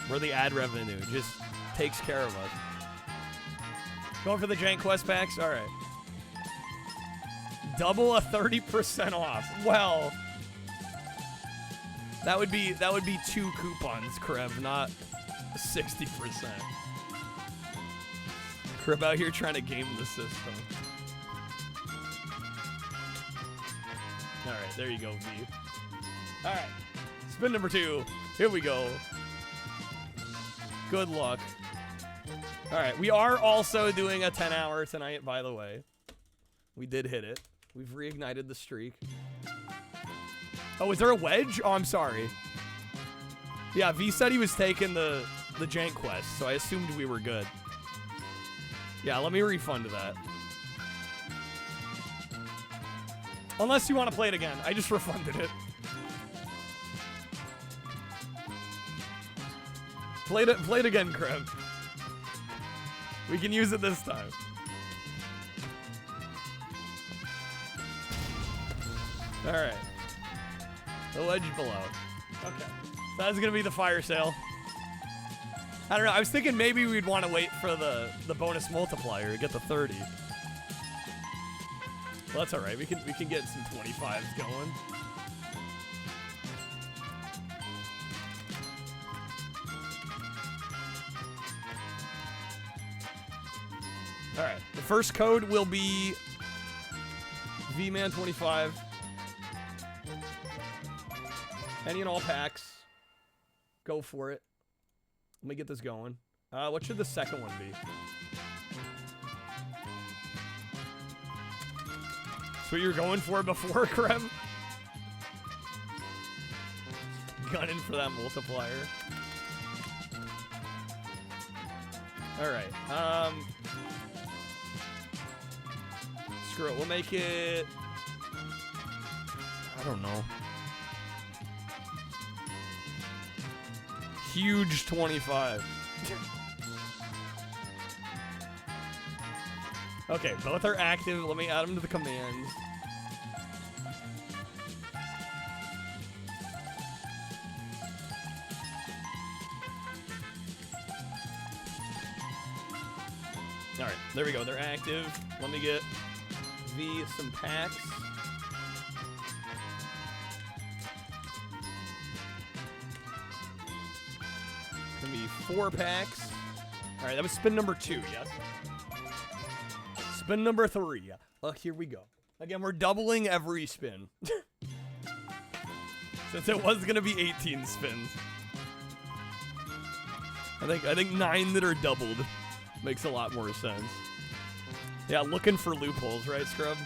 Speaker 1: where the ad revenue just takes care of us. Going for the Jank Quest packs? All right. Double a 30% off. Well, that would be 2 coupons, Krev, not 60%. Krev out here trying to game the system. All right, there you go, V. All right, spin number 2. Here we go. Good luck. All right, we are also doing a 10-hour tonight, by the way. We did hit it. We've reignited the streak. Oh, is there a wedge? Oh, I'm sorry. Yeah, V said he was taking the Jank Quest, so I assumed we were good. Yeah, let me refund that. Unless you want to play it again. I just refunded it. Play it again, Krev. We can use it this time. All right. The wedge below. Okay. So that's going to be the fire sale. I don't know. I was thinking maybe we'd want to wait for the bonus multiplier to get the 30. Well, that's all right. We can get some 25s going. All right. The first code will be VMan25. Any and all packs. Go for it. Let me get this going. What should the second one be? That's what you were going for before, Krev? Gunning for that multiplier. Alright, screw it, we'll make it... I don't know. Huge 25. Okay, both are active. Let me add them to the commands. Alright, there we go. They're active. Let me get V some packs. Gonna be 4 packs. All right, that was spin number 2, yes? Spin number 3. Here we go. Again, we're doubling every spin. Since it was gonna be 18 spins. I think 9 that are doubled makes a lot more sense. Yeah, looking for loopholes, right, Scrub?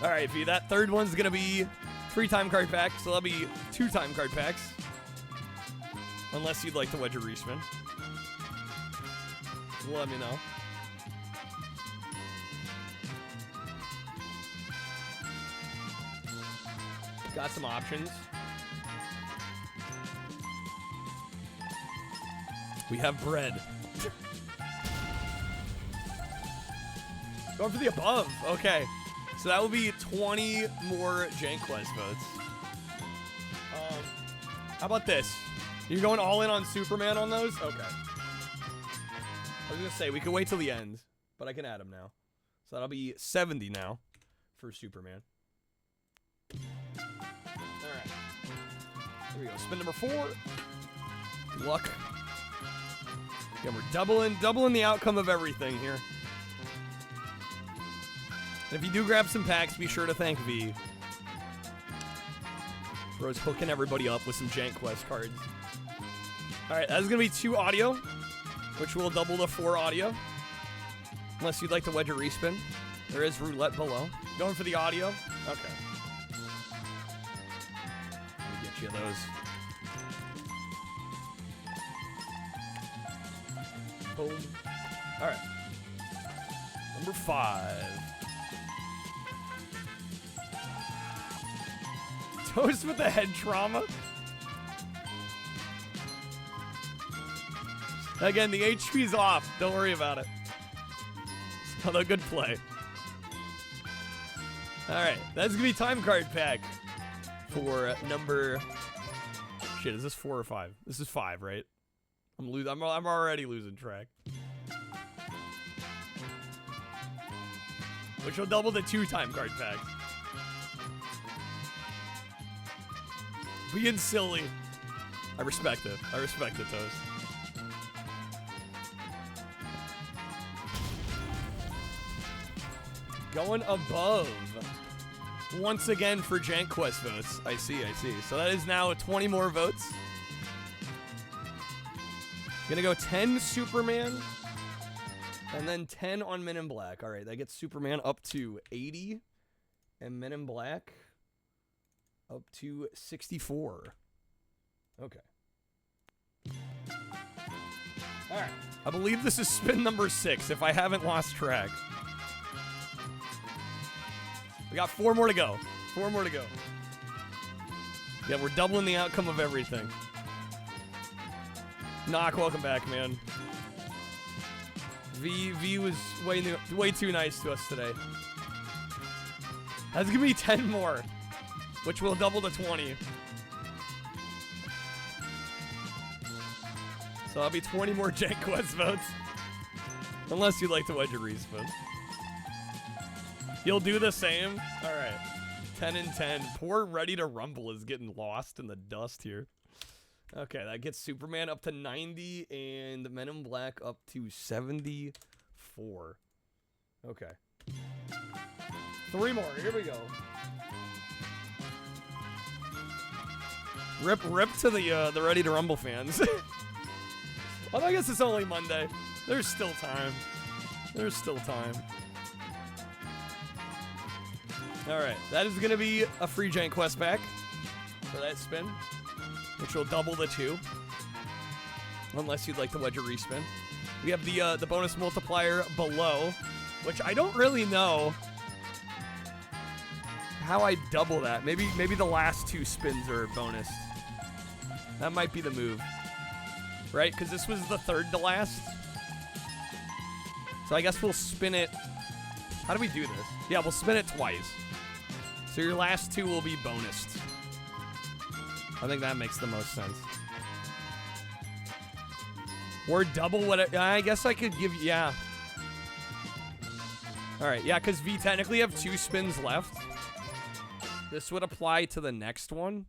Speaker 1: All right, V, that third one's gonna be 3 time card packs, so that'll be 2 time card packs. Unless you'd like to wedge a respin. Let me know. Got some options. We have bread. Going for the above. Okay. So that will be 20 more JANKQuEST votes. How about this? You're going all in on Superman on those? Okay. I was going to say, we can wait till the end, but I can add them now. So that'll be 70 now for Superman. Alright. Here we go. Spin number 4. Good luck. Again, we're doubling the outcome of everything here. And if you do grab some packs, be sure to thank V. Bro's hooking everybody up with some JANKQuEST cards. Alright, that's going to be 2 audio, which will double the 4 audio. Unless you'd like to wedge a respin. There is roulette below. Going for the audio? Okay. Let me get you those. Boom. Alright. Number 5. Toast with the head trauma. Again, the HP's off. Don't worry about it. Another good play. Alright, that's gonna be time card pack for number... Shit, is this 4 or 5? This is 5, right? I'm already losing track. Which will double the 2 time card packs. Being silly. I respect it. I respect it, Toast. Going above. Once again for JANKQuEST votes. I see. So that is now 20 more votes. Gonna go 10 Superman. And then 10 on Men in Black. Alright, that gets Superman up to 80. And Men in Black up to 64. Okay. Alright. I believe this is spin number 6, if I haven't lost track. We got 4 more to go. 4 more to go. Yeah, we're doubling the outcome of everything. Knock, welcome back, man. V was way too nice to us today. That's gonna be 10 more, which will double to 20. So that'll be 20 more JANKQuEST votes. Unless you'd like to wedge a respin. You'll do the same? Alright. 10 and 10. Poor Ready to Rumble is getting lost in the dust here. Okay, that gets Superman up to 90 and Men in Black up to 74. Okay. 3 more. Here we go. Rip to the Ready to Rumble fans. Although I guess it's only Monday. There's still time. There's still time. Alright, that is going to be a free JANKQuEST pack for that spin, which will double the 2. Unless you'd like to wedge a respin. We have the bonus multiplier below, which I don't really know how I double that. Maybe the last 2 spins are bonus. That might be the move. Right? Because this was the 3rd to last. So I guess we'll spin it. How do we do this? Yeah, we'll spin it twice. So your last 2 will be bonused. I think that makes the most sense. Or double what I guess I could give you, yeah. All right, yeah, because we technically have 2 spins left. This would apply to the next one.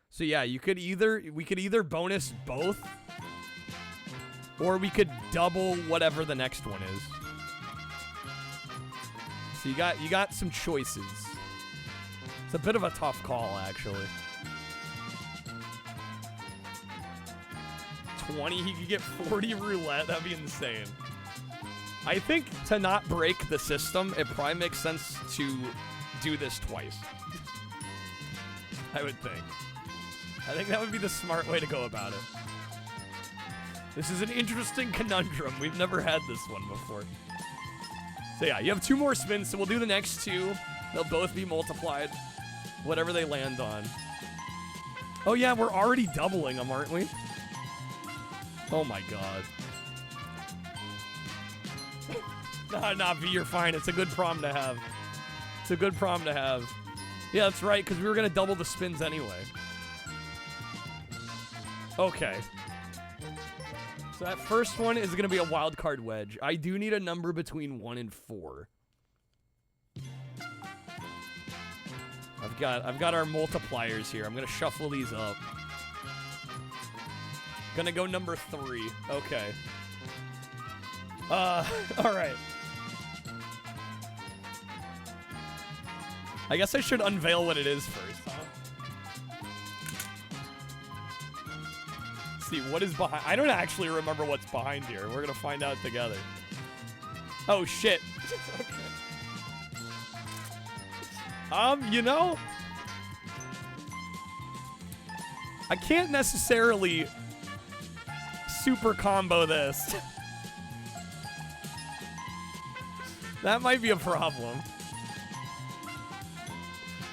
Speaker 1: So yeah, we could either bonus both, or we could double whatever the next one is. So you got some choices. It's a bit of a tough call, actually. 20, he could get 40 roulette. That'd be insane. I think to not break the system, it probably makes sense to do this twice. I would think. I think that would be the smart way to go about it. This is an interesting conundrum. We've never had this one before. So yeah, you have 2 more spins, so we'll do the next 2. They'll both be multiplied. Whatever they land on. Oh yeah, we're already doubling them, aren't we? Oh my god. Nah, V, you're fine. It's a good problem to have. It's a good problem to have. Yeah, that's right, because we were going to double the spins anyway. Okay. So that first one is going to be a wild card wedge. I do need a number between 1 and 4. I've got our multipliers here. I'm going to shuffle these up. Gonna go number 3. Okay. All right. I guess I should unveil what it is first, huh? Let's see, what is behind? I don't actually remember what's behind here. We're gonna find out together. Oh, shit. Okay. You know, I can't necessarily super combo this. That might be a problem.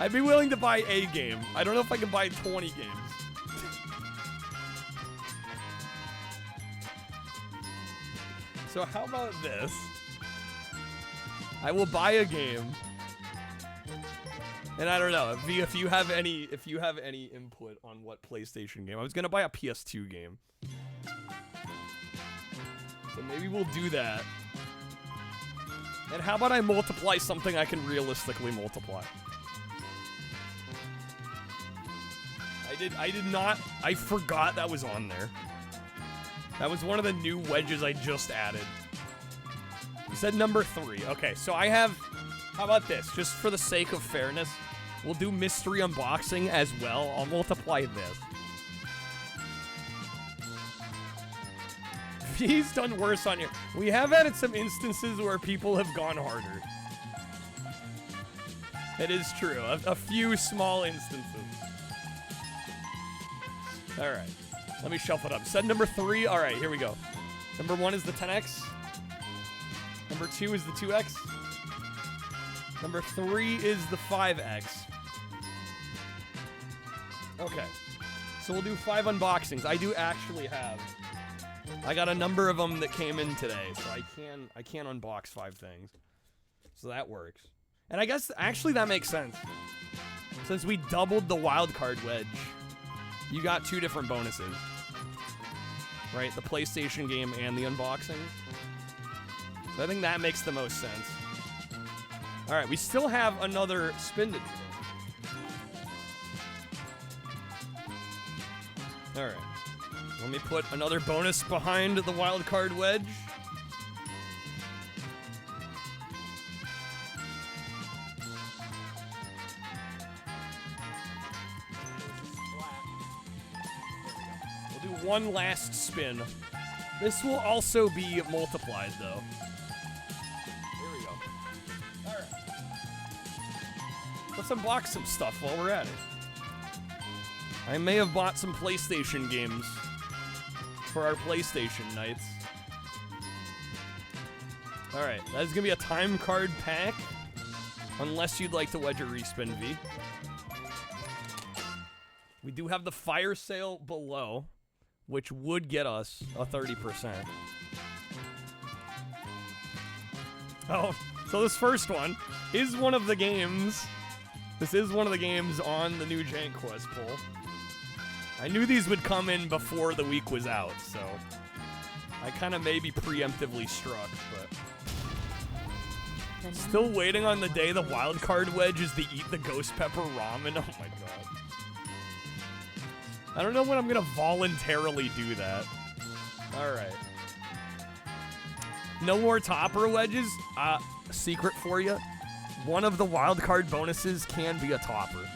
Speaker 1: I'd be willing to buy a game. I don't know if I can buy 20 games. So how about this? I will buy a game. And I don't know, V, if you have any input on what PlayStation game. I was gonna buy a PS2 game. So maybe we'll do that. And how about I multiply something I can realistically multiply? I forgot that was on there. That was one of the new wedges I just added. You said number 3. Okay, so I have, how about this? Just for the sake of fairness, we'll do mystery unboxing as well. I'll multiply this. He's done worse on you. We have had some instances where people have gone harder. It is true. A few small instances. Alright. Let me shuffle it up. Set number 3. Alright, here we go. Number 1 is the 10x. Number 2 is the 2x. Number 3 is the 5x. Okay. So we'll do 5 unboxings. I do actually have... I got a number of them that came in today, so I can unbox 5 things. So that works. And I guess actually that makes sense. Since we doubled the wild card wedge, you got 2 different bonuses. Right? The PlayStation game and the unboxing. So I think that makes the most sense. Alright, we still have another spin to do. Alright. Let me put another bonus behind the wild card wedge. We'll do one last spin. This will also be multiplied, though. Here we go. Alright. Let's unbox some stuff while we're at it. I may have bought some PlayStation games for our PlayStation nights. Alright, that's gonna be a time card pack. Unless you'd like to wedge a respin, V. We do have the fire sale below, which would get us a 30%. Oh, so this first one is one of the games. This is one of the games on the new JANKQuEST poll. I knew these would come in before the week was out, so I kind of maybe preemptively struck, but Still waiting on the day the wild card wedge is the eat the ghost pepper ramen. Oh my god. I don't know when I'm gonna voluntarily do that. Alright. No more topper wedges. Secret for you. One of the wild card bonuses can be a topper.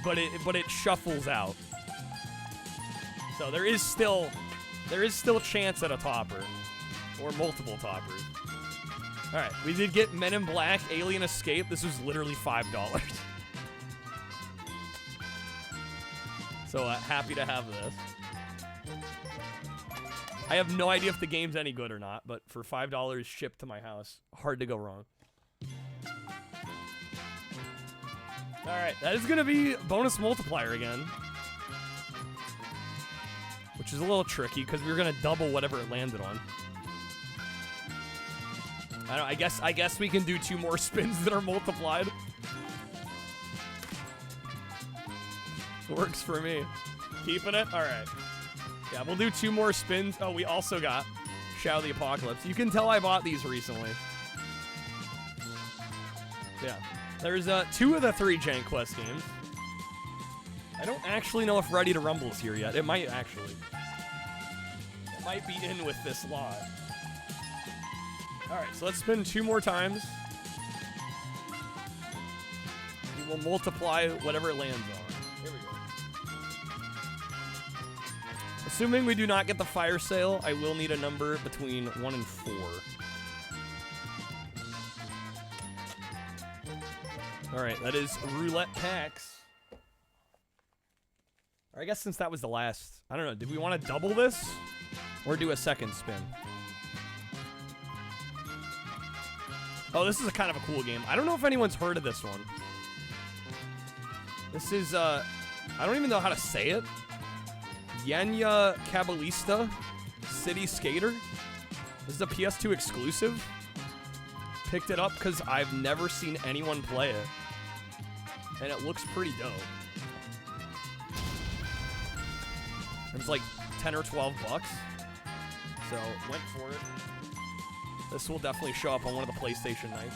Speaker 1: But it shuffles out. So there is still chance at a topper. Or multiple toppers. Alright, we did get Men in Black, Alien Escape. This was literally $5. So happy to have this. I have no idea if the game's any good or not, but for $5 shipped to my house, hard to go wrong. Alright, that is going to be bonus multiplier again. Which is a little tricky because we were going to double whatever it landed on. I guess we can do 2 more spins that are multiplied. Works for me. Keeping it? Alright. Yeah, we'll do 2 more spins. Oh, we also got Shadow of the Apocalypse. You can tell I bought these recently. Yeah. There's 2 of the 3 JANKQuEST games. I don't actually know if Ready to Rumble is here yet. It might actually. It might be in with this lot. Alright, so let's spin 2 more times. We will multiply whatever it lands on. Here we go. Assuming we do not get the fire sale, I will need a number between 1 and 4. Alright, that is roulette packs. Or I guess since that was the last... I don't know, did we want to double this? Or do a second spin? Oh, this is a kind of a cool game. I don't know if anyone's heard of this one. This is, I don't even know how to say it. Yenya Cabalista City Skater. This is a PS2 exclusive. Picked it up because I've never seen anyone play it. And it looks pretty dope. It's like 10 or 12 bucks. So, went for it. This will definitely show up on one of the PlayStation nights.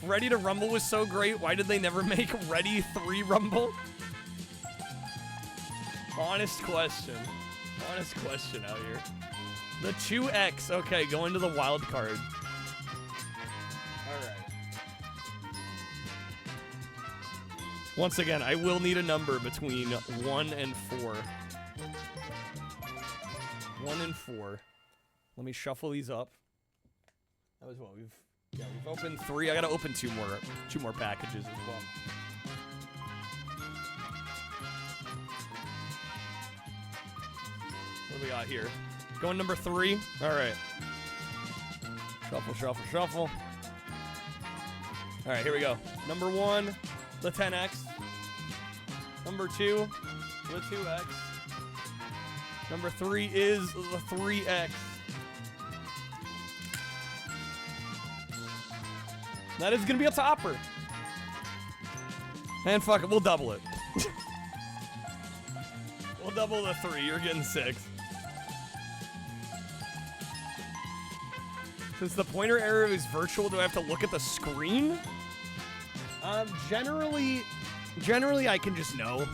Speaker 1: Ready to Rumble was so great. Why did they never make Ready 3 Rumble? Honest question. Honest question out here. The 2X. Okay, going to the wild card. Alright. Once again, I will need a number between 1 and 4. 1 and 4. Let me shuffle these up. That was what we've opened 3. I gotta open 2 more packages as well. What do we got here? Going number 3. All right. Shuffle, shuffle, shuffle. All right, here we go. Number 1, the 10X. Number 2, the 2X. Number 3 is the 3X. That is gonna be a topper. And fuck it, we'll double it. We'll double the 3, you're getting 6. Since the pointer error is virtual, do I have to look at the screen? Generally I can just know.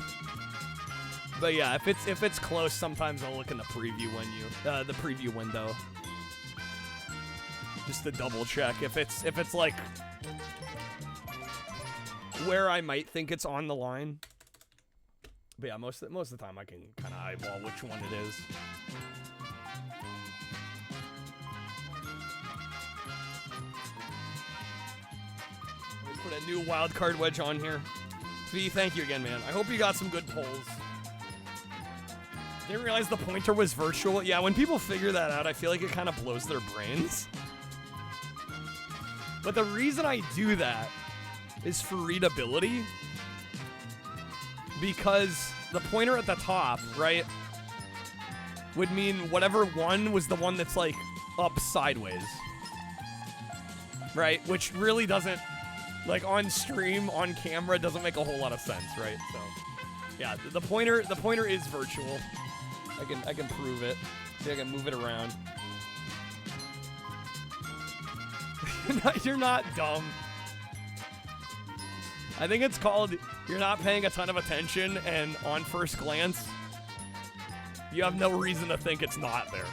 Speaker 1: But yeah, if it's close, sometimes I'll look in the preview the preview window. Just to double check if it's like where I might think it's on the line. But yeah, most of the time I can kind of eyeball which one it is. Let me put a new wild card wedge on here. V, thank you again, man. I hope you got some good pulls. Didn't realize the pointer was virtual. Yeah, when people figure that out, I feel like it kind of blows their brains. But the reason I do that is for readability. Because the pointer at the top, right, would mean whatever one was the one that's, like, up sideways. Right? Which really doesn't, like, on stream, on camera, doesn't make a whole lot of sense, right? So, yeah, the pointer is virtual. I can prove it. See, I can move it around. You're not dumb. I think it's called you're not paying a ton of attention, and on first glance, you have no reason to think it's not there.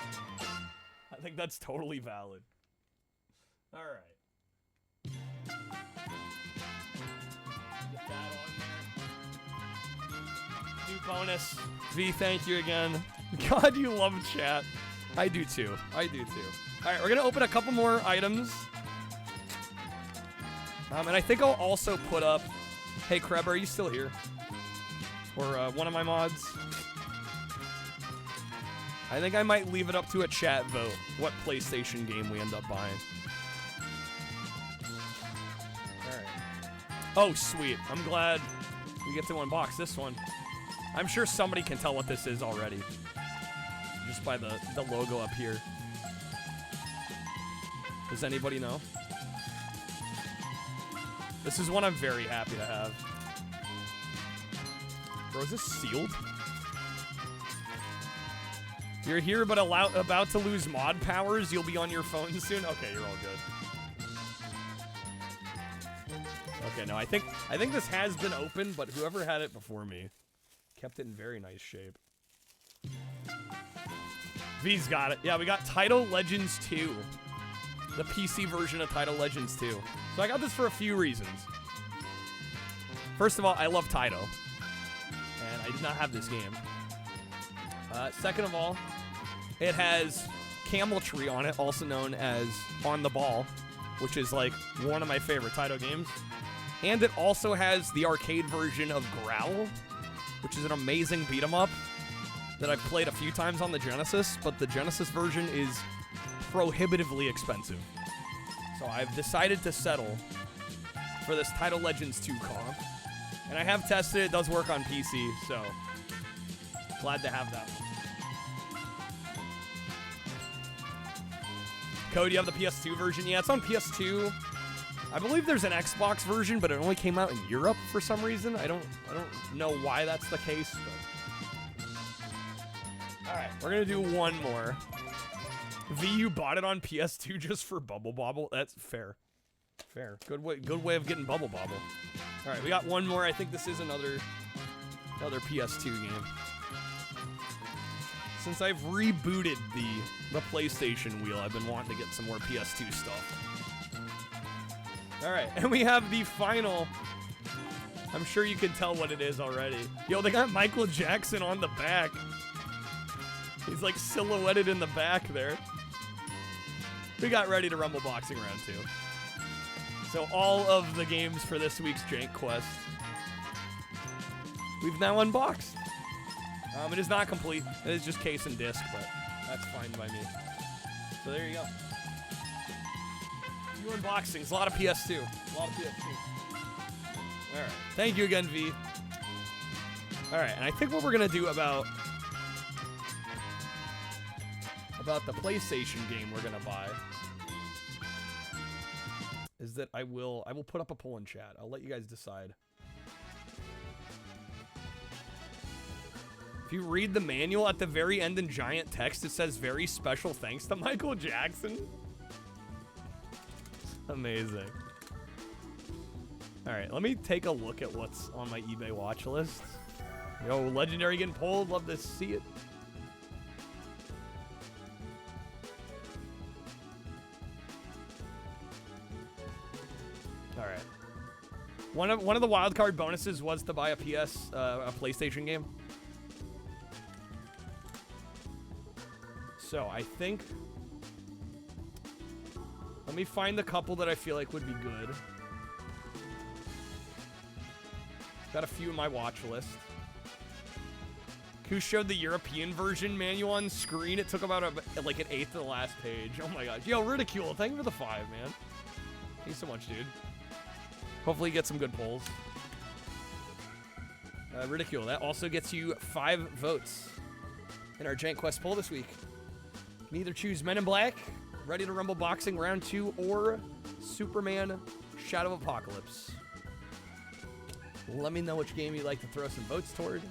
Speaker 1: I think that's totally valid. All right. Get that on there. New bonus. V, thank you again. God, you love chat. I do too. I do too. All right, we're gonna open a couple more items. And I think I'll also put up. Hey, Kreb, are you still here? Or one of my mods? I think I might leave it up to a chat vote what PlayStation game we end up buying. Alright. Oh, sweet. I'm glad we get to unbox this one. I'm sure somebody can tell what this is already. Just by the logo up here. Does anybody know? This is one I'm very happy to have. Bro, is this sealed? You're here but about to lose mod powers? You'll be on your phone soon? Okay, you're all good. Okay, no, I think this has been opened, but whoever had it before me kept it in very nice shape. V's got it. Yeah, we got Title Legends 2. The PC version of Title Legends 2. So I got this for a few reasons. First of all, I love Taito. And I did not have this game. Second of all, it has Camel Tree on it, also known as On the Ball, which is like one of my favorite Taito games. And it also has the arcade version of Growl, which is an amazing beat 'em up that I've played a few times on the Genesis, but the Genesis version is prohibitively expensive. So I've decided to settle for this Title Legends 2 comp. And I have tested it, it does work on PC, so glad to have that one. Cody, you have the PS2 version? Yeah, it's on PS2. I believe there's an Xbox version, but it only came out in Europe for some reason. I don't know why that's the case, but alright, we're gonna do one more. V, you bought it on PS2 just for Bubble Bobble? That's fair. Fair. Good way of getting Bubble Bobble. Alright, we got one more. I think this is another PS2 game. Since I've rebooted the PlayStation wheel, I've been wanting to get some more PS2 stuff. Alright, and we have the final. I'm sure you can tell what it is already. Yo, they got Michael Jackson on the back. He's like silhouetted in the back there. We got ready to rumble boxing round 2. So all of the games for this week's Jank Quest, we've now unboxed. It is not complete. It is just case and disc, but that's fine by me. So there you go. Few unboxings, a lot of PS2. A lot of PS2. Alright. Thank you again, V. Alright, and I think what we're gonna do about the PlayStation game we're gonna buy is that I will put up a poll in chat. I'll let you guys decide. If you read the manual at the very end in giant text, it says very special thanks to Michael Jackson. Amazing. All right, let me take a look at what's on my eBay watch list. Yo, Legendary getting pulled. Love to see it. All right. One of the wildcard bonuses was to buy a PlayStation game. So I think, let me find the couple that I feel like would be good. Got a few in my watch list. Who showed the European version manual on screen? It took about like an eighth of the last page. Oh my gosh. Yo, Ridicule, thank you for the 5, man. Thanks so much, dude. Hopefully you get some good polls. Ridicule, that also gets you 5 votes in our Jank Quest poll this week. You can either choose Men in Black, Ready to Rumble Boxing Round 2, or Superman Shadow of Apocalypse. Let me know which game you'd like to throw some votes toward.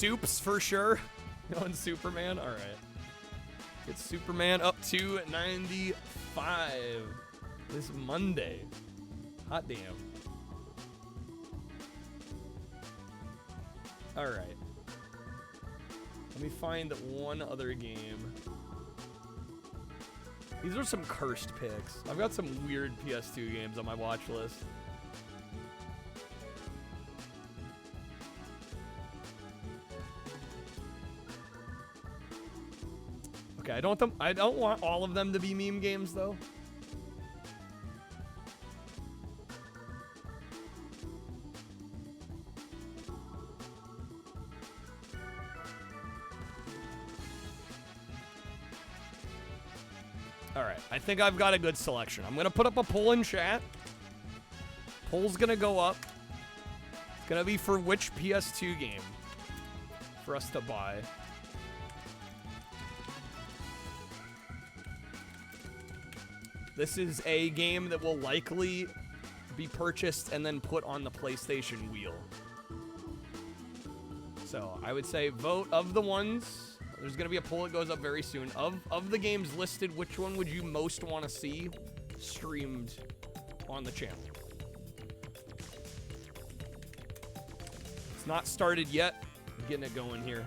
Speaker 1: Supes for sure. Going Superman. All right. Get Superman up to 95 this Monday. Hot damn. All right. Let me find one other game. These are some cursed picks. I've got some weird PS2 games on my watch list. Okay, I don't want all of them to be meme games though. Alright, I think I've got a good selection. I'm gonna put up a poll in chat. Poll's gonna go up. It's gonna be for which PS2 game for us to buy. This is a game that will likely be purchased and then put on the PlayStation wheel. So I would say vote of the ones. There's going to be a poll that goes up very soon. Of the games listed, which one would you most want to see streamed on the channel? It's not started yet. I'm getting it going here.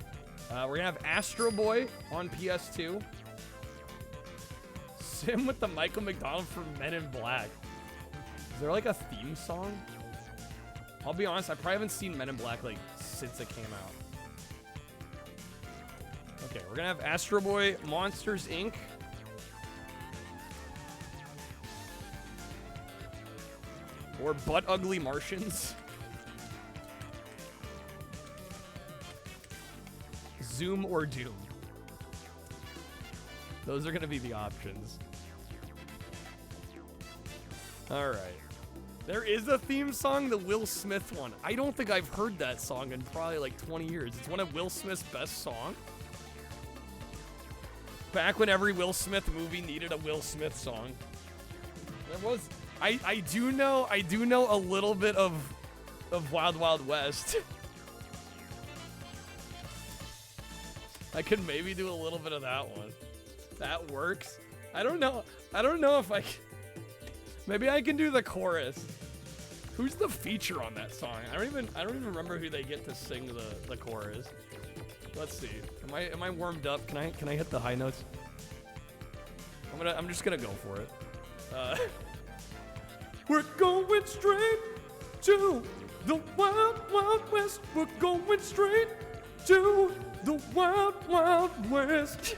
Speaker 1: We're going to have Astro Boy on PS2. Sim with the Michael McDonald from Men in Black. Is there like a theme song? I'll be honest, I probably haven't seen Men in Black like since it came out. Okay, we're gonna have Astro Boy, Monsters Inc. Or Butt Ugly Martians. Zoom or Doom. Those are gonna be the options. All right. There is a theme song, the Will Smith one. I don't think I've heard that song in probably like 20 years. It's one of Will Smith's best songs. Back when every Will Smith movie needed a Will Smith song. There was I do know a little bit of Wild Wild West. I could maybe do a little bit of that one. That works. I don't know if I can. Maybe I can do the chorus. Who's the feature on that song? I don't even remember who they get to sing the chorus. Let's see. Am I warmed up? Can I hit the high notes? I'm just gonna go for it. We're going straight to the Wild Wild West. We're going straight to the Wild Wild West.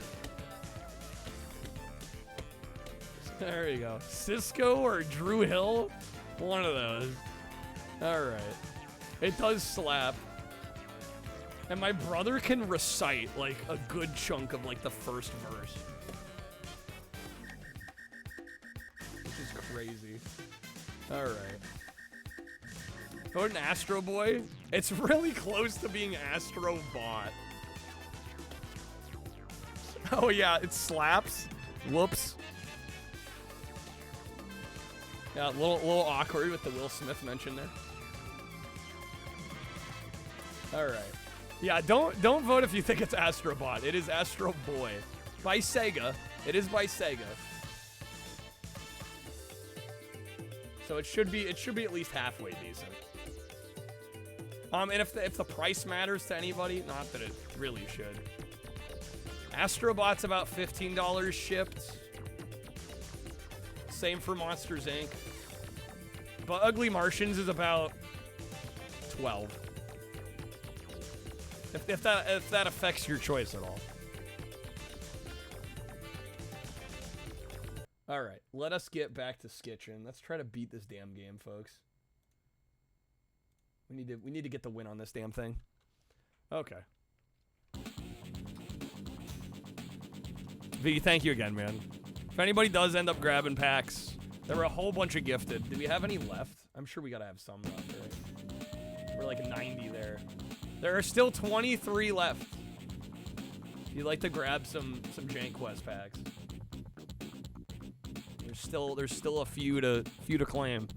Speaker 1: There you go. Cisco or Drew Hill? One of those. Alright. It does slap. And my brother can recite, like, a good chunk of, like, the first verse. Which is crazy. Alright. Go to Astro Boy. It's really close to being Astro Bot. Oh, yeah, it slaps. Whoops. Yeah, a little awkward with the Will Smith mention there. All right. Yeah, don't vote if you think it's Astro Bot. It is Astro Boy by Sega. It is by Sega. So it should be at least halfway decent. And if the price matters to anybody, not that it really should. Astro Bot's about $15 shipped. Same for Monsters Inc. But Ugly Martians is about 12. If that affects your choice at all. All right, let us get back to Skitchin. Let's try to beat this damn game, folks. We need to get the win on this damn thing. Okay. V, thank you again, man. If anybody does end up grabbing packs, there were a whole bunch of gifted. Do we have any left? I'm sure we gotta have some left, right? We're like 90 there. There are still 23 left. If you'd like to grab some JANKQuEST packs. There's still a few to claim.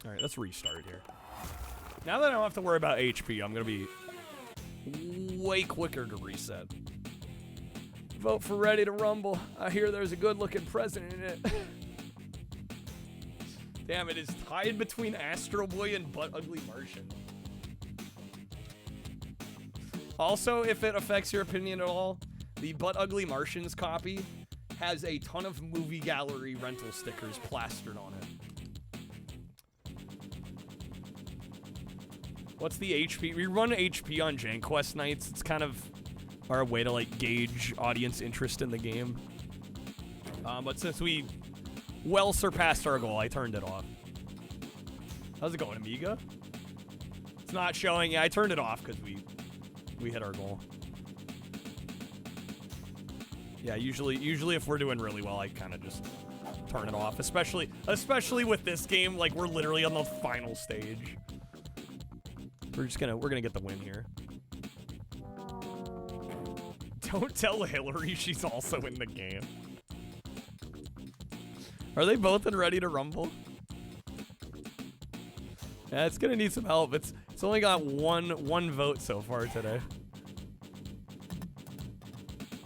Speaker 1: All right, let's restart here. Now that I don't have to worry about HP, I'm gonna be way quicker to reset. Vote for Ready to Rumble. I hear there's a good-looking president in it. Damn, it is tied between Astro Boy and Butt Ugly Martian. Also, if it affects your opinion at all, the Butt Ugly Martians copy has a ton of movie gallery rental stickers plastered on it. What's the HP? We run HP on JANKQuEST nights. It's kind of our way to like gauge audience interest in the game. But since we well surpassed our goal, I turned it off. How's it going, Amiga? It's not showing. Yeah, I turned it off because we hit our goal. Yeah, usually if we're doing really well, I kind of just turn it off. Especially with this game, like we're literally on the final stage. We're gonna get the win here. Don't tell Hillary she's also in the game. Are they both in Ready to Rumble? Yeah, it's gonna need some help. It's only got one vote so far today.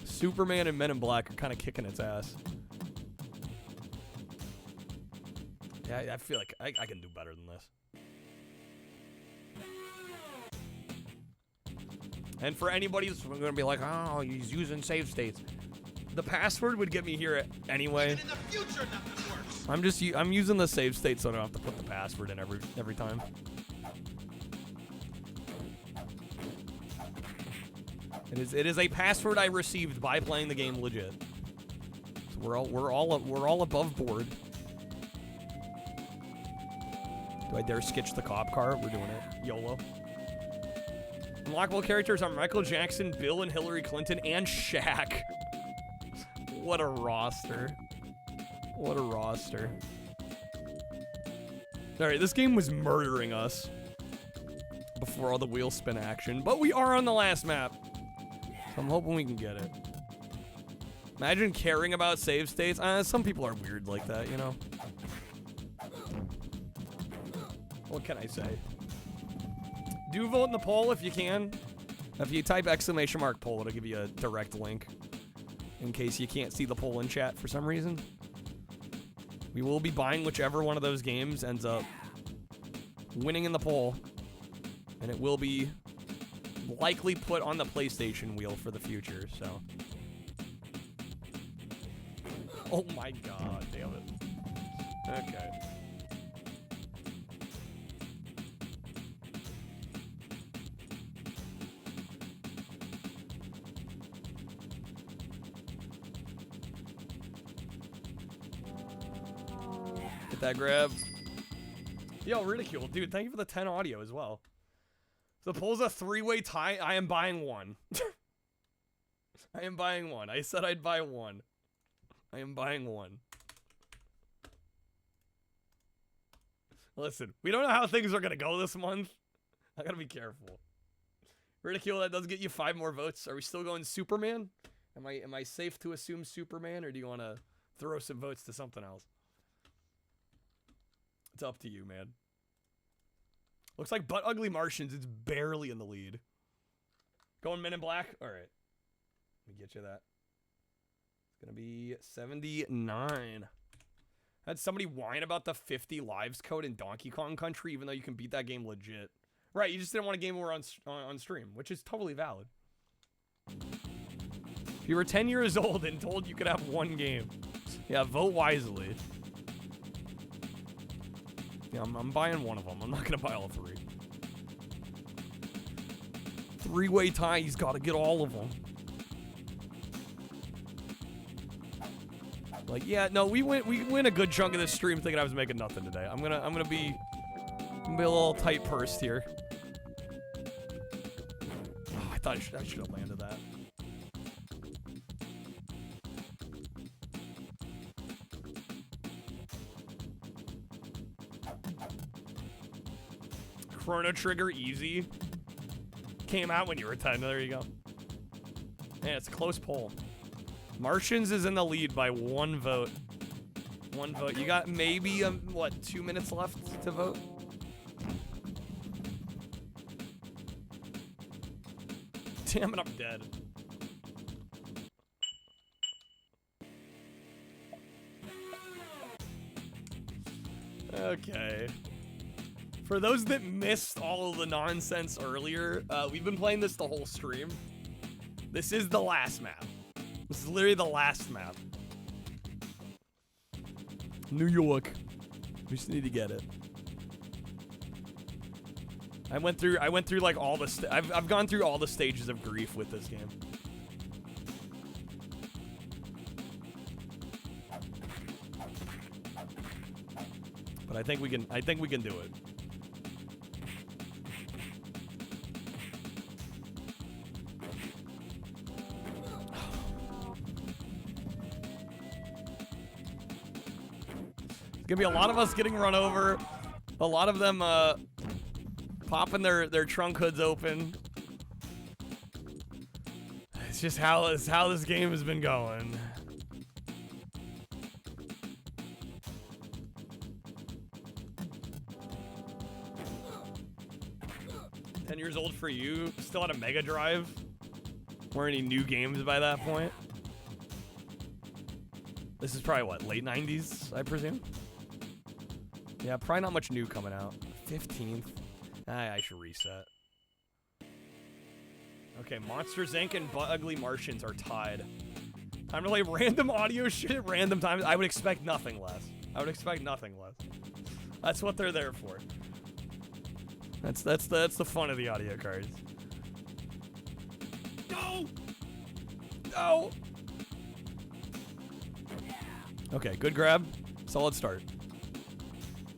Speaker 1: Superman and Men in Black are kind of kicking its ass. Yeah, I feel like I can do better than this. And for anybody that's going to be like, oh, he's using save states. The password would get me here anyway.
Speaker 6: In the future, nothing works.
Speaker 1: I'm using the save state so I don't have to put the password in every time. It is a password I received by playing the game legit. So we're all above board. Do I dare skitch the cop car? We're doing it. YOLO. Unlockable characters are Michael Jackson, Bill and Hillary Clinton, and Shaq. What a roster. What a roster. Alright, this game was murdering us before all the wheel spin action, but we are on the last map. So I'm hoping we can get it. Imagine caring about save states. Some people are weird like that, you know? What can I say? Do vote in the poll if you can. If you type !poll, it'll give you a direct link. In case you can't see the poll in chat for some reason. We will be buying whichever one of those games ends up winning in the poll. And it will be likely put on the PlayStation wheel for the future, so. Oh my god, damn it. Okay. Get that grab. Yo, Ridicule. Dude, thank you for the 10 audio as well. The poll's a 3-way tie. I am buying one. I am buying one. I said I'd buy one. I am buying one. Listen, we don't know how things are going to go this month. I got to be careful. Ridicule, that does get you 5 more votes. Are we still going Superman? Am I safe to assume Superman, or do you want to throw some votes to something else? It's up to you, man. Looks like Butt Ugly Martians is barely in the lead. Going Men in Black? All right. Let me get you that. It's going to be 79. Had somebody whine about the 50 lives code in Donkey Kong Country, even though you can beat that game legit. Right, you just didn't want a game over on stream, which is totally valid. If you were 10 years old and told you could have one game, yeah, vote wisely. Yeah, I'm buying one of them. I'm not going to buy all 3. 3-way tie. He's got to get all of them. Like, yeah, no, we win a good chunk of this stream thinking I was making nothing today. I'm gonna be a little tight pursed here. Oh, I thought I should have landed that. Chrono Trigger Easy came out when you were 10. There you go. Man, it's a close poll. Martians is in the lead by 1 vote. 1 vote. You got maybe, what, 2 minutes left to vote? Damn it, I'm dead. Okay. For those that missed all of the nonsense earlier, we've been playing this the whole stream. This is the last map. This is literally the last map. New York. We just need to get it. I went through like all the I've gone through all the stages of grief with this game. But I think we can do it. There's gonna be a lot of us getting run over. A lot of them popping their trunk hoods open. It's just how this game has been going. Years old for you, still had a Mega Drive. Weren't any new games by that point. This is probably what, late 90s, I presume? Yeah, probably not much new coming out. 15th. I should reset. Okay, Monsters Inc. and Butt Ugly Martians are tied. Time to play random audio shit at random times. I would expect nothing less. That's what they're there for. That's the fun of the audio cards. No! Okay, good grab. Solid start.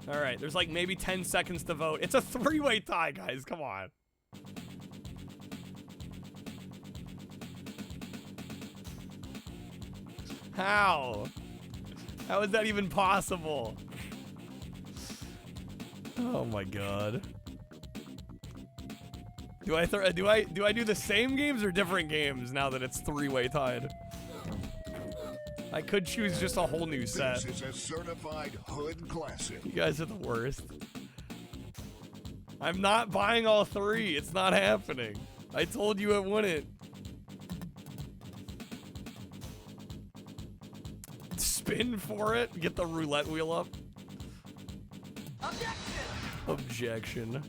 Speaker 1: All right, there's like maybe 10 seconds to vote. It's a three-way tie, guys. Come on. How? How is that even possible? Oh my god. Do I do the same games or different games now that it's three-way tied? I could choose just a whole new set.
Speaker 2: This is a certified hood classic.
Speaker 1: You guys are the worst. I'm not buying all three. It's not happening. I told you it wouldn't. Spin for it. Get the roulette wheel up. Objection.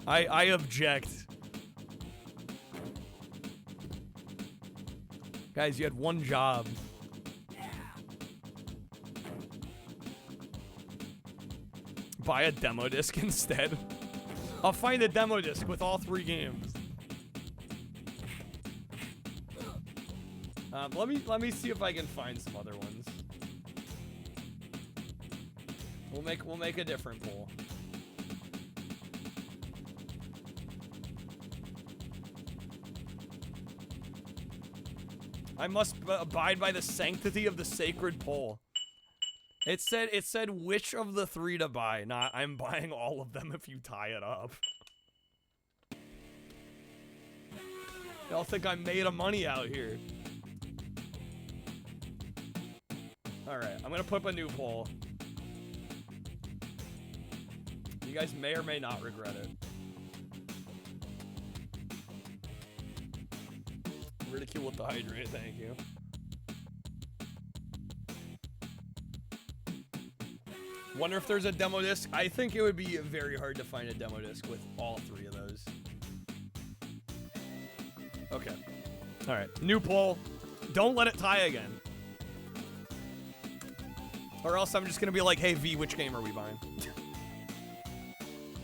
Speaker 1: I object. Guys, you had one job. Buy a demo disc instead. I'll find a demo disc with all three games. Let me see if I can find some other ones. We'll make a different poll. I must abide by the sanctity of the sacred poll. It said which of the three to buy, not I'm buying all of them if you tie it up. Y'all think I made a money out here. Alright, I'm gonna put up a new poll. You guys may or may not regret it. Ridicule with the hydrate, thank you. Wonder if there's a demo disc. I think it would be very hard to find a demo disc with all three of those. Okay. Alright, new poll. Don't let it tie again. Or else I'm just gonna be like, hey V, which game are we buying?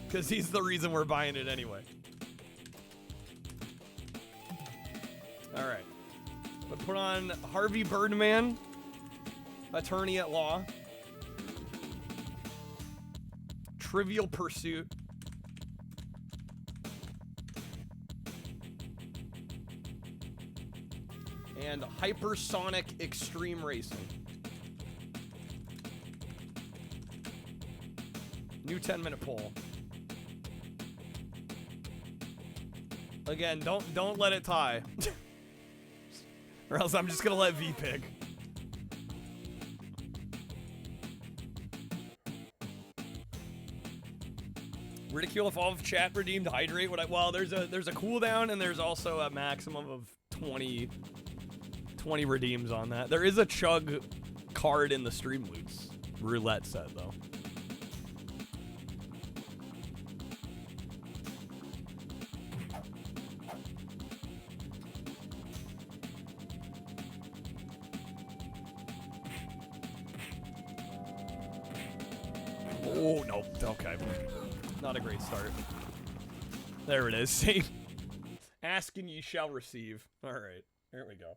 Speaker 1: Because he's the reason we're buying it anyway. Alright. But put on Harvey Birdman, Attorney at Law, Trivial Pursuit, and Hypersonic Extreme Racing. New 10-minute poll. Again, don't let it tie. Or else I'm just gonna let V pick. Ridicule if all of chat redeemed hydrate. Well, there's a cooldown and there's also a maximum of 20 redeems on that. There is a chug card in the stream loots roulette set though. Oh, no. Okay. Not a great start. There it is. See? Ask and ye shall receive. All right. Here we go.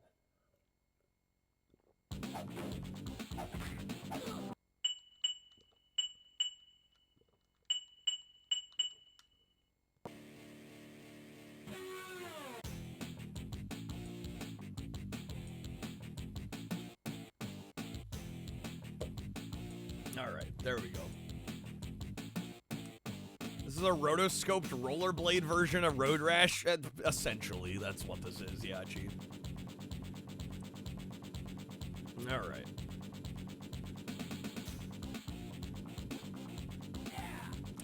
Speaker 1: All right. There we go. This is a rotoscoped rollerblade version of Road Rash. Essentially, that's what this is. Yeah, chief. All right.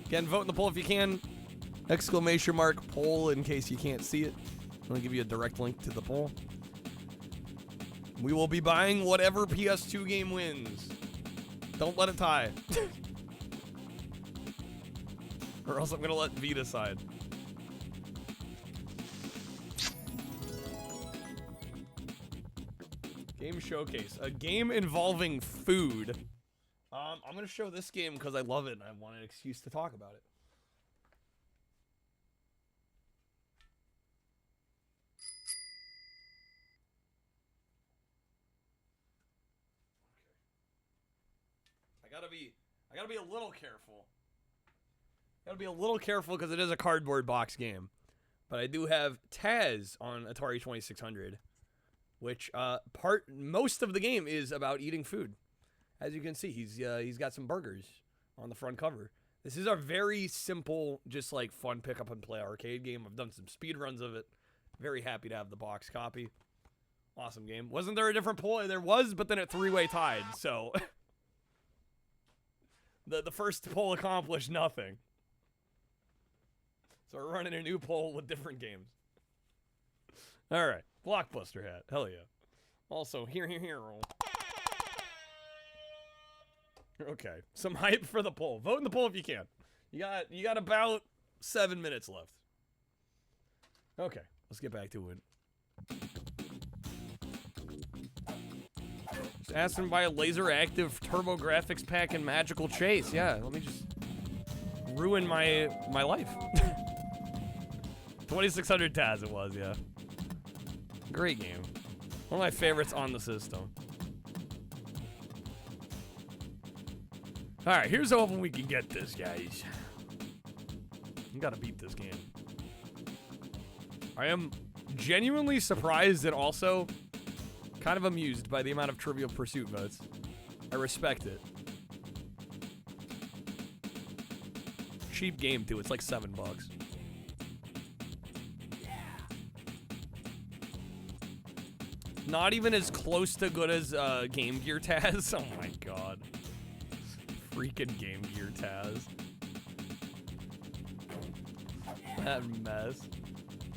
Speaker 1: Again, vote in the poll if you can. Exclamation mark poll in case you can't see it. I'll give you a direct link to the poll. We will be buying whatever PS2 game wins. Don't let it tie. Or else I'm gonna let V decide. Game showcase. A game involving food. I'm gonna show this game because I love it and I want an excuse to talk about it. I gotta be a little careful. Gotta be a little careful because it is a cardboard box game. But I do have Taz on Atari 2600, which most of the game is about eating food. As you can see, he's got some burgers on the front cover. This is a very simple, just like fun pick up and play arcade game. I've done some speed runs of it. Very happy to have the box copy. Awesome game. Wasn't there a different poll? There was, but then it three-way tied. So the first poll accomplished nothing. So we're running a new poll with different games. All right, Blockbuster hat. Hell yeah. Also, here. Okay, some hype for the poll. Vote in the poll if you can. You got about 7 minutes left. Okay, let's get back to it. Just ask them to buy a laser active turbo graphics pack and magical chase. Yeah, let me just ruin my life. 2600 Taz it was, yeah. Great game. One of my favorites on the system. Alright, here's hoping we can get this, guys. We gotta beat this game. I am genuinely surprised and also kind of amused by the amount of Trivial Pursuit votes. I respect it. Cheap game, too. It's like $7. Not even as close to good as Game Gear Taz. Oh my god. Freaking Game Gear Taz. That mess.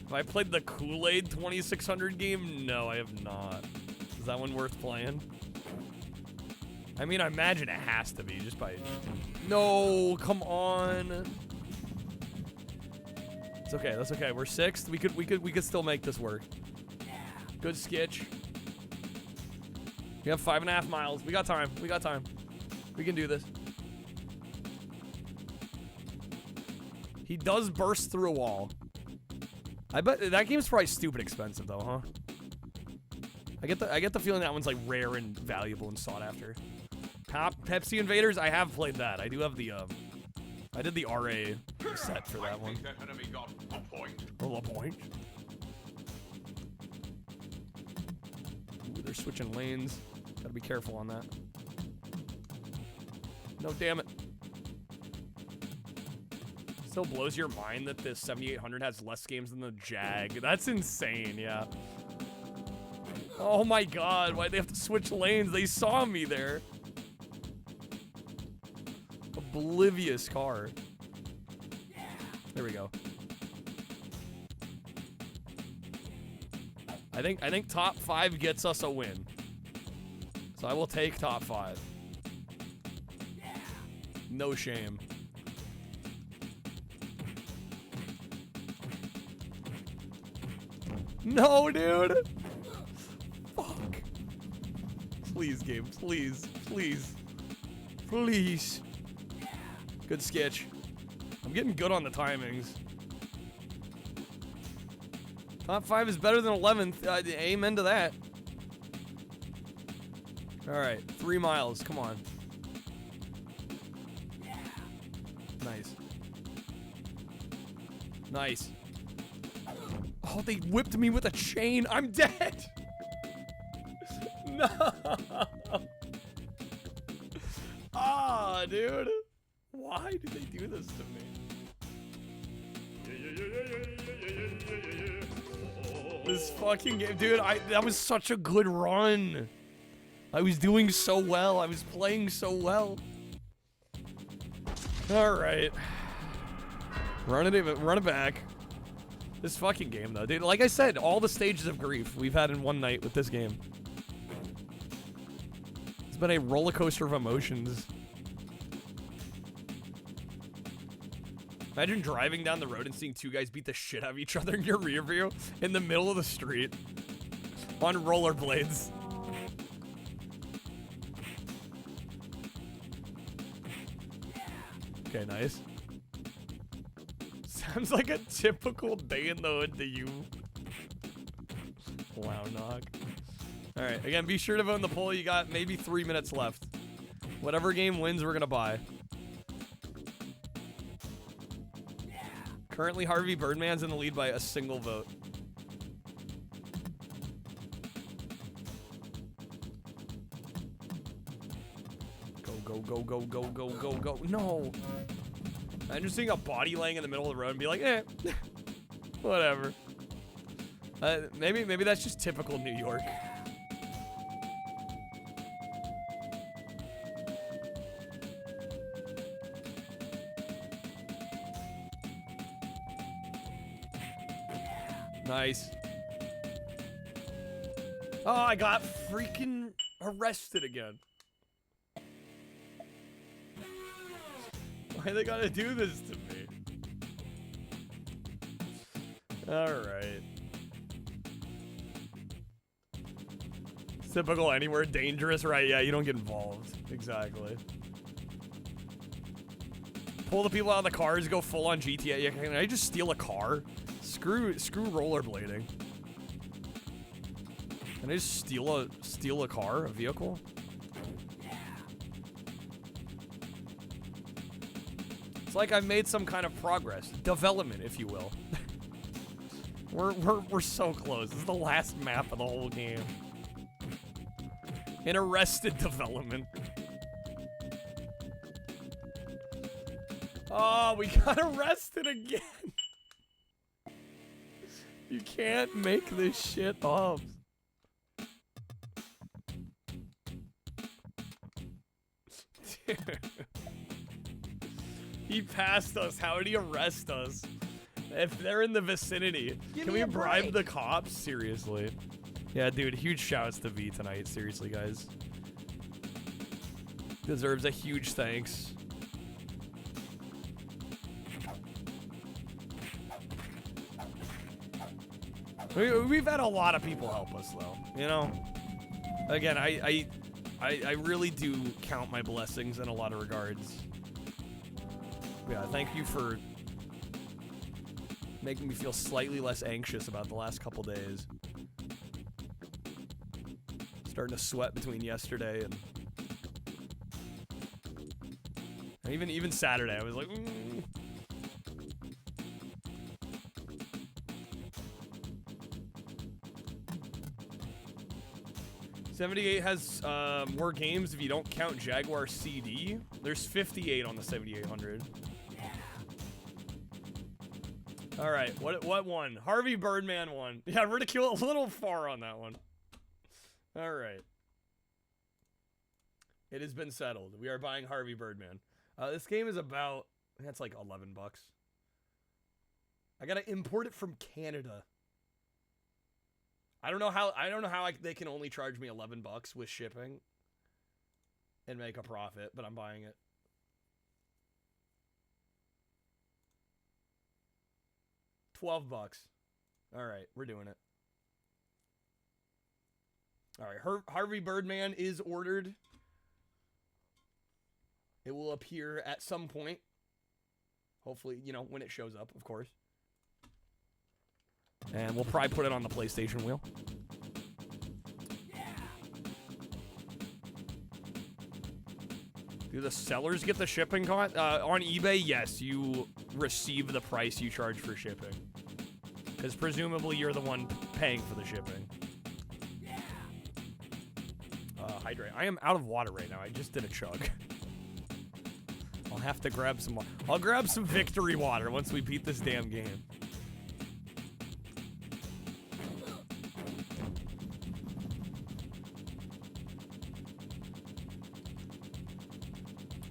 Speaker 1: Have I played the Kool-Aid 2600 game? No, I have not. Is that one worth playing? I mean, I imagine it has to be just by... No, come on. It's okay, that's okay. We're sixth. We could still make this work. Good skitch. We have 5.5 miles. We got time. We got time. We can do this. He does burst through a wall. I bet that game's probably stupid expensive though, huh? I get the feeling that one's like rare and valuable and sought after. Pepsi Invaders, I have played that. I do have the I did the RA set for that one.
Speaker 6: That enemy got a point.
Speaker 1: Oh, a point. Ooh, they're switching lanes. Gotta be careful on that. No, damn it. Still blows your mind that this 7800 has less games than the Jag. That's insane, yeah. Oh my god, why'd they have to switch lanes? They saw me there. Oblivious car. There we go. I think top 5 gets us a win. So I will take top 5. No shame. No, dude. Fuck. Please, game. Please. Please. Please. Good sketch. I'm getting good on the timings. Top 5 is better than 11th. Amen to that. Alright, 3 miles. Come on. Nice. Nice. Oh, they whipped me with a chain. I'm dead. No. Ah, dude. Why did they do this to me? This fucking game, dude, that was such a good run. I was doing so well. I was playing so well. All right. Run it back. This fucking game, though, dude. Like I said, all the stages of grief we've had in one night with this game. It's been a roller coaster of emotions. Imagine driving down the road and seeing 2 guys beat the shit out of each other in your rear view in the middle of the street on rollerblades. Okay, nice. Sounds like a typical day in the hood to you. Wow, knock. Alright, again, be sure to vote in the poll. You got maybe 3 minutes left. Whatever game wins, we're gonna buy. Currently, Harvey Birdman's in the lead by a single vote. Go. No. I'm just seeing a body laying in the middle of the road and be like, eh, whatever. Maybe that's just typical New York. Nice. Oh, I got freaking arrested again. Why they gotta do this to me? Alright. Typical anywhere dangerous, right? Yeah, you don't get involved. Exactly. Pull the people out of the cars, go full on GTA. Yeah, can I just steal a car? Screw rollerblading. Can I just steal a car, a vehicle? It's like I've made some kind of progress, development, if you will. we're so close. This is the last map of the whole game. In Arrested Development. Oh, we got arrested again. You can't make this shit up. Dude. He passed us. How did he arrest us? If they're in the vicinity, can we bribe the cops? Seriously. Yeah, dude, huge shouts to V tonight. Seriously, guys. Deserves a huge thanks. We've had a lot of people help us, though. You know? Again, I really do count my blessings in a lot of regards. Yeah, thank you for making me feel slightly less anxious about the last couple days. Starting to sweat between yesterday and even Saturday. I was like, 78 has more games if you don't count Jaguar CD. There's 58 on the 7800. All right, what won? Harvey Birdman won. Yeah, Ridicule a little far on that one. All right. It has been settled. We are buying Harvey Birdman. This game is about, that's like $11. I gotta import it from Canada. I don't know how they can only charge me $11 with shipping and make a profit, but I'm buying it. $12. All right, we're doing it. All right, Harvey Birdman is ordered. It will appear at some point. Hopefully, you know, when it shows up, of course. And we'll probably put it on the PlayStation wheel. Do the sellers get the shipping cost? On eBay, yes, you receive the price you charge for shipping. Because presumably you're the one paying for the shipping. Hydrate. I am out of water right now. I just did a chug. I'll have to grab some water. I'll grab some victory water once we beat this damn game.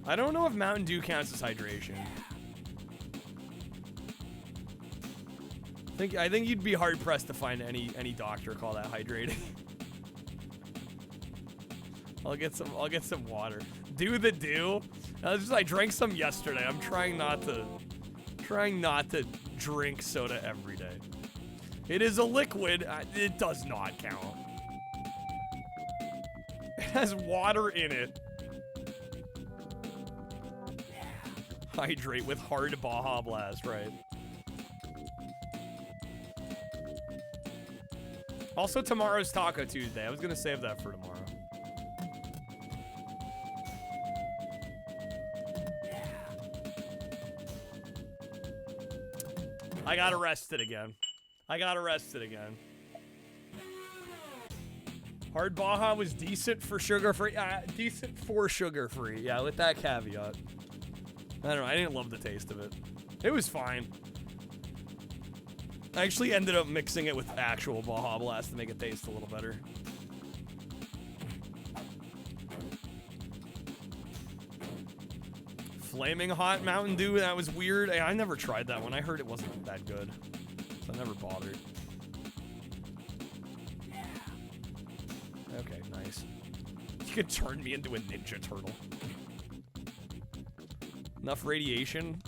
Speaker 1: I don't know if Mountain Dew counts as hydration. I think you'd be hard pressed to find any doctor call that hydrating. I'll get some water. Do the dew. I drank some yesterday. I'm trying not to drink soda every day. It is a liquid. It does not count. It has water in it. Hydrate with hard Baja Blast, right? Also, tomorrow's Taco Tuesday. I was gonna save that for tomorrow. I got arrested again. Hard Baja was decent for sugar-free. Decent for sugar-free. Yeah, with that caveat. I don't know. I didn't love the taste of it. It was fine. I actually ended up mixing it with actual Baja Blast to make it taste a little better. Flaming hot Mountain Dew, that was weird. I never tried that one. I heard it wasn't that good, so I never bothered. Okay, nice. You could turn me into a Ninja Turtle. Enough radiation?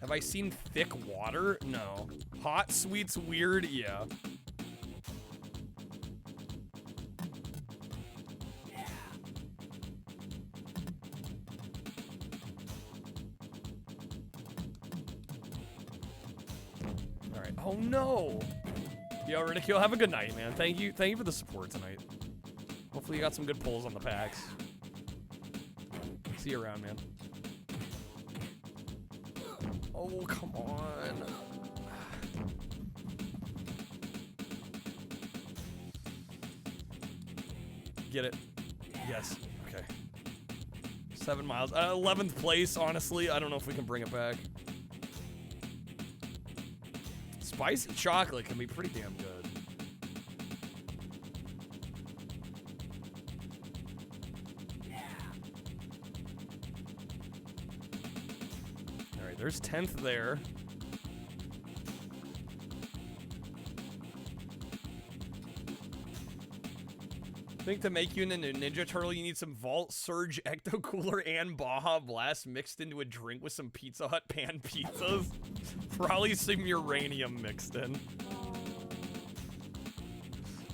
Speaker 1: Have I seen thick water? No. Hot sweet's weird? Yeah. Alright. Oh no! Yo, Ridicule, have a good night, man. Thank you for the support tonight. Hopefully you got some good pulls on the packs. See you around, man. Oh, come on. Get it. Yes. Okay. 7 miles. 11th place, honestly. I don't know if we can bring it back. Spicy chocolate can be pretty damn good. Alright, there's 10th there. I think to make you into a Ninja Turtle, you need some Vault Surge Ecto Cooler and Baja Blast mixed into a drink with some Pizza Hut pan pizzas. Probably some uranium mixed in.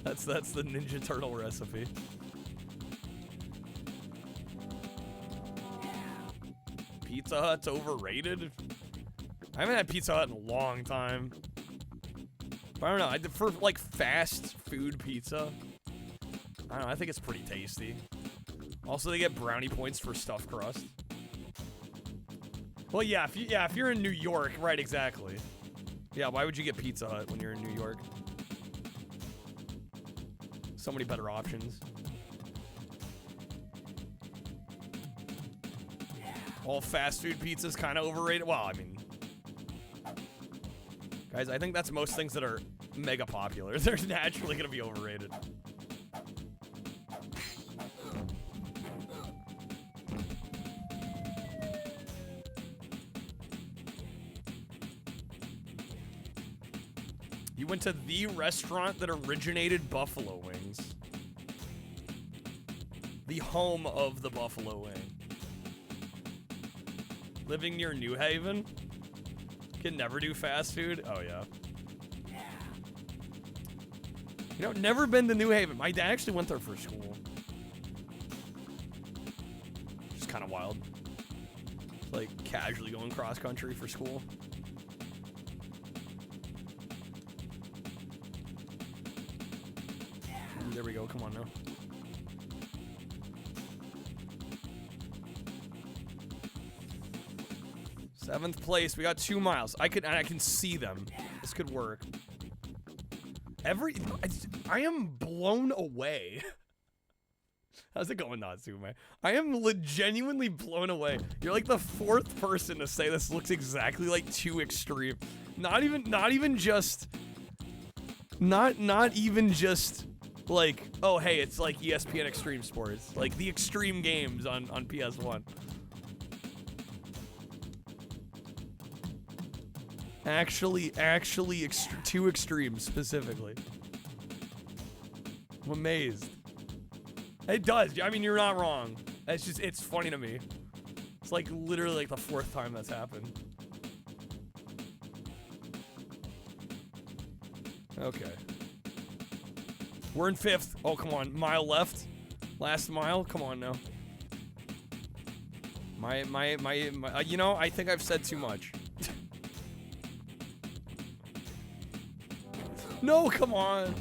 Speaker 1: That's the Ninja Turtle recipe. Pizza Hut's overrated? I haven't had Pizza Hut in a long time. But I don't know, for like fast food pizza, I don't know, I think it's pretty tasty. Also, they get brownie points for stuffed crust. Well, yeah, if you're in New York, right, exactly. Yeah, why would you get Pizza Hut when you're in New York? So many better options. All fast food pizza's kind of overrated. Well, I mean, guys, I think that's most things that are mega popular. They're naturally going to be overrated. You went to the restaurant that originated buffalo wings. The home of the buffalo wing. Living near New Haven? Can never do fast food? Oh, yeah. You know, never been to New Haven. My dad actually went there for school. Just kind of wild. Like, casually going cross-country for school. There we go. Come on now. Seventh place. We got 2 miles. I can see them. This could work. I am blown away. How's it going, Natsume? I am genuinely blown away. You're like the 4th person to say this looks exactly like Too Extreme. Not even just like, oh hey, it's like ESPN Extreme Sports, like the extreme games on PS1. Actually, Too Extreme specifically. I'm amazed. It does. I mean, you're not wrong. It's funny to me. It's like literally like the 4th time that's happened. Okay. We're in 5th. Oh, come on. Mile left. Last mile. Come on now. You know, I think I've said too much. No, come on.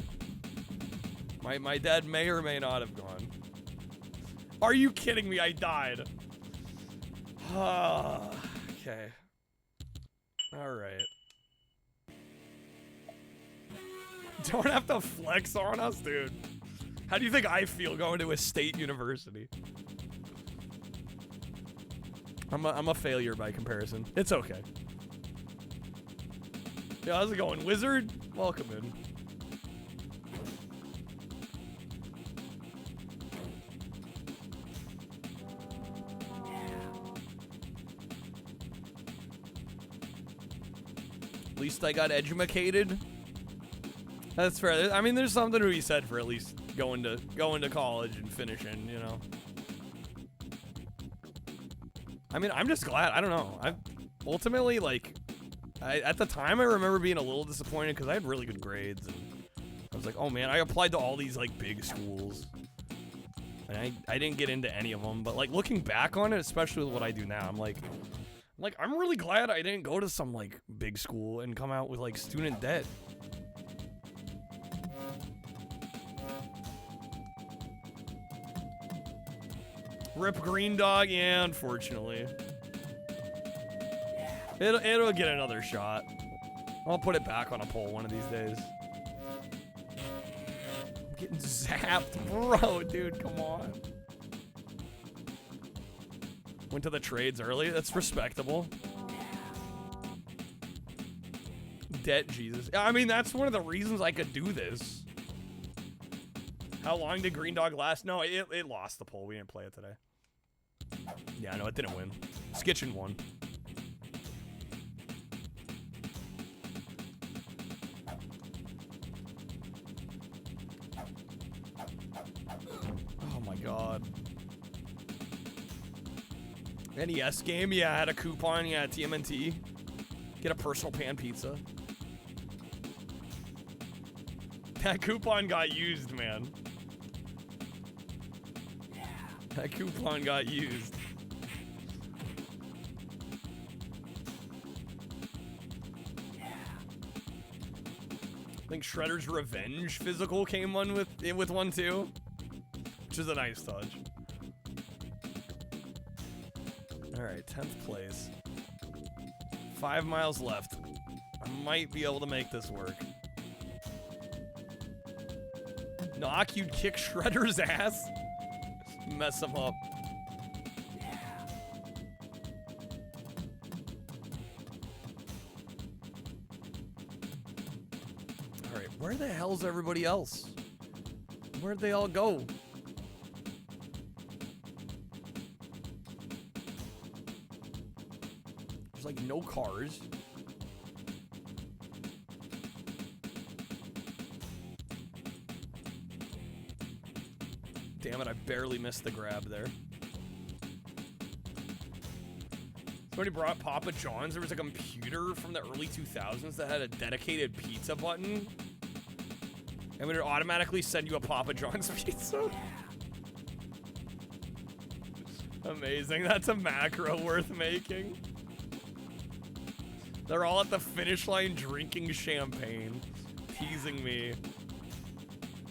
Speaker 1: My dad may or may not have gone. Are you kidding me? I died. Okay. All right. Don't have to flex on us, dude. How do you think I feel going to a state university? I'm a failure by comparison. It's okay. Yeah, how's it going? Wizard? Welcome in. At least I got educated. That's fair. I mean, there's something to be said for at least going to college and finishing, you know. I mean, I'm just glad. I don't know. I ultimately, like, at the time I remember being a little disappointed because I had really good grades and I was like, oh man, I applied to all these like big schools and I didn't get into any of them. But like looking back on it, especially with what I do now, I'm like I'm really glad I didn't go to some like big school and come out with like student debt. Rip Green Dog, yeah, unfortunately. It'll get another shot. I'll put it back on a poll one of these days. I'm getting zapped, bro, dude, come on. Went to the trades early, that's respectable. Debt, Jesus. I mean, that's one of the reasons I could do this. How long did Green Dog last? No, it lost the poll. We didn't play it today. Yeah, no, it didn't win. Skitchin won. Oh my god. NES game? Yeah, I had a coupon. Yeah, TMNT. Get a personal pan pizza. That coupon got used, man. That coupon got used. I think Shredder's Revenge physical came with one too, which is a nice touch. All right, 10th place. 5 miles left. I might be able to make this work. Knock, you'd kick Shredder's ass? Mess him up. Alright, where the hell's everybody else? Where'd they all go? There's like no cars. Damn it, I barely missed the grab there. Somebody brought Papa John's. There was a computer from the early 2000s that had a dedicated pizza button. And it would automatically send you a Papa John's pizza. Amazing. That's a macro worth making. They're all at the finish line drinking champagne, teasing me.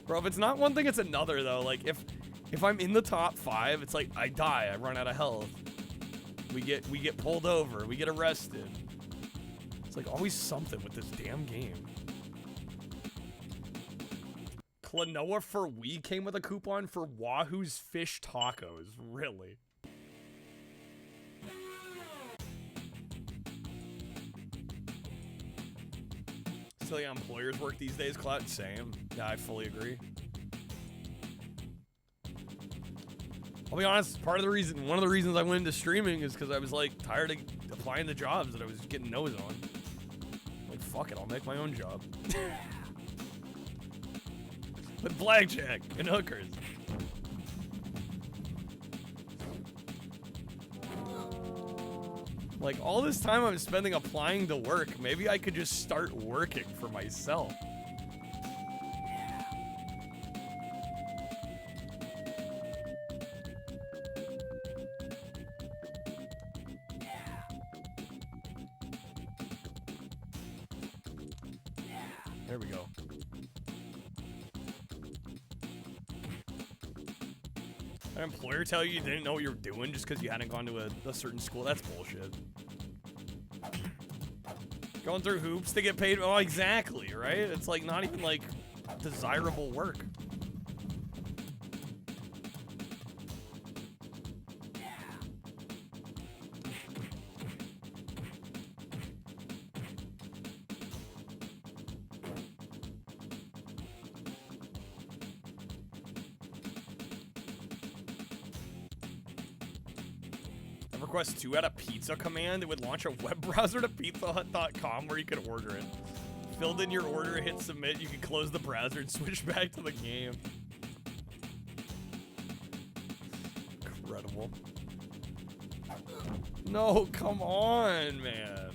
Speaker 1: Bro, if it's not one thing, it's another, though. Like, if I'm in the top 5, it's like, I die. I run out of health. We get pulled over. We get arrested. It's like always something with this damn game. Klonoa for Wii came with a coupon for Wahoo's Fish Tacos. Really? Silly how employers work these days, Cloud. Same. Yeah, I fully agree. I'll be honest, one of the reasons I went into streaming is because I was like tired of applying the jobs that I was getting no's on. Like, fuck it, I'll make my own job. With blackjack and hookers. Like, all this time I'm spending applying to work, maybe I could just start working for myself. There we go. An employer tell you didn't know what you were doing just because you hadn't gone to a certain school? That's bullshit. Going through hoops to get paid? Oh, exactly, right? It's like not even like desirable work. EverQuest 2 had a pizza command. It would launch a web browser to pizzahut.com where you could order it. Filled in your order, hit submit, you could close the browser and switch back to the game. Incredible. No, come on, man.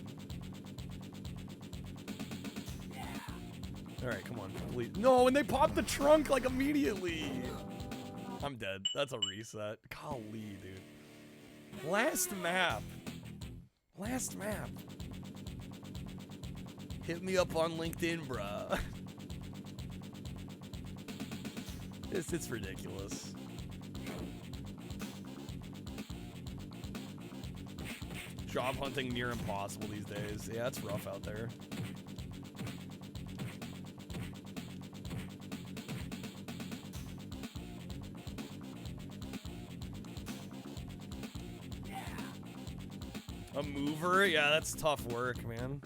Speaker 1: Alright, come on, please. No, and they popped the trunk like immediately. I'm dead. That's a reset. Golly, dude. Last map. Last map. Hit me up on LinkedIn, bruh. It's ridiculous. Job hunting near impossible these days. Yeah, it's rough out there. A mover? Yeah, that's tough work, man.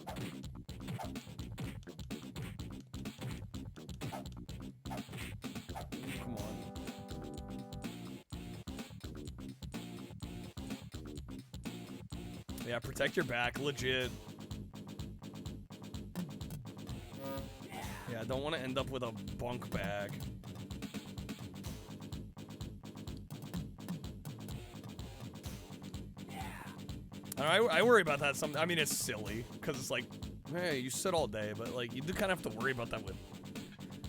Speaker 1: Come on. Yeah, protect your back, legit. Yeah, I don't want to end up with a bunk bag. I worry about that sometimes. I mean, it's silly because it's like, hey, you sit all day, but like you do kind of have to worry about that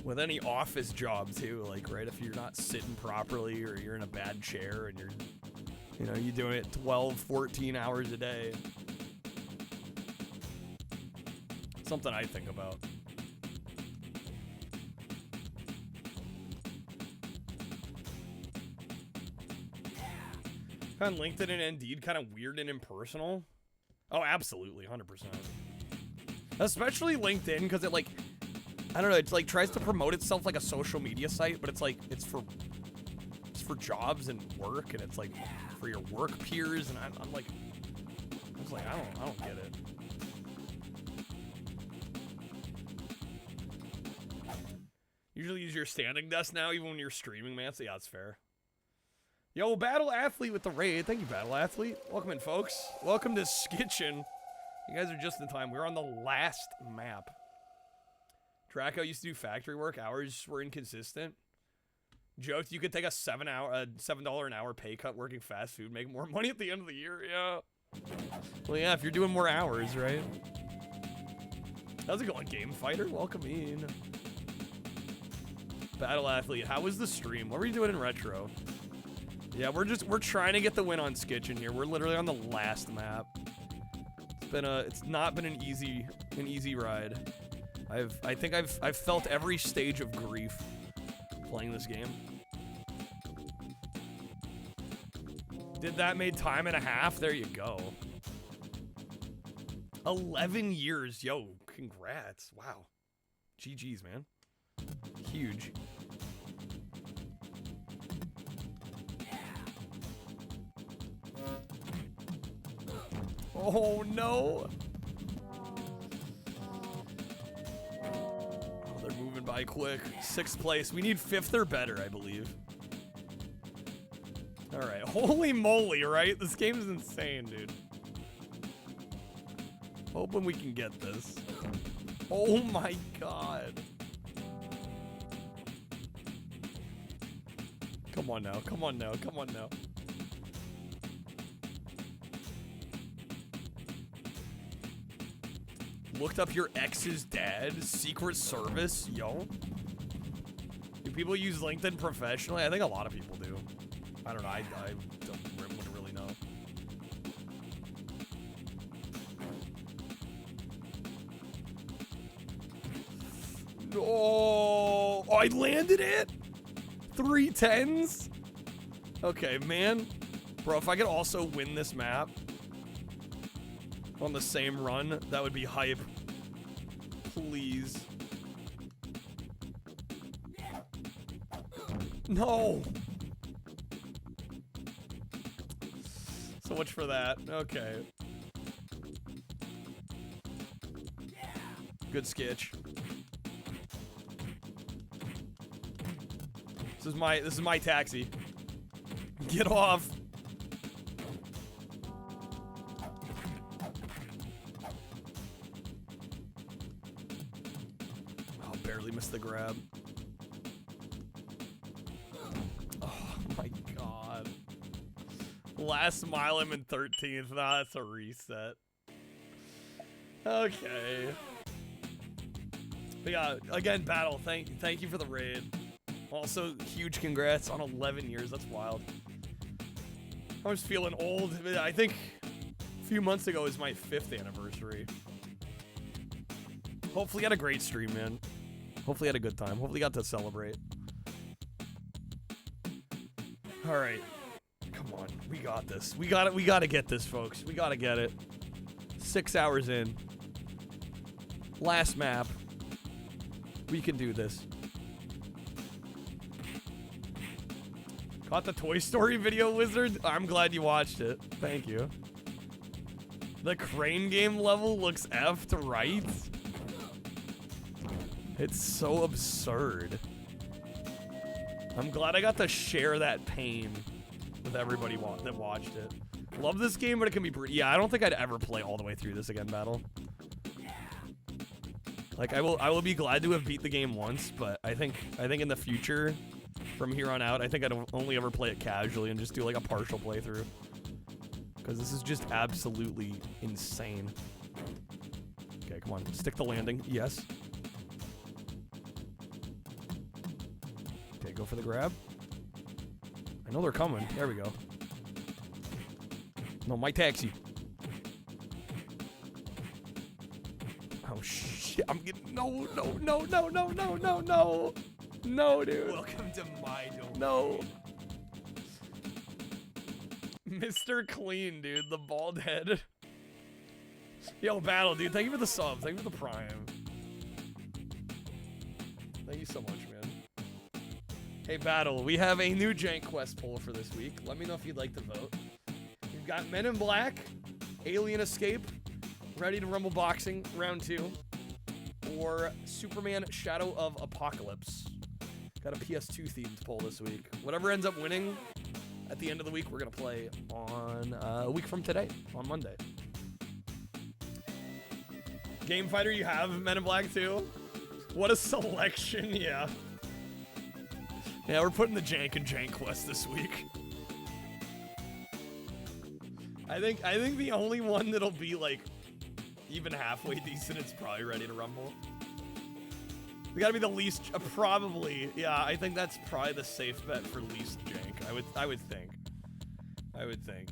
Speaker 1: with any office job too. Like, right, if you're not sitting properly or you're in a bad chair and you're doing it 12, 14 hours a day. Something I think about. On LinkedIn and Indeed, kind of weird and impersonal. Oh, absolutely, 100%. Especially LinkedIn, because it like, I don't know, it's like tries to promote itself like a social media site, but it's like it's for jobs and work, and it's like for your work peers, and I'm like, I don't get it. Usually use your standing desk now, even when you're streaming, man. So yeah, that's fair. Yo, Battle Athlete with the raid. Thank you, Battle Athlete. Welcome in, folks. Welcome to Skitchin. You guys are just in time. We're on the last map. Draco used to do factory work. Hours were inconsistent. Joked you could take a $7 an hour pay cut working fast food, make more money at the end of the year. Yeah. Well, yeah, if you're doing more hours, right? How's it going, Game Fighter? Welcome in. Battle Athlete, how was the stream? What were you doing in retro? Yeah, we're trying to get the win on Skitchin here. We're literally on the last map. It's not been an easy ride. I think I've felt every stage of grief playing this game. Did that made time and a half? There you go. 11 years, yo, congrats. Wow. GG's, man. Huge. Oh no. Oh, they're moving by quick. 6th place. We need 5th or better, I believe. All right. Holy moly, right? This game is insane, dude. Hoping we can get this. Oh my god. Come on now. Come on now. Come on now. Looked up your ex's dad? Secret Service? Yo. Do people use LinkedIn professionally? I think a lot of people do. I don't know. I wouldn't really know. Oh, I landed it? 3 10s? Okay, man. Bro, if I could also win this map on the same run, that would be hype. Please. No. So much for that. Okay. Good sketch. This is my taxi. Get off. Oh, barely missed the grab. Oh my god. Last mile, I'm in 13th. Nah, that's a reset. Okay. But yeah, again, Battle, thank you for the raid. Also, huge congrats on 11 years. That's wild. I was feeling old. I think a few months ago was my 5th anniversary. Hopefully had a great stream, man. Hopefully had a good time. Hopefully got to celebrate. All right. Come on. We got this. We got it. We got to get this, folks. We got to get it. 6 hours in. Last map. We can do this. Caught the Toy Story video, Wizard? I'm glad you watched it. Thank you. The crane game level looks F to right. It's so absurd. I'm glad I got to share that pain with everybody that watched it. Love this game, but it can be pretty. Yeah, I don't think I'd ever play all the way through this again, Battle. Like I will be glad to have beat the game once, but I think in the future, from here on out, I think I'd only ever play it casually and just do like a partial playthrough. Because this is just absolutely insane. Okay, come on. Stick the landing. Yes. Okay, go for the grab. I know they're coming. There we go. No, my taxi. Oh, shit. I'm getting... No. No, dude.
Speaker 7: Welcome to my domain.
Speaker 1: No. Mr. Clean, dude. The bald head. Yo, Battle, dude. Thank you for the sub. Thank you for the prime. Thank you so much, man. Hey, Battle, we have a new JANKQuEST poll for this week. Let me know if you'd like to vote. We've got Men in Black, Alien Escape, Ready to Rumble Boxing, Round 2, or Superman Shadow of Apocalypse. Got a PS2 themed poll this week. Whatever ends up winning at the end of the week, we're going to play on a week from today, on Monday. Game Fighter, you have Men in Black 2? What a selection, yeah. Yeah, we're putting the Jank and Jank quest this week. I think the only one that'll be like even halfway decent is probably Ready to Rumble. We gotta be the least, probably. Yeah, I think that's probably the safe bet for least jank. I would think.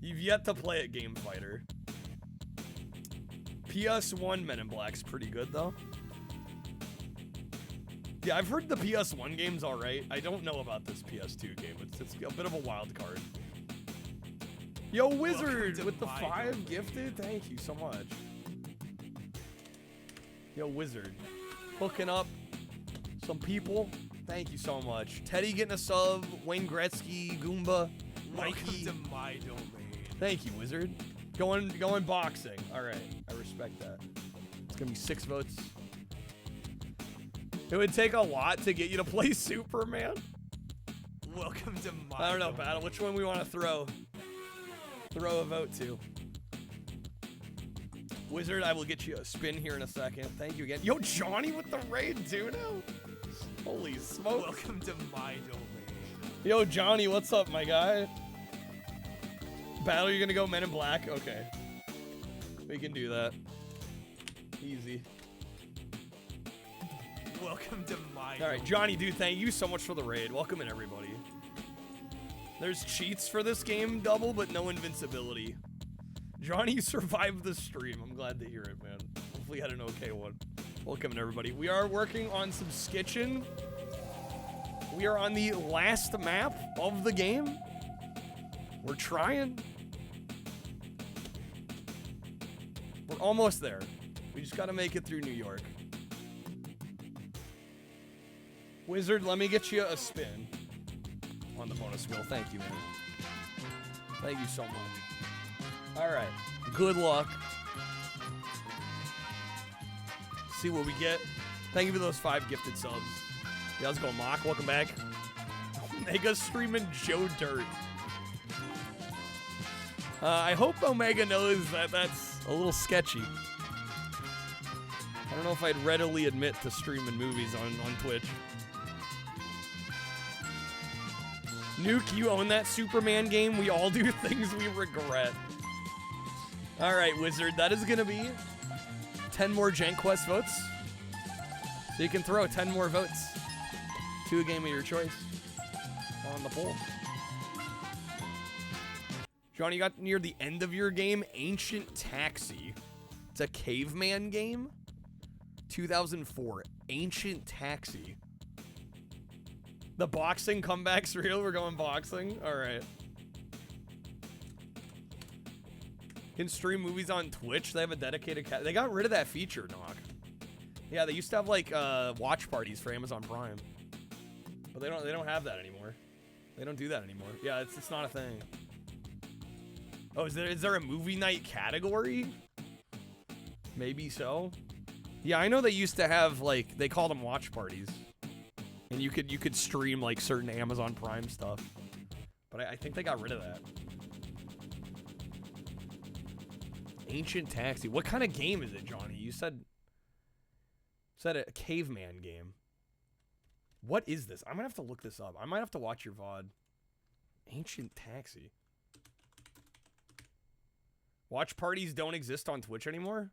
Speaker 1: You've yet to play at Game Fighter. PS1 Men in Black's pretty good though. Yeah, I've heard the PS1 game's alright. I don't know about this PS2 game. It's a bit of a wild card. Yo, Wizard with the 5 gifted. Thank you so much. Yo, Wizard. Hooking up some people. Thank you so much. Teddy getting a sub. Wayne Gretzky, Goomba, Mikey.
Speaker 7: Welcome to my domain.
Speaker 1: Thank you, Wizard. Going boxing. All right, I respect that. It's gonna be 6 votes. It would take a lot to get you to play Superman.
Speaker 7: Welcome to my
Speaker 1: I don't know,
Speaker 7: domain.
Speaker 1: Battle. Which one we want to throw a vote to? Wizard, I will get you a spin here in a second. Thank you again. Yo, Johnny with the raid too now. Holy smokes.
Speaker 7: Welcome to my domain.
Speaker 1: Yo, Johnny, what's up, my guy? Battle, you're gonna go Men in Black? Okay. We can do that. Easy.
Speaker 7: Welcome to my
Speaker 1: All right, Johnny, dude, thank you so much for the raid. Welcome in, everybody. There's cheats for this game, double, but no invincibility. Johnny, you survived the stream. I'm glad to hear it, man. Hopefully you had an okay one. Welcome in, everybody. We are working on some Skitchin. We are on the last map of the game. We're trying. We're almost there. We just gotta make it through New York. Wizard, let me get you a spin on the bonus wheel. Thank you, man. Thank you so much. All right. Good luck. See what we get. Thank you for those 5 gifted subs. Yeah, how's it going, Mock? Welcome back. Omega streaming Joe Dirt. I hope Omega knows that that's a little sketchy. I don't know if I'd readily admit to streaming movies on Twitch. Nuke, you own that Superman game. We all do things we regret. All right, Wizard, that is going to be 10 more JANKQuEST votes. So you can throw 10 more votes to a game of your choice on the poll. Johnny, you got near the end of your game. Ancient Taxi. It's a caveman game. 2004. Ancient Taxi. The boxing comeback's real. We're going boxing. All right. Can stream movies on Twitch. They have a dedicated they got rid of that feature, Knock. Yeah, they used to have like watch parties for Amazon Prime, but they don't have that anymore. They don't do that anymore. Yeah, it's not a thing. Oh, is there a movie night category? Maybe so. Yeah, I know they used to have like they called them watch parties, and you could stream like certain Amazon Prime stuff, but I think they got rid of that. Ancient Taxi. What kind of game is it, Johnny? You said a caveman game. What is this? I'm gonna have to look this up. I might have to watch your VOD. Ancient Taxi. Watch parties don't exist on Twitch anymore?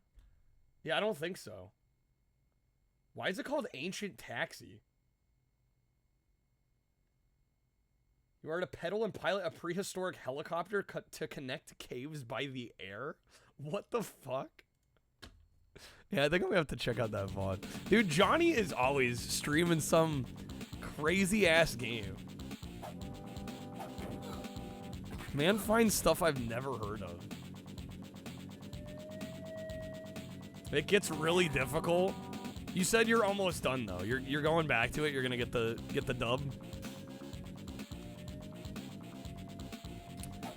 Speaker 1: Yeah, I don't think so. Why is it called Ancient Taxi? You are to pedal and pilot a prehistoric helicopter to connect caves by the air? What the fuck? Yeah, I think I'm gonna have to check out that VOD. Dude, Johnny is always streaming some crazy ass game. Man finds stuff I've never heard of. It gets really difficult. You said you're almost done though. You're going back to it. You're gonna get the dub.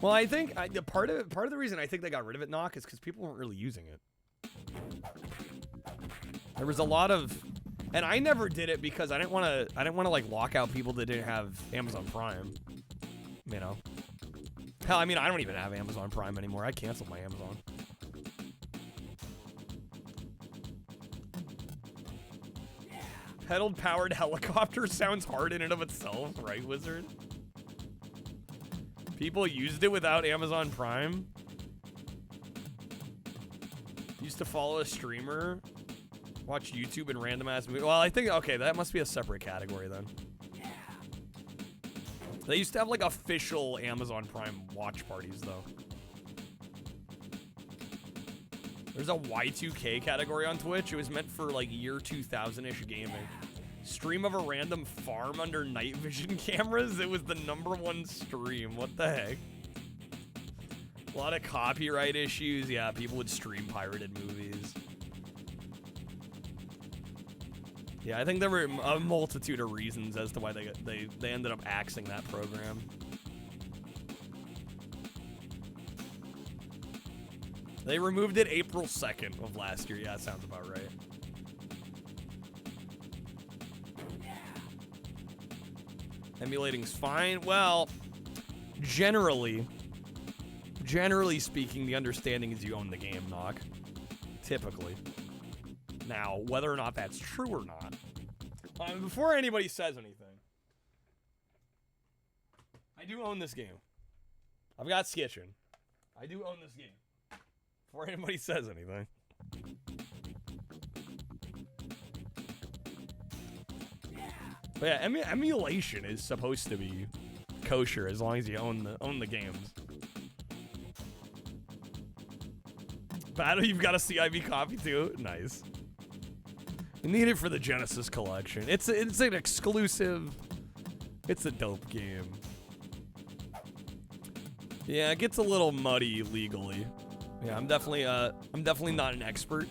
Speaker 1: Well, I think part of the reason I think they got rid of it, Knock, is because people weren't really using it. There was a lot of, and I never did it because I didn't want to like lock out people that didn't have Amazon Prime. You know, hell, I mean, I don't even have Amazon Prime anymore. I canceled my Amazon. Pedal-powered helicopter sounds hard in and of itself, right, Wizard? People used it without Amazon Prime. Used to follow a streamer, watch YouTube and random ass movies. Well, I think, okay, that must be a separate category then. They used to have like official Amazon Prime watch parties though. There's a Y2K category on Twitch. It was meant for like year 2000-ish gaming. Stream of a random farm under night vision cameras. It was the #1 stream. What the heck? A lot of copyright issues. Yeah, people would stream pirated movies. Yeah, I think there were a multitude of reasons as to why they ended up axing that program. They removed it April 2nd of last year. Yeah, that sounds about right. Emulating's fine. Well, generally speaking, the understanding is you own the game, Knock. Typically. Now, whether or not that's true or not. Before anybody says anything, I do own this game. I've got Skitchin. I do own this game. Before anybody says anything. But yeah, emulation is supposed to be kosher as long as you own the games. Battle, you've got a CIV copy too? Nice. You need it for the Genesis collection. It's an exclusive. It's a dope game. Yeah, it gets a little muddy legally. Yeah, I'm definitely not an expert.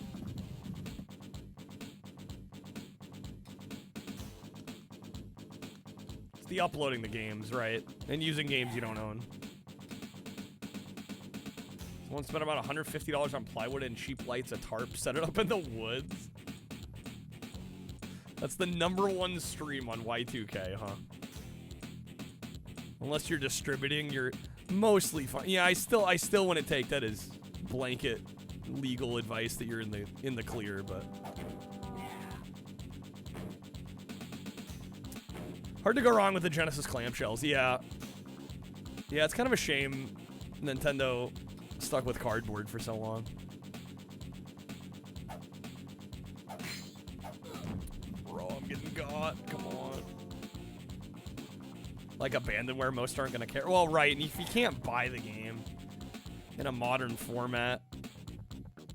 Speaker 1: It's the uploading the games, right? And using games you don't own. Someone spent about $150 on plywood and cheap lights, a tarp, set it up in the woods. That's the #1 stream on Y2K, huh? Unless you're distributing, you're mostly fine. Yeah, I still wouldn't take that as blanket legal advice that you're in the clear, but hard to go wrong with the Genesis clamshells. Yeah, it's kind of a shame Nintendo stuck with cardboard for so long. Bro, I'm getting got. Come on. Like abandonware, most aren't gonna care. Well, right, and if you can't buy the game in a modern format,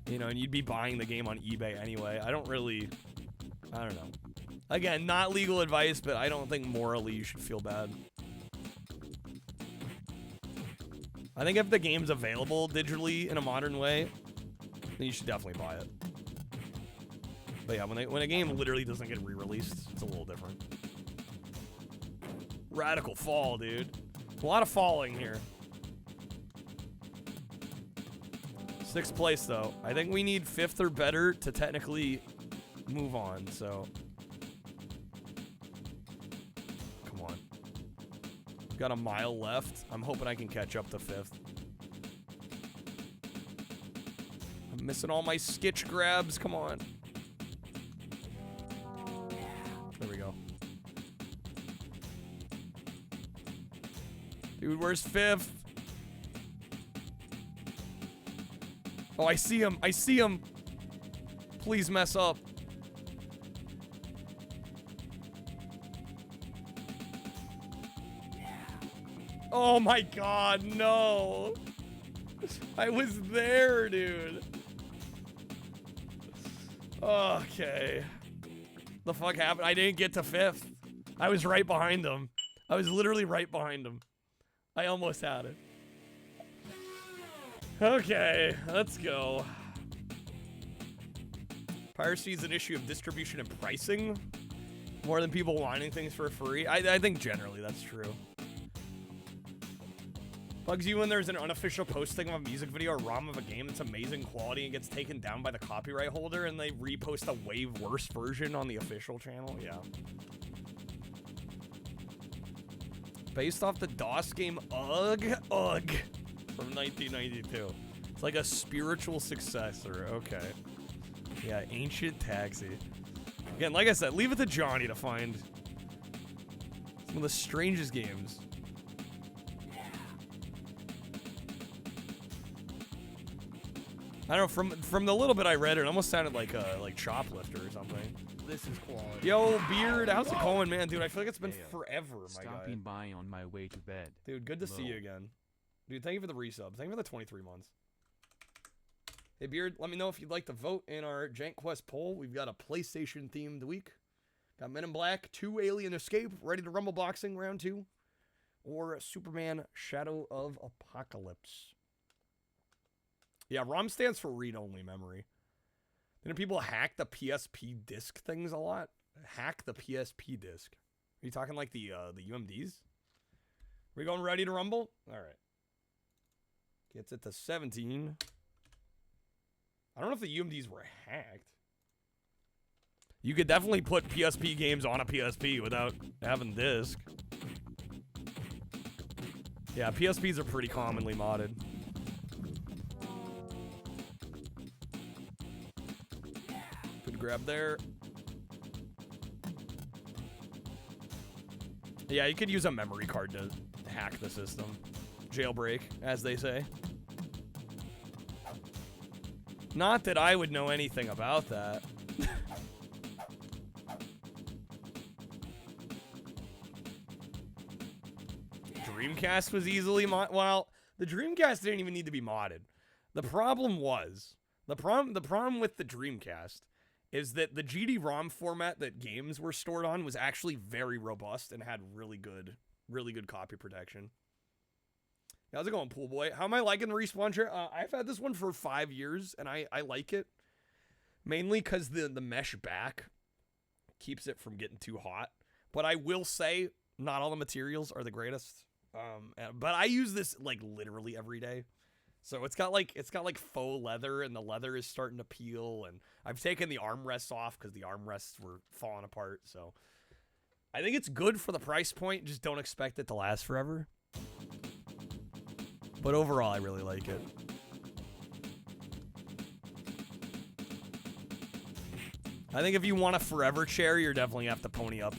Speaker 1: you know, and you'd be buying the game on eBay anyway, I don't know. Again, not legal advice, but I don't think morally you should feel bad. I think if the game's available digitally in a modern way, then you should definitely buy it. But yeah, when a game literally doesn't get re-released, it's a little different. Radical fall, dude. A lot of falling here. 6th place, though. I think we need 5th or better to technically move on, so. Come on. We've got a mile left. I'm hoping I can catch up to 5th. I'm missing all my skitch grabs. Come on. There we go. Dude, where's 5th? Oh, I see him. I see him. Please mess up. Oh my god, no. I was there, dude. Okay. The fuck happened? I didn't get to 5th. I was right behind him. I was literally right behind him. I almost had it. Okay, let's go. Piracy is an issue of distribution and pricing more than people wanting things for free. I think generally that's true. Bugs you when there's an unofficial posting of a music video or ROM of a game that's amazing quality and gets taken down by the copyright holder and they repost a way worse version on the official channel? Yeah. Based off the DOS game Ugh from 1992. It's like a spiritual successor. Okay. Yeah, Ancient Taxi. Again, like I said, leave it to Johnny to find some of the strangest games. I don't know, from the little bit I read, it almost sounded like Choplifter or something.
Speaker 7: This is quality.
Speaker 1: Yo, Beard, how's it going, man? Dude, I feel like it's been forever, my guy.
Speaker 8: Stopping by on my way to bed.
Speaker 1: Dude, good to see you again. Dude, thank you for the resub. Thank you for the 23 months. Hey, Beard, let me know if you'd like to vote in our JANKQuEST poll. We've got a PlayStation-themed week. Got Men in Black, 2 Alien Escape, Ready to Rumble Boxing Round 2, or Superman Shadow of Apocalypse. Yeah, ROM stands for read-only memory. Didn't people hack the PSP disc things a lot? Hack the PSP disc. Are you talking like the UMDs? We going Ready to Rumble? All right. Gets it to 17. I don't know if the UMDs were hacked. You could definitely put PSP games on a PSP without having disc. Yeah, PSPs are pretty commonly modded. Good grab there. Yeah, you could use a memory card to hack the system. Jailbreak, as they say. Not that I would know anything about that. Dreamcast was easily well, the Dreamcast didn't even need to be modded. The problem was, the problem with the Dreamcast is that the GD-ROM format that games were stored on was actually very robust and had really good copy protection. How's it going, Pool Boy? How am I liking the Respawn chair? I've had this one for 5 years, and I like it. Mainly because the mesh back keeps it from getting too hot. But I will say, not all the materials are the greatest. But I use this, like, literally every day. So it's got like faux leather, and the leather is starting to peel, and I've taken the armrests off because the armrests were falling apart. So I think it's good for the price point. Just don't expect it to last forever. But overall, I really like it. I think if you want a forever chair, you're definitely gonna have to pony up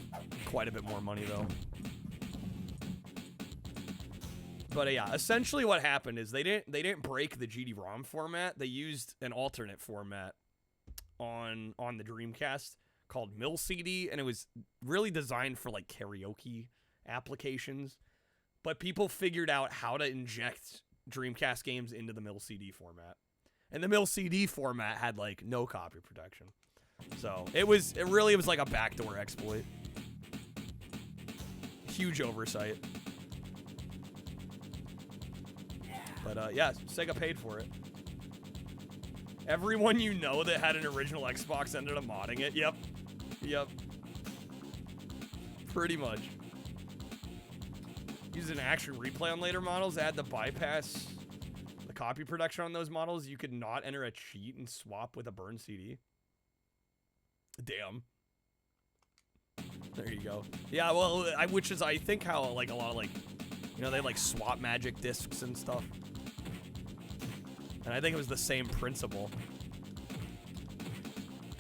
Speaker 1: quite a bit more money, though. But yeah, essentially what happened is they didn't break the GD-ROM format. They used an alternate format on the Dreamcast called MIL-CD, and it was really designed for like karaoke applications. But people figured out how to inject Dreamcast games into the MIL-CD format. And the MIL-CD format had like no copy protection. So it really was like a backdoor exploit. Huge oversight. But yeah, Sega paid for it. Everyone you know that had an original Xbox ended up modding it. Yep. Yep. Pretty much. Use an action replay on later models. Add the bypass the copy protection on those models. You could not enter a cheat and swap with a burned CD. Damn. There you go. Yeah, well, which is, I think, how, like, a lot of, like, you know, they, like, swap magic discs and stuff. And I think it was the same principle.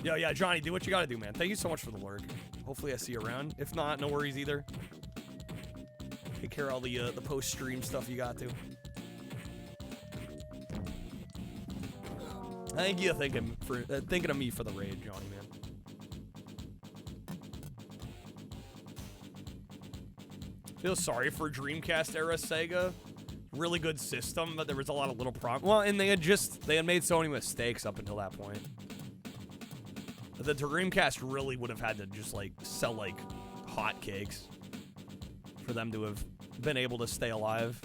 Speaker 1: Yo, yeah, Johnny, do what you gotta do, man. Thank you so much for the lurk. Hopefully I see you around. If not, no worries either. Take care of all the post-stream stuff you got to. I think you're thinking of me for the raid, Johnny, man. Feel sorry for Dreamcast era Sega. Really good system, but there was a lot of little problems. Well, and they had made so many mistakes up until that point. The Dreamcast really would have had to just like sell like hotcakes for them to have been able to stay alive.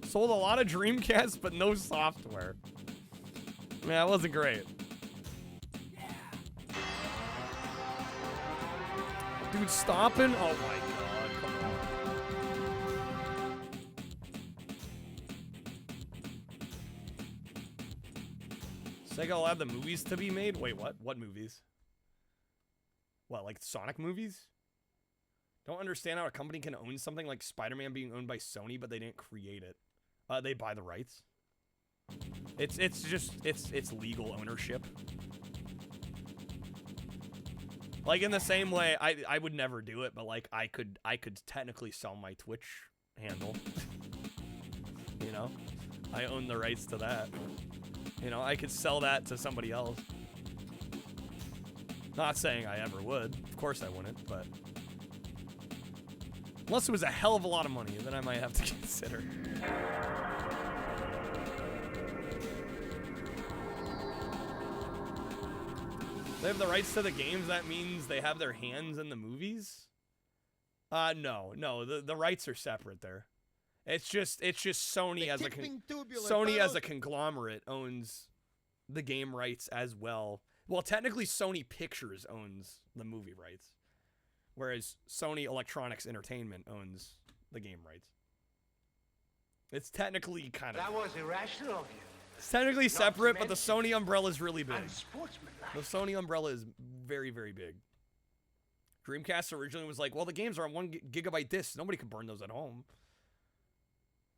Speaker 1: Sold a lot of Dreamcasts, but no software. Man, that wasn't great. Dude, stopping? Oh my god, come on. Sega allowed the movies to be made? Wait, what? What movies? What, like Sonic movies? Don't understand how a company can own something like Spider-Man being owned by Sony, but they didn't create it. They buy the rights. It's legal ownership. Like in the same way, I would never do it, but like I could technically sell my Twitch handle. You know, I own the rights to that. You know, I could sell that to somebody else. Not saying I ever would. Of course I wouldn't, but unless it was a hell of a lot of money, then I might have to consider. They have the rights to the games. That means they have their hands in the movies? No. The rights are separate there. It's just Sony as a conglomerate owns the game rights as well. Well, technically Sony Pictures owns the movie rights, whereas Sony Electronics Entertainment owns the game rights. It's technically kind of...
Speaker 9: That was irrational of you.
Speaker 1: It's technically separate, but the Sony umbrella is really big.
Speaker 9: Unsportsmanlike.
Speaker 1: The Sony umbrella is very, very big. Dreamcast originally was like, well, the games are on 1 gigabyte discs. Nobody can burn those at home.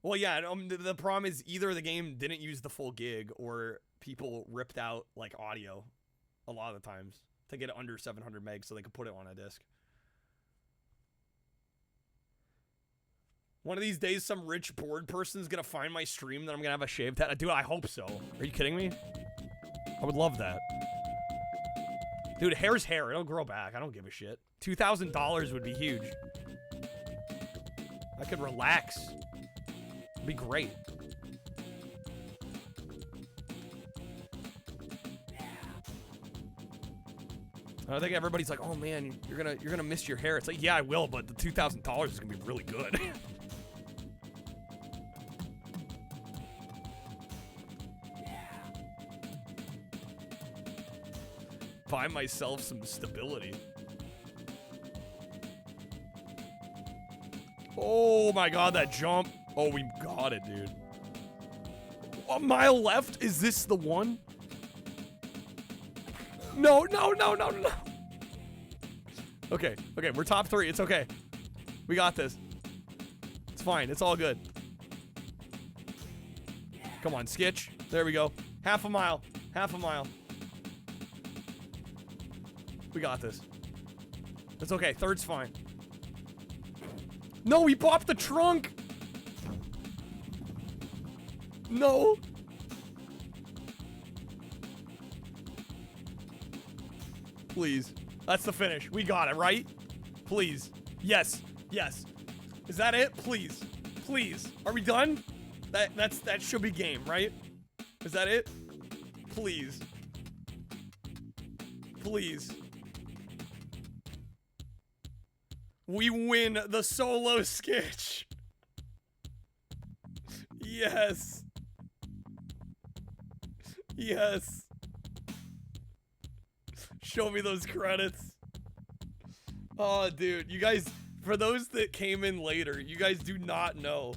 Speaker 1: Well, yeah, the problem is either the game didn't use the full gig or people ripped out, like, audio a lot of the times to get it under 700 megs so they could put it on a disc. One of these days, some rich bored person's gonna find my stream that I'm gonna have a shaved head. Dude, I hope so. Are you kidding me? I would love that. Dude, hair's hair. It'll grow back. I don't give a shit. $2,000 would be huge. I could relax. It'd be great. I think everybody's like, oh man, you're gonna miss your hair. It's like, yeah, I will, but the $2,000 is gonna be really good. Buy myself some stability. Oh my god, that jump. Oh, we got it, dude. A mile left? Is this the one? No. Okay, we're top 3. It's okay. We got this. It's fine. It's all good. Come on, Skitch. There we go. Half a mile. We got this. It's okay. Third's fine. No, he popped the trunk. No. Please. That's the finish. We got it, right? Please. Yes. Is that it? Please. Are we done? That should be game, right? Is that it? Please. We win the solo sketch. Yes. Show me those credits. Oh, dude. You guys, for those that came in later, you guys do not know.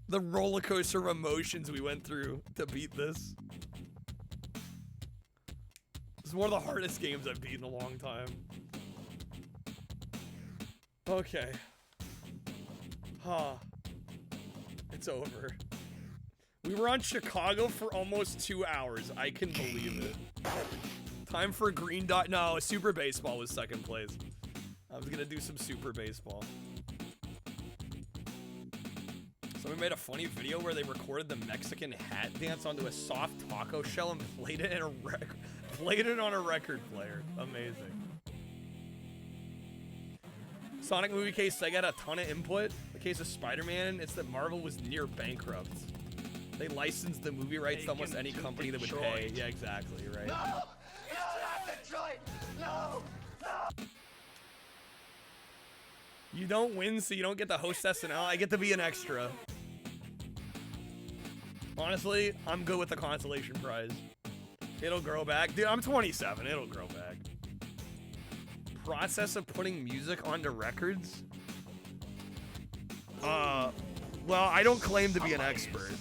Speaker 1: The roller coaster of emotions we went through to beat this. It's one of the hardest games I've beat in a long time. Okay. It's over. We were on Chicago for almost 2 hours. I can believe it. Time for green dot. No, Super Baseball was second place. I was gonna do some Super Baseball. Someone made a funny video where they recorded the Mexican hat dance onto a soft taco shell and played it on a record player. Amazing. Sonic movie case, Sega had a ton of input. The case of Spider-Man, it's that Marvel was near bankrupt. They licensed the movie rights to almost any company that would pay. Yeah, exactly, right?
Speaker 9: No! You don't have Detroit! No!
Speaker 1: You don't win, so you don't get to host SNL. I get to be an extra. Honestly, I'm good with the consolation prize. It'll grow back. Dude, I'm 27. It'll grow back. Process of putting music onto records? Well, I don't claim to be an expert.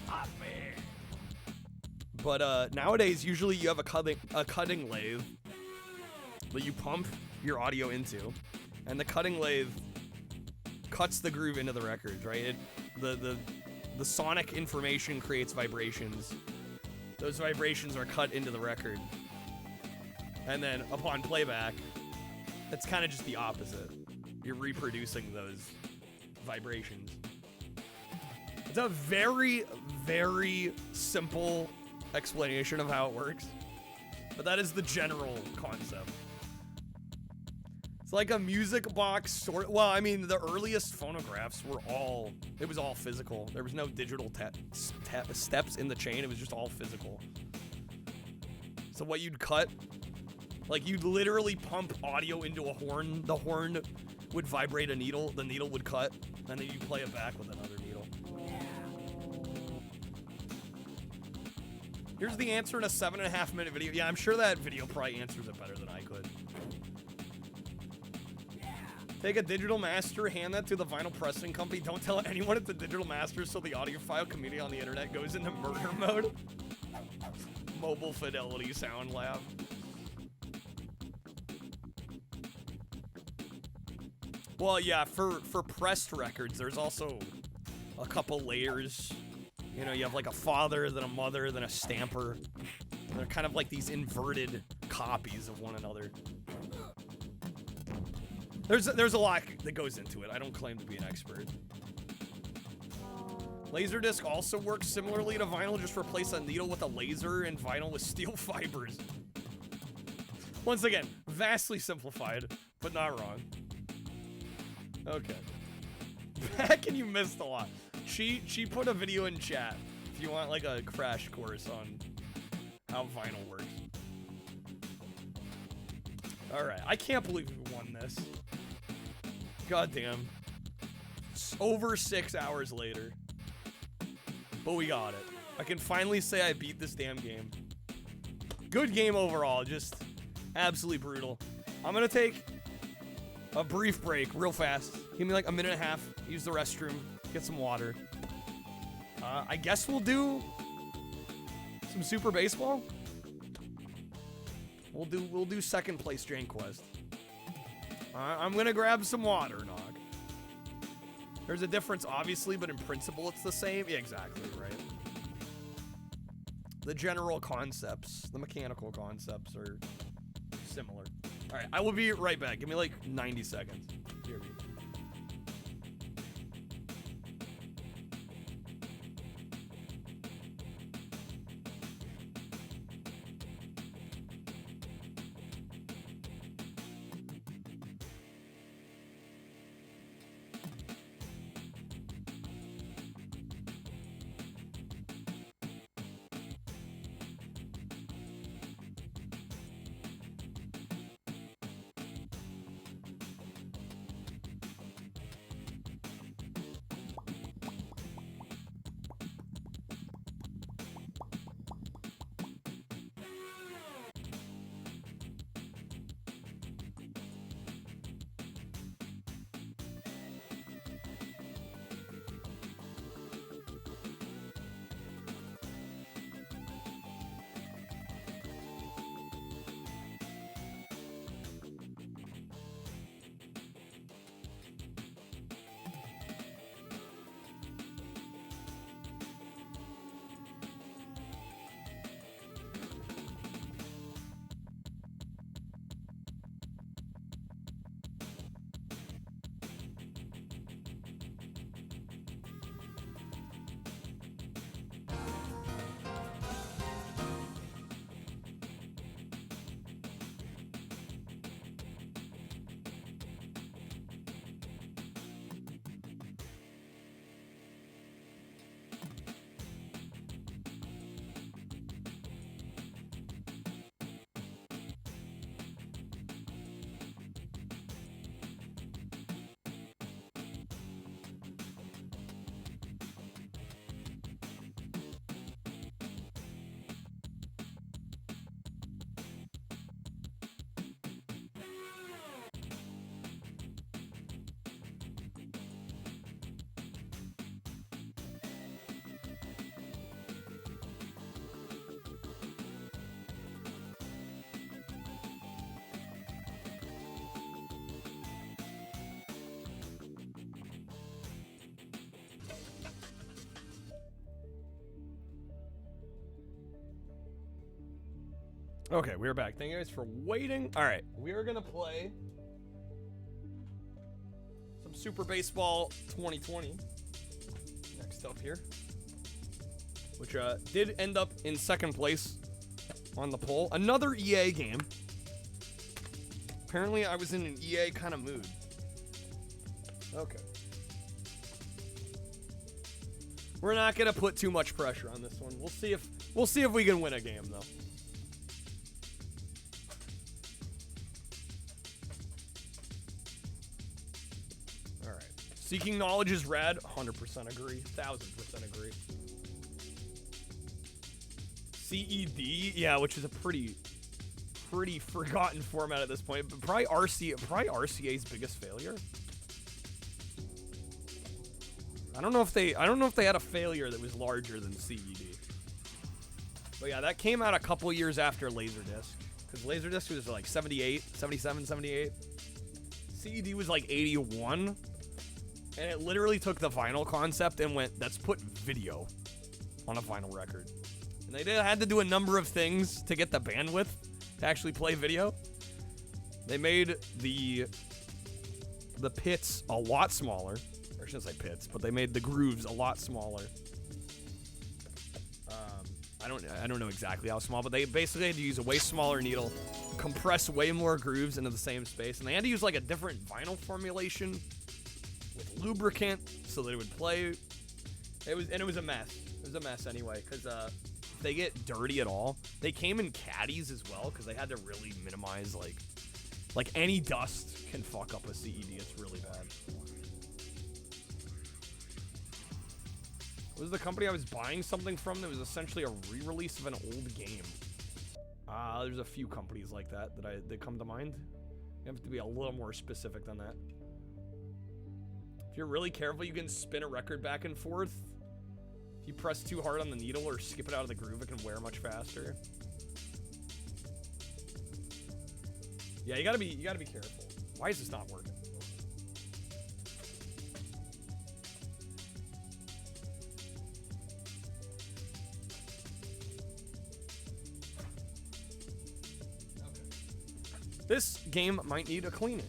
Speaker 1: But nowadays, usually you have a cutting lathe that you pump your audio into, and the cutting lathe cuts the groove into the records, right? The sonic information creates vibrations. Those vibrations are cut into the record. And then upon playback, it's kind of just the opposite. You're reproducing those vibrations. It's a very, very simple explanation of how it works. But that is the general concept. It's like a music box sort. Well, I mean, the earliest phonographs were all, it was all physical. There was no digital steps in the chain. It was just all physical. So what you'd cut, like you'd literally pump audio into a horn. The horn would vibrate a needle. The needle would cut. And then you play it back with another needle. Here's the answer in a 7.5 minute video. Yeah, I'm sure that video probably answers it better than I could. Take a digital master, hand that to the vinyl pressing company. Don't tell anyone it's a digital master so the audiophile community on the internet goes into murder mode. Mobile Fidelity Sound Lab. Well, yeah, for pressed records, there's also a couple layers. You know, you have like a father, then a mother, then a stamper. They're kind of like these inverted copies of one another. There's a lot that goes into it. I don't claim to be an expert. Laserdisc also works similarly to vinyl. Just replace a needle with a laser and vinyl with steel fibers. Once again, vastly simplified, but not wrong. Okay. Back and you missed a lot. She put a video in chat if you want like a crash course on how vinyl works. Alright, I can't believe we won this. God damn. It's over 6 hours later. But we got it. I can finally say I beat this damn game. Good game overall, just absolutely brutal. I'm gonna take a brief break real fast. Give me like a minute and a half, use the restroom, get some water. I guess we'll do some Super Baseball. We'll do second place JANKQUEST. I'm gonna grab some water, Nog. There's a difference, obviously, but in principle, it's the same. Yeah, exactly, right. The general concepts, the mechanical concepts are similar. All right, I will be right back. Give me like 90 seconds. Here we go. Okay, we're back. Thank you guys for waiting. All right, we are gonna play some Super Baseball 2020 next up here, which did end up in second place on the poll. Another EA game. Apparently, I was in an EA kind of mood. Okay. We're not gonna put too much pressure on this one. We'll see if we can win a game though. All right. Seeking knowledge is rad. 100% agree. 1000% agree. CED, yeah, which is a pretty forgotten format at this point, but probably RCA's biggest failure. I don't know if they had a failure that was larger than CED. But yeah, that came out a couple years after Laserdisc, because Laserdisc was like 78, 77, 78. CED was like 81, and it literally took the vinyl concept and went, let's put video on a vinyl record. And they had to do a number of things to get the bandwidth to actually play video. They made the pits a lot smaller. Or I shouldn't say pits, but they made the grooves a lot smaller. I don't know exactly how small, but they basically had to use a way smaller needle, compress way more grooves into the same space, and they had to use like a different vinyl formulation with lubricant so that it would play. It was a mess. It was a mess anyway, because if they get dirty at all, they came in caddies as well, because they had to really minimize like any dust can fuck up a CED. It's really bad. It was the company I was buying something from that was essentially a re-release of an old game. There's a few companies like that that come to mind. You have to be a little more specific than that. If you're really careful, you can spin a record back and forth. If you press too hard on the needle or skip it out of the groove, it can wear much faster. Yeah, you gotta be careful. Why is this not working? This game might need a cleaning.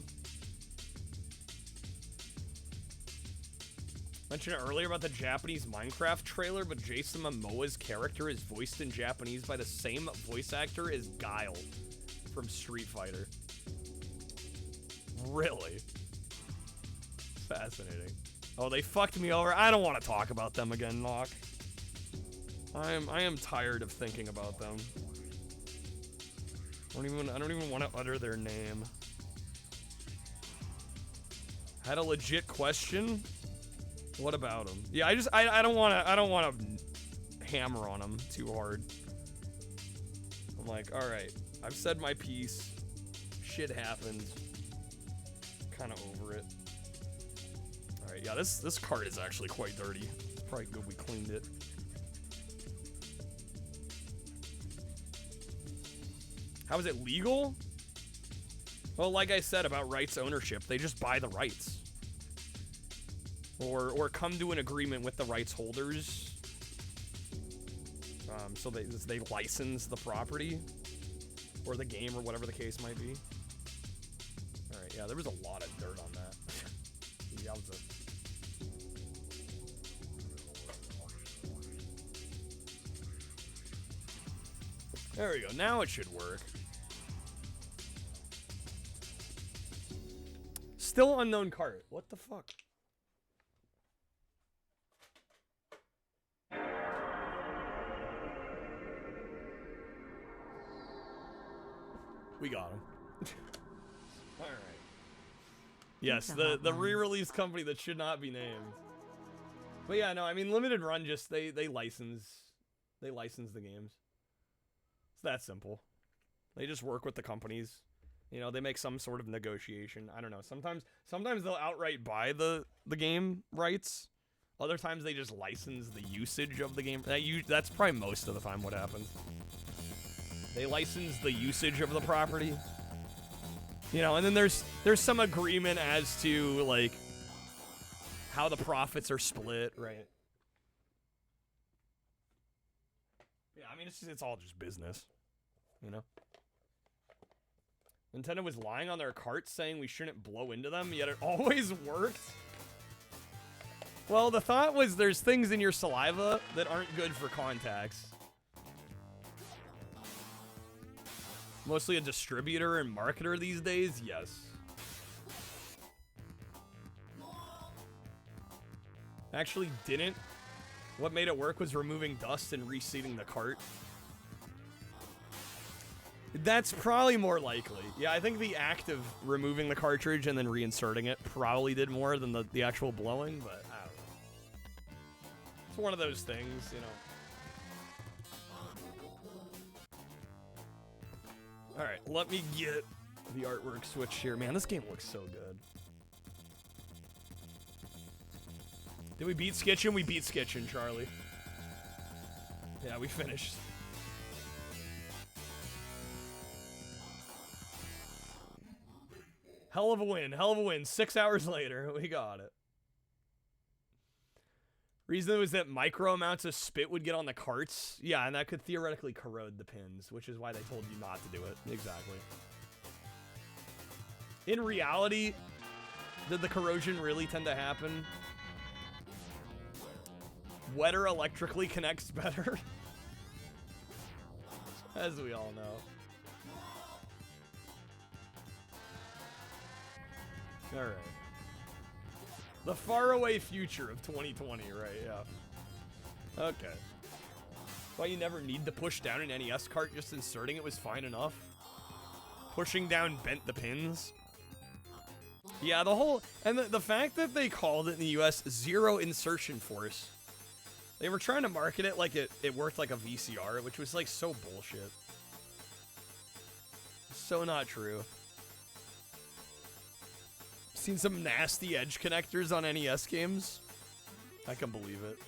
Speaker 1: Mentioned earlier about the Japanese Minecraft trailer, but Jason Momoa's character is voiced in Japanese by the same voice actor as Guile from Street Fighter. Really? Fascinating. Oh, they fucked me over. I don't want to talk about them again, Nock. I am tired of thinking about them. I don't even want to utter their name. Had a legit question. What about them? Yeah, I don't want to hammer on them too hard. I'm like, all right, I've said my piece. Shit happens. Kind of over it. All right, yeah, this card is actually quite dirty. It's probably good we cleaned it. How is it legal? Well, like I said about rights ownership, they just buy the rights. Or come to an agreement with the rights holders. So they license the property. Or the game, or whatever the case might be. Alright, yeah, there was a lot of dirt on that. Yowza. There we go, now it should work. Still unknown cart. What the fuck? We got him. All right. Yes, the re-release company that should not be named. But yeah, no, I mean Limited Run just they license the games. It's that simple. They just work with the companies. You know, they make some sort of negotiation. I don't know. Sometimes they'll outright buy the game rights. Other times they just license the usage of the game. That's probably most of the time what happens. They license the usage of the property. You know, and then there's some agreement as to like how the profits are split, right? Yeah, I mean it's all just business, you know. Nintendo was lying on their carts saying we shouldn't blow into them, yet it always worked. Well, the thought was there's things in your saliva that aren't good for contacts. Mostly a distributor and marketer these days, yes. Actually didn't. What made it work was removing dust and reseating the cart. That's probably more likely. Yeah, I think the act of removing the cartridge and then reinserting it probably did more than the actual blowing, but I don't know. It's one of those things, you know. Alright, let me get the artwork switch here. Man, this game looks so good. Did we beat Skitchin? We beat Skitchin, Charlie. Yeah, we finished. Hell of a win, hell of a win. 6 hours later, we got it. Reason was that micro amounts of spit would get on the carts. Yeah, and that could theoretically corrode the pins, which is why they told you not to do it. Exactly. In reality, did the corrosion really tend to happen? Wetter electrically connects better. As we all know. Alright. The faraway future of 2020, right, yeah. Okay. Why you never need to push down an NES cart, just inserting it was fine enough. Pushing down bent the pins. Yeah, the whole... And the fact that they called it in the US zero insertion force. They were trying to market it like it worked like a VCR, which was like so bullshit. So not true. Seen some nasty edge connectors on NES games. I can believe it.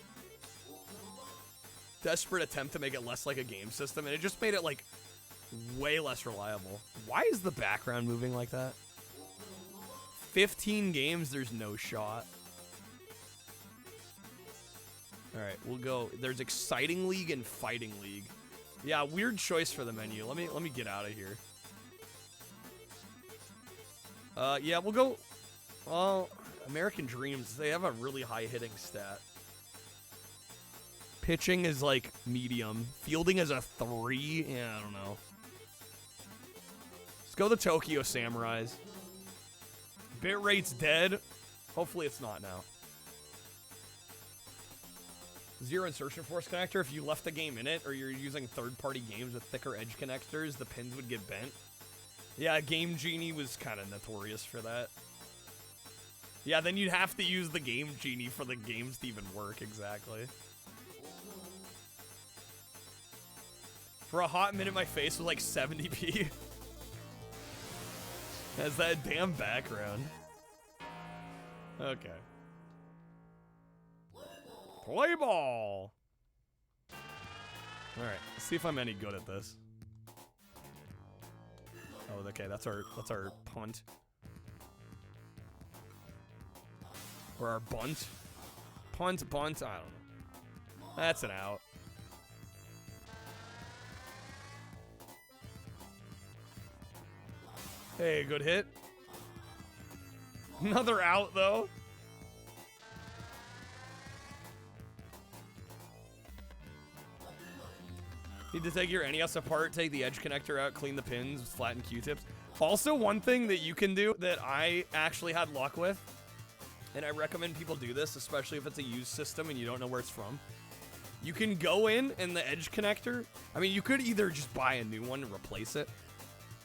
Speaker 1: Desperate attempt to make it less like a game system, and it just made it like way less reliable. Why is the background moving like that? 15 games, there's no shot. Alright, we'll go. There's Exciting League and Fighting League. Yeah, weird choice for the menu. Let me get out of here. Yeah, we'll go. Well, American Dreams, they have a really high hitting stat. Pitching is like medium. Fielding is a 3. Yeah, I don't know. Let's go the Tokyo Samurais. Bit rate's dead. Hopefully it's not now. Zero insertion force connector. If you left the game in it, or you're using third-party games with thicker edge connectors, the pins would get bent. Yeah, Game Genie was kind of notorious for that. Yeah, then you'd have to use the Game Genie for the games to even work, exactly. For a hot minute, my face was like 70p. Has that damn background. Okay. Play ball! Alright, let's see if I'm any good at this. Oh, okay, that's our punt. Or our bunt. Punt, I don't know. That's an out. Hey, good hit. Another out, though. Need to take your NES apart, take the edge connector out, clean the pins, flatten Q-tips. Also, one thing that you can do that I actually had luck with, and I recommend people do this, especially if it's a used system and you don't know where it's from. You can go in and the edge connector, I mean, you could either just buy a new one and replace it.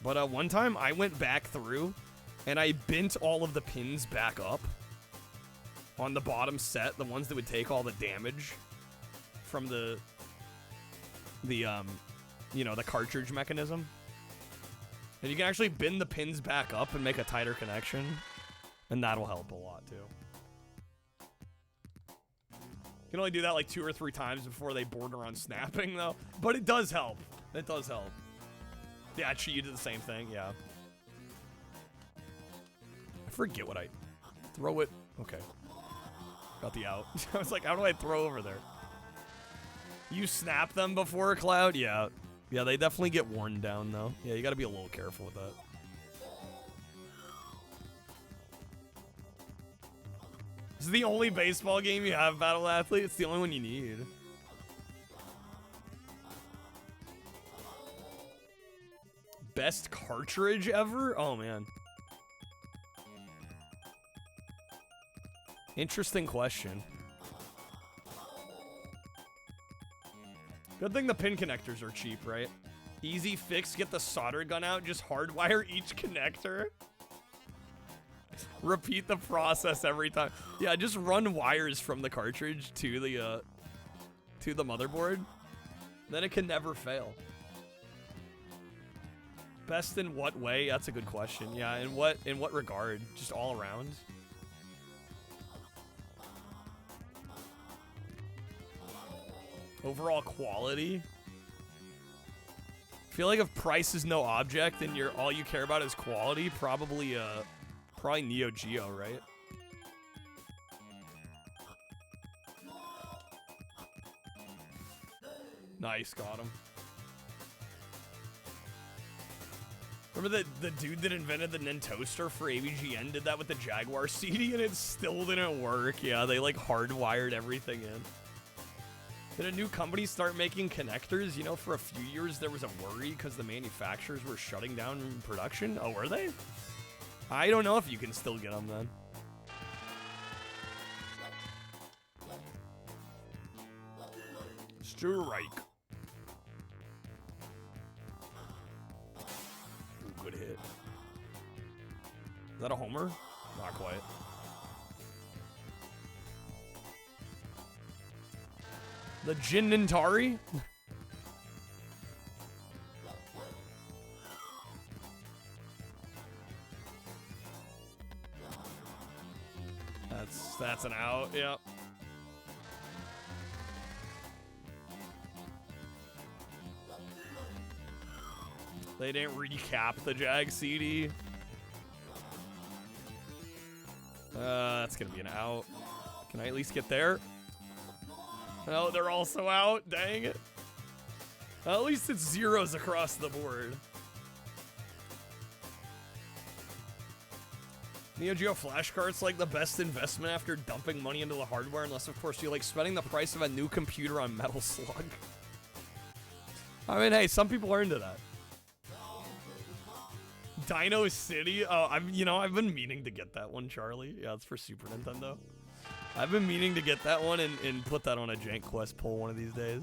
Speaker 1: But one time I went back through and I bent all of the pins back up on the bottom set, the ones that would take all the damage from the you know, the cartridge mechanism. And you can actually bend the pins back up and make a tighter connection. And that'll help a lot, too. You can only do that like 2 or 3 times before they border on snapping, though. But it does help. It does help. Yeah, actually, you did the same thing, yeah. I forget what I... Throw it... Okay. Got the out. I was like, how do I throw over there? You snap them before Cloud? Yeah. Yeah, they definitely get worn down, though. Yeah, you gotta be a little careful with that. This is the only baseball game you have, Battle Athlete. It's the only one you need. Best cartridge ever? Oh, man. Interesting question. Good thing the pin connectors are cheap, right? Easy fix, get the solder gun out, just hardwire each connector. Repeat the process every time. Yeah, just run wires from the cartridge to the motherboard. Then it can never fail. Best in what way? That's a good question. Yeah, in what regard? Just all around? Overall quality? I feel like if price is no object and all you care about is quality, probably Neo Geo, right? Nice, got him. Remember the dude that invented the Nintoaster for AVGN did that with the Jaguar CD and it still didn't work. Yeah, they like hardwired everything in. Did a new company start making connectors? You know, for a few years there was a worry because the manufacturers were shutting down production. Oh, were they? I don't know if you can still get them then. Strike. Ooh, good hit. Is that a homer? Not quite. The Jin Nintari? That's an out, yep. They didn't recap the Jag CD. That's gonna be an out. Can I at least get there? Oh, they're also out. Dang it. At least it's zeros across the board. Neo Geo flashcards like the best investment after dumping money into the hardware, unless of course you like spending the price of a new computer on Metal Slug. I mean, hey, some people are into that. Dino City. Oh, I've been meaning to get that one, Charlie. Yeah, it's for Super Nintendo. I've been meaning to get that one and put that on a JANKQuEST poll one of these days.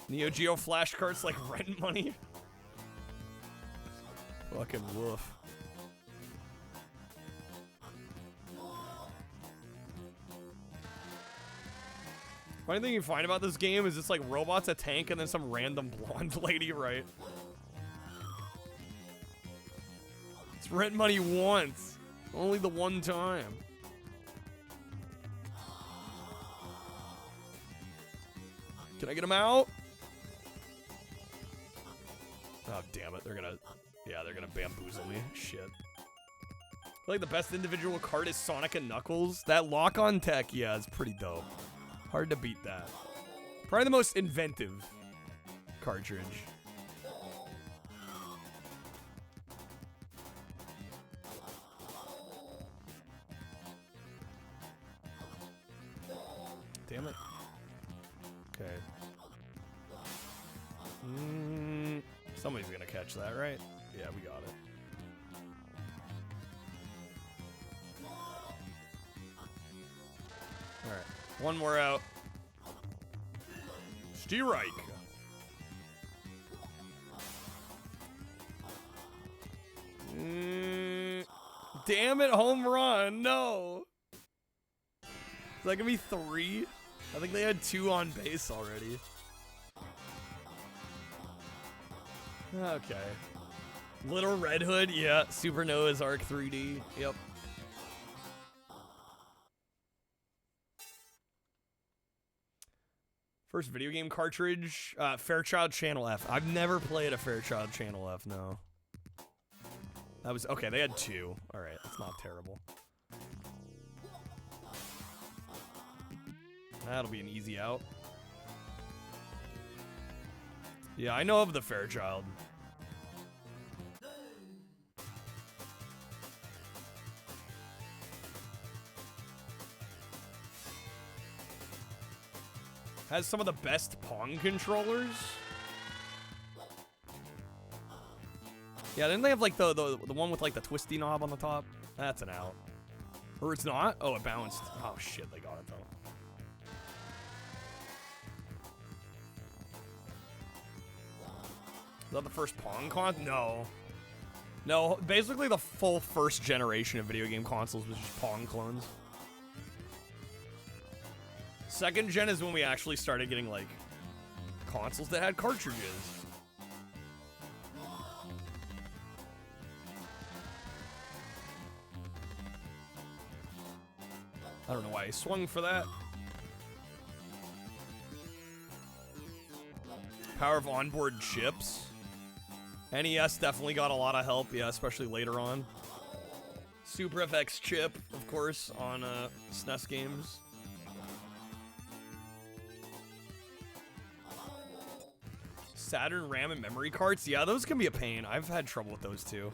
Speaker 1: Neo Geo flashcards like rent money. Fucking woof. Funny thing you find about this game is it's like robots, a tank, and then some random blonde lady, right? It's rent money once. Only the one time. Can I get him out? Oh, damn it. They're gonna bamboozle me. Shit. I feel like the best individual card is Sonic and Knuckles. That lock-on tech, yeah, is pretty dope. Hard to beat that. Probably the most inventive cartridge. Damn it. Okay. Somebody's gonna catch that, right? Yeah, we got it. Alright. One more out. Strike. Damn it, home run. No. Is that gonna be 3? I think they had 2 on base already. Okay. Little Red Hood, yeah. Supernova's Arc 3D, yep. First video game cartridge, Fairchild Channel F. I've never played a Fairchild Channel F, no. That was, okay, they had 2. Alright, that's not terrible. That'll be an easy out. Yeah, I know of the Fairchild. Has some of the best Pong controllers. Yeah, didn't they have like the one with like the twisty knob on the top? That's an out. Or it's not? Oh, it bounced. Oh shit, they got it though. Is that the first Pong con? No. No, basically the full first generation of video game consoles was just Pong clones. Second gen is when we actually started getting like consoles that had cartridges. I don't know why he swung for that. Power of onboard chips. NES definitely got a lot of help, yeah, especially later on. Super FX chip, of course, on SNES games. Saturn RAM and memory cards, yeah, those can be a pain. I've had trouble with those too.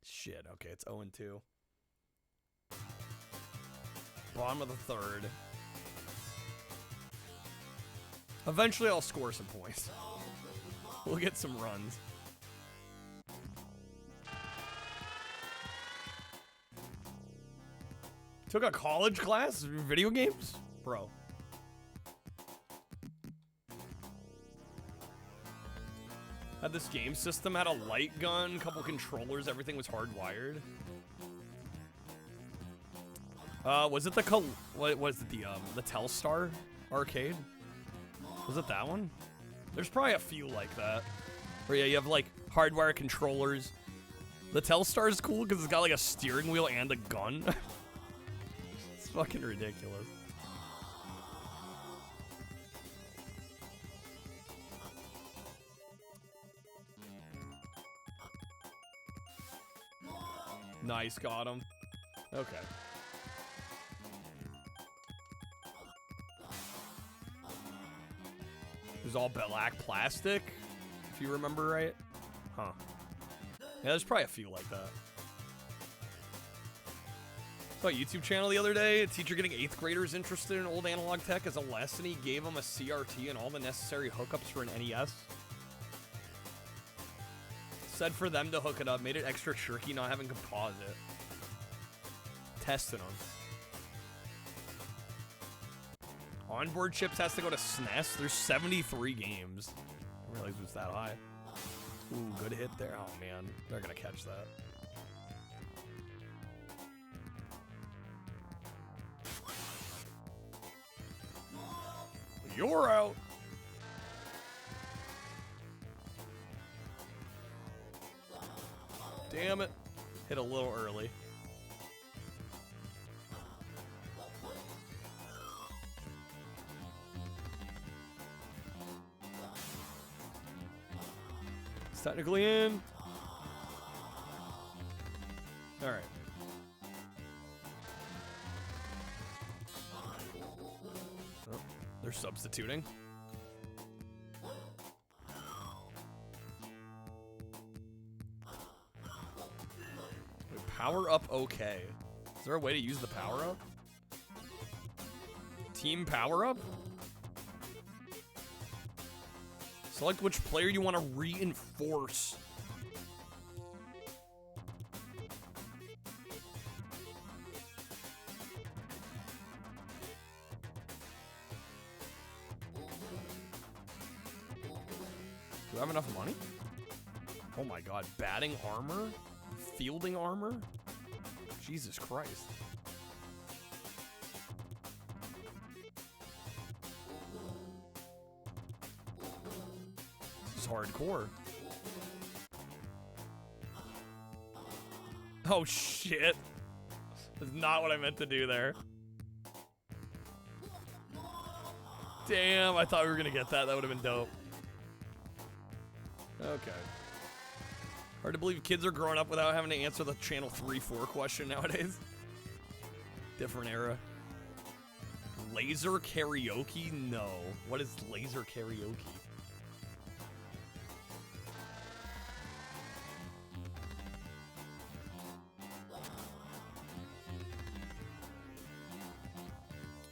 Speaker 1: Shit, okay, it's 0-2. Bottom of the third. Eventually I'll score some points. We'll get some runs. Took a college class? Video games? Bro. Had this game system, had a light gun, couple controllers, everything was hardwired. Was it what was it, the Telstar arcade? Was it that one? There's probably a few like that. Where yeah, you have like hardwire controllers. The Telstar is cool because it's got like a steering wheel and a gun. It's fucking ridiculous. Nice, got him. Okay. It was all black plastic, if you remember right. Huh. Yeah, there's probably a few like that. Saw a YouTube channel the other day, a teacher getting 8th graders interested in old analog tech as a lesson. He gave them a CRT and all the necessary hookups for an NES. Said for them to hook it up, made it extra tricky not having composite. Testing them. Onboard chips has to go to SNES. There's 73 games. I didn't realize it was that high. Ooh, good hit there. Oh man, they're gonna catch that. You're out. Damn it. Hit a little early. It's technically in. All right. Oh, they're substituting. Power up, okay. Is there a way to use the power up? Team power up? Select which player you want to reinforce. Do I have enough money? Oh my god, batting armor? Fielding armor? Jesus Christ. This is hardcore. Oh shit. That's not what I meant to do there. Damn, I thought we were gonna get that. That would have been dope. Okay. Hard to believe kids are growing up without having to answer the channel 3-4 question nowadays. Different era. Laser karaoke? No. What is laser karaoke?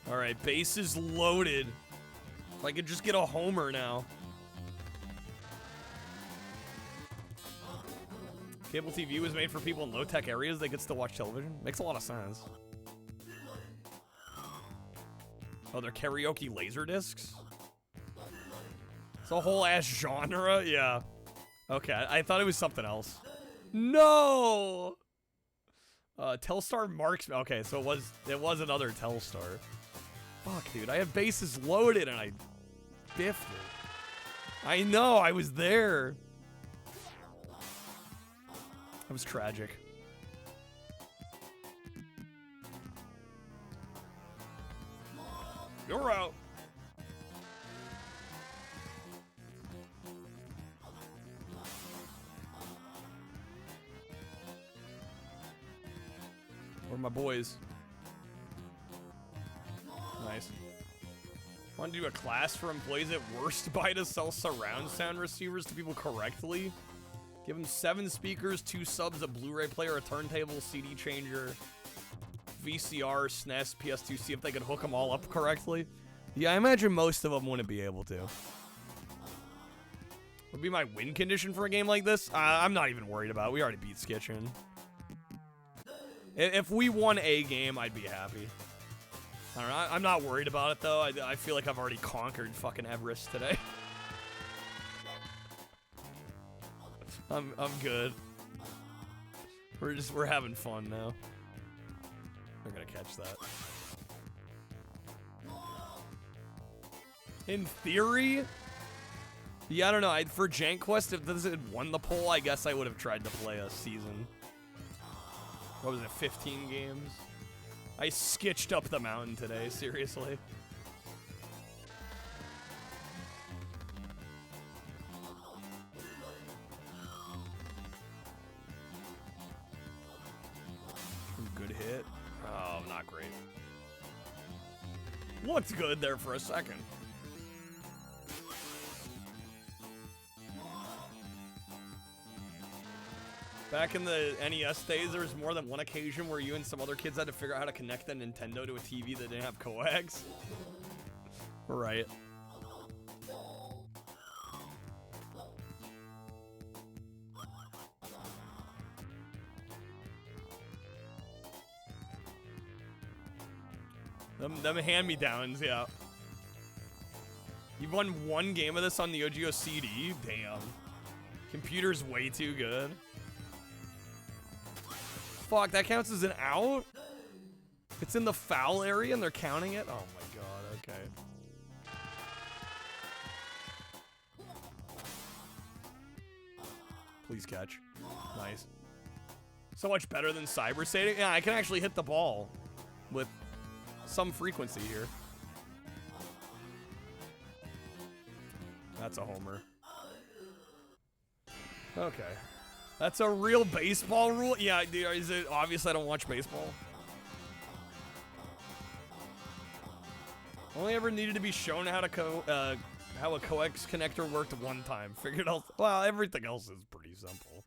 Speaker 1: All right, bases loaded. If I could just get a homer now. Cable TV was made for people in low-tech areas. They could still watch television. Makes a lot of sense. Oh, they're karaoke laser discs? It's a whole ass genre? Yeah. Okay, I thought it was something else. No! Telstar Marks. Okay, so it was another Telstar. Fuck, dude. I have bases loaded and I biffed it. I know, I was there. That was tragic. You're out. Where are my boys? Nice. Want to do a class for employees at Worst Buy to sell surround sound receivers to people correctly? Give them 7 speakers, 2 subs, a Blu-ray player, a turntable, CD changer, VCR, SNES, PS2, see if they could hook them all up correctly. Yeah, I imagine most of them wouldn't be able to. Would be my win condition for a game like this? I'm not even worried about it. We already beat Skitchin. If we won a game, I'd be happy. I don't know. I'm not worried about it, though. I feel like I've already conquered fucking Everest today. I'm good. We're having fun now. I'm gonna catch that. In theory, yeah, I don't know. For JANKQuest, if this had won the poll, I guess I would have tried to play a season. What was it, 15 games? I skitched up the mountain today, seriously. Good hit. Oh, not great. Looked good there for a second. Back in the NES days, there was more than one occasion where you and some other kids had to figure out how to connect the Nintendo to a TV that didn't have coax. Right. Them hand-me-downs, yeah. You've won one game of this on the OGO CD? Damn. Computer's way too good. Fuck, that counts as an out? It's in the foul area and they're counting it? Oh my god, okay. Please catch. Nice. So much better than cyber saving. Yeah, I can actually hit the ball with some frequency here. That's a homer. Okay. That's a real baseball rule? Yeah, dude, is it obvious I don't watch baseball? Only ever needed to be shown how to how a coax connector worked one time. Figured out. Well, everything else is pretty simple.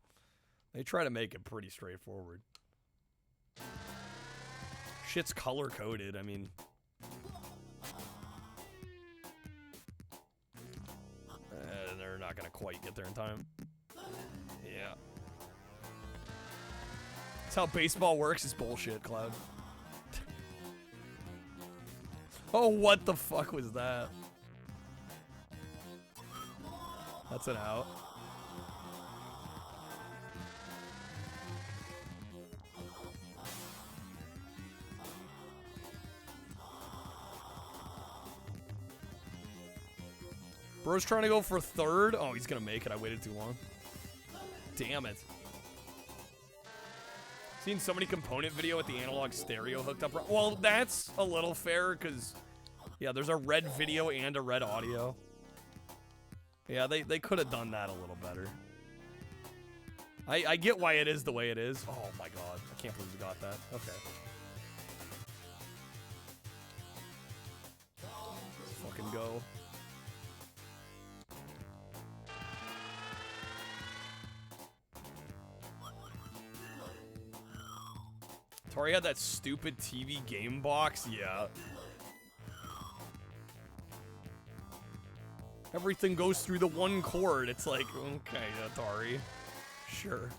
Speaker 1: They try to make it pretty straightforward. Shit's color coded. I mean, they're not gonna quite get there in time. Yeah. That's how baseball works. Is bullshit, Cloud. Oh, what the fuck was that? That's an out. Bro's trying to go for third. Oh, he's gonna make it. I waited too long. Damn it. Seen somebody component video with the analog stereo hooked up. Well, that's a little fair because, yeah, there's a red video and a red audio. Yeah, they could have done that a little better. I get why it is the way it is. Oh my god, I can't believe we got that. Okay. Let's fucking go. Tori had that stupid TV game box. Yeah. Everything goes through the one cord. It's like, okay, Atari. Sure.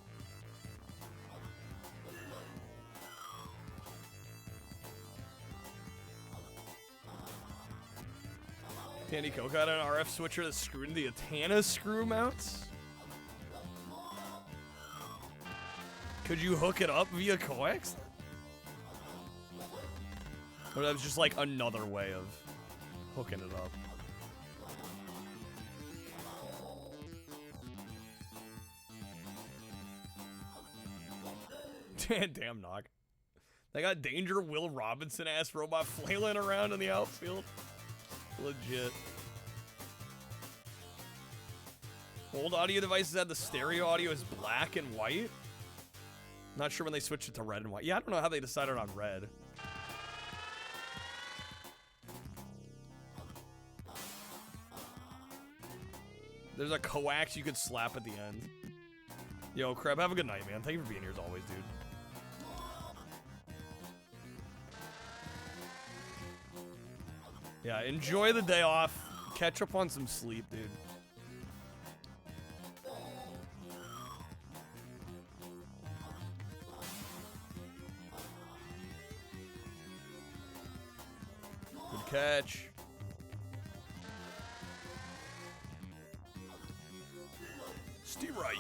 Speaker 1: Candy Coke had an RF switcher that screwed into the Atana screw mounts? Could you hook it up via coax? Or that was just like another way of hooking it up. Damn, Nog. They got Danger Will Robinson ass robot flailing around in the outfield. Legit. Old audio devices had the stereo audio as black and white. Not sure when they switched it to red and white. Yeah, I don't know how they decided on red. There's a coax you could slap at the end. Yo, Crab, have a good night, man. Thank you for being here as always, dude. Yeah, enjoy the day off. Catch up on some sleep, dude. Good catch. Steve Reich.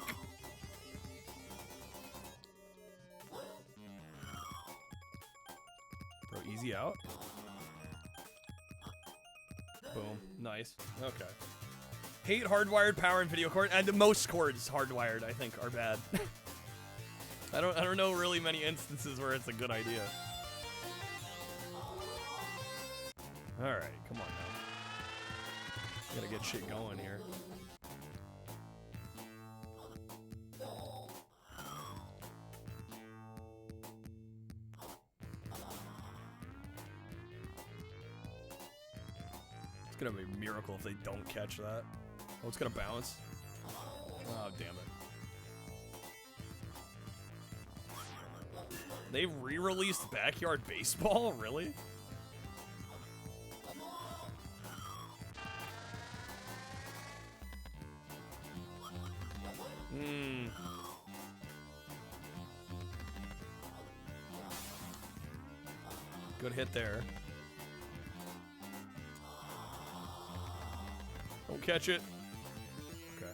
Speaker 1: Bro, easy out. Boom. Nice. Okay. Hate hardwired power and video cord, and most cords hardwired, I think, are bad. I don't know really many instances where it's a good idea. All right, come on now. Gotta get shit going here. It's gonna be a miracle if they don't catch that. Oh, it's gonna bounce. Oh, damn it. They re-released Backyard Baseball? Really? Hmm. Good hit there. Don't catch it. Okay.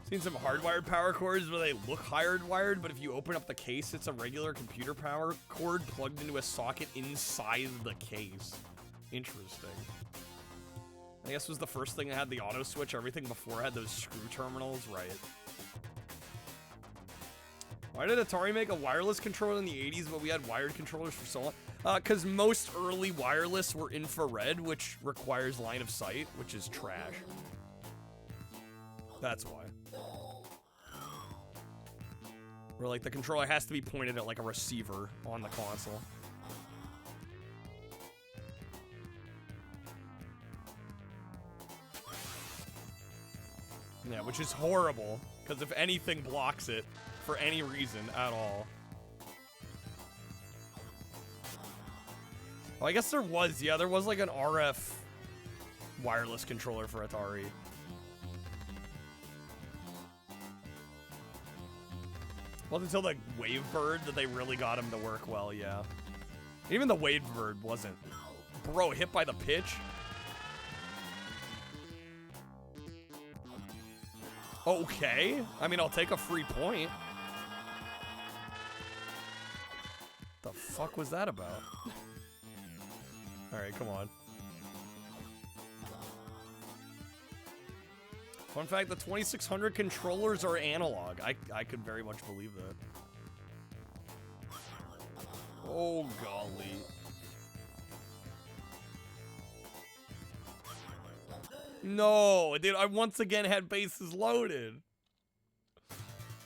Speaker 1: Seen some hardwired power cords where they look hardwired, but if you open up the case, it's a regular computer power cord plugged into a socket inside the case. Interesting. I guess it was the first thing that had the auto switch. Everything before had those screw terminals, right? Why did Atari make a wireless controller in the 80s, but we had wired controllers for so long? Because most early wireless were infrared, which requires line of sight, which is trash. That's why. Where, like, the controller has to be pointed at, like, a receiver on the console. Yeah, which is horrible, because if anything blocks it for any reason at all. Oh, I guess there was, yeah, there was like an RF wireless controller for Atari. Well, until the Wavebird that they really got him to work well, yeah. Even the Wavebird wasn't. Bro, hit by the pitch? Okay. I mean, I'll take a free point. The fuck was that about? Alright, come on. Fun fact, the 2600 controllers are analog. I could very much believe that. Oh, golly. No, dude, I once again had bases loaded.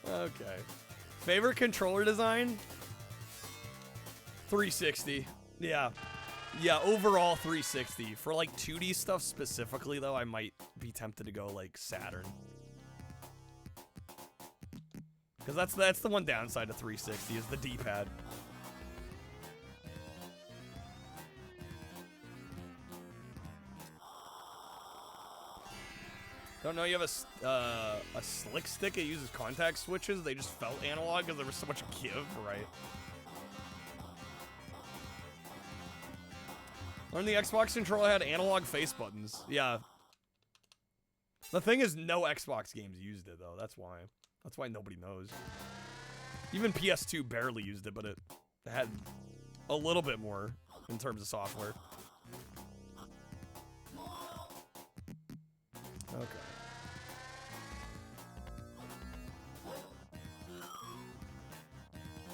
Speaker 1: Okay. Favorite controller design? 360. Yeah. Yeah, overall 360. For like 2D stuff specifically, though, I might be tempted to go like Saturn. Because that's the one downside to 360 is the D-pad. Don't know you have a slick stick. It uses contact switches. They just felt analog because there was so much give, right? Learned the Xbox controller had analog face buttons. Yeah. The thing is, no Xbox games used it though. That's why. That's why nobody knows. Even PS2 barely used it, but it had a little bit more in terms of software. Okay.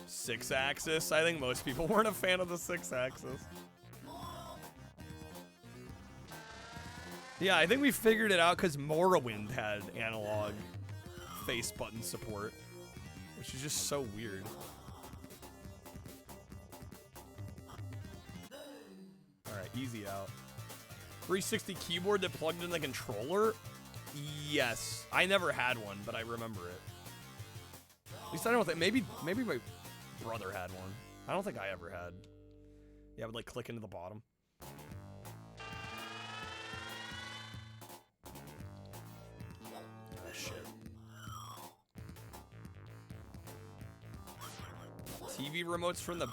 Speaker 1: Six-axis. I think most people weren't a fan of the six-axis. Yeah, I think we figured it out because Morrowind had analog face button support, which is just so weird. Alright, easy out. 360 keyboard that plugged in the controller? Yes. I never had one, but I remember it. At least I don't think, maybe my brother had one. I don't think I ever had. Yeah, I would like click into the bottom. Oh shit. TV remotes from the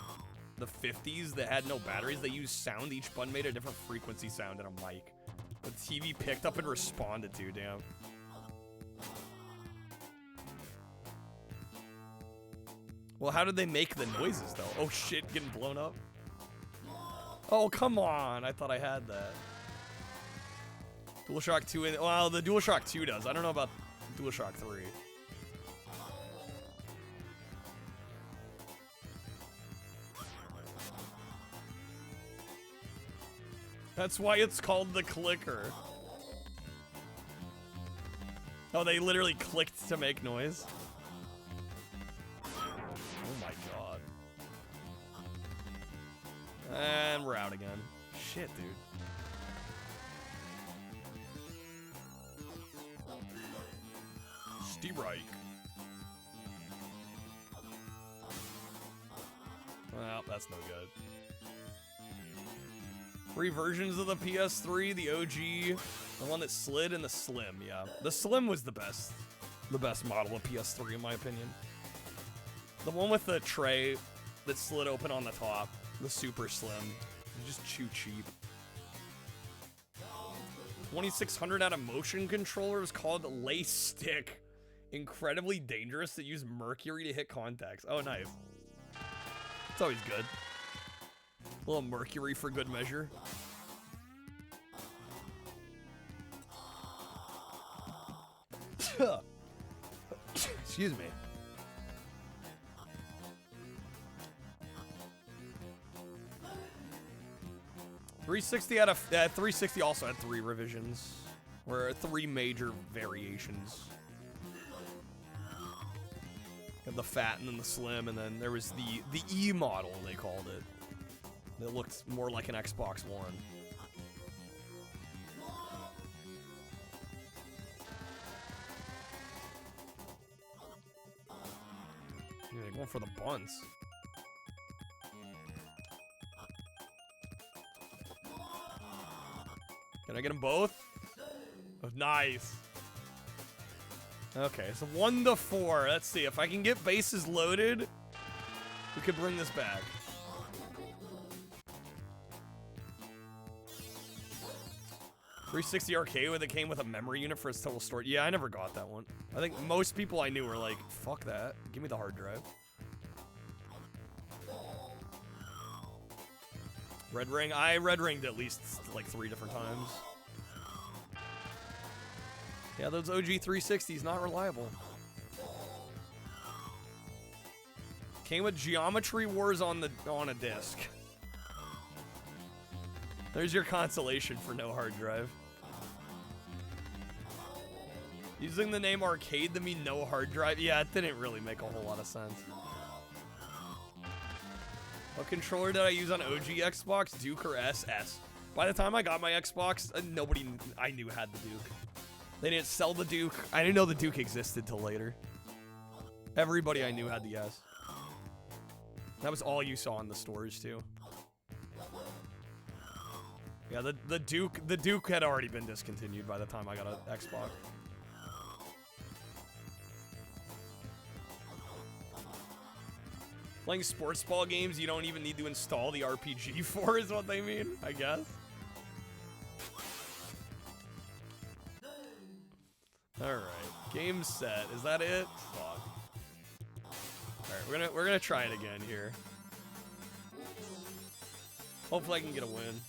Speaker 1: 50s that had no batteries. They used sound. Each button made a different frequency sound and a mic. The TV picked up and responded to, damn. Well, how did they make the noises, though? Oh, shit, getting blown up? Oh, come on. I thought I had that. DualShock 2, well, the DualShock 2 does. I don't know about DualShock 3. That's why it's called the clicker. Oh, they literally clicked to make noise? Oh my god. And we're out again. Shit, dude. Steerike. Well, that's no good. 3 versions of the PS3, the OG, the one that slid, and the Slim, yeah. The Slim was the best model of PS3 in my opinion. The one with the tray that slid open on the top, the Super Slim, just too cheap. 2600 had a motion controller. It was called Lace Stick. Incredibly dangerous that used mercury to hit contacts. Oh, nice. It's always good. A little mercury for good measure. Excuse me. .360 360 also had 3 revisions, or 3 major variations. The fat and then the slim, and then there was the E model, they called it. That looked more like an Xbox One. Yeah, they're going for the bunts. Can I get them both? Oh, nice. Okay, so 1 to 4. Let's see if I can get bases loaded. We could bring this back. .360 arcade where they came with a memory unit for its total storage. Yeah, I never got that one. I think most people I knew were like, fuck that. Give me the hard drive. Red Ring. I red ringed at least like 3 different times. Yeah, those OG 360s, not reliable. Came with Geometry Wars on a disc. There's your consolation for no hard drive. Using the name arcade to mean no hard drive? Yeah, it didn't really make a whole lot of sense. What controller did I use on OG Xbox? Duke or SS? By the time I got my Xbox, nobody I knew had the Duke. They didn't sell the Duke. I didn't know the Duke existed till later. Everybody I knew had the S. That was all you saw in the stores too. Yeah, the Duke had already been discontinued by the time I got an Xbox. Playing sports ball games you don't even need to install the RPG for is what they mean, I guess. Alright, game set. Is that it? Fuck. Alright, we're gonna try it again here. Hopefully I can get a win.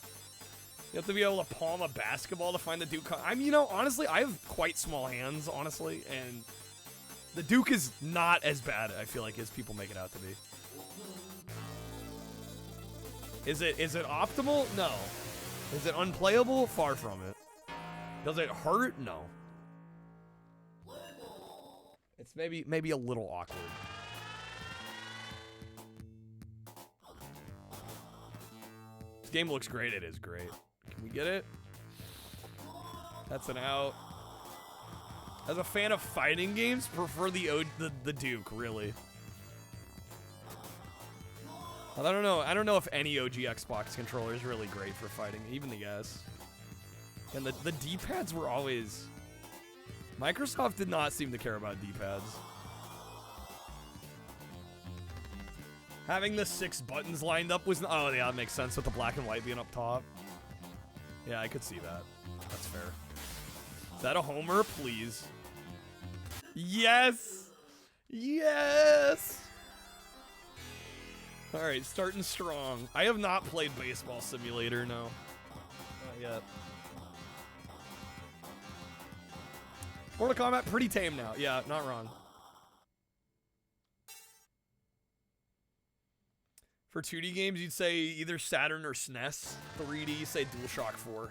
Speaker 1: You have to be able to palm a basketball to find the Duke. You know, honestly, I have quite small hands, honestly, and the Duke is not as bad, I feel like, as people make it out to be. Is it optimal? No. Is it unplayable? Far from it. Does it hurt? No. It's maybe a little awkward. This game looks great. It is great. Can we get it? That's an out. As a fan of fighting games, prefer the Duke, really. I don't know. I don't know if any OG Xbox controller is really great for fighting, even the S. And the D-pads were always... Microsoft did not seem to care about D-pads. Having the 6 buttons lined up was... Oh, yeah, that makes sense with the black and white being up top. Yeah, I could see that. That's fair. Is that a homer? Please. Yes! Yes! Alright, starting strong. I have not played Baseball Simulator, no. Not yet. Mortal Kombat, pretty tame now. Yeah, not wrong. For 2D games, you'd say either Saturn or SNES. 3D, say DualShock 4.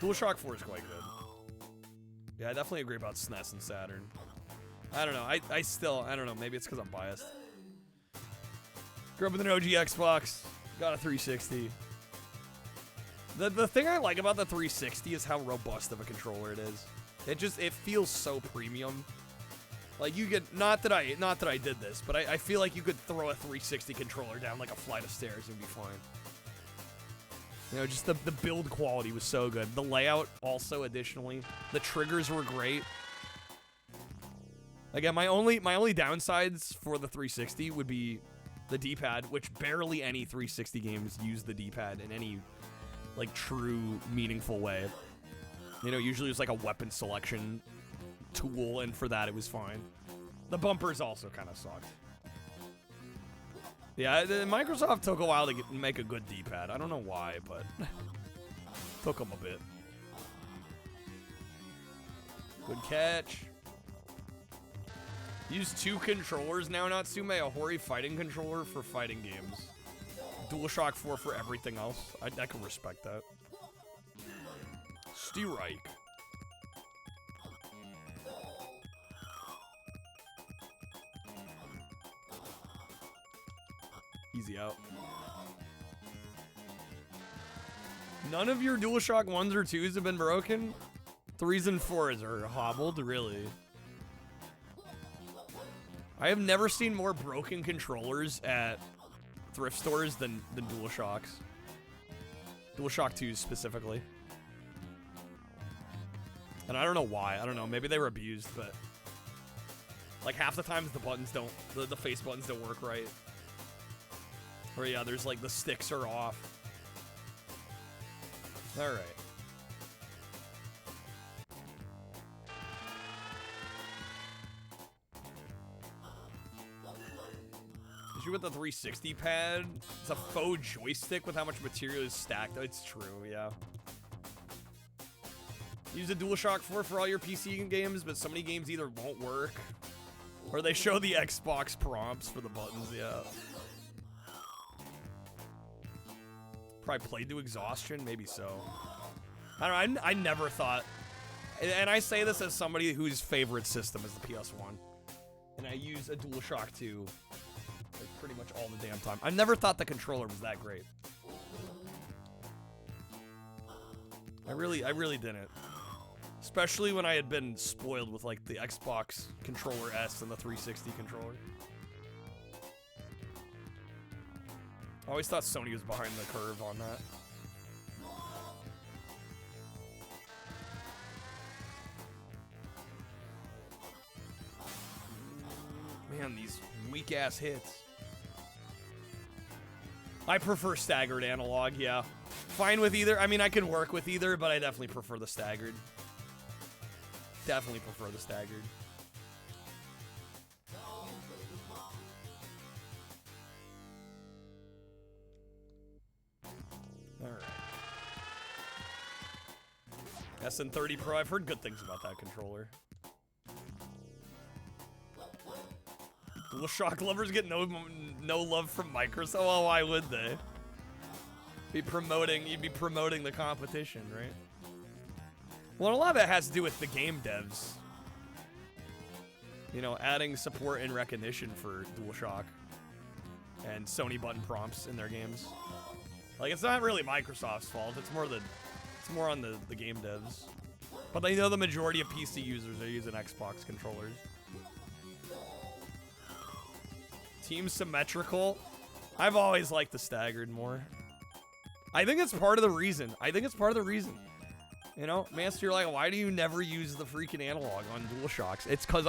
Speaker 1: DualShock 4 is quite good. Yeah, I definitely agree about SNES and Saturn. I don't know. I don't know. Maybe it's because I'm biased. Grew up with an OG Xbox. Got a 360. The thing I like about the 360 is how robust of a controller it is. It feels so premium. Like you could, not that I did this, but I feel like you could throw a 360 controller down like a flight of stairs and be fine. You know, just the build quality was so good. The layout also, additionally, the triggers were great. Again, my only downsides for the 360 would be the D-pad, which barely any 360 games use the D-pad in any like true meaningful way. You know, usually it's like a weapon selection tool, and for that it was fine. The bumpers also kind of sucked. Yeah, Microsoft took a while to make a good D-pad. I don't know why, but took them a bit. Good catch. Use 2 controllers now, Natsume. A Hori fighting controller for fighting games. DualShock 4 for everything else. I can respect that. Strike. Easy out. None of your DualShock 1s or 2s have been broken? 3s and 4s are hobbled, really. I have never seen more broken controllers at thrift stores than DualShocks. DualShock 2s specifically. And I don't know why. I don't know. Maybe they were abused, but like half the times the buttons don't, the face buttons don't work right. Or yeah, there's like the sticks are off. All right. Issue with the 360 pad, it's a faux joystick with how much material is stacked. It's true, yeah. Use a DualShock 4 for all your PC games, but so many games either won't work, or they show the Xbox prompts for the buttons, yeah. Probably played to exhaustion, maybe so. I don't know, I never thought, and I say this as somebody whose favorite system is the PS1, and I use a DualShock 2 like pretty much all the damn time. I never thought the controller was that great. I really didn't. Especially when I had been spoiled with like the Xbox controller S and the 360 controller. always thought Sony was behind the curve on that. Man, these weak-ass hits. I prefer staggered analog, yeah. Fine with either. I mean, I can work with either, but I definitely prefer the staggered. Definitely prefer the staggered. Alright. SN30 Pro, I've heard good things about that controller. DualShock lovers get no love from Microsoft. Oh, why would they? You'd be promoting the competition, right? Well, a lot of it has to do with the game devs. You know, adding support and recognition for DualShock and Sony button prompts in their games. Like, it's not really Microsoft's fault. It's more on the game devs. But I know the majority of PC users are using Xbox controllers. Team symmetrical. I've always liked the staggered more. I think it's part of the reason. You know, Master, you're like, why do you never use the freaking analog on DualShocks? It's because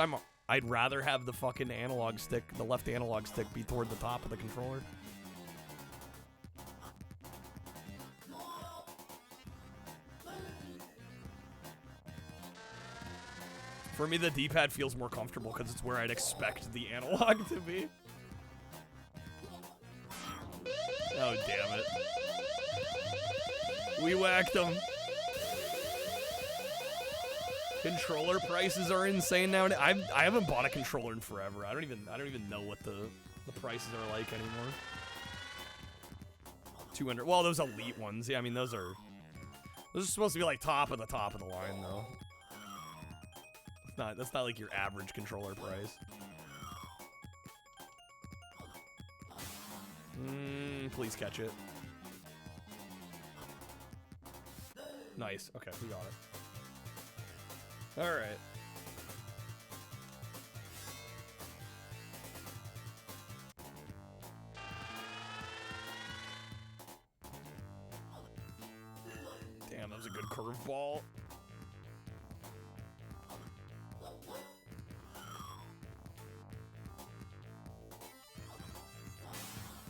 Speaker 1: I'd rather have the fucking analog stick, the left analog stick, be toward the top of the controller. For me, the D-pad feels more comfortable because it's where I'd expect the analog to be. Oh, damn it. We whacked them. Controller prices are insane now. I haven't bought a controller in forever. I don't even know what the prices are like anymore. 200. Well, those elite ones. Yeah, I mean those are supposed to be like top of the line though. That's not like your average controller price. Please catch it. Nice. Okay, we got it. All right. Damn, that was a good curveball.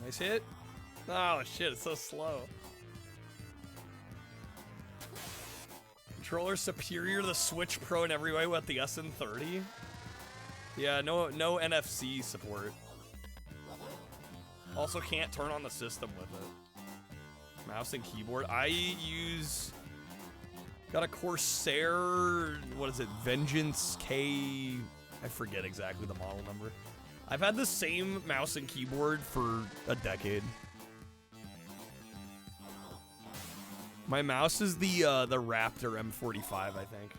Speaker 1: Nice hit. Oh shit, it's so slow. Controller superior to the Switch Pro in every way with the SN30. Yeah, no NFC support. Also can't turn on the system with it. Mouse and keyboard. Got a Corsair, what is it, Vengeance K, I forget exactly the model number. I've had the same mouse and keyboard for a decade. My mouse is the Raptor M45, I think.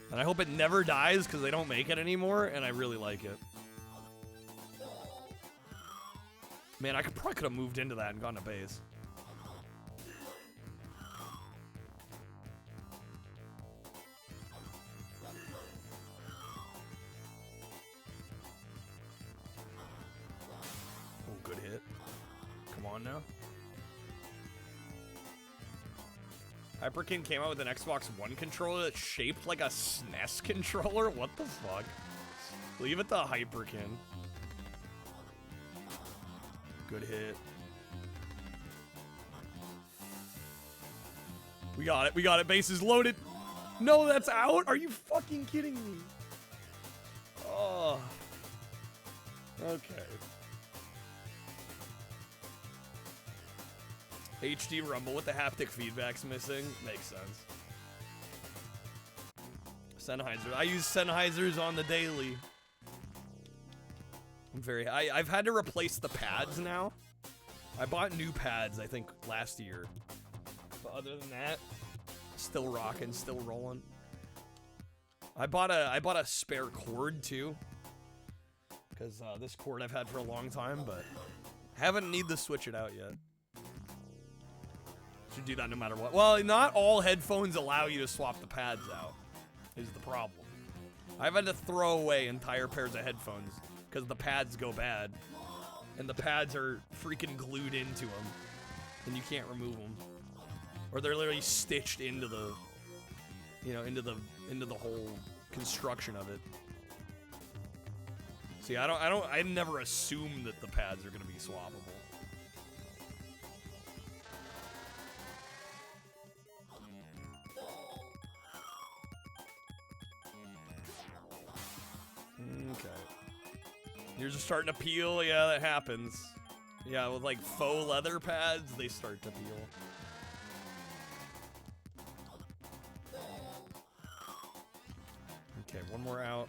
Speaker 1: And I hope it never dies because they don't make it anymore, and I really like it. Man, I probably could have moved into that and gone to base. Oh, good hit. Come on now. Hyperkin came out with an Xbox One controller that's shaped like a SNES controller? What the fuck? Leave it to Hyperkin. Good hit. We got it. We got it. Base is loaded. No, that's out? Are you fucking kidding me? Oh. Okay. HD Rumble with the haptic feedback's missing. Makes sense. Sennheiser. I use Sennheisers on the daily. I've had to replace the pads now. I bought new pads, I think, last year. But other than that, still rocking, still rolling. I bought a spare cord too. Because this cord I've had for a long time, but haven't need to switch it out yet. Should do that no matter what. Well, not all headphones allow you to swap the pads out, is the problem. I've had to throw away entire pairs of headphones because the pads go bad. and the pads are freaking glued into them, and you can't remove them, or they're literally stitched into the, you know, into the whole construction of it. See, I never assume that the pads are gonna be swappable. Okay. Yours are starting to peel. Yeah, that happens. Yeah, with like faux leather pads, they start to peel. Okay, one more out.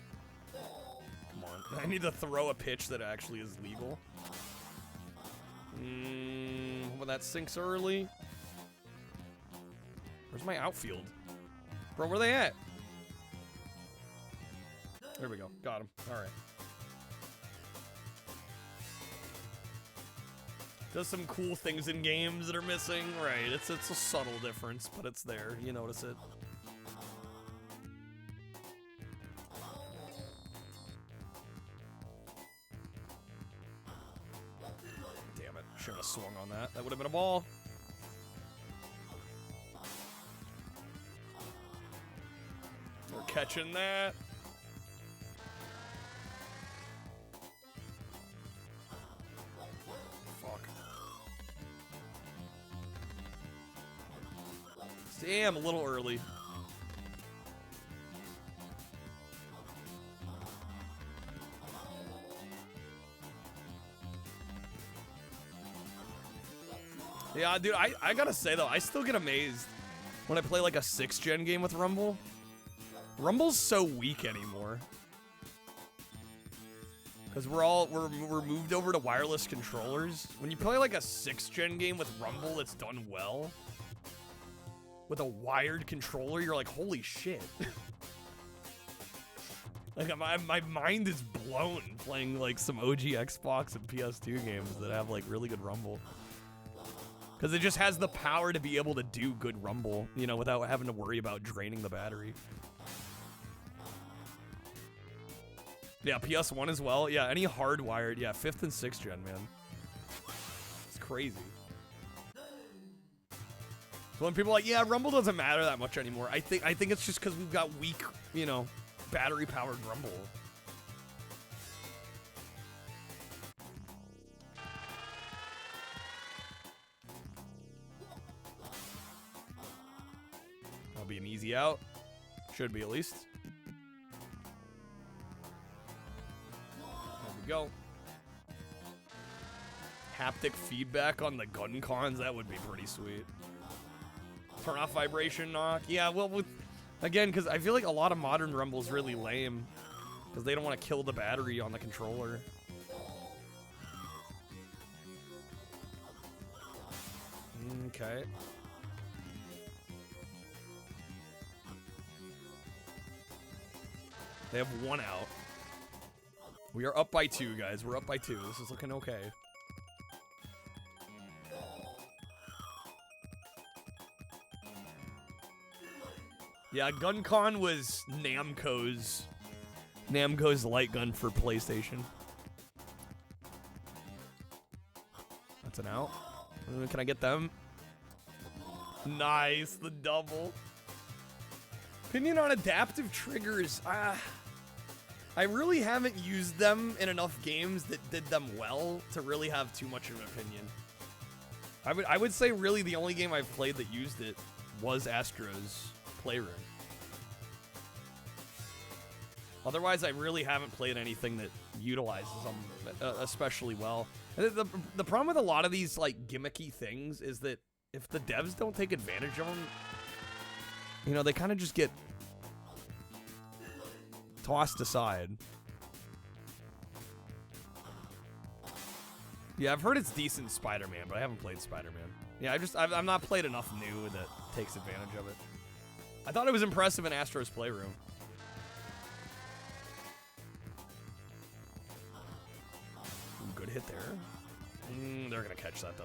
Speaker 1: Come on. I need to throw a pitch that actually is legal. Well, that sinks early. Where's my outfield? Bro, where they at? There we go. Got him. All right. Does some cool things in games that are missing. Right. It's a subtle difference, but it's there. You notice it. Damn it. Shouldn't have swung on that. That would have been a ball. We're catching that. Damn, a little early. Yeah, dude, I gotta say though, I still get amazed when I play like a 6th gen game with Rumble. Rumble's so weak anymore. Cause we're moved over to wireless controllers. When you play like a 6th gen game with Rumble that's done well, with a wired controller, you're like, holy shit. Like, my mind is blown playing, like, some OG Xbox and PS2 games that have, like, really good Rumble. Because it just has the power to be able to do good Rumble, you know, without having to worry about draining the battery. Yeah, PS1 as well. Yeah, any hardwired. Yeah, 5th and 6th gen, man. It's crazy. So when people are like, yeah, Rumble doesn't matter that much anymore, I think it's just because we've got weak, you know, battery-powered Rumble. That'll be an easy out. Should be at least. There we go. Haptic feedback on the gun cons, that would be pretty sweet. Turn off vibration knock. Yeah, well, again, because I feel like a lot of modern Rumble's really lame. Because they don't want to kill the battery on the controller. Okay. They have one out. We are up by 2, guys. We're up by 2. This is looking okay. Yeah, GunCon was Namco's light gun for PlayStation. That's an out. Can I get them? Nice, the double. Opinion on adaptive triggers. I really haven't used them in enough games that did them well to really have too much of an opinion. I would say really the only game I've played that used it was Astro's Playroom. Otherwise, I really haven't played anything that utilizes them especially well. And the problem with a lot of these like gimmicky things is that if the devs don't take advantage of them, you know, they kind of just get tossed aside. Yeah, I've heard it's decent Spider-Man, but I haven't played Spider-Man. Yeah, I've not played enough new that takes advantage of it. I thought it was impressive in Astro's Playroom. Ooh, good hit there. They're gonna catch that though.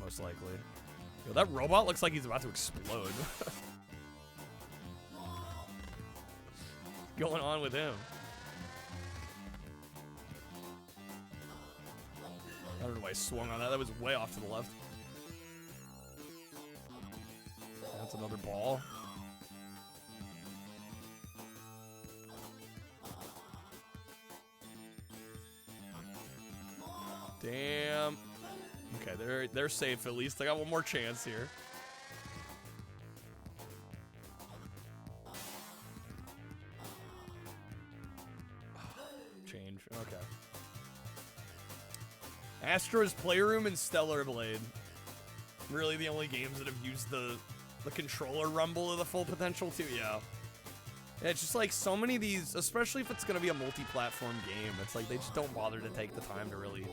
Speaker 1: Most likely. Yo, that robot looks like he's about to explode. Going on with him? don't know why I swung on that. That was way off to the left. That's another ball. Damn. Okay, they're safe at least. I got one more chance here. Change. Okay. Astro's Playroom and Stellar Blade. Really the only games that have used the controller rumble to the full potential too, yeah. Yeah, it's just like so many of these, especially if it's gonna be a multi-platform game, it's like they just don't bother to take the time to really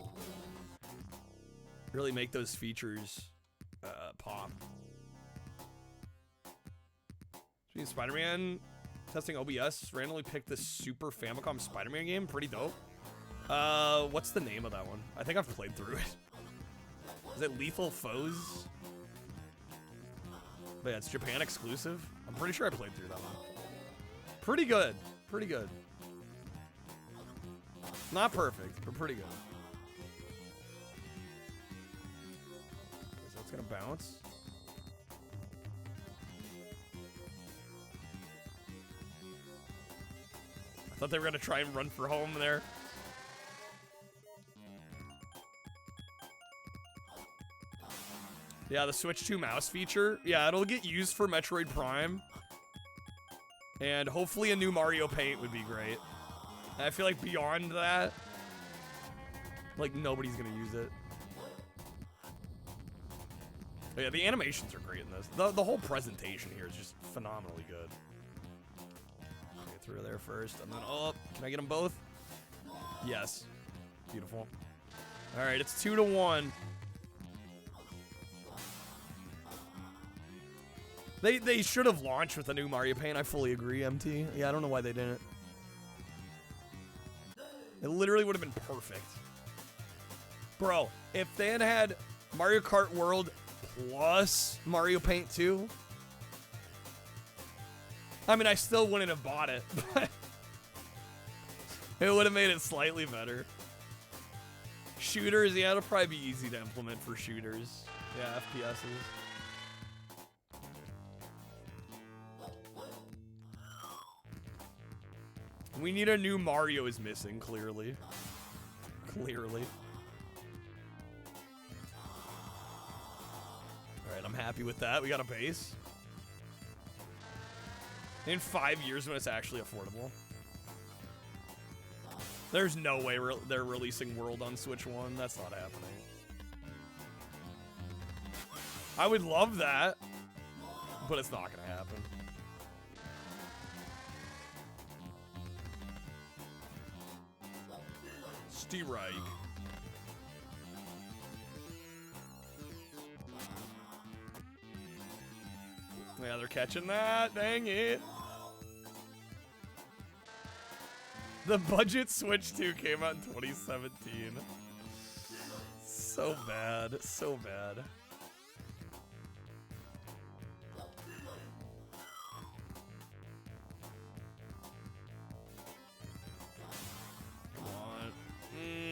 Speaker 1: make those features pop. Speaking of Spider-Man, testing OBS, randomly picked this Super Famicom Spider-Man game, pretty dope. What's the name of that one? I think I've played through it. Is it Lethal Foes? But yeah, it's Japan exclusive. I'm pretty sure I played through that one. Pretty good. Pretty good. Not perfect, but pretty good. So it's gonna bounce. I thought they were gonna try and run for home there. Yeah, the Switch 2 mouse feature. Yeah, it'll get used for Metroid Prime. And hopefully a new Mario Paint would be great. And I feel like beyond that, like nobody's gonna use it. But yeah, the animations are great in this. The whole presentation here is just phenomenally good. Get through there first, and then up. Can I get them both? Yes. Beautiful. All right, it's 2-1. They should have launched with a new Mario Paint. I fully agree, MT. Yeah, I don't know why they didn't. It literally would have been perfect. Bro, if they had Mario Kart World plus Mario Paint 2, I mean, I still wouldn't have bought it, but it would have made it slightly better. Shooters, yeah, it'll probably be easy to implement for shooters. Yeah, FPSs. We need a new Mario is missing, clearly. Clearly. Alright, I'm happy with that. We got a base. In 5 years when it's actually affordable. There's no way they're releasing World on Switch 1. That's not happening. I would love that, but it's not gonna happen. Strike. Yeah, they're catching that. Dang it. The budget Switch 2 came out in 2017. So bad. So bad.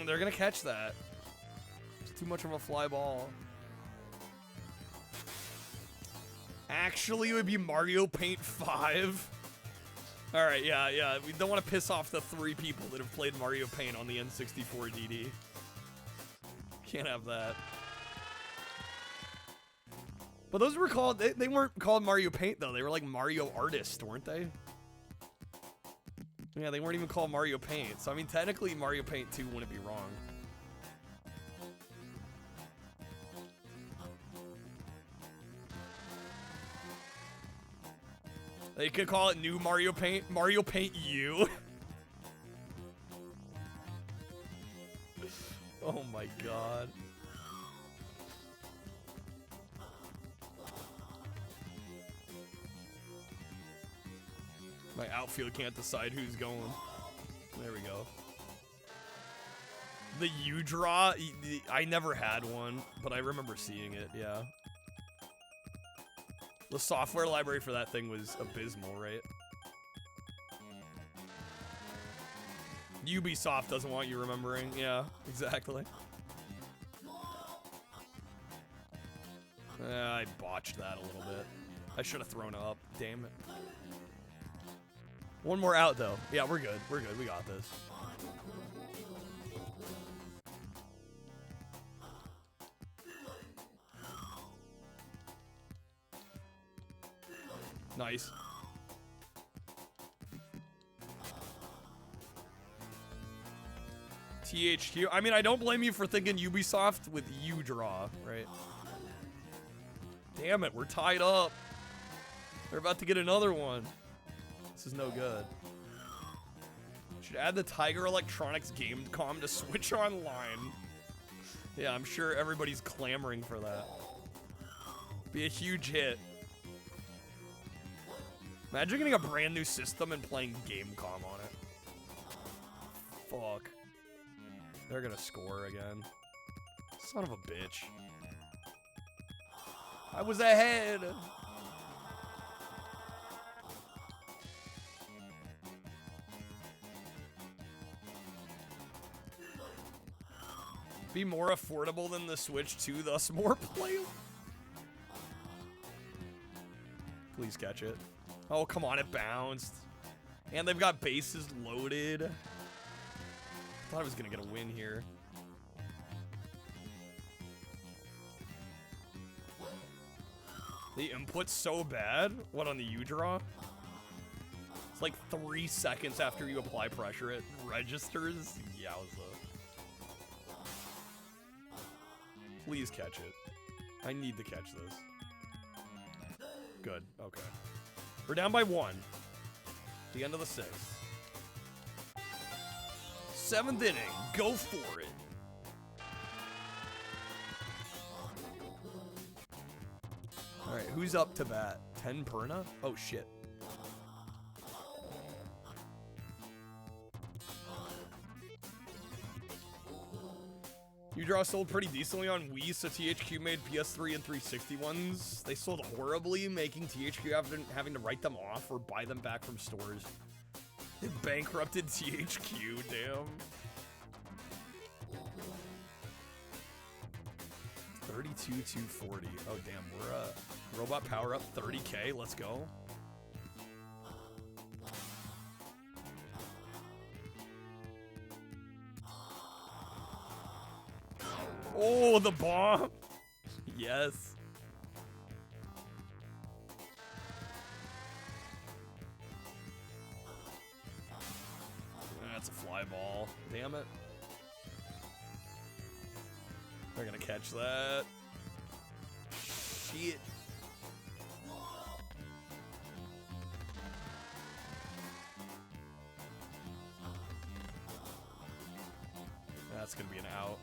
Speaker 1: They're gonna catch that. It's too much of a fly ball. Actually, it would be Mario Paint 5. Alright, yeah. We don't want to piss off the 3 people that have played Mario Paint on the N64 DD. Can't have that. But those were called, they weren't called Mario Paint though. They were like Mario Artist, weren't they? Yeah, they weren't even called Mario Paint. So, I mean, technically, Mario Paint 2 wouldn't be wrong. They could call it New Mario Paint. Mario Paint U. Oh my god. My outfield can't decide who's going. There we go. The U-Draw, I never had one, but I remember seeing it, yeah. The software library for that thing was abysmal, right? Ubisoft doesn't want you remembering, yeah, exactly. I botched that a little bit. I should have thrown up. Damn it. One more out, though. Yeah, we're good. We're good. We got this. Nice. THQ. I mean, I don't blame you for thinking Ubisoft with you draw, right? Damn it, we're tied up. They're about to get another one. This is no good. Should add the Tiger Electronics game comm to Switch Online. Yeah, I'm sure everybody's clamoring for that. Be a huge hit. Imagine getting a brand new system and playing Gamecom on it. Fuck. They're gonna score again. Son of a bitch. I was ahead. Be more affordable than the Switch 2, thus more play. Please catch it. Oh, come on, it bounced. And they've got bases loaded. Thought I was gonna get a win here. The input's so bad. What, on the U-draw? It's like 3 seconds after you apply pressure, it registers. Yowza. Please catch it. I need to catch this. Good. Okay. We're down by 1. The end of the 6th. 7th inning. Go for it. All right, who's up to bat? 10 Perna? Oh, shit. U-Draw sold pretty decently on Wii, so THQ made PS3 and 360 ones. They sold horribly, making THQ having to write them off or buy them back from stores. They bankrupted THQ, damn. 32,240. Oh, damn, we're robot power up 30K. Let's go. Oh, the bomb. Yes. That's a fly ball. Damn it. They're gonna catch that. Shit. That's gonna be an out.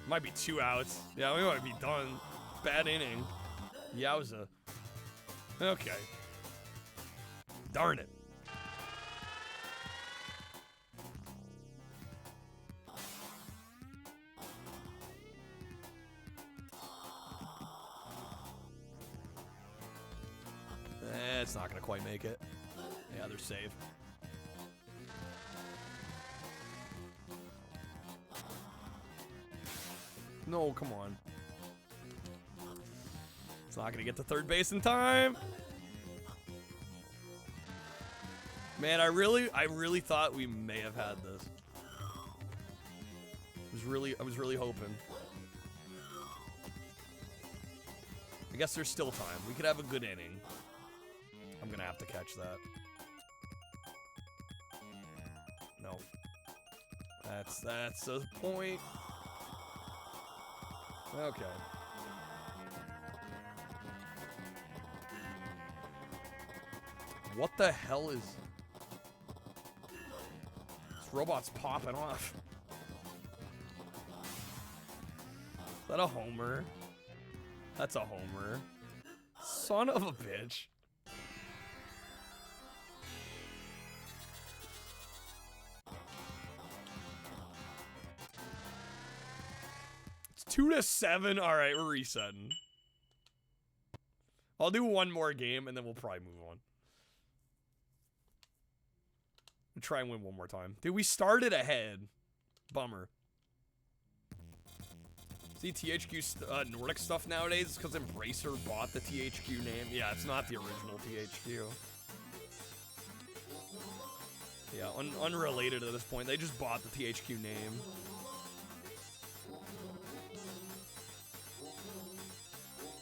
Speaker 1: Might be 2 outs. Yeah, we might be done. Bad inning. Yowza. Okay. Darn it. It's not gonna quite make it. Yeah, they're safe. No, come on. It's not gonna get to third base in time. Man, I really thought we may have had this. I was really hoping. I guess there's still time. We could have a good inning. I'm gonna have to catch that. No. That's the point. Okay. What the hell is... This robot's popping off. Is that a homer? That's a homer. Son of a bitch. It's 2-7. All right, we're resetting. I'll do one more game and then we'll probably move on. We'll try and win one more time. Dude, we started ahead. Bummer. See, THQ Nordic stuff nowadays because Embracer bought the THQ name. Yeah, it's not the original THQ. Yeah, unrelated at this point. They just bought the THQ name.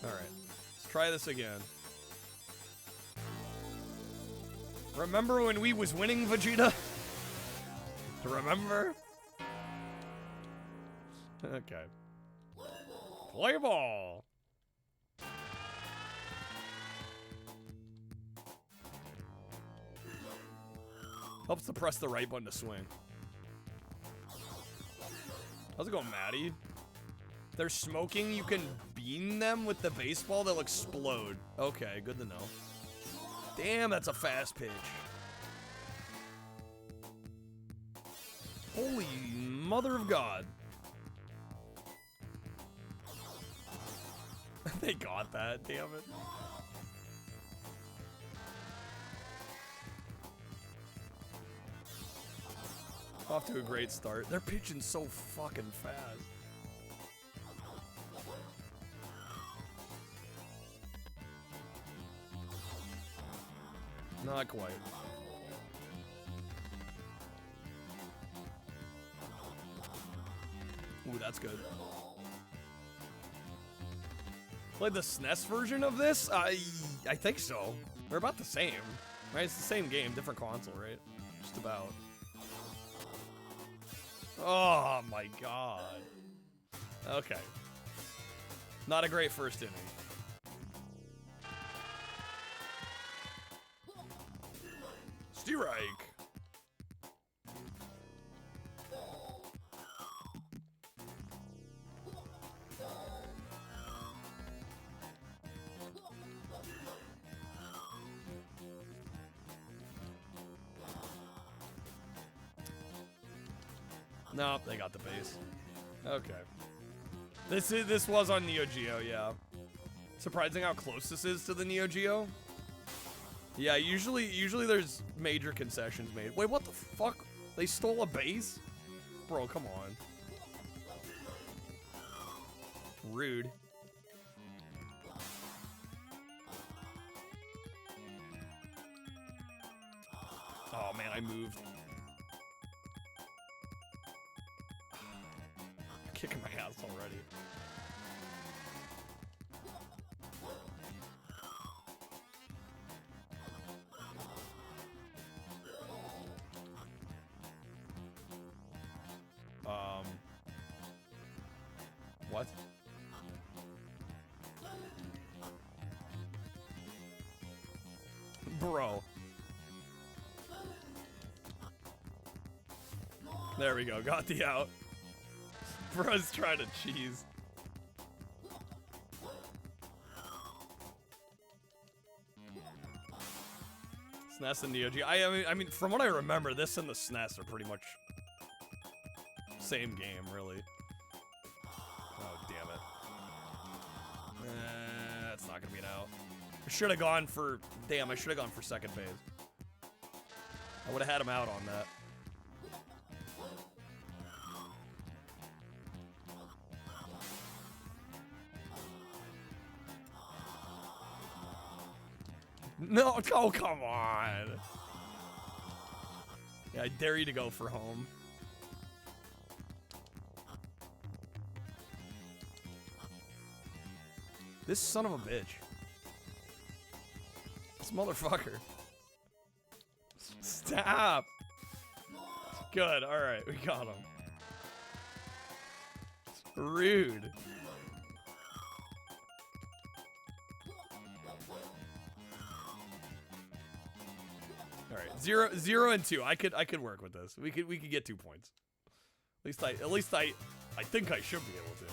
Speaker 1: Alright, let's try this again. Remember when we was winning, Vegeta? Remember? Okay. Play ball! Helps to press the right button to swing. How's it going, Maddie? They're smoking, you can beam them with the baseball, they'll explode. Okay, good to know. Damn, that's a fast pitch. Holy mother of God. They got that, damn it. Off to a great start. They're pitching so fucking fast. Not quite. Ooh, that's good. Played the SNES version of this? I think so. They're about the same, right? It's the same game, different console, right? Just about. Oh my God. Okay. Not a great first inning. Strike. Nope, they got the base. Okay. This was on Neo Geo, yeah. Surprising how close this is to the Neo Geo. Yeah, usually there's major concessions made. Wait, what the fuck? They stole a base? Bro, come on. Rude. Oh man, I moved. I'm kicking my ass already. What? Bro. There we go, got the out. Bro's trying to cheese. SNES and Neo Geo. I mean, from what I remember, this and the SNES are pretty much same game, really. Oh, damn it. That's not gonna be an out. I should have gone for... Damn, I should have gone for second base. I would have had him out on that. No, oh, come on. Yeah, I dare you to go for home. This son of a bitch. This motherfucker. Stop. Good, alright, we got him. Rude. Alright, 0 and 2. I could work with this. We could get 2 points. At least I think I should be able to.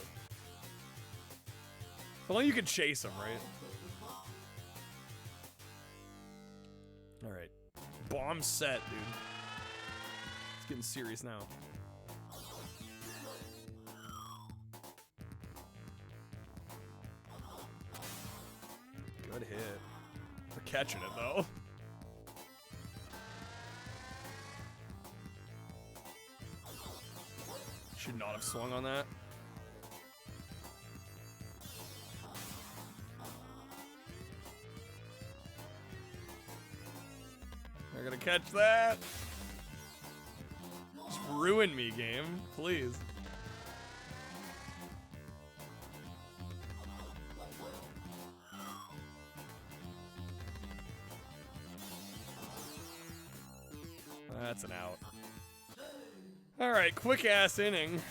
Speaker 1: Well, you can chase him, right? Alright. Bomb set, dude. It's getting serious now. Good hit. We're catching it, though. Should not have swung on that. gonna catch that. Just ruin me, game. Please. That's an out. Alright, quick ass inning.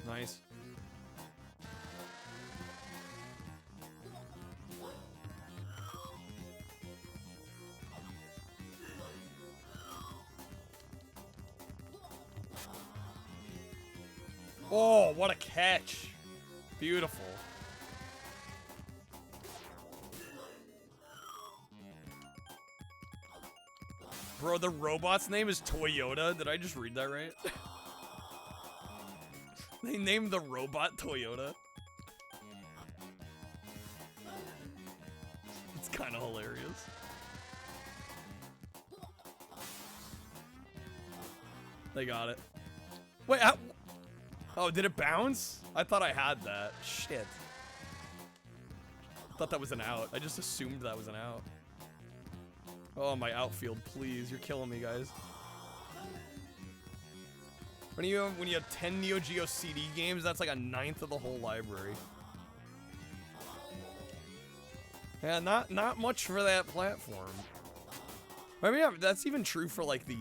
Speaker 1: Nice. Oh, what a catch. Beautiful. Bro, the robot's name is Toyota. Did I just read that right? They named the robot Toyota. It's kind of hilarious. They got it. Wait, oh, did it bounce? I thought I had that. Shit. I thought that was an out. I just assumed that was an out. Oh, my outfield, please. You're killing me, guys. When you have 10 Neo Geo CD games, that's like a ninth of the whole library. Yeah, not much for that platform. I mean, yeah, that's even true for like the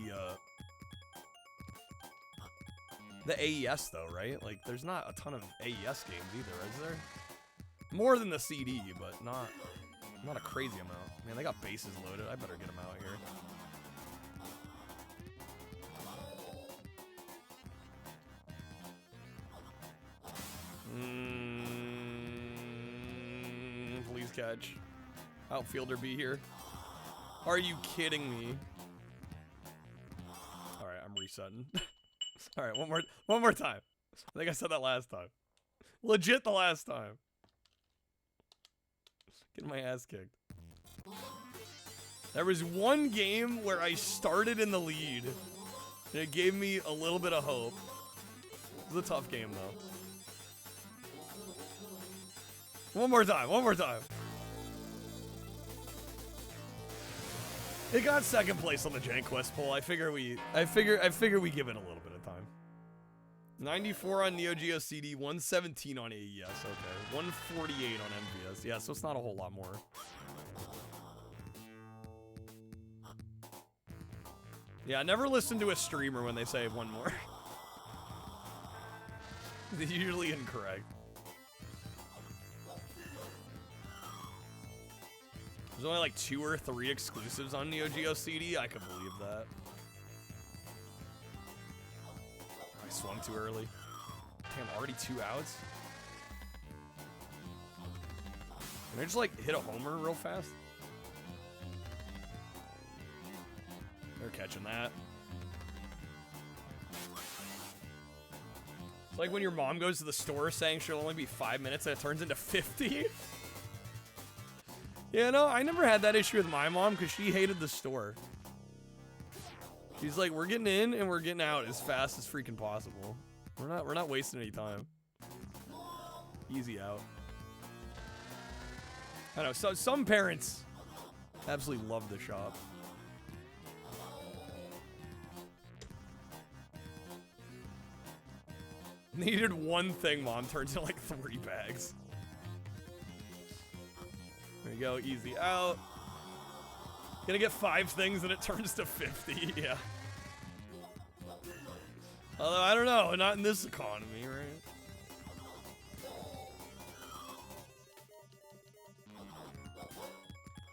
Speaker 1: AES though, right? Like, there's not a ton of AES games either, is there? More than the CD, but not a crazy amount. Man, they got bases loaded. I better get them out here. Please catch. Outfielder be here. Are you kidding me? All right, I'm resetting. All right, one more time. I think I said that last time. Legit the last time. Getting my ass kicked. There was one game where I started in the lead, and it gave me a little bit of hope. It was a tough game, though. One more time. It got second place on the JANKQUEST poll. I figure we give it a little bit of time. 94 on Neo Geo CD, 117 on AES. Okay, 148 on MVS. Yeah, so it's not a whole lot more. Yeah, never listen to a streamer when they say one more. They're usually incorrect. There's only like 2 or 3 exclusives on Neo Geo CD. I could believe that. I swung too early. Damn, already 2 outs. Can I just like hit a homer real fast? They're catching that. It's like when your mom goes to the store saying she'll only be 5 minutes and it turns into 50. Yeah, no, I never had that issue with my mom because she hated the store. She's like, we're getting in and we're getting out as fast as freaking possible. We're not wasting any time. Easy out. I know, so some parents absolutely love the shop. Needed one thing, Mom. Turns into like 3 bags. There you go, easy out. Gonna get 5 things and it turns to 50, yeah. Although, I don't know, not in this economy, right?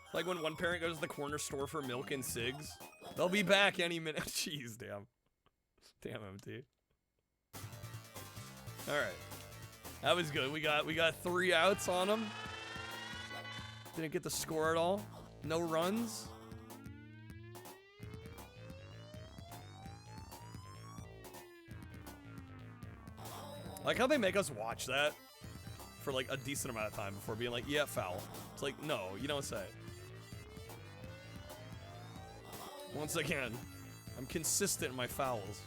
Speaker 1: It's like when one parent goes to the corner store for milk and cigs. They'll be back any minute. Jeez, damn. Damn, MT. Alright. That was good. We got 3 outs on them. Didn't get the score at all. No runs. Like how they make us watch that for like a decent amount of time before being like, yeah, foul. It's like, no, you don't say. Once again, I'm consistent in my fouls.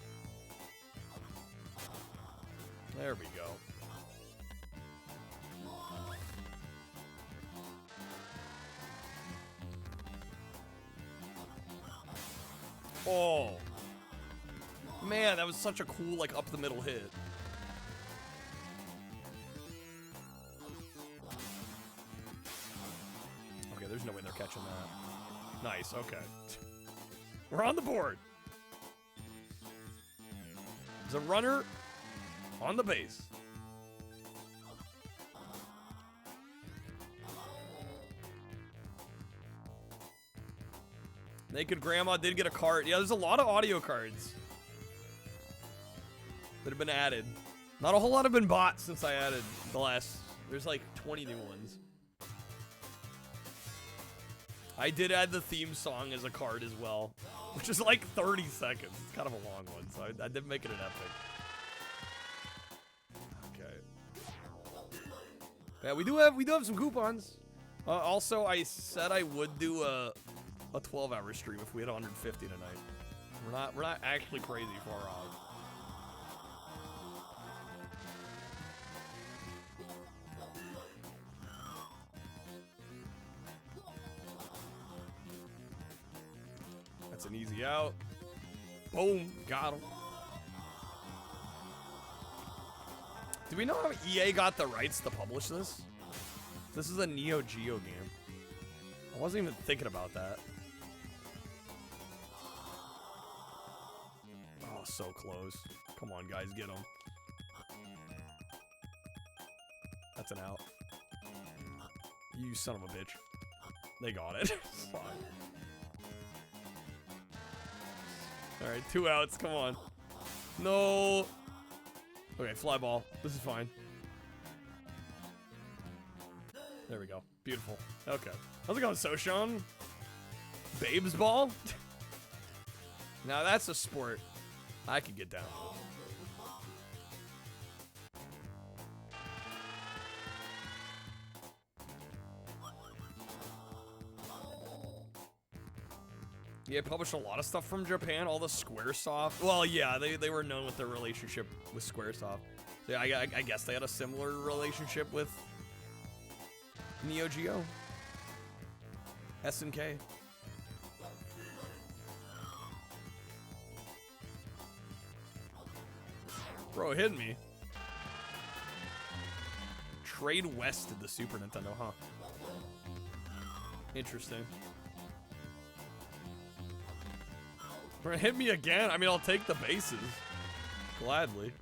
Speaker 1: There we go. Oh. Man, that was such a cool, like, up the middle hit. Okay, there's no way they're catching that. Nice, okay. We're on the board. There's a runner on the base. Naked Grandma did get a card. Yeah, there's a lot of audio cards that have been added. Not a whole lot have been bought since I added the last. There's like 20 new ones. I did add the theme song as a card as well, which is like 30 seconds. It's kind of a long one, so I did make it an epic. Okay. Yeah, we do have some coupons. Also, I said I would do a 12-hour stream if we had 150 tonight. We're not actually crazy far off. That's an easy out. Boom, got him. Do we know how EA got the rights to publish this? This is a Neo Geo game. I wasn't even thinking about that. Oh, so close. Come on, guys, get him. That's an out. You son of a bitch. They got it. Fine. Alright, 2 outs, come on. No. Okay, fly ball. This is fine. There we go. Beautiful. Okay. How's it going, Soshan? Babes ball? Now that's a sport I could get down with. Yeah, published a lot of stuff from Japan, all the Squaresoft. Well, yeah, they were known with their relationship with Squaresoft. So yeah, I guess they had a similar relationship with Neo Geo. SNK. Bro, hitting me. Trade West did the Super Nintendo, huh? Interesting. Bro, hit me again? I mean, I'll take the bases. Gladly.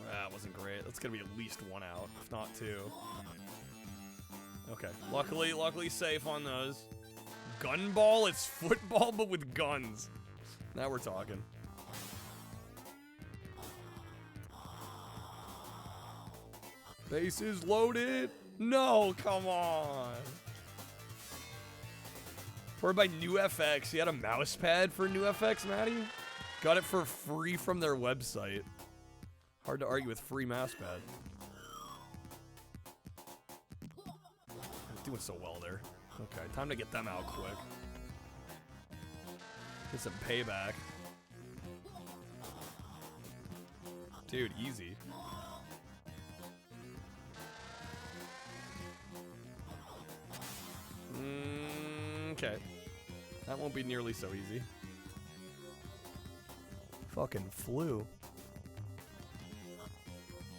Speaker 1: That wasn't great. That's gonna be at least 1 out, if not 2. Okay. Luckily safe on those. Gunball? It's football, but with guns. Now we're talking. Bases loaded. No, come on. Powered by New FX. You had a mouse pad for New FX, Maddie? Got it for free from their website. Hard to argue with free mouse pad. Doing so well there. Okay, time to get them out quick. Get some payback. Dude, easy. Okay. That won't be nearly so easy. Fucking flew.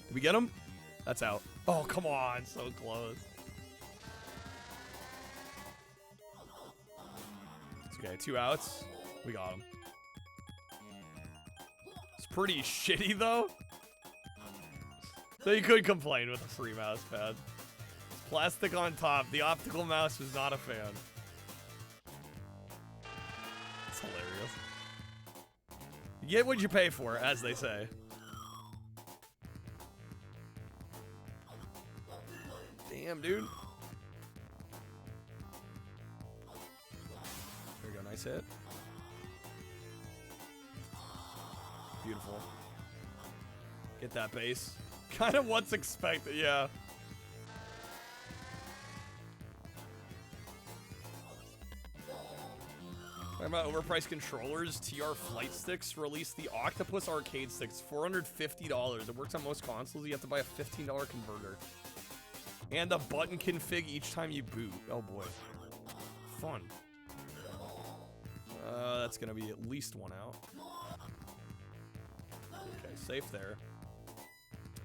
Speaker 1: Did we get him? That's out. Oh, come on. So close. Okay, 2 outs. We got him. It's pretty shitty, though. So you could complain with a free mouse pad. Plastic on top. The optical mouse was not a fan. It's hilarious. You get what you pay for, as they say. Damn, dude. Nice hit. Beautiful. Get that base. Kind of what's expected, yeah. Talking about overpriced controllers, TR flight sticks released the Octopus arcade sticks, $450. It works on most consoles. You have to buy a $15 converter. And a button config each time you boot. Oh boy. Fun. That's gonna be at least one out. Okay, safe there.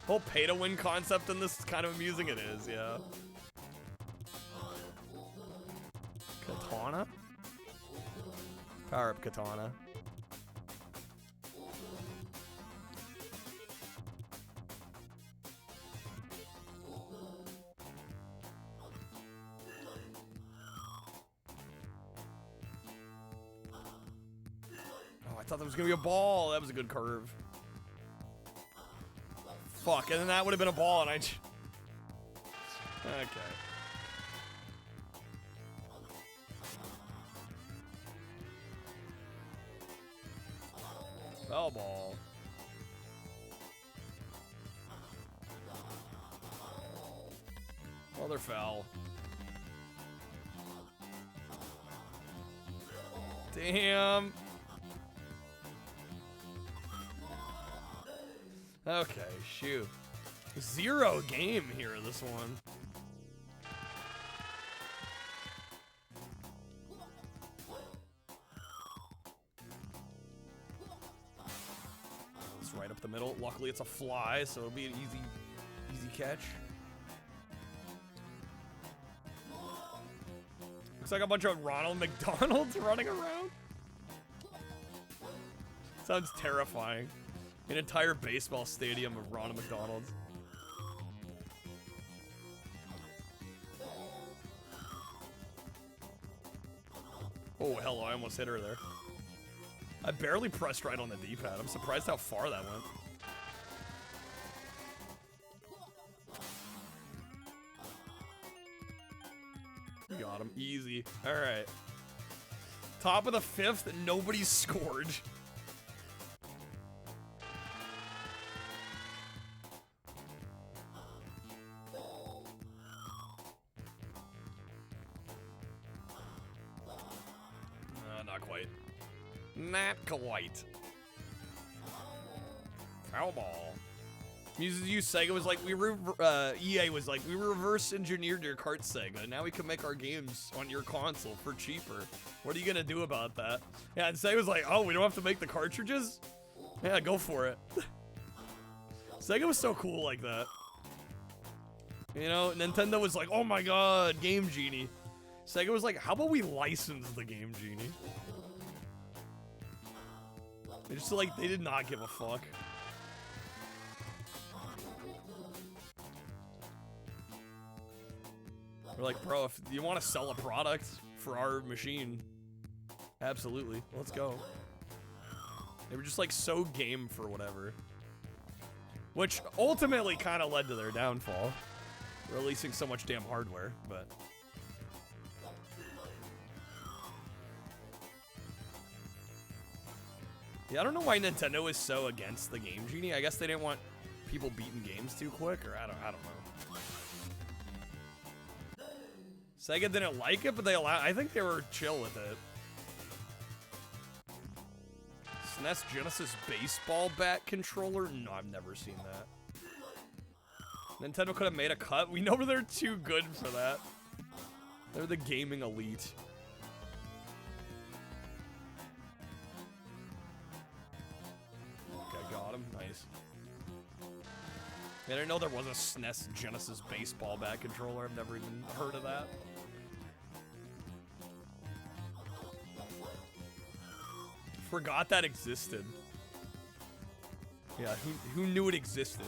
Speaker 1: Whole pay to win concept in this is kind of amusing. It is, yeah. Katana? Power up Katana. Oh, I thought that was gonna be a ball. That was a good curve. Fuck, and then that would have been a ball, and I. Okay. Foul ball. Well, they're foul. Damn. Okay, shoot. 0 game here, this one. It's right up the middle. Luckily, it's a fly, so it'll be an easy catch. Looks like a bunch of Ronald McDonald's running around. Sounds terrifying. An entire baseball stadium of Ronald McDonald's. Oh, hell, I almost hit her there. I barely pressed right on the D-pad. I'm surprised how far that went. We got him. Easy. All right. Top of the 5th, nobody's scored. Not quite. Not quite. Foul ball. Sega was like, EA was like, we reverse engineered your cart, Sega. Now we can make our games on your console for cheaper. What are you gonna do about that? Yeah, and Sega was like, oh, we don't have to make the cartridges? Yeah, go for it. Sega was so cool like that. You know, Nintendo was like, oh my god, Game Genie. Sega was like, how about we license the Game Genie? They just like, they did not give a fuck. We're like, bro, if you want to sell a product for our machine, absolutely, let's go. They were just like so game for whatever. Which ultimately kind of led to their downfall. Releasing so much damn hardware, but... Yeah, I don't know why Nintendo is so against the Game Genie. I guess they didn't want people beating games too quick, or I don't know. Sega didn't like it, but I think they were chill with it. SNES Genesis baseball bat controller? No, I've never seen that. Nintendo could have made a cut. We know they're too good for that. They're the gaming elite. Okay, got him. Nice. I didn't know there was a SNES Genesis baseball bat controller. I've never even heard of that. Forgot that existed. Yeah, who knew it existed?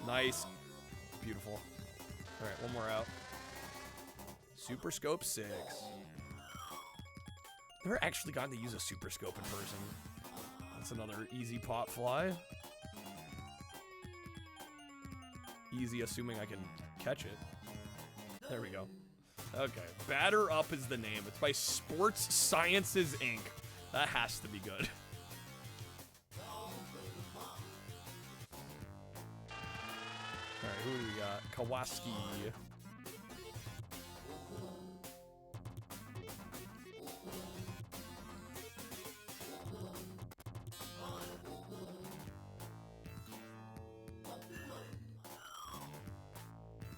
Speaker 1: Nice. Beautiful. Alright, one more out. Super Scope 6. Never actually gotten to use a Super Scope in person. That's another easy pot fly. Easy, assuming I can catch it. There we go. Okay, Batter Up is the name. It's by Sports Sciences Inc. That has to be good. Alright, who do we got? Kawasaki.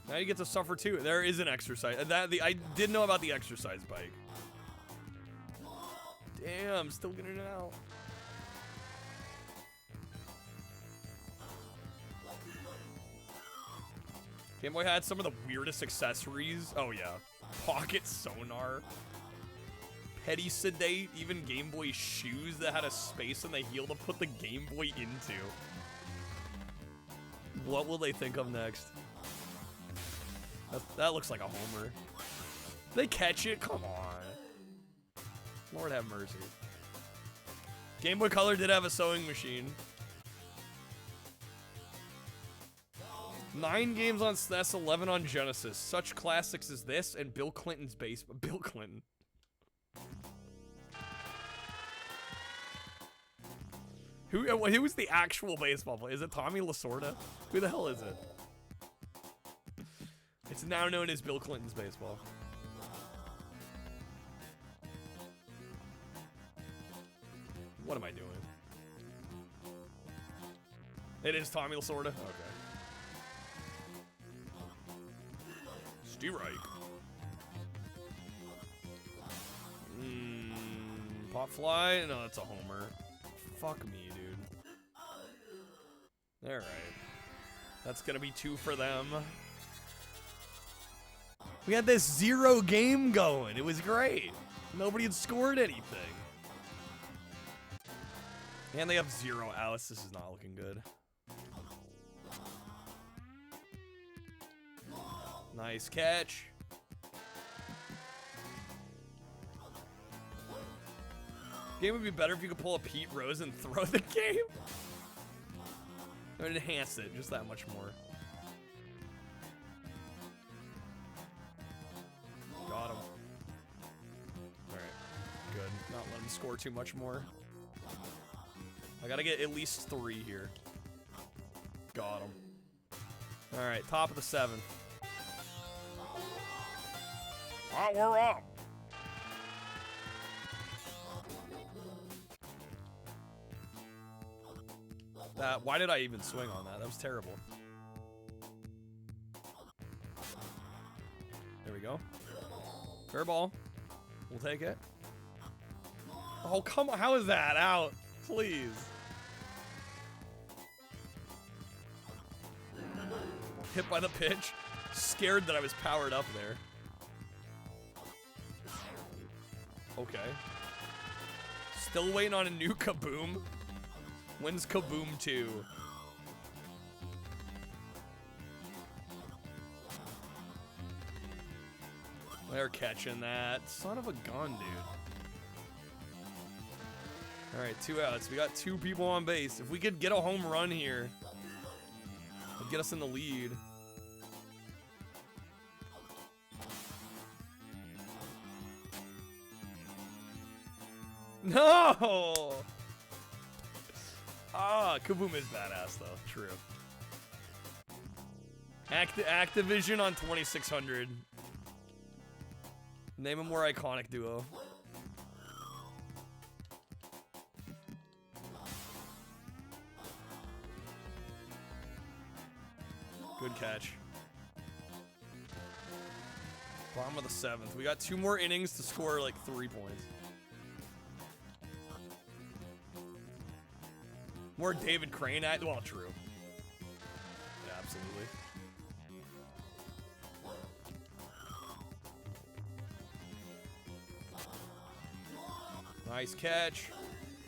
Speaker 1: Now you get to suffer too. There is an exercise. I did know about the exercise bike. Damn, still getting it out. Game Boy had some of the weirdest accessories. Oh yeah, pocket sonar, petty sedate, even Game Boy shoes that had a space in the heel to put the Game Boy into. What will they think of next? That looks like a homer. They catch it? Come on. Lord have mercy. Game Boy Color did have a sewing machine. 9 games on SNES, 11 on Genesis. Such classics as this and Bill Clinton's baseball. Bill Clinton. Who's the actual baseball player? Is it Tommy Lasorda? Who the hell is it? It's now known as Bill Clinton's baseball. What am I doing? It is Tommy Lasorda? Okay. Strike. Pop fly? No, that's a homer. Fuck me, dude. Alright. That's gonna be 2 for them. We had this 0 game going. It was great. Nobody had scored anything. And they have 0 outs. This is not looking good. Nice catch. Game would be better if you could pull a Pete Rose and throw the game. It would enhance it just that much more. Got him. Alright. Good. Not let him score too much more. I gotta get at least 3 here. Got him. Alright, top of the 7th. Oh, we're up. Why did I even swing on that? That was terrible. There we go. Fair ball. We'll take it. Oh, come on. How is that out? Please. Hit by the pitch. Scared that I was powered up there. Okay. Still waiting on a new Kaboom. When's Kaboom 2? They're catching that. Son of a gun, dude. Alright, 2 outs. We got 2 people on base. If we could get a home run here, it'd get us in the lead. No! Ah, Kaboom is badass, though. True. Activision on 2600. Name a more iconic duo. Good catch. Bottom of the 7th. We got 2 more innings to score like 3 points. More David Crane act. Well, true. Yeah, absolutely. Nice catch.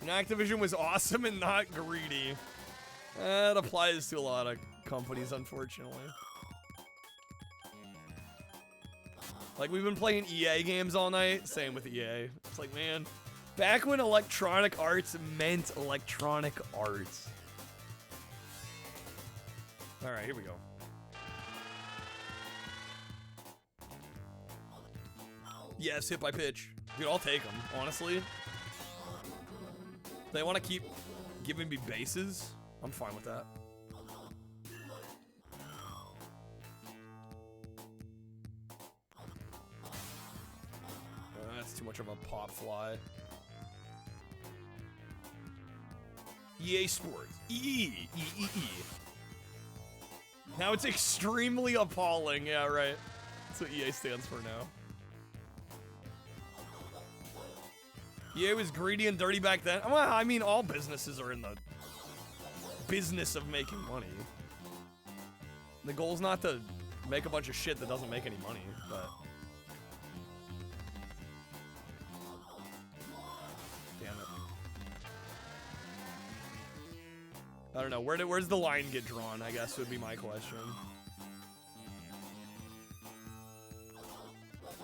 Speaker 1: And Activision was awesome and not greedy. That applies to a lot of companies, unfortunately. Like, we've been playing EA games all night. Same with EA. It's like, man, back when Electronic Arts meant Electronic Arts. Alright, here we go. Yes, hit by pitch. Dude, I'll take them, honestly. They want to keep giving me bases. I'm fine with that. That's too much of a pop fly. EA Sports. E. Now it's extremely appalling. Yeah, right. That's what EA stands for now. EA was greedy and dirty back then. Well, I mean, all businesses are in the business of making money. The goal's not to make a bunch of shit that doesn't make any money, but... Damn it. I don't know. Where's the line get drawn, I guess would be my question.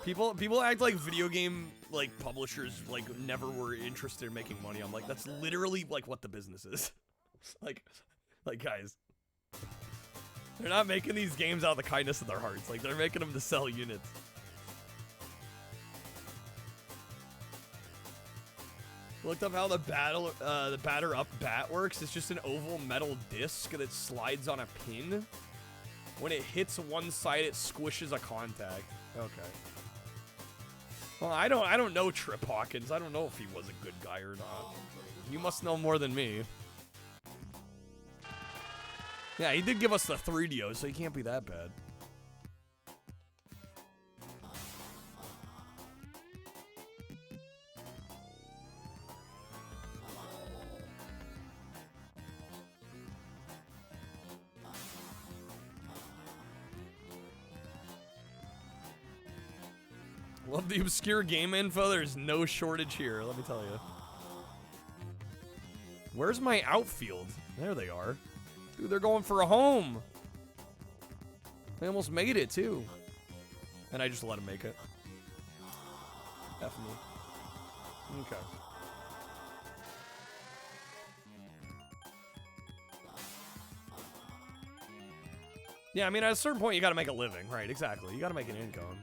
Speaker 1: People act like video game publishers never were interested in making money. I'm like, that's literally what the business is. like guys, they're not making these games out of the kindness of their hearts. Like, they're making them to sell units. Looked up how the batter up bat works. It's just an oval metal disc that slides on a pin. When it hits one side, it squishes a contact. Okay. Well, I don't know Trip Hawkins. I don't know if he was a good guy or not. You must know more than me. Yeah, he did give us the 3DO, so he can't be that bad. Love the obscure game info. There's no shortage here, let me tell you. Where's my outfield? There they are. Dude, they're going for a home. They almost made it, too. And I just let them make it. F me. Okay. Yeah, I mean, at a certain point, you gotta make a living. Right, exactly. You gotta make an income.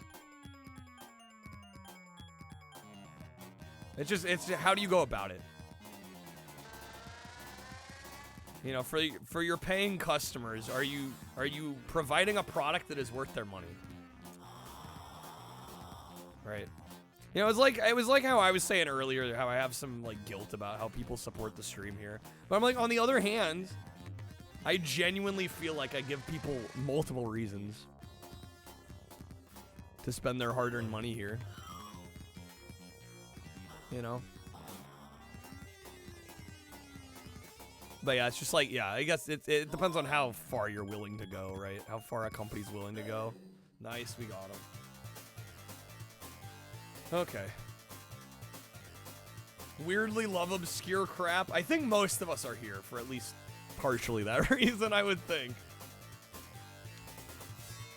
Speaker 1: It's how do you go about it? You know, for your paying customers, are you providing a product that is worth their money? Right. You know, it was like how I was saying earlier, how I have some guilt about how people support the stream here. But I'm like, on the other hand, I genuinely feel like I give people multiple reasons to spend their hard-earned money here. You know? But yeah, it's just I guess it depends on how far you're willing to go, right? How far a company's willing to go. Nice, we got him. Okay. Weirdly love obscure crap. I think most of us are here for at least partially that reason, I would think.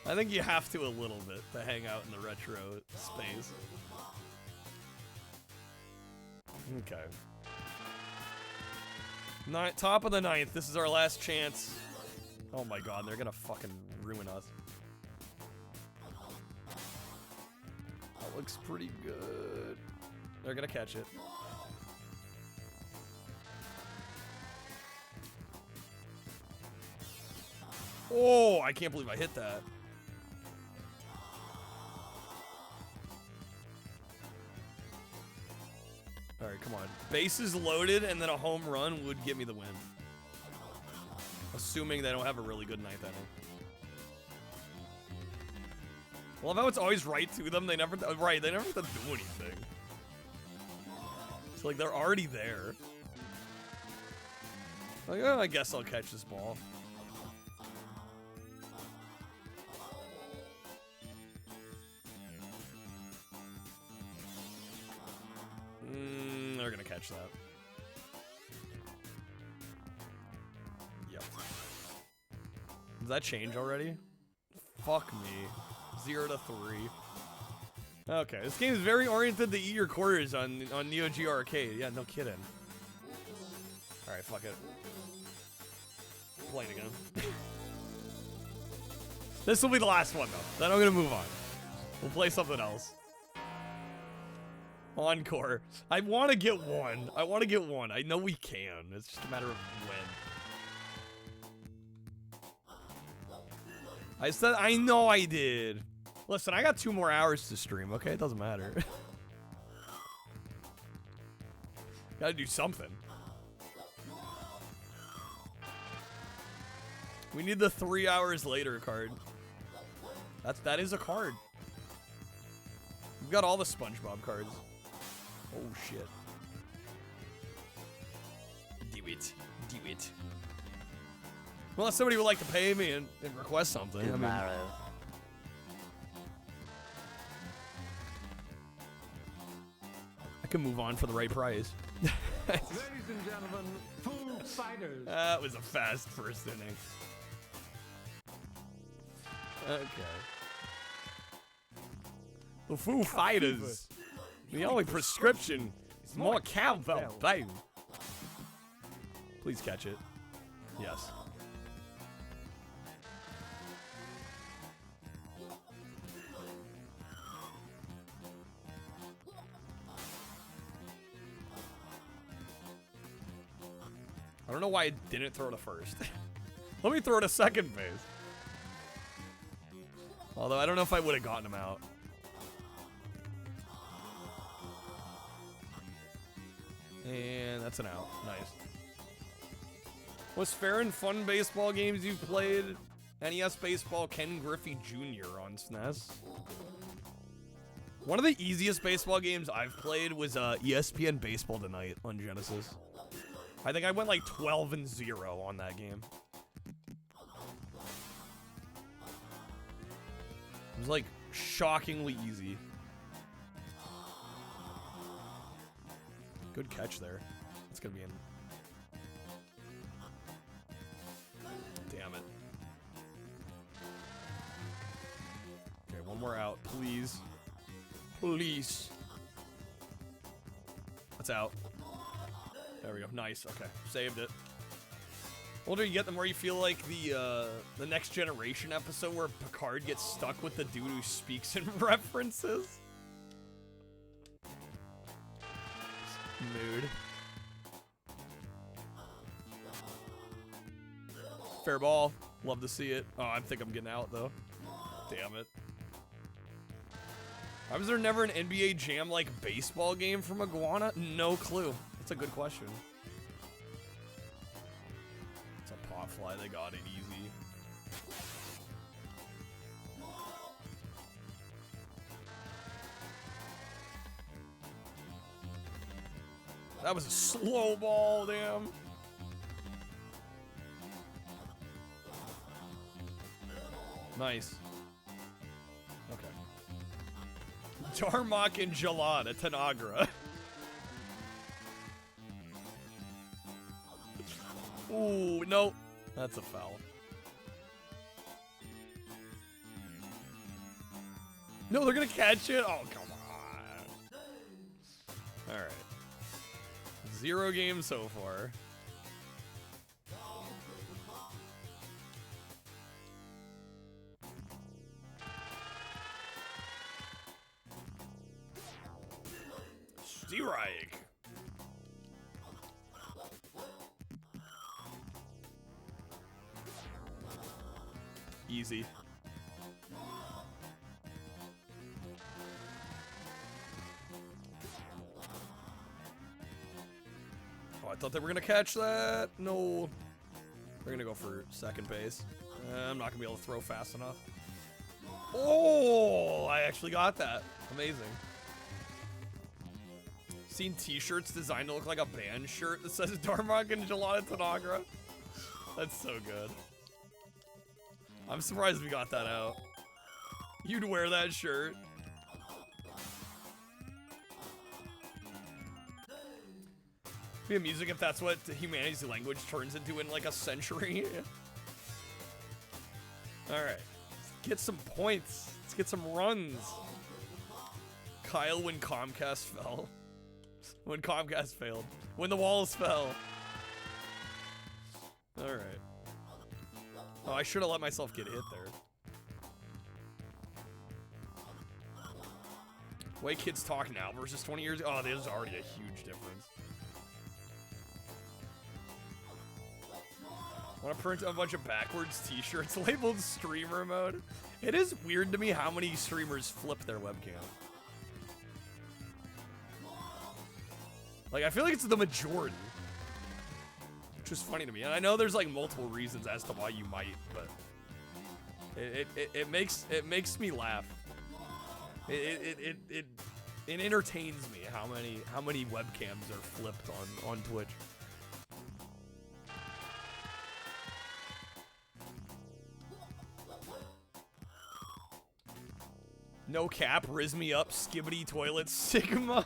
Speaker 1: I think you have to a little bit to hang out in the retro space. Okay. Top of the 9th. This is our last chance. Oh my god, they're gonna fucking ruin us. That looks pretty good. They're gonna catch it. Oh, I can't believe I hit that. All right, come on. Bases loaded and then a home run would get me the win. Assuming they don't have a really good ninth inning. I love how it's always right to them. They never, right, they never have to do anything. It's like they're already there. Like, oh, I guess I'll catch this ball. They're gonna catch that. Yep. Does that change already? Fuck me. 0 to 3. Okay, this game is very oriented to eat your quarters on Neo Geo Arcade. Yeah, no kidding. Alright, fuck it. Play it again. This will be the last one, though. Then I'm gonna move on. We'll play something else. Encore. I want to get one. I want to get one. I know we can. It's just a matter of when. I said, I know I did. Listen, I got 2 more hours to stream, okay? It doesn't matter. Gotta do something. We need the 3 hours later card. That is a card. We've got all the SpongeBob cards. Oh shit. Do it. Do it. Well, if somebody would like to pay me and request something. I mean, I can move on for the right price.
Speaker 5: Ladies and gentlemen, Foo Fighters.
Speaker 1: That was a fast first inning. Okay. The Foo Fighters. The only prescription is more cowbell, baby. Please catch it. Yes. I don't know why I didn't throw to first. Let me throw to second base. Although I don't know if I would have gotten him out. And that's an out. Nice. Was fair and fun baseball games you've played? NES Baseball, Ken Griffey Jr. on SNES. One of the easiest baseball games I've played was ESPN Baseball Tonight on Genesis. I think I went like 12-0 on that game. It was like shockingly easy. Good catch there. It's gonna be in. Damn it. Okay, one more out, please. Please. That's out. There we go. Nice. Okay, saved it. The older you get, the more you feel like the Next Generation episode where Picard gets stuck with the dude who speaks in references. Mood. Fair ball. Love to see it. Oh, I think I'm getting out though. Damn it. Why was there never an NBA Jam like baseball game from Iguana? No clue. That's a good question. It's a pot fly. They got it easy. That was a slow ball, damn. Nice. Okay. Darmok and Jalad at Tanagra. Ooh, no. That's a foul. No, they're gonna catch it? Oh, come on. Alright. 0 games so far. Strike. Easy. Oh, I thought they were gonna catch that. No. We're gonna go for second base. I'm not gonna be able to throw fast enough. Oh, I actually got that. Amazing. Seen t-shirts designed to look like a band shirt that says Darmok and Gelada Tanagra. That's so good. I'm surprised we got that out. You'd wear that shirt. Be amusing if that's what humanity's language turns into in like a century. Alright. Let's get some points. Let's get some runs. Kyle when Comcast fell. When Comcast failed. When the walls fell. Alright. Oh, I should have let myself get hit there. way kids talk now versus 20 years ago. Oh, there's already a huge difference. Want to print a bunch of backwards t-shirts labeled streamer mode? It is weird to me how many streamers flip their webcam. Like, I feel like it's the majority. Which is funny to me. And I know there's like multiple reasons as to why you might, but it makes me laugh. It entertains me how many webcams are flipped on Twitch. No cap, Riz me up, skibbity toilet, Sigma.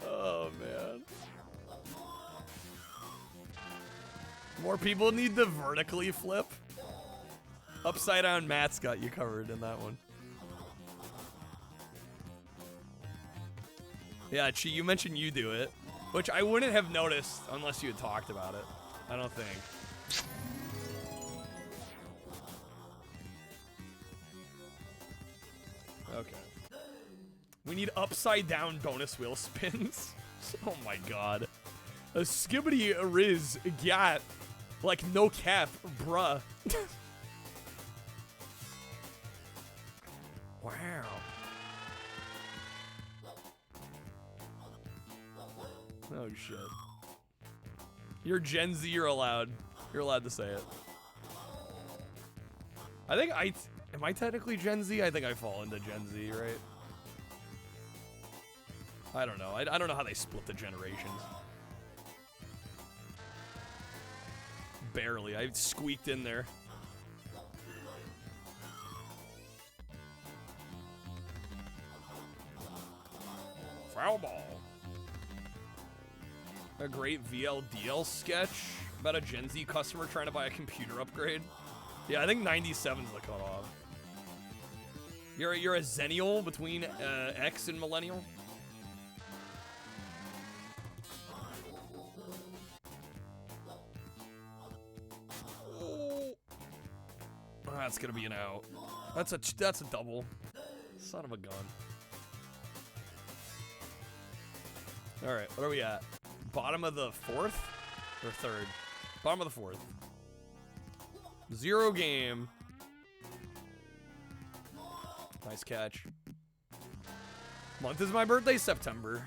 Speaker 1: Oh, man. More people need the vertically flip. Upside down Matt's got you covered in that one. Yeah, Chi, you mentioned you do it, which I wouldn't have noticed unless you had talked about it. I don't think. Okay. We need upside down bonus wheel spins. Oh my god. A skibbity riz gat. Like no cap, bruh. Wow. Oh shit. You're Gen Z, you're allowed. You're allowed to say it. I think am I technically Gen Z? I think I fall into Gen Z, right? I don't know. I don't know how they split the generations. Barely. I squeaked in there. Foul ball. A great VLDL sketch about a Gen Z customer trying to buy a computer upgrade. Yeah, I think 97's the cutoff. You're a Zennial between X and Millennial? Oh, that's gonna be an out. That's a double. Son of a gun. All right, what are we at? Bottom of the fourth or third? Bottom of the fourth. 0 game. Nice catch. Month is my birthday, September.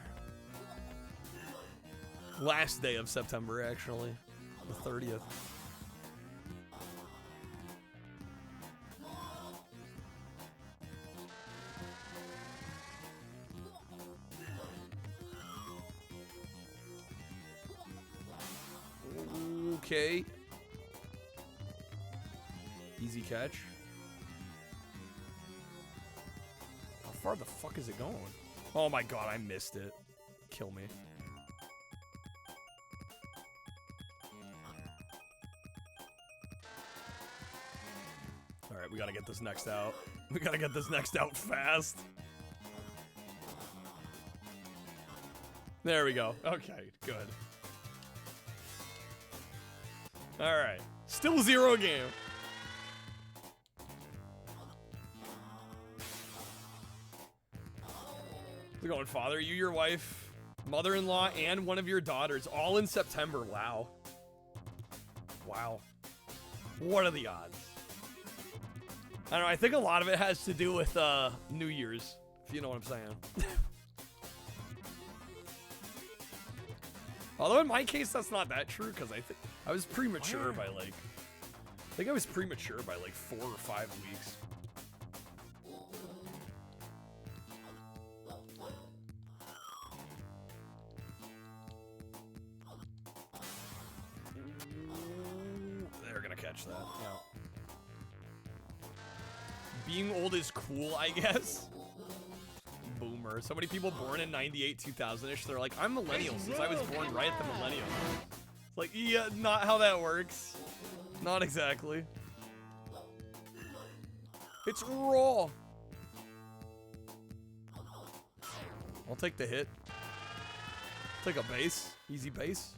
Speaker 1: Last day of September, actually. The 30th. Okay. Easy catch. How far the fuck is it going? Oh my god, I missed it. Kill me. Alright, we gotta get this next out. We gotta get this next out fast. There we go. Okay, good. Alright. Still 0 game. How's it going, father? You, your wife, mother-in-law, and one of your daughters, all in September. Wow. Wow. What are the odds? I don't know, I think a lot of it has to do with New Year's, if you know what I'm saying. Although in my case, that's not that true, because I think I was premature by like, I think I was premature by like 4 or 5 weeks. They're gonna catch that, yeah. Being old is cool, I guess. Boomer. So many people born in 98, 2000-ish, they're like, I'm millennial since I was born right at the millennium. It's like, yeah, not how that works. Not exactly. It's raw. I'll take the hit. Take a base. Easy base.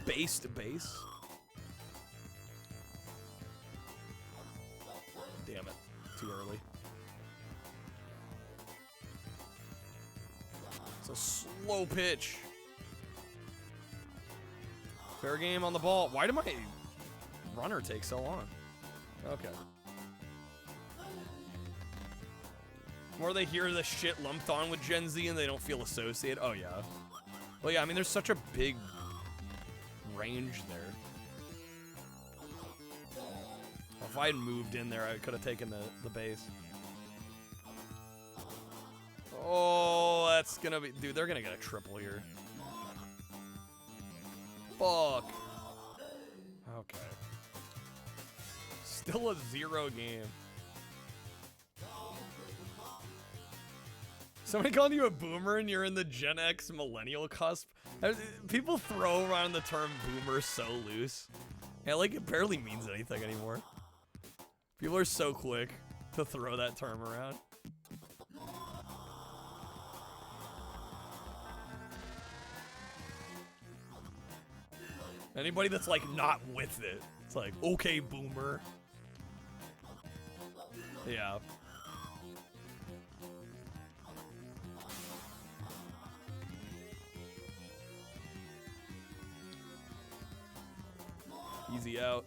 Speaker 1: Base to base. Damn it. too early. It's a slow pitch. Fair game on the ball. Why did my runner take so long? Okay. Or they hear the shit lumped on with Gen Z and they don't feel associated. Oh, yeah. Well, yeah, I mean, there's such a big range there. If I had moved in there, I could have taken the base. Oh, that's gonna be... Dude, they're gonna get a triple here. Fuck. Okay. Still a 0 game. Somebody called you a boomer and you're in the Gen X millennial cusp. People throw around the term boomer so loose. Yeah, like it barely means anything anymore. People are so quick to throw that term around. Anybody that's like not with it, it's like, okay, boomer. Yeah. Easy out.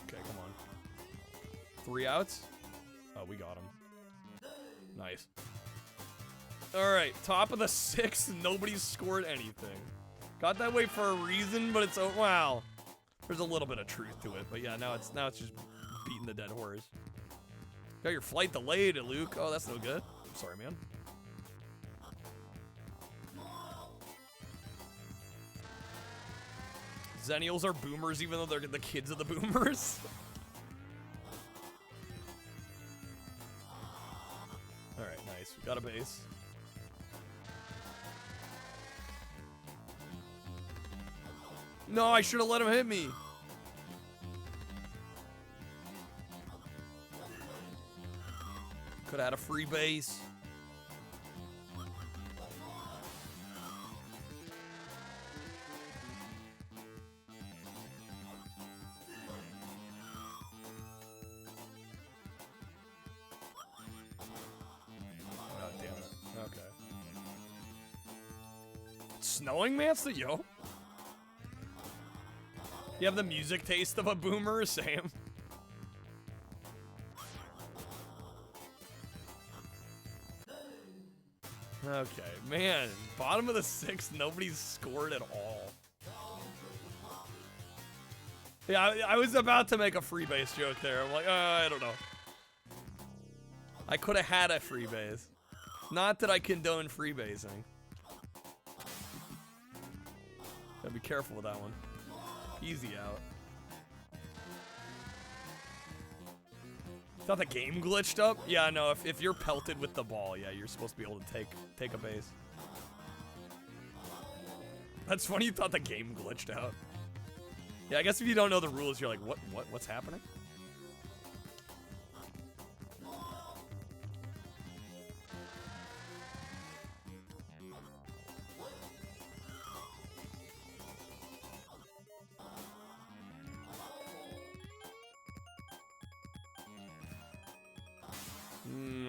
Speaker 1: Okay, come on. 3 outs? Oh, we got him. Nice. Alright, top of the 6th, nobody's scored anything. Got that way for a reason, but it's, oh, wow. There's a little bit of truth to it, but yeah, now it's just beating the dead horse. Got your flight delayed, Luke. Oh, that's no good. I'm sorry, man. Zennials are boomers even though they're the kids of the boomers. Alright, nice. We got a base. No, I should have let him hit me. Could have had a free base. God damn it. Okay. Snowing Master, yo. You have the music taste of a boomer, Sam. Okay, man. Bottom of the 6th, nobody's scored at all. Yeah, I was about to make a free base joke there. I'm like, I don't know. I could have had a free base. Not that I condone free basing. Gotta be careful with that one. Easy out. Thought the game glitched up? Yeah, no, if you're pelted with the ball, yeah, you're supposed to be able to take a base. That's funny you thought the game glitched out. Yeah, I guess if you don't know the rules, you're like, what's happening?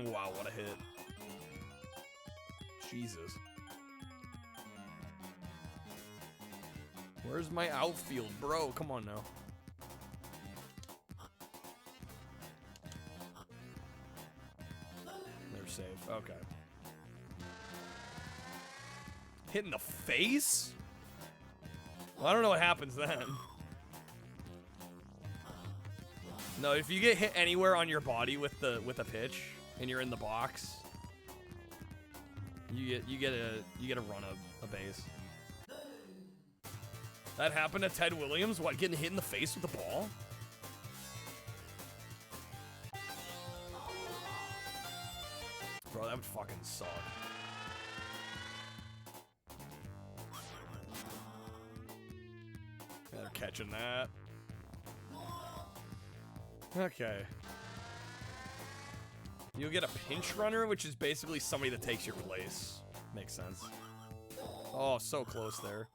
Speaker 1: Wow, what a hit. Jesus. Where's my outfield, bro? Come on now. They're safe. Okay. Hit in the face? Well, I don't know what happens then. No, if you get hit anywhere on your body with a pitch and you're in the box, you get a run a base. That happened to Ted Williams? What, getting hit in the face with the ball? Bro, that would fucking suck. Yeah, they're catching that. Okay. You'll get a pinch runner, which is basically somebody that takes your place. Makes sense. Oh, so close there.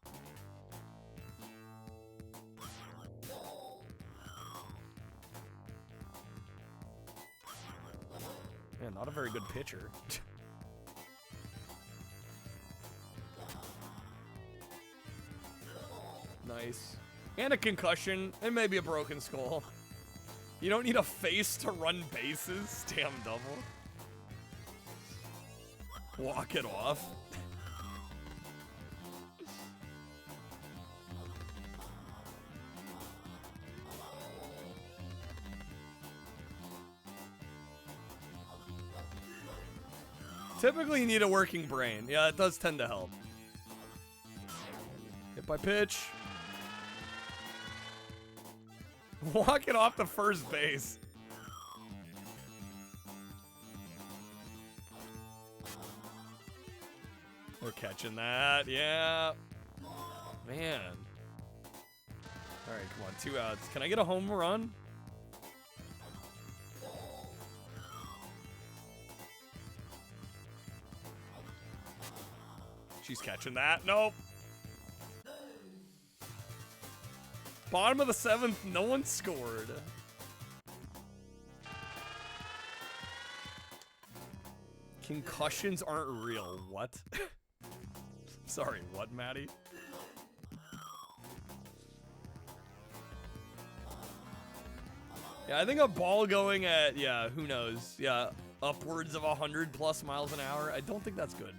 Speaker 1: Man, not a very good pitcher. Nice. And a concussion, and maybe a broken skull. You don't need a face to run bases. Damn double. Walk it off. Typically you need a working brain. Yeah, it does tend to help. Hit by pitch. Walk it off the first base. We're catching that. Yeah. Man. All right, come on. 2 outs. Can I get a home run? She's catching that. Nope. Bottom of the 7th, no one scored. Concussions aren't real. What? Sorry, what, Maddie? Yeah, I think a ball going at, yeah, who knows? Yeah, upwards of 100+ miles an hour. I don't think that's good.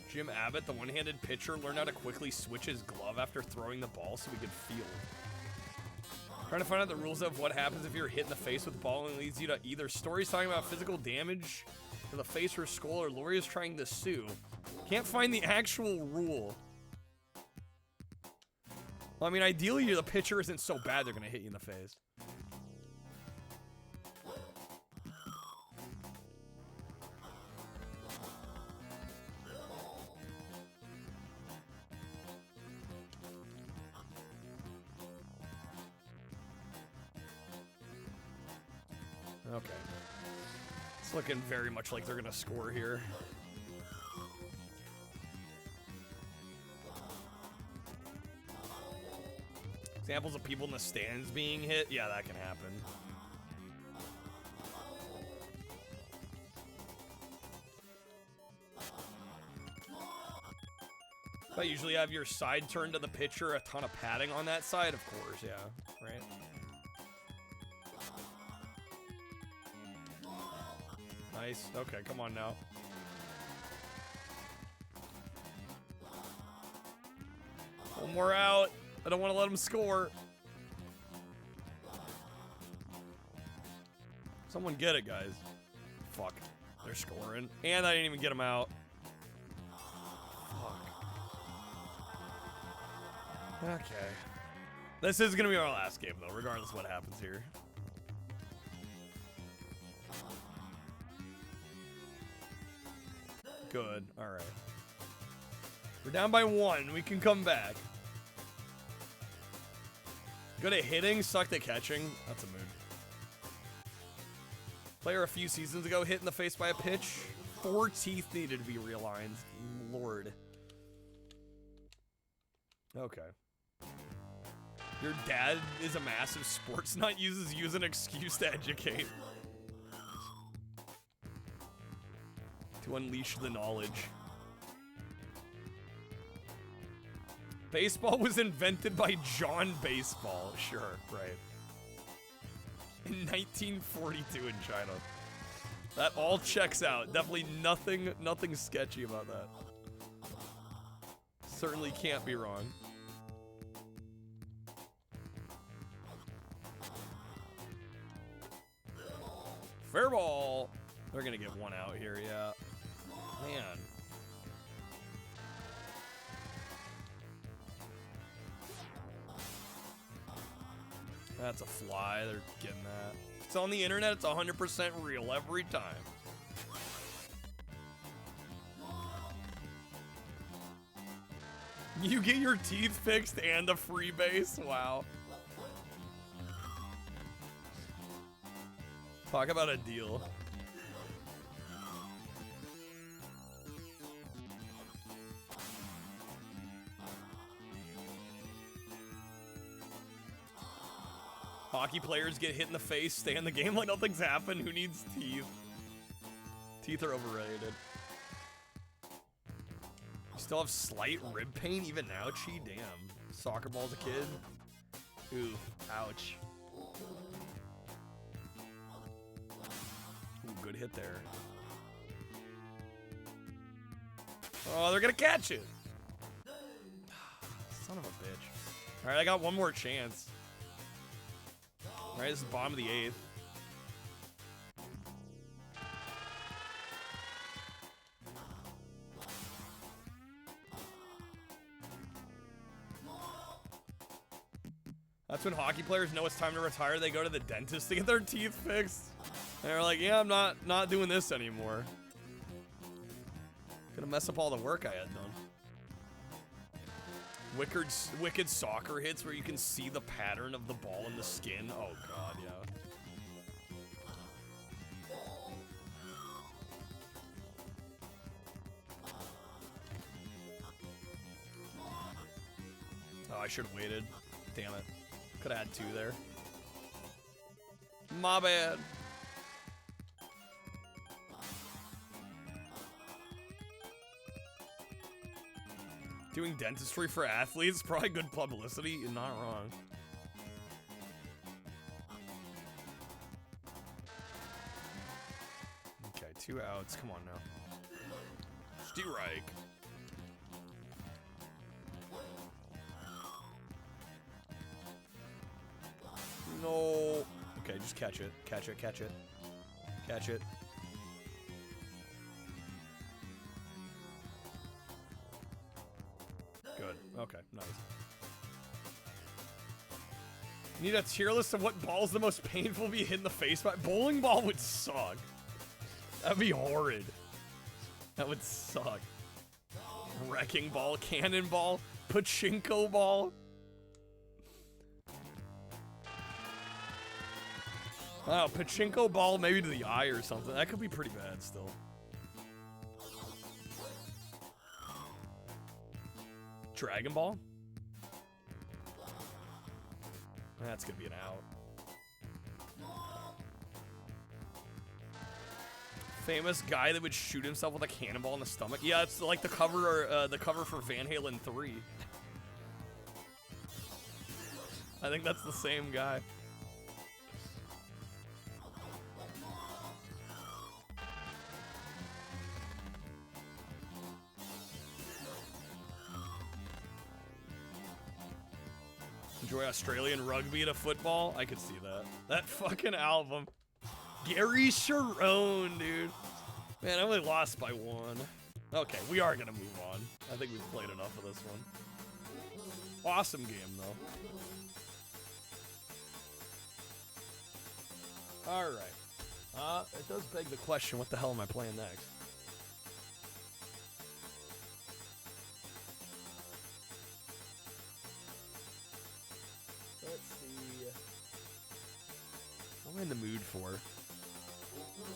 Speaker 1: Jim Abbott, the one-handed pitcher, learned how to quickly switch his glove after throwing the ball so he could field. Trying to find out the rules of what happens if you're hit in the face with the ball and leads you to either stories talking about physical damage to the face or skull or lawyers trying to sue. Can't find the actual rule. Well, I mean, ideally, the pitcher isn't so bad they're going to hit you in the face. Okay. It's looking very much like they're going to score here. Examples of people in the stands being hit? Yeah, that can happen. But usually have your side turned to the pitcher, a ton of padding on that side, of course, yeah, right? Nice. Okay, come on now. One more out. I don't want to let him score. Someone get it, guys. Fuck. They're scoring. And I didn't even get him out. Fuck. Okay. This is going to be our last game, though, regardless of what happens here. Good. All right. We're down by 1. We can come back. Good at hitting, sucked at catching. That's a mood. Player a few seasons ago hit in the face by a pitch. 4 teeth needed to be realigned. Lord. Okay. Your dad is a massive sports nut, uses you as an excuse to educate. To unleash the knowledge. Baseball was invented by John Baseball. Sure, right. In 1942 in China. That all checks out. Definitely nothing sketchy about that. Certainly can't be wrong. Fair ball. They're gonna get 1 out here, yeah. Man. That's a fly. They're getting that. If it's on the internet, it's 100% real every time. You get your teeth fixed and a free base? Wow. Talk about a deal. hockey players get hit in the face, stay in the game like nothing's happened. Who needs teeth? Teeth are overrated. You still have slight rib pain even now? Gee, damn. Soccer ball as a kid? Ooh, ouch. Ooh, good hit there. Oh, they're gonna catch it! Son of a bitch. Alright, I got one more chance. Alright, this is the bottom of the 8th. That's when hockey players know it's time to retire. They go to the dentist to get their teeth fixed. And they're like, yeah, I'm not doing this anymore. Gonna mess up all the work I had done. Wicked soccer hits where you can see the pattern of the ball in the skin. Oh god, yeah. Oh, I should have waited. Damn it. Could have had 2 there. My bad. Doing dentistry for athletes, probably good publicity. You're not wrong. Okay, 2 outs. Come on now. Strike. No. Okay, just catch it. Catch it, catch it. Catch it. Good. Okay, nice. Need a tier list of what ball's the most painful to be hit in the face by? Bowling ball would suck. That'd be horrid. That would suck. Wrecking ball, cannonball, pachinko ball. Oh, pachinko ball maybe to the eye or something. That could be pretty bad still. Dragon Ball? That's gonna be an out. Famous guy that would shoot himself with a cannonball in the stomach. Yeah, it's like the cover for Van Halen 3. I think that's the same guy. Enjoy Australian rugby to football? I could see that. That fucking album. Gary Sharon, dude. Man, I only lost by 1. Okay, we are gonna move on. I think we've played enough of this one. Awesome game, though. Alright. It does beg the question, what the hell am I playing next? Let's see. What am I in the mood for?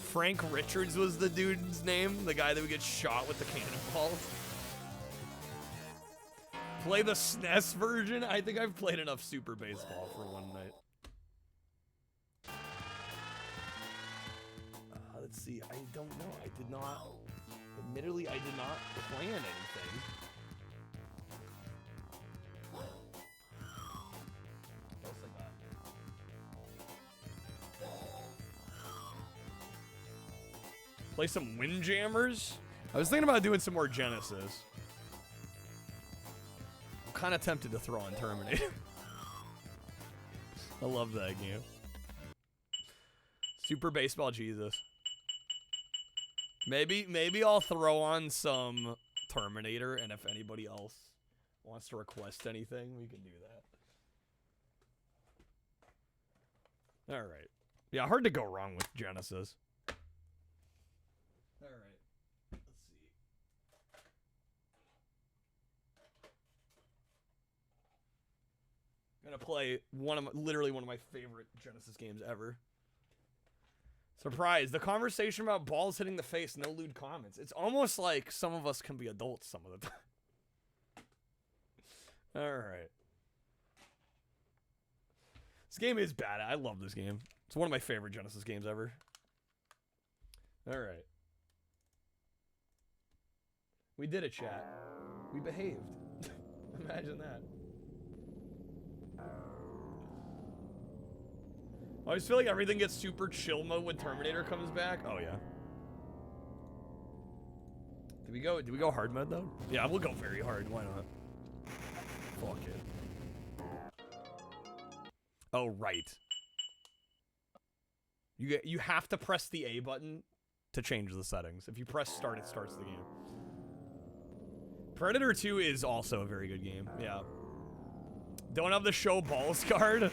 Speaker 1: Frank Richards was the dude's name, the guy that would get shot with the cannonballs. Play the SNES version? I think I've played enough Super Baseball for one night. Let's see, I don't know. I did not, admittedly, I did not plan anything. What else I got? Play some Windjammers? I was thinking about doing some more Genesis. I'm kind of tempted to throw on Terminator. I love that game. Super Baseball Jesus. Maybe I'll throw on some Terminator, and if anybody else wants to request anything, we can do that. Alright. Yeah, hard to go wrong with Genesis. Alright. Let's see. I'm gonna play literally one of my favorite Genesis games ever. Surprise, the conversation about balls hitting the face, no lewd comments. It's almost like some of us can be adults some of the time. Alright. This game is bad. I love this game. It's one of my favorite Genesis games ever. All right. We did it, chat. We behaved. Imagine that. I always feel like everything gets super chill mode when Terminator comes back. Oh yeah. Did we go hard mode though? Yeah, we'll go very hard. Why not? Fuck it. Oh right. You have to press the A button to change the settings. If you press start, it starts the game. Predator 2 is also a very good game. Yeah. Don't have the show balls card.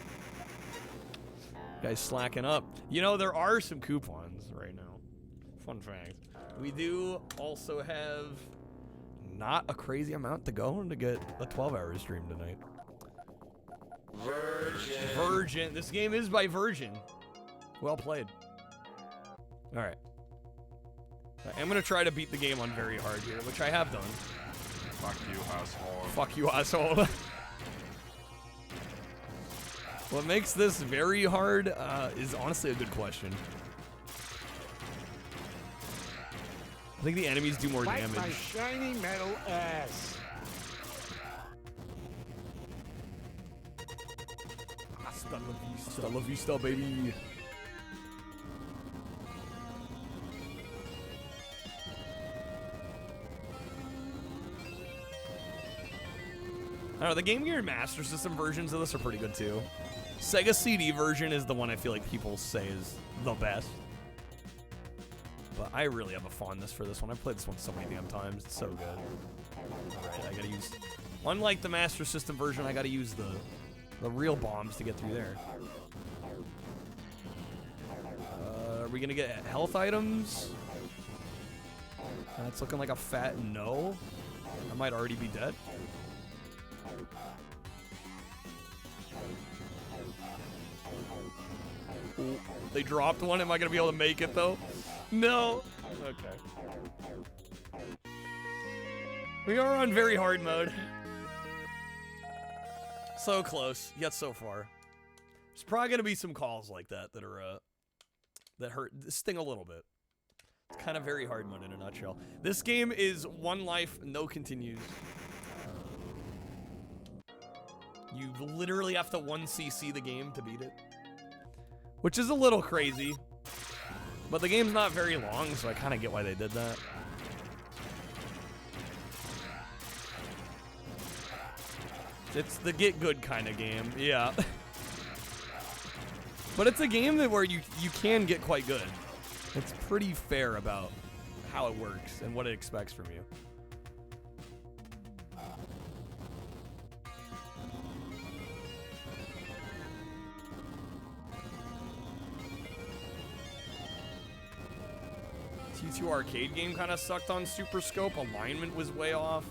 Speaker 1: Guys slacking up. You know, there are some coupons right now. Fun fact. We do also have not a crazy amount to go to get a 12-hour stream tonight. Virgin. This game is by Virgin. Well played. All right. I'm going to try to beat the game on very hard here, which I have done.
Speaker 6: Fuck you, asshole.
Speaker 1: Fuck you, asshole. What makes this very hard is honestly a good question. I think the enemies do more damage.
Speaker 5: My shiny metal ass.
Speaker 1: Hasta la vista, baby. I don't know, the Game Gear and Master System versions of this are pretty good too. Sega CD version is the one I feel like people say is the best. But I really have a fondness for this one. I've played this one so many damn times. It's so good. Alright, I gotta use... Unlike the Master System version, I gotta use the real bombs to get through there. Are we gonna get health items? It's looking like a fat no. I might already be dead. Ooh, they dropped one. Am I gonna be able to make it though? No. Okay. We are on very hard mode. So close, yet so far. There's probably gonna be some calls like that that are that hurt this thing a little bit. It's kind of very hard mode in a nutshell. This game is one life, no continues. You literally have to 1cc the game to beat it. Which is a little crazy. But the game's not very long, so I kind of get why they did that. It's the get good kind of game, yeah. But it's a game that where you can get quite good. It's pretty fair about how it works and what it expects from you. T2 arcade game kind of sucked on Super Scope. Alignment was way off.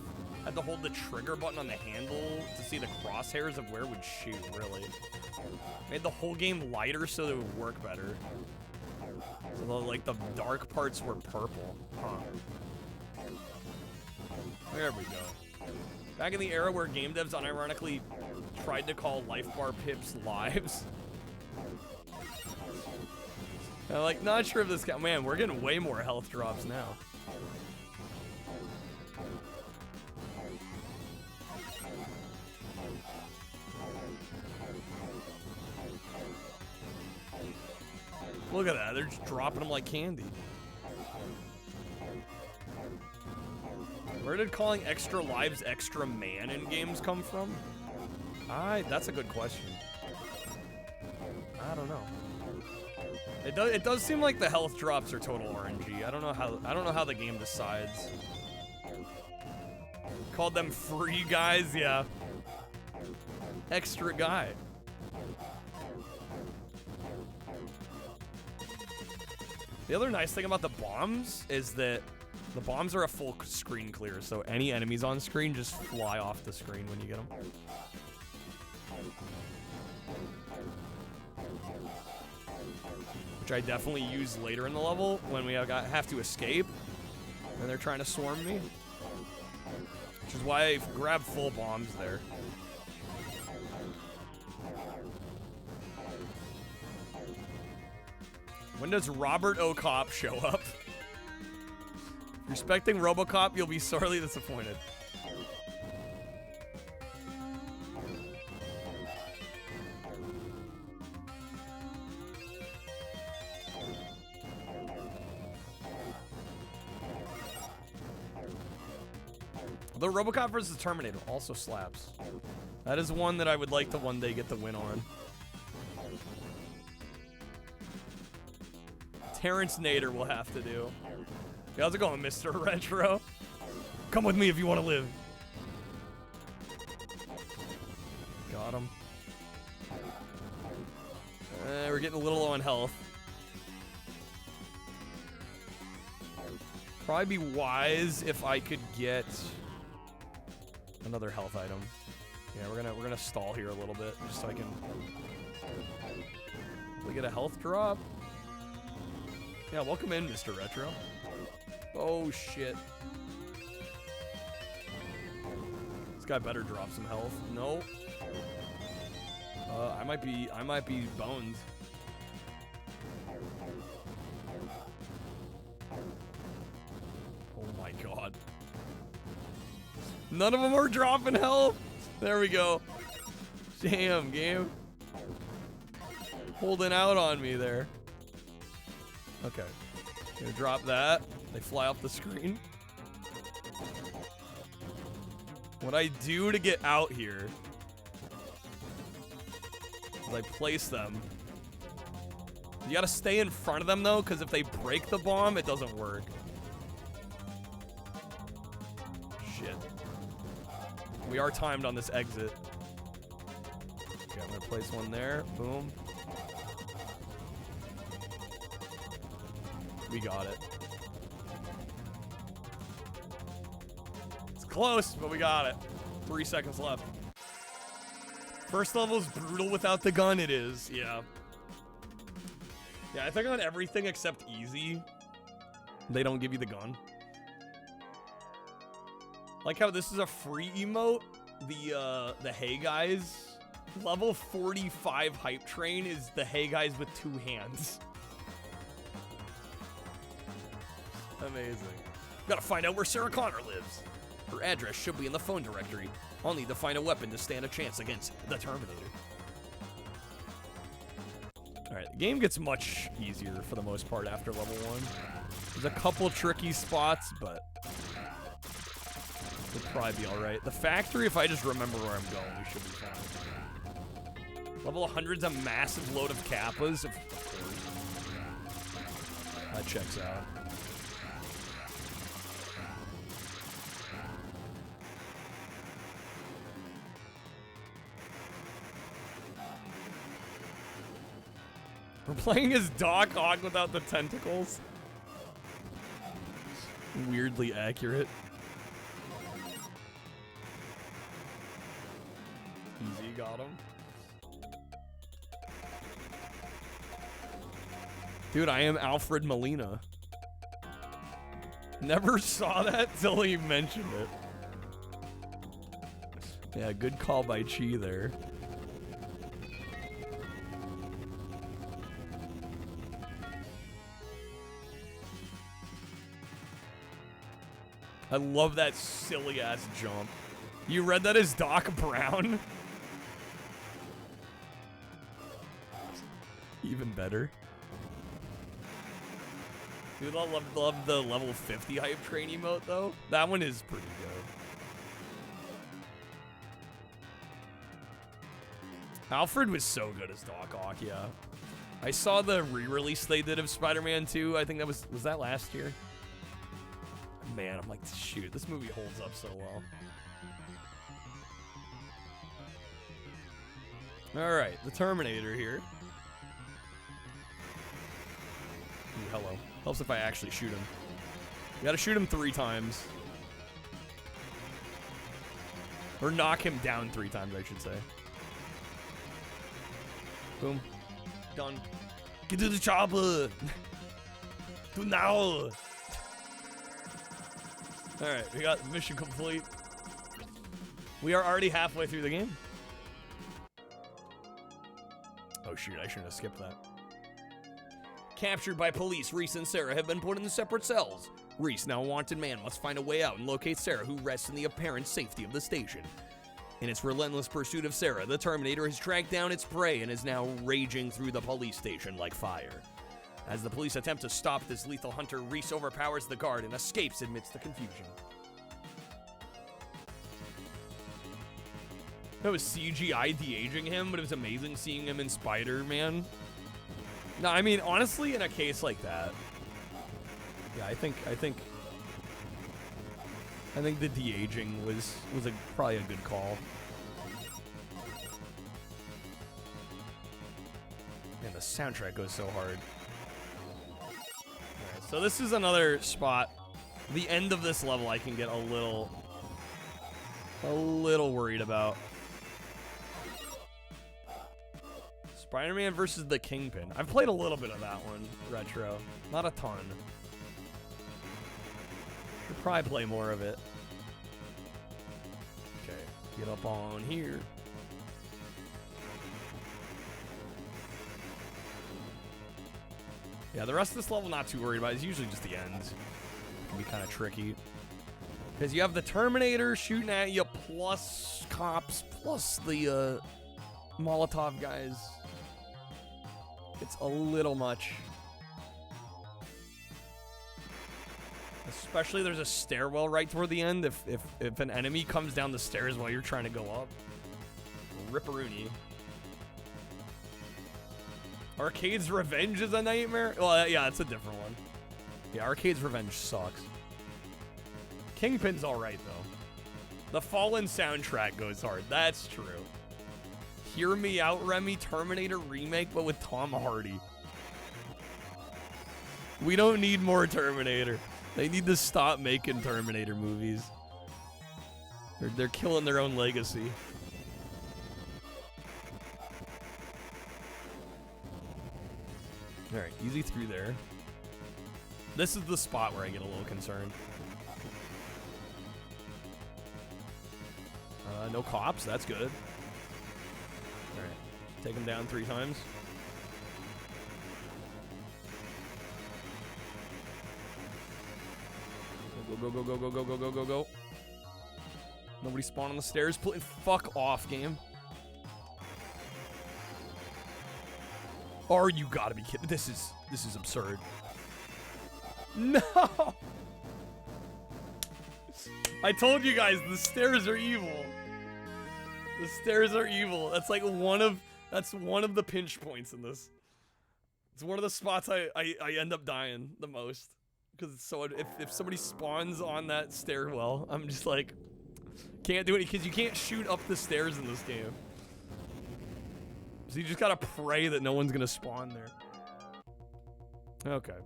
Speaker 1: Had to hold the trigger button on the handle to see the crosshairs of where it would shoot, really. Made the whole game lighter so that it would work better. So like the dark parts were purple. Huh. There we go. Back in the era where game devs unironically tried to call life bar pips lives. I'm like, not sure if this guy, man, we're getting way more health drops now. Look at that, they're just dropping them like candy. Where did calling extra lives extra man in games come from? That's a good question. I don't know. It does seem like the health drops are total RNG. I don't know how the game decides. Called them free guys, yeah. Extra guy. The other nice thing about the bombs is that the bombs are a full screen clear, so any enemies on screen just fly off the screen when you get them. Which I definitely use later in the level when we have to escape and they're trying to swarm me. Which is why I grab full bombs there. When does Robert O'Cop show up? Respecting RoboCop, you'll be sorely disappointed. The RoboCop versus Terminator also slaps. That is one that I would like to one day get the win on. Terrence Nader will have to do. Hey, how's it going, Mr. Retro? Come with me if you want to live. Got him. We're getting a little low on health. Probably be wise if I could get another health item. Yeah, we're gonna stall here a little bit just so I can we get a health drop. Yeah, welcome in, Mr. Retro. Oh shit. This guy better drop some health. No. I might be boned. Oh my god. None of them are dropping health. There we go. Damn, game. Holding out on me there. Okay. Gonna drop that. They fly off the screen. What I do to get out here is I place them. You gotta stay in front of them though, because if they break the bomb, it doesn't work. Shit. We are timed on this exit. Okay, I'm gonna place one there. Boom. We got it. It's close, but we got it. 3 seconds left. First level is brutal without the gun, it is. Yeah. Yeah, I think on everything except easy, they don't give you the gun. Like how this is a free emote. The Hey Guys. Level 45 hype train is the Hey Guys with 2 hands. Amazing. Gotta find out where Sarah Connor lives. Her address should be in the phone directory. I'll need to find a weapon to stand a chance against the Terminator. Alright, the game gets much easier for the most part after level 1. There's a couple tricky spots, but we'll probably be alright. The factory, if I just remember where I'm going, we should be fine. Level 100's a massive load of kappas. Of course. That checks out. We're playing as Doc Ock without the tentacles. Weirdly accurate. Easy, got him. Dude, I am Alfred Molina. Never saw that till he mentioned it. Yeah, good call by Chi there. I love that silly ass jump. You read that as Doc Brown? Even better. Dude, I love the level 50 hype train emote though. That one is pretty good. Alfred was so good as Doc Ock, yeah. I saw the re-release they did of Spider-Man 2. I think that was that last year? Man, I'm like, shoot, this movie holds up so well. Alright, the Terminator here. Ooh, hello. Helps if I actually shoot him. You gotta shoot him 3 times. Or knock him down 3 times, I should say. Boom. Done. Get to the chopper! Do now! Alright, we got mission complete. We are already halfway through the game. Oh shoot, I shouldn't have skipped that. Captured by police, Reese and Sarah have been put in separate cells. Reese, now a wanted man, must find a way out and locate Sarah, who rests in the apparent safety of the station. In its relentless pursuit of Sarah, the Terminator has tracked down its prey and is now raging through the police station like fire. As the police attempt to stop this lethal hunter, Reese overpowers the guard and escapes amidst the confusion. That was CGI de-aging him, but it was amazing seeing him in Spider-Man. No, I mean, honestly, in a case like that, yeah, I think the de-aging was probably a good call. Man, the soundtrack goes so hard. Alright, so this is another spot. The end of this level I can get a little worried about. Spider-Man versus the Kingpin. I've played a little bit of that one, retro. Not a ton. Should probably play more of it. Okay, get up on here. Yeah, the rest of this level, not too worried about. It's usually just the ends. It can be kind of tricky. Because you have the Terminator shooting at you, plus cops, plus the Molotov guys. It's a little much. Especially there's a stairwell right toward the end. If an enemy comes down the stairs while you're trying to go up. Ripperoonie. Arcade's Revenge is a nightmare? Well, yeah, it's a different one. Yeah, Arcade's Revenge sucks. Kingpin's alright, though. The Fallen soundtrack goes hard. That's true. Hear Me Out, Remy, Terminator remake, but with Tom Hardy. We don't need more Terminator. They need to stop making Terminator movies. They're killing their own legacy. Alright, easy through there. This is the spot where I get a little concerned. No cops, that's good. Alright, take him down 3 times. Go, go, go, go, go, go, go, go, go. Nobody spawn on the stairs. Fuck off, game. Or you gotta be kidding. This is absurd. No! I told you guys, the stairs are evil. The stairs are evil. That's like one of the pinch points in this. It's one of the spots I end up dying the most. Because it's so, if somebody spawns on that stairwell, I'm just like, can't do it, because you can't shoot up the stairs in this game. So you just gotta pray that no one's gonna spawn there. Okay.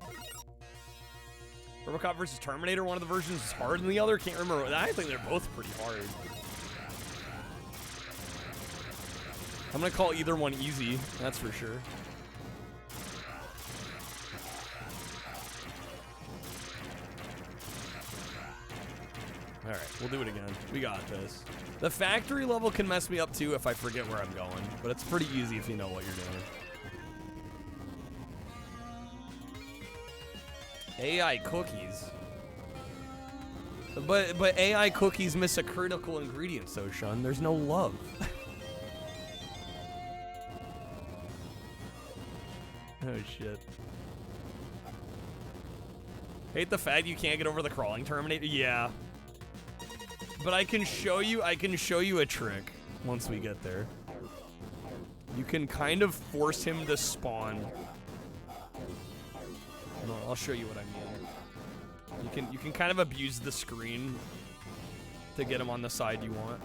Speaker 1: RoboCop versus Terminator, one of the versions is hard than the other, can't remember. I think they're both pretty hard. I'm gonna call either one easy, that's for sure. Alright, we'll do it again. We got this. The factory level can mess me up too if I forget where I'm going, but it's pretty easy if you know what you're doing. AI cookies. But AI cookies miss a critical ingredient, so Sean. There's no love. Oh shit. Hate the fact you can't get over the crawling Terminator. Yeah. But I can show you a trick once we get there. You can kind of force him to spawn. No, I'll show you what I mean. You can kind of abuse the screen to get him on the side you want.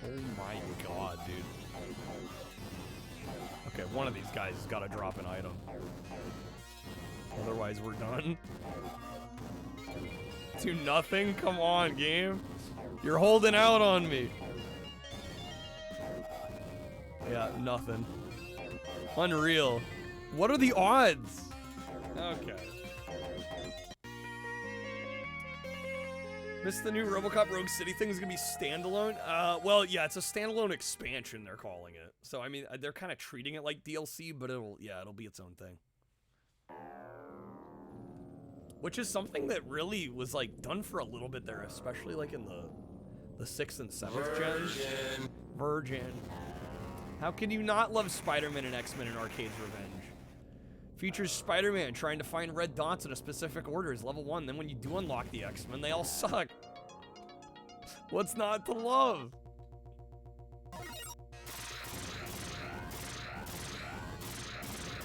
Speaker 1: Oh my god, dude. Okay, one of these guys has got to drop an item. Otherwise, we're done. Do nothing? Come on, game. You're holding out on me. Yeah, nothing. Unreal. What are the odds? Okay. Missed the new RoboCop Rogue City thing is gonna be standalone. Well, yeah, it's a standalone expansion. They're calling it. So I mean, they're kind of treating it like DLC, but it'll be its own thing. Which is something that really was like done for a little bit there, especially like in the 6th and 7th gen. Virgin. How can you not love Spider-Man and X-Men and Arcade's Revenge? Features Spider-Man trying to find red dots in a specific order is level 1. Then when you do unlock the X-Men, they all suck. What's not to love?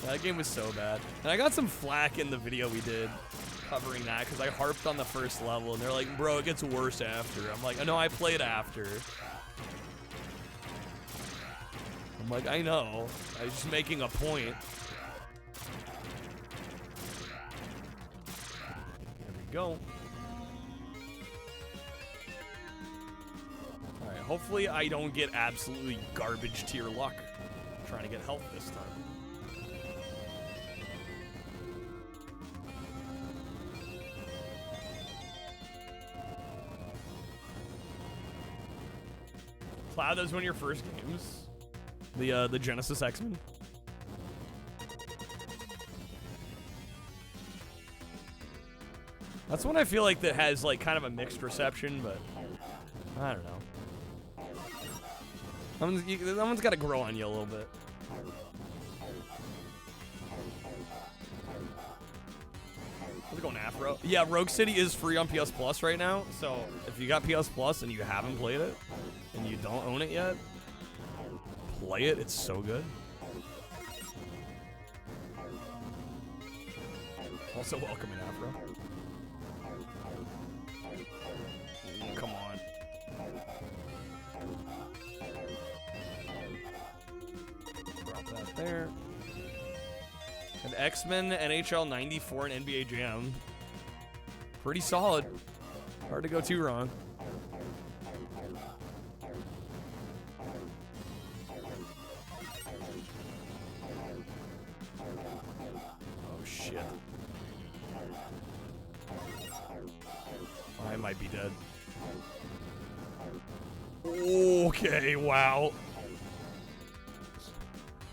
Speaker 1: That game was so bad. And I got some flack in the video we did covering that because I harped on the first level and they're like, bro, it gets worse after. I'm like, oh, no, I played after. I'm like, I know. I was just making a point. Go. Alright, hopefully I don't get absolutely garbage tier luck. I'm trying to get health this time. Cloud, that was one of your first games? The Genesis X-Men? That's one I feel like that has like kind of a mixed reception, but I don't know. That one's got to grow on you a little bit. How's it going, Afro? Yeah, Rogue City is free on PS Plus right now, so if you got PS Plus and you haven't played it, and you don't own it yet, play it. It's so good. Also, welcome in, Afro. Come on. Drop that there. And X-Men, NHL 94, and NBA Jam. Pretty solid. Hard to go too wrong. Oh, shit. I might be dead. Okay, wow.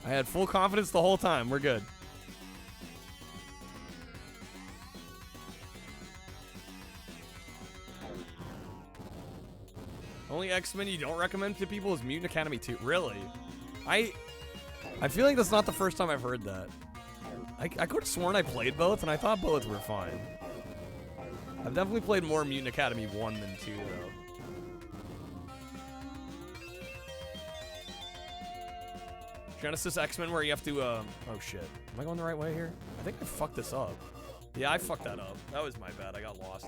Speaker 1: I had full confidence the whole time. We're good. Only X-Men you don't recommend to people is Mutant Academy 2. Really? I feel like that's not the first time I've heard that. I could have sworn I played both, and I thought both were fine. I've definitely played more Mutant Academy 1 than 2, though. Genesis X-Men where you have to, oh shit. Am I going the right way here? I think I fucked this up. Yeah, I fucked that up. That was my bad. I got lost.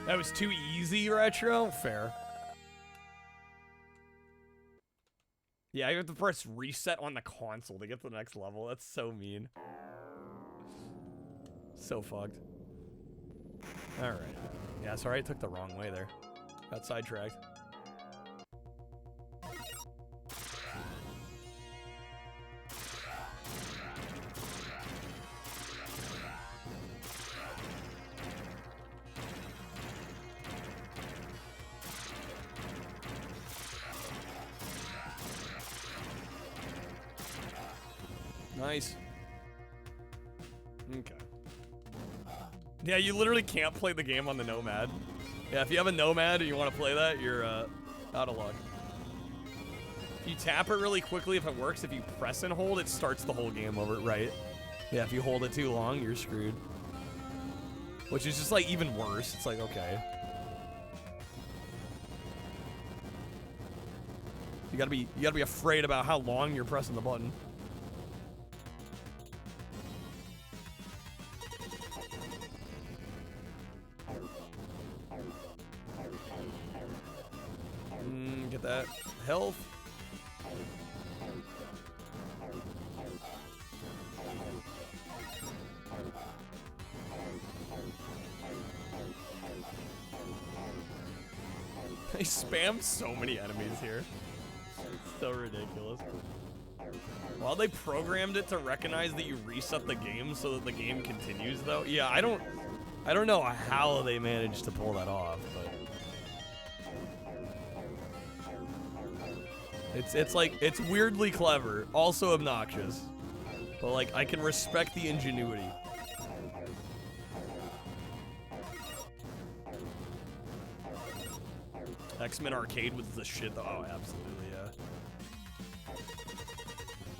Speaker 1: That was too easy, Retro? Fair. Yeah, you have to press reset on the console to get to the next level. That's so mean. So fucked. Alright. Yeah, sorry I took the wrong way there. Got sidetracked. Nice. Okay. Yeah, you literally can't play the game on the Nomad. Yeah, if you have a Nomad and you want to play that, you're out of luck. If you tap it really quickly, if it works, if you press and hold, it starts the whole game over, right? Yeah, if you hold it too long, you're screwed. Which is just like even worse. It's like, okay. You gotta be afraid about how long you're pressing the button. Get that health. They spam so many enemies here. It's so ridiculous. Well, they programmed it to recognize that you reset the game so that the game continues, though. Yeah, I don't I don't know how they managed to pull that off, but it's weirdly clever, also obnoxious, but like I can respect the ingenuity. X-Men Arcade was the shit though. Oh, absolutely, yeah.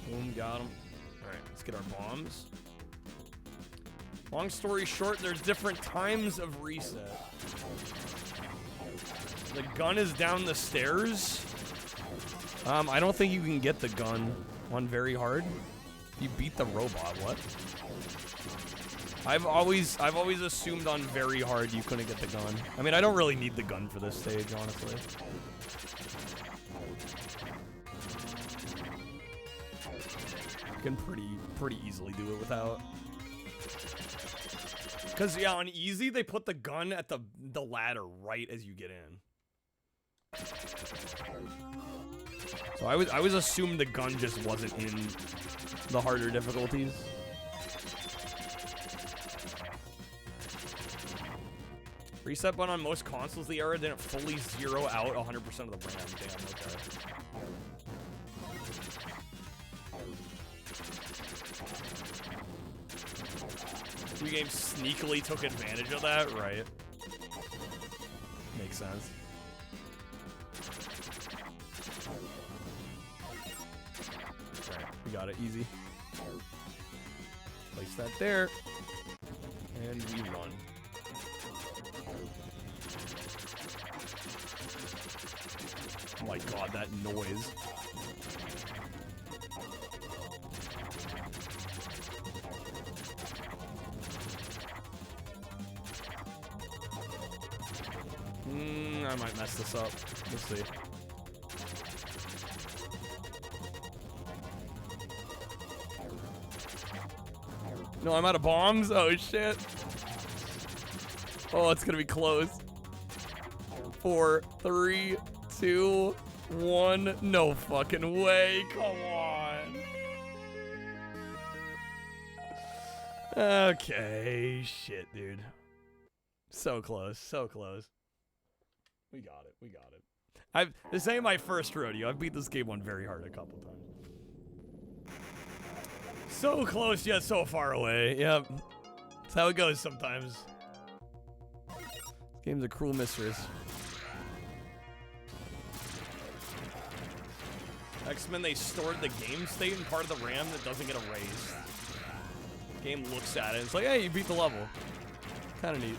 Speaker 1: Boom, got him. Alright, let's get our bombs. Long story short, there's different times of reset. The gun is down the stairs. I don't think you can get the gun on very hard. You beat the robot, what? I've always assumed on very hard you couldn't get the gun. I mean, I don't really need the gun for this stage, honestly. You can pretty easily do it without. Cause yeah, on easy they put the gun at the ladder right as you get in. So I was assumed the gun just wasn't in the harder difficulties. Reset button on most consoles of the era didn't fully zero out 100% of the RAM. Damn, okay. Two games sneakily took advantage of that, right? Makes sense. Alright, we got it, easy. Place that there. And we run. Oh my god, that noise. I might mess this up. We'll see. No, I'm out of bombs? Oh, shit. Oh, it's gonna be close. 4, 3, 2, 1. No fucking way. Come on. Okay. Shit, dude. So close. So close. We got it. We got it. This ain't my first rodeo. I've beat this game on very hard a couple times. So close yet so far away. Yep. That's how it goes sometimes. This game's a cruel mistress. X-Men, they stored the game state in part of the RAM that doesn't get erased. Game looks at it. It's like, hey, you beat the level. Kind of neat.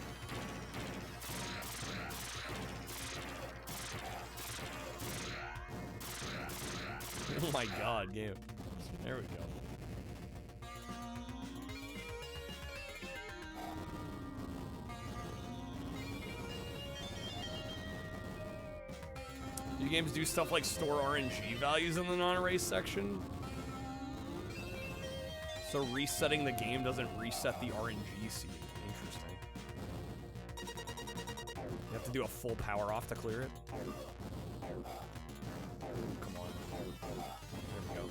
Speaker 1: Oh my god, game. There we go. Do games do stuff like store RNG values in the non-erase section? So resetting the game doesn't reset the RNG seed. Interesting. You have to do a full power off to clear it? Come on. There we go.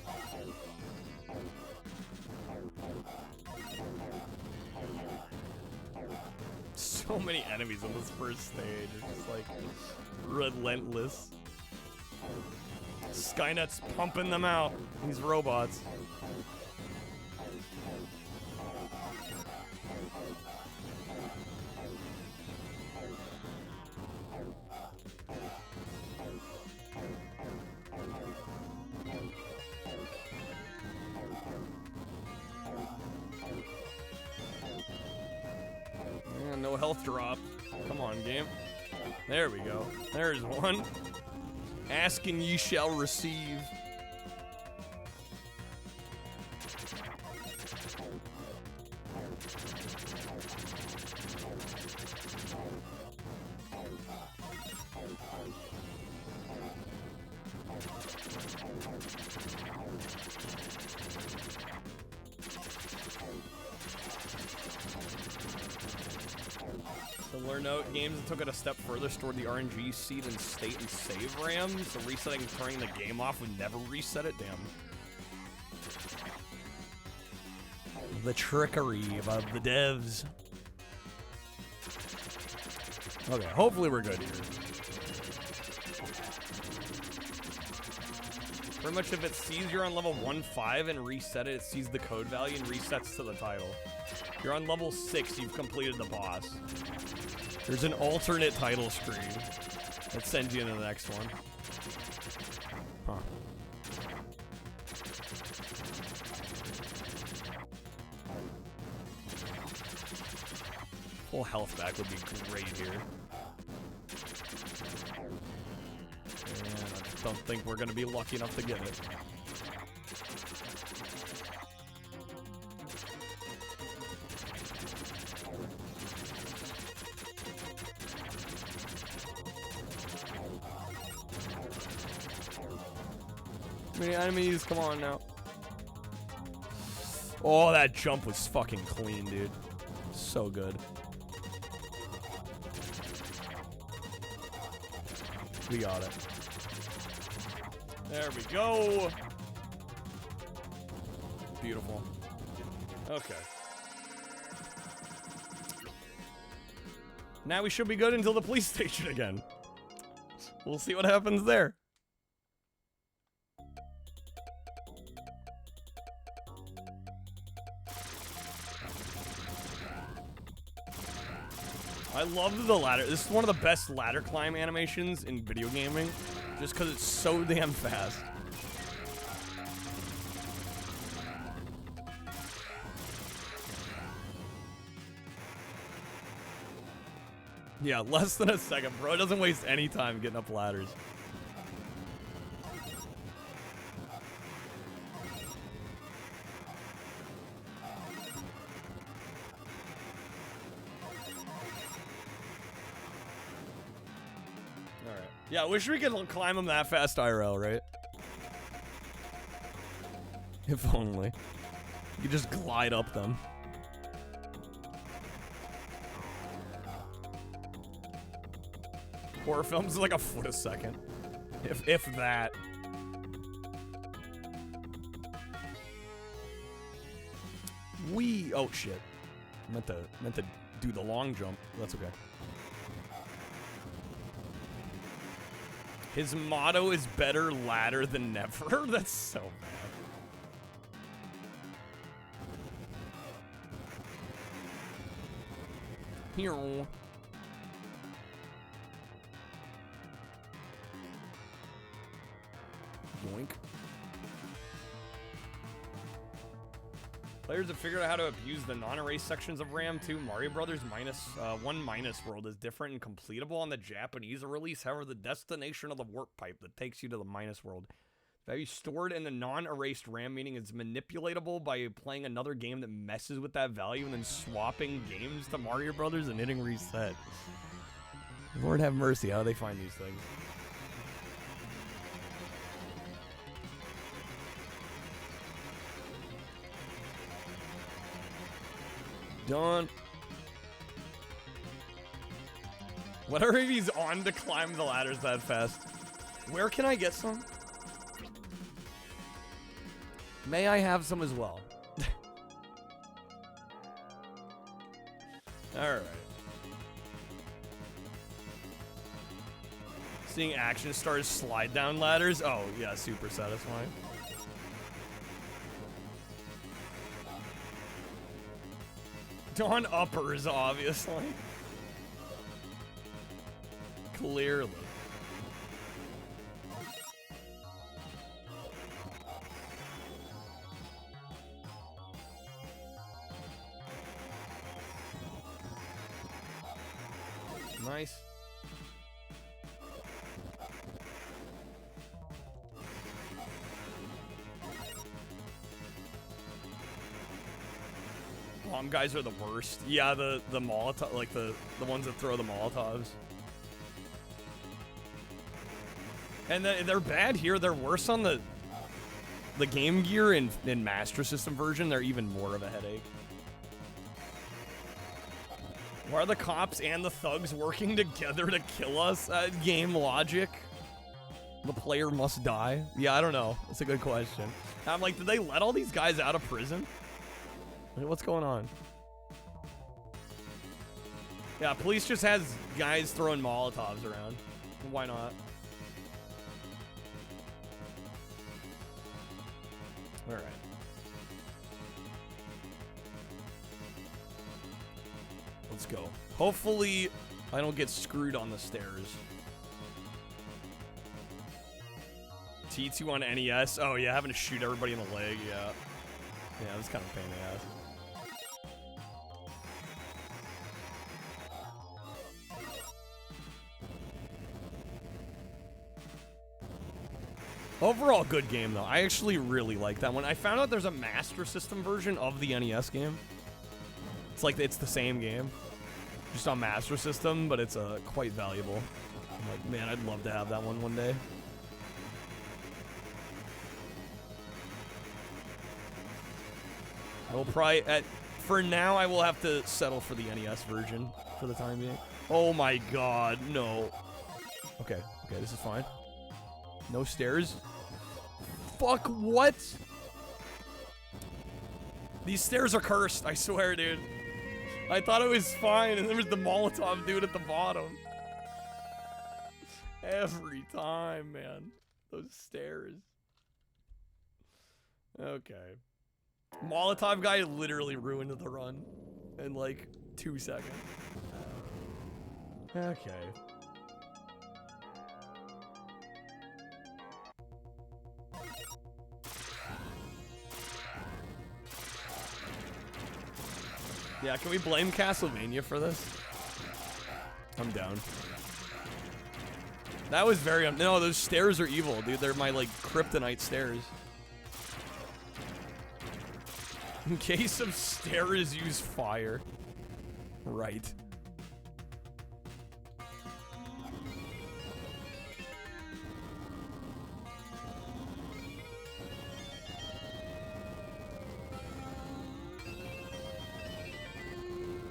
Speaker 1: So many enemies on this first stage. It's just like relentless. Skynet's pumping them out. These robots. Yeah, no health drop. Come on, game. There we go. There's one. Ask and ye shall receive. Similar note, games that took it a step further stored the RNG seed in state and save RAM, so resetting and turning the game off would never reset it. Damn. The trickery of the devs. Okay, hopefully we're good here. Pretty much if it sees you're on level 1-5 and reset it, it sees the code value and resets to the title. If you're on level 6, you've completed the boss. There's an alternate title screen that sends you into the next one. Huh. Full health back would be great here. And I just don't think we're gonna be lucky enough to get it. Many enemies, come on now. Oh, that jump was fucking clean, dude. So good. We got it. There we go. Beautiful. Okay. Now we should be good until the police station again. We'll see what happens there. I love the ladder. This is one of the best ladder climb animations in video gaming, just because it's so damn fast. Yeah, less than a second, bro. It doesn't waste any time getting up ladders. Yeah, I wish we could climb them that fast IRL, right? If only. You could just glide up them. Horror films is like a foot a second. If that. Oh shit. Meant to do the long jump. That's okay. His motto is better ladder than never. That's so bad. Here. Yoink. Players have figured out how to abuse the non-erase sections of RAM too. Mario Brothers one minus world is different and completable on the Japanese release. However, the destination of the warp pipe that takes you to the minus world value stored in the non-erased RAM, meaning it's manipulatable by playing another game that messes with that value and then swapping games to Mario Brothers and hitting reset. Lord have mercy, how do they find these things? Done. What are he's on to climb the ladders that fast? Where can I get some? May I have some as well? Alright. Seeing action stars slide down ladders? Oh, yeah, super satisfying. On uppers, obviously. Clearly. Nice. Bomb guys are the worst. Yeah, the Molotov, like the ones that throw the Molotovs. And they're bad here. They're worse on the Game Gear and Master System version. They're even more of a headache. Why are the cops and the thugs working together to kill us? Game logic. The player must die. Yeah, I don't know. That's a good question. I'm like, did they let all these guys out of prison? What's going on? Yeah, police just has guys throwing Molotovs around. Why not? Alright. Let's go. Hopefully, I don't get screwed on the stairs. T2 on NES. Oh, yeah, having to shoot everybody in the leg. Yeah. Yeah, that's kind of a pain in the ass. Overall, good game, though. I actually really like that one. I found out there's a Master System version of the NES game. It's like, it's the same game. Just on Master System, but it's quite valuable. I'm like, man, I'd love to have that one day. I will probably, for now, I will have to settle for the NES version for the time being. Oh my god, no. Okay, this is fine. No stairs. Fuck, what? These stairs are cursed, I swear, dude. I thought it was fine, and there was the Molotov dude at the bottom. Every time, man. Those stairs. Okay. Molotov guy literally ruined the run in like 2 seconds. Okay. Yeah, can we blame Castlevania for this? I'm down. That was very no, those stairs are evil, dude. They're my like kryptonite stairs. In case of stairs, use fire. Right.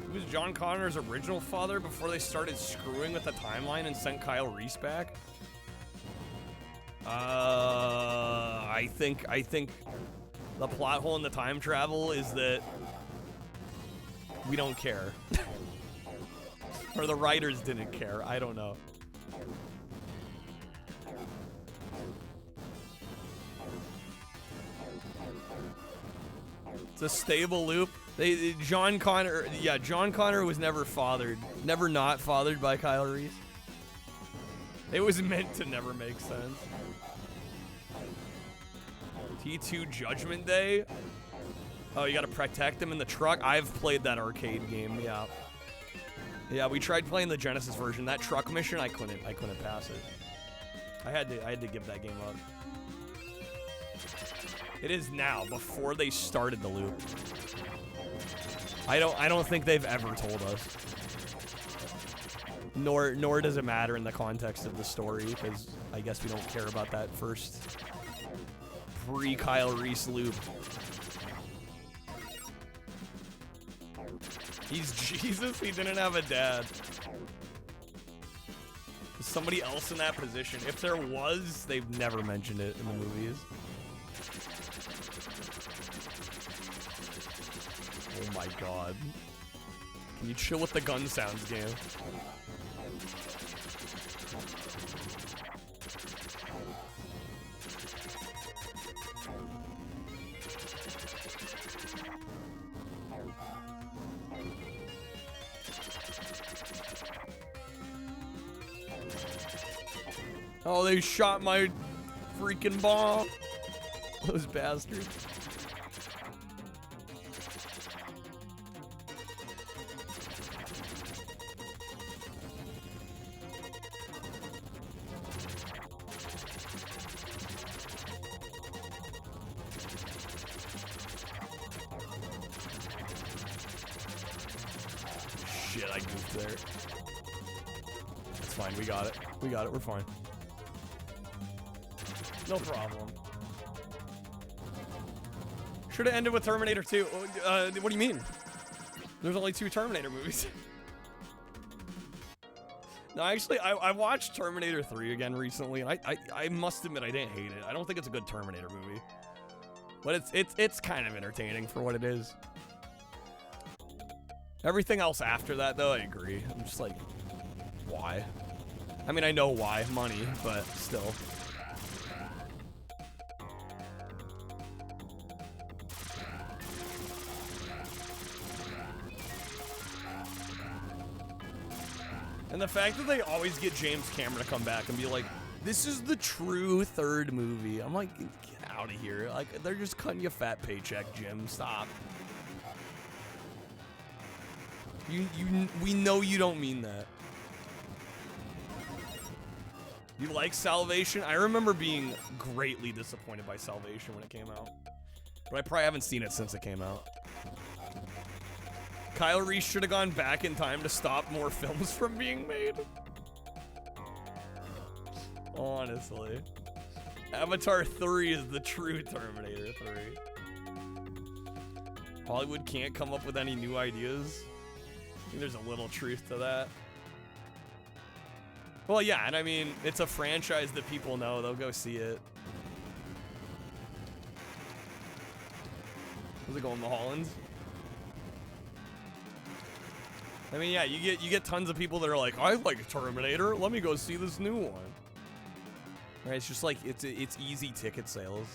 Speaker 1: Who was John Connor's original father before they started screwing with the timeline and sent Kyle Reese back? I think the plot hole in the time travel is that we don't care. Or the writers didn't care. I don't know. It's a stable loop. John Connor was never fathered. Never not fathered by Kyle Reese. It was meant to never make sense. T2 Judgment Day? Oh, you gotta protect him in the truck? I've played that arcade game, yeah. Yeah, we tried playing the Genesis version. That truck mission, I couldn't pass it. I had to give that game up. It is now, before they started the loop. I don't think they've ever told us. Nor does it matter in the context of the story, because I guess we don't care about that first pre-Kyle Reese loop. He's Jesus, he didn't have a dad. Is somebody else in that position? If there was, they've never mentioned it in the movies. Oh my god. Can you chill with the gun sounds, game? Oh, they shot my freaking bomb. Those bastards. Shit, I goofed there. It's fine, we got it. We got it, we're fine. No problem. Should have ended with Terminator 2. What do you mean? There's only 2 Terminator movies. No, actually, I watched Terminator 3 again recently, and I must admit I didn't hate it. I don't think it's a good Terminator movie. But it's kind of entertaining for what it is. Everything else after that, though, I agree. I'm just like, why? I mean, I know why, money, but still. And the fact that they always get James Cameron to come back and be like, this is the true third movie. I'm like, get out of here. Like, they're just cutting you a fat paycheck, Jim. Stop. We know you don't mean that. You like Salvation? I remember being greatly disappointed by Salvation when it came out. But I probably haven't seen it since it came out. Kyle Reese should have gone back in time to stop more films from being made. Honestly. Avatar 3 is the true Terminator 3. Hollywood can't come up with any new ideas. I think there's a little truth to that. Well, yeah, and I mean, it's a franchise that people know. They'll go see it. How's it going, Mulholland? I mean, yeah, you get tons of people that are like, I like Terminator. Let me go see this new one. Right? It's just like it's easy ticket sales.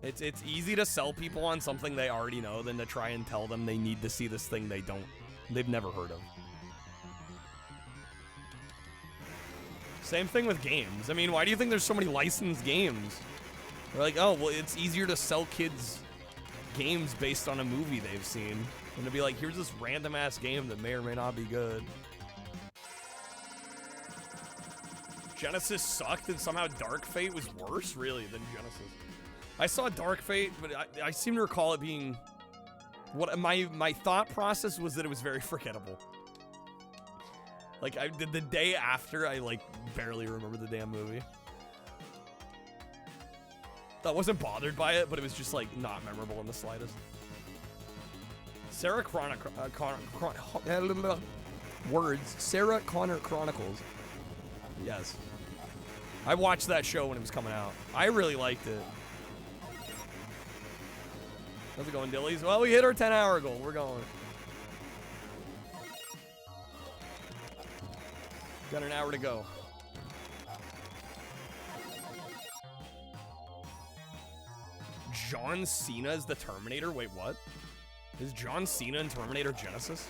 Speaker 1: It's easy to sell people on something they already know than to try and tell them they need to see this thing they've never heard of. Same thing with games. I mean, why do you think there's so many licensed games? They're like, oh, well, it's easier to sell kids games based on a movie they've seen than to be like, here's this random ass game that may or may not be good. Genesis sucked and somehow Dark Fate was worse, really, than Genesis. I saw Dark Fate, but I seem to recall it being... What my thought process was that it was very forgettable. Like, the day after, I, like, barely remember the damn movie. I wasn't bothered by it, but it was just, like, not memorable in the slightest. Sarah Connor Chronicles. Yes. I watched that show when it was coming out. I really liked it. How's it going, Dillies? Well, we hit our 10-hour goal. We're going. Got an hour to go. John Cena is the Terminator? Wait, what? Is John Cena in Terminator Genesis?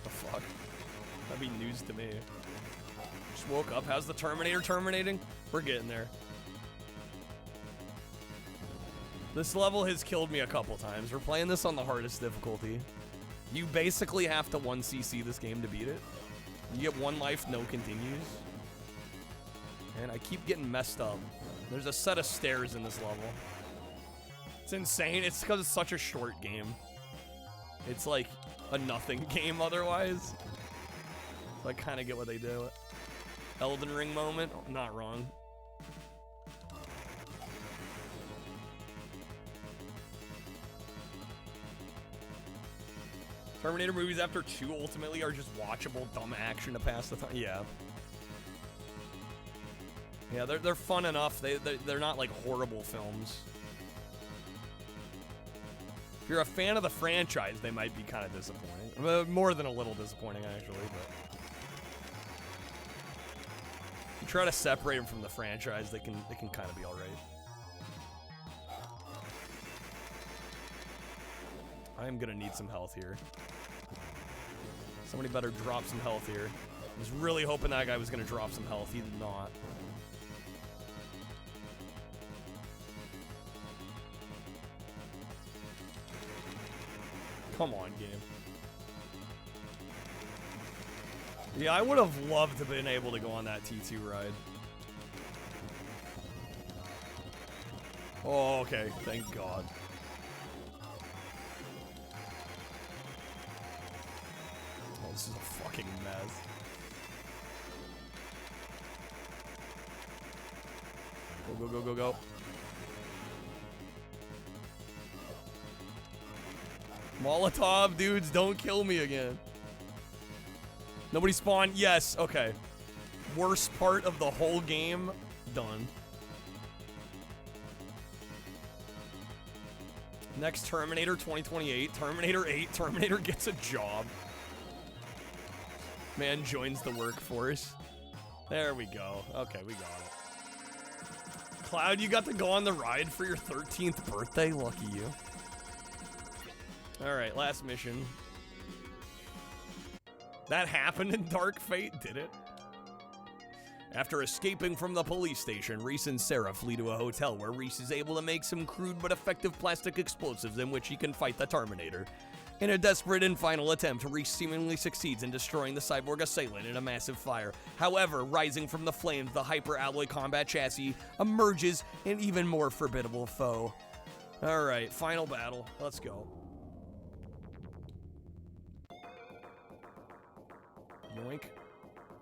Speaker 1: The fuck? That'd be news to me. Just woke up. How's the Terminator terminating? We're getting there. This level has killed me a couple times. We're playing this on the hardest difficulty. You basically have to 1cc this game to beat it. You get 1 life, no continues. And I keep getting messed up. There's a set of stairs in this level. It's insane. It's because it's such a short game. It's like a nothing game otherwise. So I kind of get what they do. Elden Ring moment? Oh, not wrong. Terminator movies after 2 ultimately are just watchable dumb action to pass the time. Yeah. Yeah, they're fun enough. They're not like horrible films. If you're a fan of the franchise, they might be kind of disappointing. More than a little disappointing, actually. But if you try to separate them from the franchise, they can kind of be all right. I am gonna need some health here. Somebody better drop some health here. I was really hoping that guy was gonna drop some health. He did not. Come on, game. Yeah, I would have loved to have been able to go on that T2 ride. Oh, okay. Thank God. Oh, this is a fucking mess. Go, go, go, go, go. Molotov, dudes, don't kill me again. Nobody spawned? Yes, okay. Worst part of the whole game, done. Next Terminator 2028. Terminator 8. Terminator gets a job. Man joins the workforce. There we go. Okay, we got it. Cloud, you got to go on the ride for your 13th birthday. Lucky you. Alright, last mission. That happened in Dark Fate, did it? After escaping from the police station, Reese and Sarah flee to a hotel where Reese is able to make some crude but effective plastic explosives in which he can fight the Terminator. In a desperate and final attempt, Reese seemingly succeeds in destroying the cyborg assailant in a massive fire. However, rising from the flames, the hyper-alloy combat chassis emerges an even more formidable foe. Alright, final battle. Let's go. Yoink.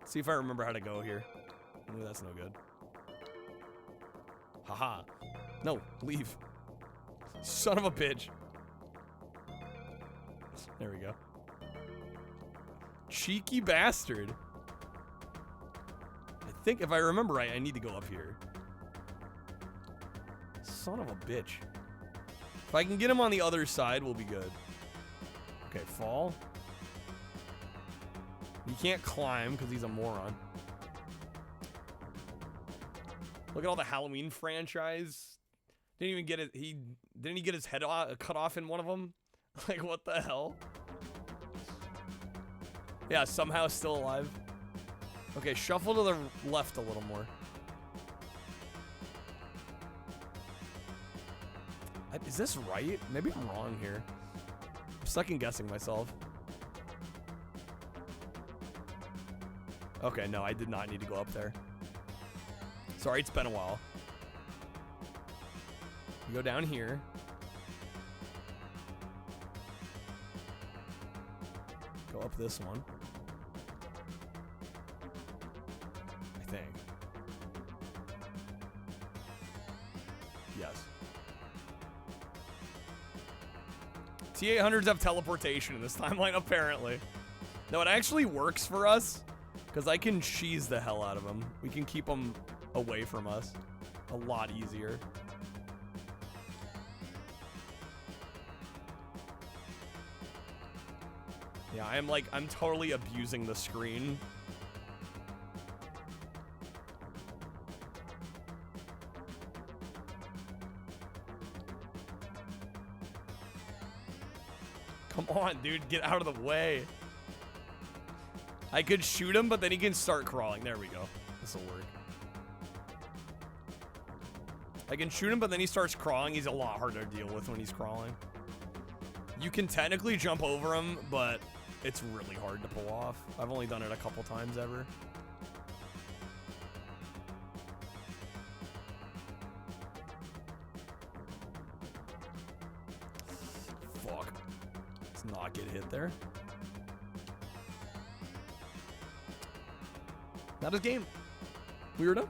Speaker 1: See if I remember how to go here. Ooh, that's no good. Haha. No, leave. Son of a bitch. There we go. Cheeky bastard. I think if I remember right, I need to go up here. Son of a bitch. If I can get him on the other side, we'll be good. Okay, fall. He can't climb because he's a moron. Look at all the Halloween franchise. Didn't even get it. Didn't he get his head cut off in one of them? Like, what the hell? Yeah, somehow still alive. Okay, shuffle to the left a little more. Is this right? Maybe I'm wrong here. I'm second guessing myself. Okay, no, I did not need to go up there. Sorry, it's been a while. You go down here. Go up this one. I think. Yes. T-800s have teleportation in this timeline, apparently. No, it actually works for us, because I can cheese the hell out of them. We can keep them away from us a lot easier. Yeah, I'm totally abusing the screen. Come on, dude, get out of the way. I could shoot him, but then he can start crawling. There we go. This'll work. I can shoot him, but then he starts crawling. He's a lot harder to deal with when he's crawling. You can technically jump over him, but it's really hard to pull off. I've only done it a couple times ever. Fuck. Let's not get hit there. Not his game. We were done.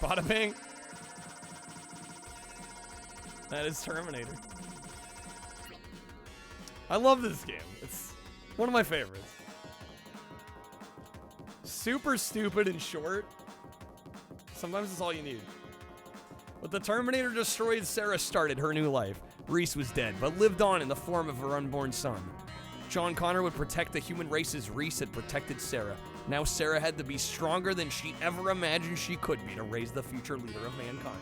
Speaker 1: Bada bing. That is Terminator. I love this game. It's one of my favorites. Super stupid and short. Sometimes it's all you need. But the Terminator destroyed Sarah started her new life. Reese was dead, but lived on in the form of her unborn son. John Connor would protect the human race as Reese had protected Sarah. Now Sarah had to be stronger than she ever imagined she could be to raise the future leader of mankind.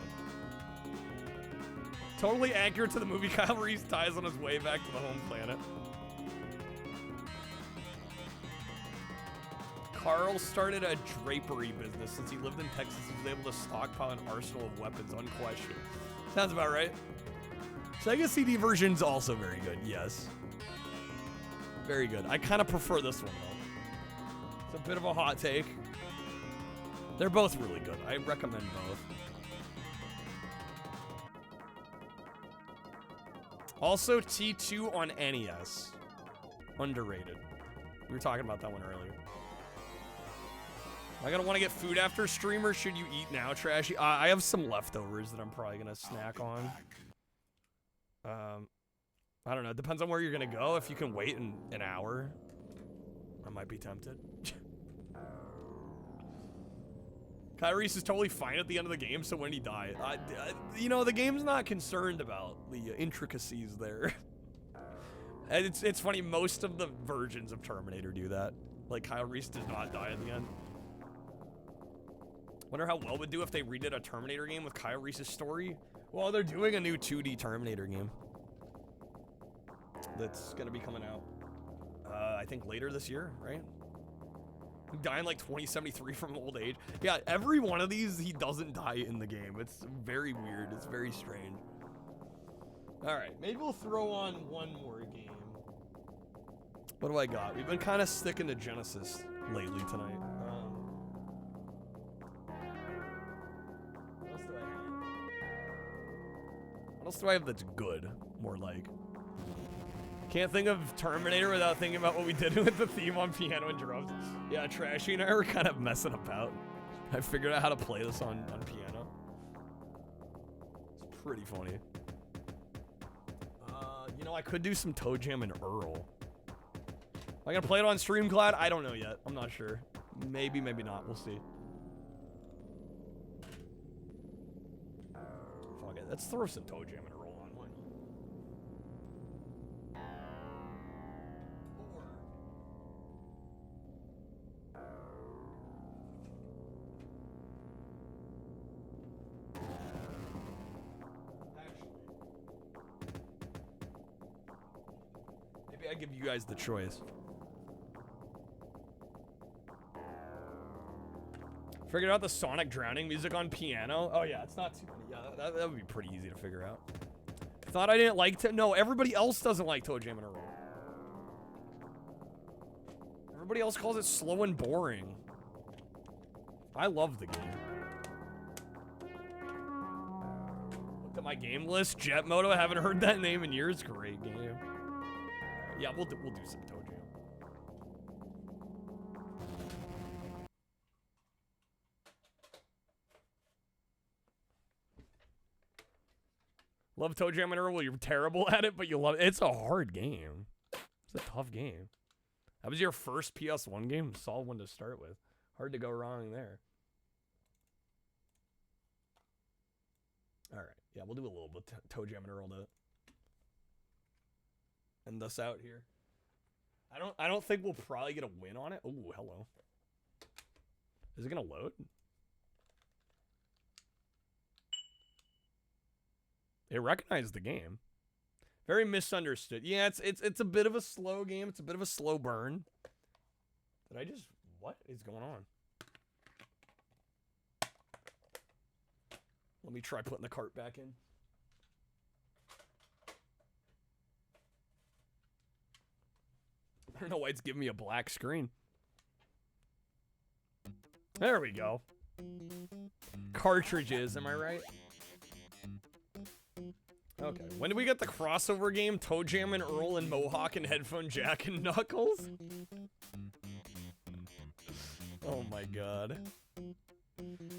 Speaker 1: Totally accurate to the movie. Kyle Reese dies on his way back to the home planet. Carl started a drapery business. Since he lived in Texas, he was able to stockpile an arsenal of weapons unquestioned. Sounds about right. Sega CD version's also very good, yes. Very good. I kind of prefer this one, though. It's a bit of a hot take. They're both really good. I recommend both. Also, T2 on NES. Underrated. We were talking about that one earlier. Am I gonna want to get food after stream, or should you eat now, Trashy? I have some leftovers that I'm probably gonna snack on. I don't know. It depends on where you're gonna go. If you can wait an hour, I might be tempted. Kyle Reese is totally fine at the end of the game, so when he died, you know, the game's not concerned about the intricacies there. And it's funny, most of the versions of Terminator do that. Like, Kyle Reese does not die at the end. Wonder how well it would do if they redid a Terminator game with Kyle Reese's story. Well, they're doing a new 2D Terminator game that's gonna be coming out, I think later this year, right? He died in like 2073 from old age. Yeah, every one of these, he doesn't die in the game. It's very weird. It's very strange. All right, maybe we'll throw on one more game. What do I got? We've been kind of sticking to Genesis lately tonight. What else do I have? What else do I have that's good? More like. Can't think of Terminator without thinking about what we did with the theme on piano and drums. Yeah, Trashy and I were kind of messing about. I figured out how to play this on piano. It's pretty funny. You know, I could do some Toe Jam and Earl. Am I gonna play it on Streamcloud? I don't know yet. I'm not sure. Maybe, maybe not. We'll see. Fuck it. Let's throw some Toe Jam and Earl on one. Maybe I give you guys the choice. Figured out the Sonic drowning music on piano. Oh yeah, it's not too many. Yeah, that would be pretty easy to figure out. Thought I didn't like to. No, everybody else doesn't like Toe Jam and Earl. Everybody else calls it slow and boring. I love the game. Looked at my game list. Jet Moto. I haven't heard that name in years. Great game. Yeah, we'll do some Toe Jam. Love Toe Jam and Earl. You're terrible at it, but you love it. It's a hard game. It's a tough game. That was your first PS1 game? Solid one to start with. Hard to go wrong there. All right. Yeah, we'll do a little bit of Toe Jam and Earl to end us out here. I don't think we'll probably get a win on it. Oh, hello. Is it gonna load? It recognized the game. Very misunderstood. Yeah, it's a bit of a slow game. It's a bit of a slow burn. Did I just... What is going on? Let me try putting the cart back in. I don't know why it's giving me a black screen. There we go. Cartridges, am I right? Okay, when do we get the crossover game? Toe Jam and Earl and Mohawk and Headphone Jack and Knuckles? Oh my god.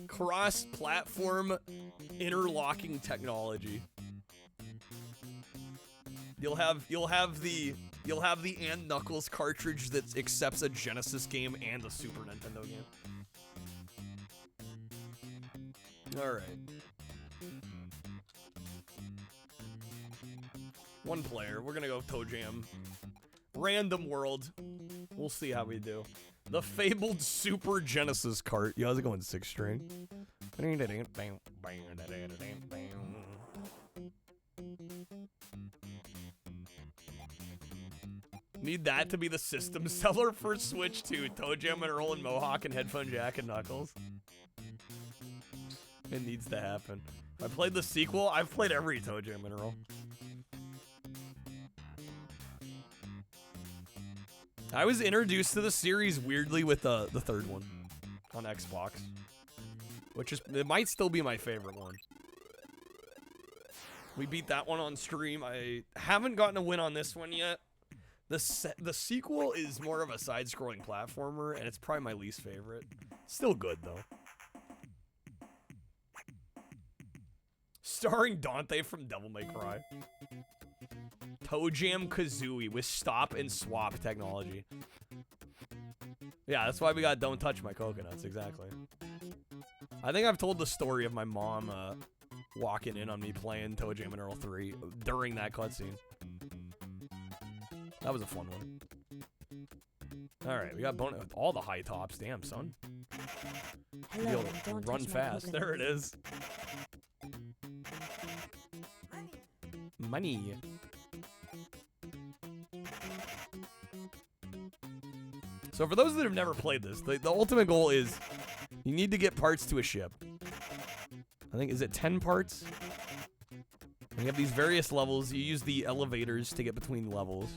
Speaker 1: Cross-platform interlocking technology. You'll have the and Knuckles cartridge that accepts a Genesis game and a Super Nintendo game. Alright. One player. We're gonna go Toe Jam. Random world. We'll see how we do. The fabled Super Genesis cart. Yeah, how's it going, 6 string? Need that to be the system seller for Switch 2. Toe Jam and Earl and Mohawk and Headphone Jack and Knuckles. It needs to happen. I played the sequel. I've played every Toe Jam and Earl. I was introduced to the series weirdly with the third one on Xbox, which is, it might still be my favorite one. We beat that one on stream. I haven't gotten a win on this one yet. The sequel is more of a side-scrolling platformer, and it's probably my least favorite. Still good, though. Starring Dante from Devil May Cry. Toe Jam Kazooie with stop and swap technology. Yeah, that's why we got Don't Touch My Coconuts, exactly. I think I've told the story of my mom walking in on me playing Toe Jam and Earl 3 during that cutscene. That was a fun one. Alright, we got all the high tops. Damn, son.
Speaker 3: Hello,
Speaker 1: Yo,
Speaker 3: and don't
Speaker 1: run
Speaker 3: touch my
Speaker 1: fast.
Speaker 3: coconut.
Speaker 1: There it is. Money. So for those that have never played this, the ultimate goal is you need to get parts to a ship. I think, is it 10 parts? And you have these various levels. You use the elevators to get between levels.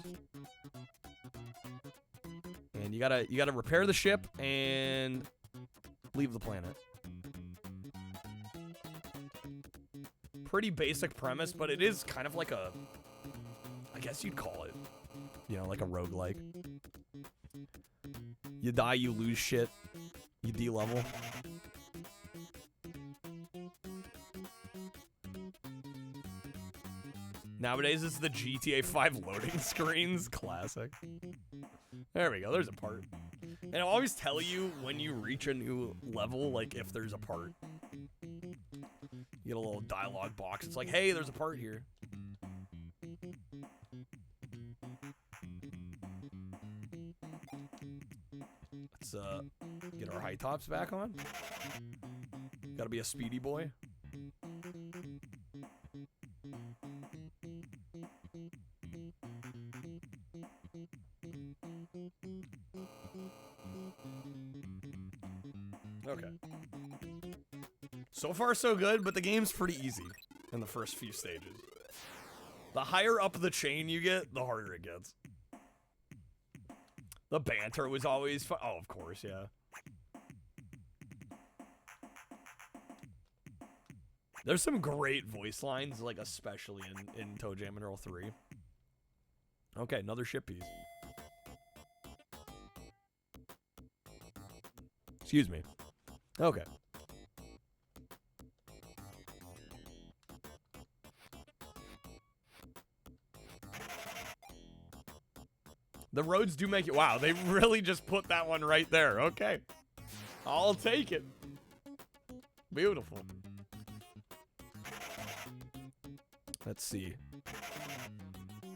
Speaker 1: And you gotta repair the ship and leave the planet. Pretty basic premise, but it is kind of like a, I guess you'd call it, you know, like a roguelike. You die, you lose shit, you de-level. Nowadays, it's the GTA 5 loading screens. Classic. There we go. There's a part. And it'll always tell you when you reach a new level, like, if there's a part. You get a little dialogue box. It's like, hey, there's a part here. Let's, get our high tops back on. Gotta be a speedy boy. Okay. So far, so good, but the game's pretty easy in the first few stages. The higher up the chain you get, the harder it gets. The banter was always fun. Oh, of course, yeah. There's some great voice lines, like especially in Toe Jam and Earl 3. Okay, another ship piece. Excuse me. Okay. The roads do make it. Wow, they really just put that one right there. Okay. I'll take it. Beautiful. Let's see.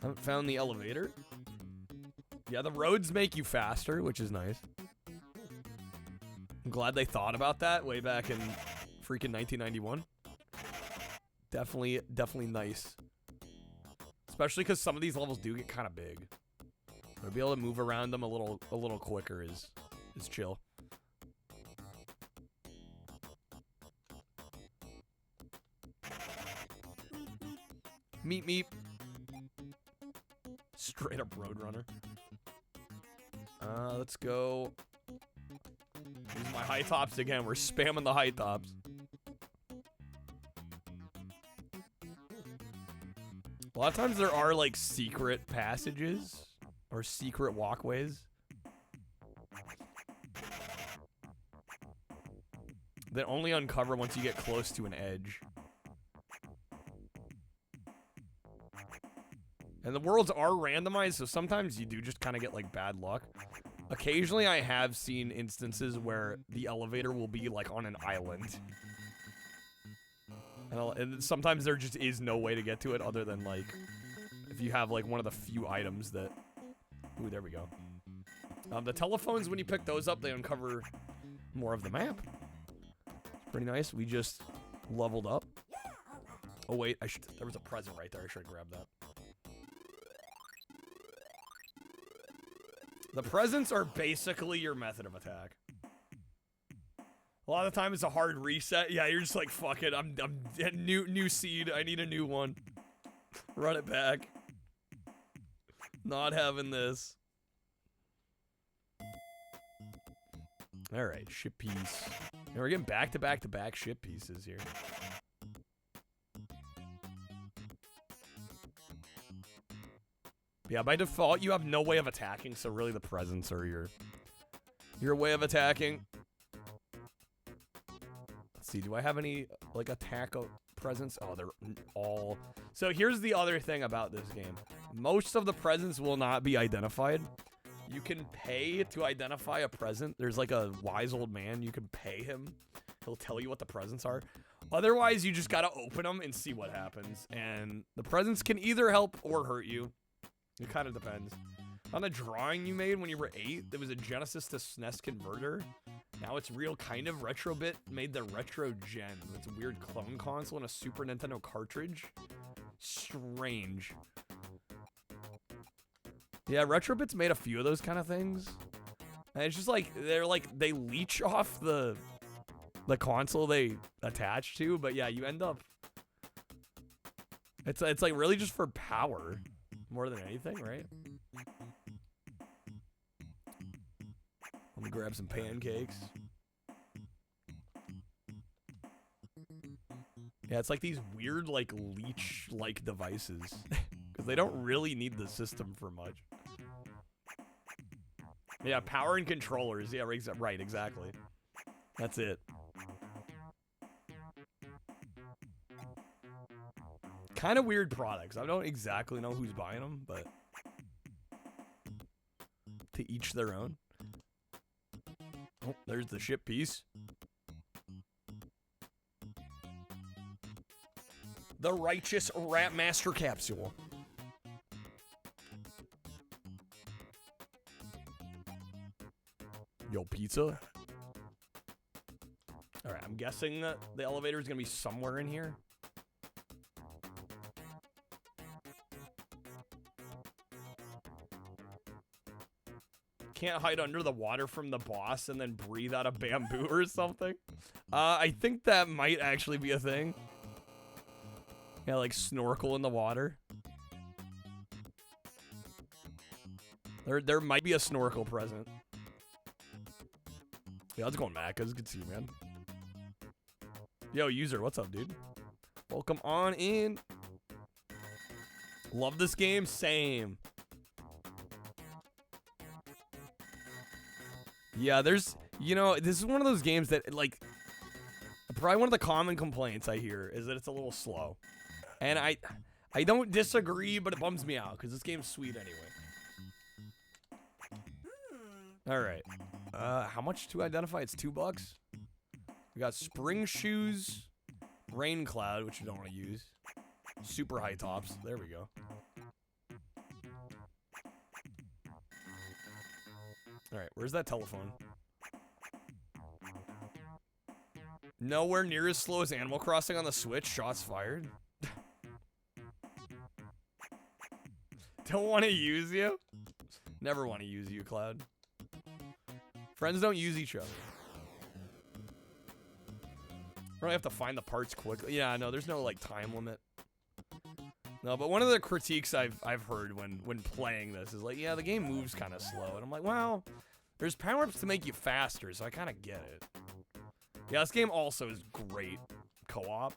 Speaker 1: Haven't found the elevator. Yeah, the roads make you faster, which is nice. I'm glad they thought about that way back in freaking 1991. Definitely nice. Especially because some of these levels do get kind of big. So to be able to move around them a little quicker is chill. Meep meep. Straight up Roadrunner. Let's go. Use my high tops again. We're spamming the high tops. A lot of times there are like secret passages or secret walkways that only uncover once you get close to an edge. And the worlds are randomized, so sometimes you do just kind of get like bad luck. Occasionally I have seen instances where the elevator will be like on an island. And sometimes there just is no way to get to it other than like if you have like one of the few items that... Ooh, there we go. The telephones, when you pick those up, they uncover more of the map. Pretty nice. We just leveled up. Oh wait, there was a present right there. I should have grabbed that. The presents are basically your method of attack. A lot of the time it's a hard reset. Yeah, you're just like, fuck it. I'm new seed. I need a new one. Run it back. Not having this. All right, ship piece. And we're getting back to back ship pieces here. Yeah, by default, you have no way of attacking, so really the presents are your way of attacking. Let's see, do I have any, like, attack presents? Oh, they're all... So here's the other thing about this game. Most of the presents will not be identified. You can pay to identify a present. There's like a wise old man. You can pay him. He'll tell you what the presents are. Otherwise, you just gotta open them and see what happens. And the presents can either help or hurt you. It kind of depends. On the drawing you made when you were 8, there was a Genesis to SNES converter. Now it's real kind of Retrobit made the Retro Gen. It's a weird clone console and a Super Nintendo cartridge. Strange. Yeah, Retrobit's made a few of those kind of things. And it's just like, they leech off the console they attach to, but yeah, you end up... It's like really just for power more than anything, right? Let me grab some pancakes. Yeah, it's like these weird, like, leech-like devices. Because they don't really need the system for much. Yeah, power and controllers. Yeah, right, exactly. That's it. Kind of weird products. I don't exactly know who's buying them, but... to each their own. Oh, there's the ship piece. The Righteous Rat Master Capsule. Yo, pizza. Alright, I'm guessing that the elevator is going to be somewhere in here. Can't hide under the water from the boss and then breathe out of bamboo or something. I think that might actually be a thing. Yeah, like snorkel in the water. There might be a snorkel present. Yeah, how's it going, Mac? It's good to see you, man. Yo, user, what's up, dude? Welcome on in. Love this game? Same. Yeah, there's, you know, this is one of those games that, like, probably one of the common complaints I hear is that it's a little slow. And I don't disagree, but it bums me out, because this game's sweet anyway. Alright. How much to identify? It's $2. We got spring shoes, rain cloud, which you don't want to use. Super high tops. There we go. Alright, where's that telephone? Nowhere near as slow as Animal Crossing on the Switch. Shots fired. Don't want to use you? Never want to use you, Cloud. Friends don't use each other. I don't have to find the parts quickly. Yeah, no, there's no, like, time limit. No, but one of the critiques I've heard when playing this is like, yeah, the game moves kind of slow. And I'm like, well, there's power-ups to make you faster, so I kind of get it. Yeah, this game also is great co-op.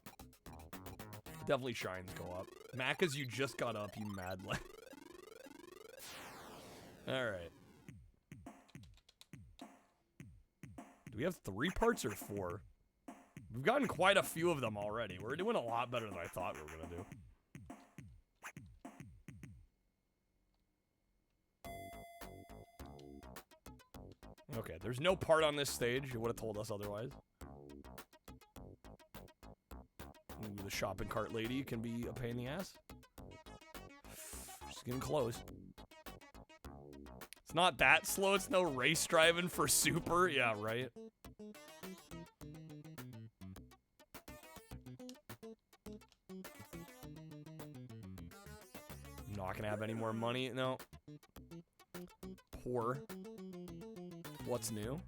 Speaker 1: Definitely shines co-op. Macas, you just got up, you mad lad. Alright. Do we have 3 parts or 4? We've gotten quite a few of them already. We're doing a lot better than I thought we were going to do. Okay, there's no part on this stage. You would have told us otherwise. Ooh, the shopping cart lady can be a pain in the ass. Just getting close. It's not that slow. It's no race driving for super. Yeah, right. I'm not gonna have any more money. No. Poor. What's new?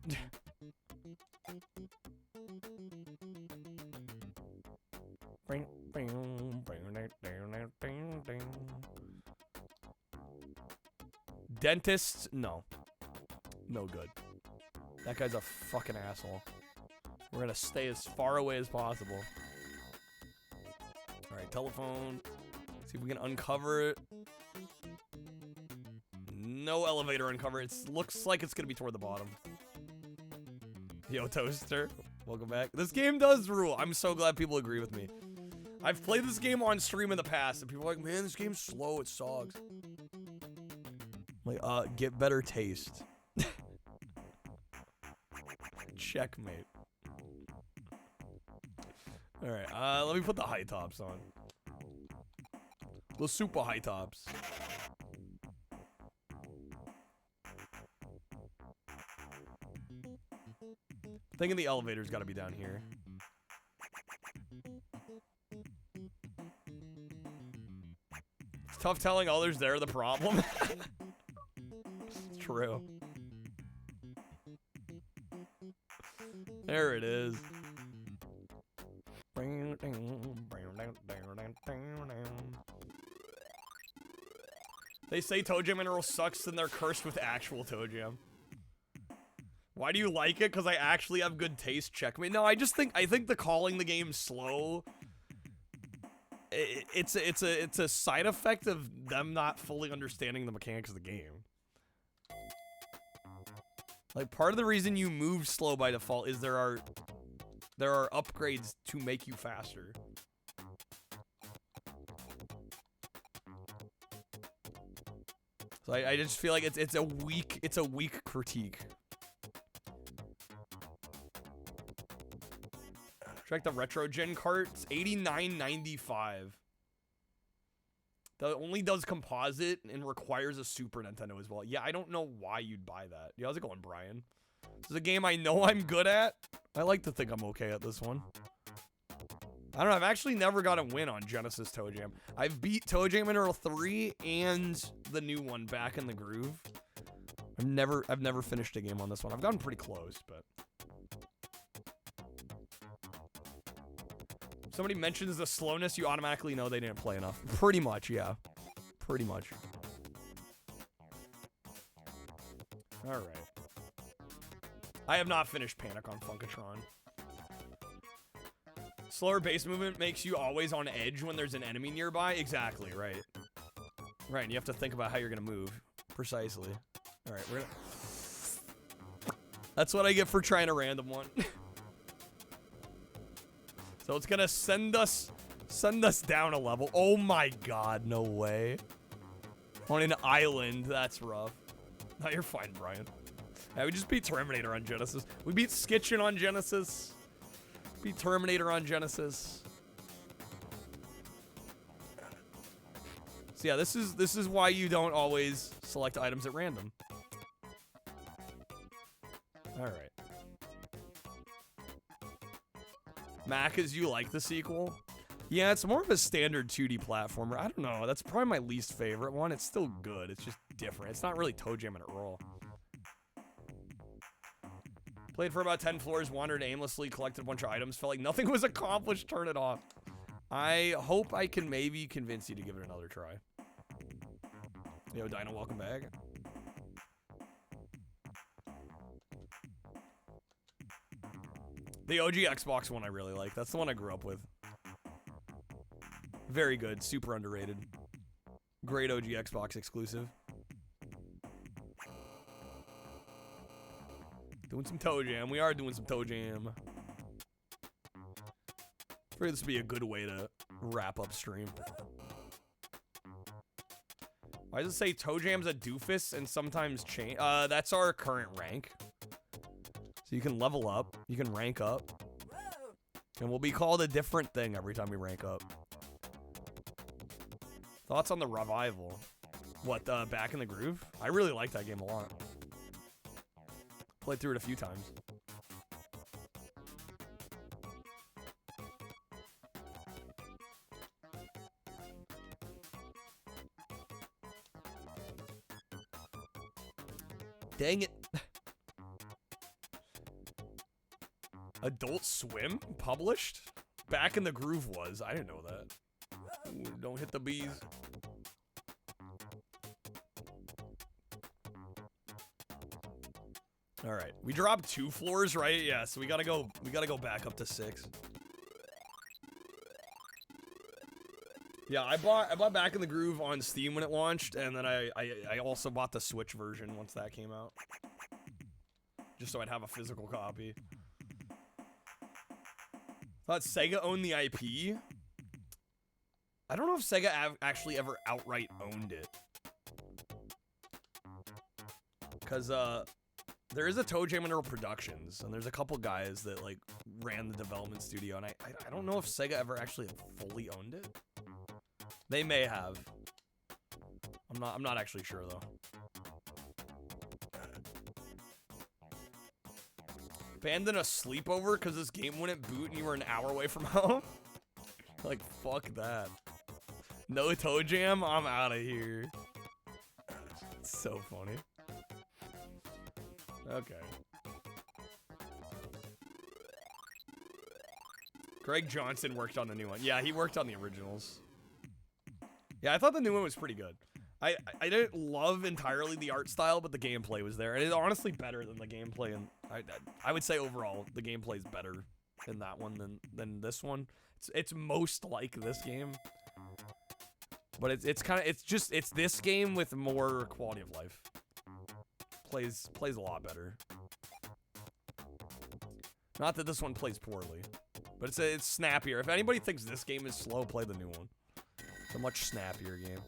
Speaker 1: Dentists? No. No good. That guy's a fucking asshole. We're gonna stay as far away as possible. Alright, telephone. See if we can uncover it. No elevator uncover. It looks like it's gonna be toward the bottom. Yo, Toaster. Welcome back. This game does rule. I'm so glad people agree with me. I've played this game on stream in the past, and people are like, man, this game's slow. It sucks. Like, get better taste. Checkmate. Alright, let me put the high tops on. The super high tops. Thinking the elevator's gotta be down here. It's tough telling others they're the problem. It's true. There it is. They say Toe Jam Mineral sucks and they're cursed with actual Toe Jam. Why do you like it? Because I actually have good taste. Checkmate. No, I think the calling the game slow. It's a side effect of them not fully understanding the mechanics of the game. Like, part of the reason you move slow by default is there are upgrades to make you faster. So I just feel like it's a weak critique. Check the retro gen cart. It's $89.95. That only does composite and requires a Super Nintendo as well. Yeah, I don't know why you'd buy that. Yeah, how's it going, Brian? This is a game I know I'm good at. I like to think I'm okay at this one. I don't know. I've actually never got a win on Genesis Toe Jam. I've beat Toe Jam Mineral 3 and the new one, Back in the Groove. I've never finished a game on this one. I've gotten pretty close, but if somebody mentions the slowness, you automatically know they didn't play enough. Pretty much, yeah. Pretty much. All right. I have not finished Panic on Funkatron. Slower base movement makes you always on edge when there's an enemy nearby. Exactly, right. Right, and you have to think about how you're gonna move. Precisely. Alright, we're gonna... That's what I get for trying a random one. So it's gonna send us down a level. Oh my god, no way. On an island, that's rough. No, you're fine, Brian. Yeah, we just beat Terminator on Genesis. We beat Skitchin on Genesis. Beat Terminator on Genesis. So yeah, this is why you don't always select items at random. Alright. Mac, as you like the sequel? Yeah, it's more of a standard 2D platformer. I don't know. That's probably my least favorite one. It's still good. It's just different. It's not really Toe Jam at all. Played for about 10 floors, wandered aimlessly, collected a bunch of items, felt like nothing was accomplished, turn it off. I hope I can maybe convince you to give it another try. Yo, Dino, welcome back. The OG Xbox one I really like. That's the one I grew up with. Very good, super underrated. Great OG Xbox exclusive. Doing some Toe Jam. We are doing some Toe Jam. I figured this would be a good way to wrap up stream. Why does it say Toe Jam's a doofus and sometimes change? That's our current rank. So you can level up. You can rank up. And we'll be called a different thing every time we rank up. Thoughts on the revival? What, Back in the Groove? I really like that game a lot. Played through it a few times. Dang it. Adult Swim published? Back in the Groove was. I didn't know that. Ooh, don't hit the bees. All right, we dropped 2 floors, right? Yeah, so we gotta go back up to 6. Yeah, I bought Back in the Groove on Steam when it launched, and then I also bought the Switch version once that came out, just so I'd have a physical copy. Thought Sega owned the IP. I don't know if Sega actually ever outright owned it. Because there is a Toe Jam Mineral Productions, and there's a couple guys that like ran the development studio, and I don't know if Sega ever actually fully owned it. They may have. I'm not actually sure though. Abandon a sleepover because this game wouldn't boot and you were an hour away from home? Like, fuck that. No Toe Jam? I'm out of here. It's so funny. Okay. Greg Johnson worked on the new one. Yeah, he worked on the originals. Yeah, I thought the new one was pretty good. I didn't love entirely the art style, but the gameplay was there. And it's honestly better than the gameplay. And I would say overall, the gameplay is better in that one than this one. It's most like this game. But it's this game with more quality of life. Plays a lot better. Not that this one plays poorly, but it's snappier. If anybody thinks this game is slow, play the new one. It's a much snappier game.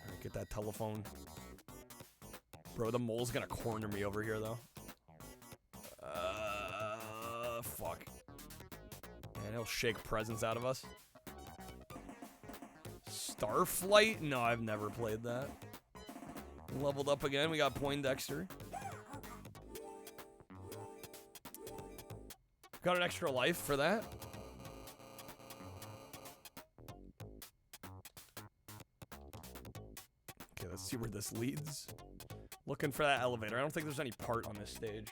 Speaker 1: Alright, get that telephone. Bro, the mole's gonna corner me over here, though. Fuck. And he'll shake presents out of us. Starflight? No, I've never played that. Leveled up again. We got Poindexter. Got an extra life for that. Okay, let's see where this leads. Looking for that elevator. I don't think there's any part on this stage.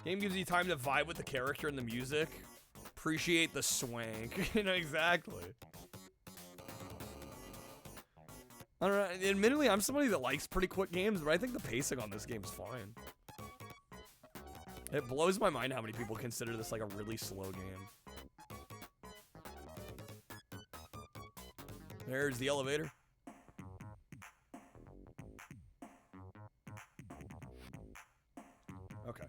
Speaker 1: Game gives you time to vibe with the character and the music. Appreciate the swank. You know, exactly. I don't know. Admittedly, I'm somebody that likes pretty quick games, but I think the pacing on this game is fine. It blows my mind how many people consider this like a really slow game. There's the elevator. Okay.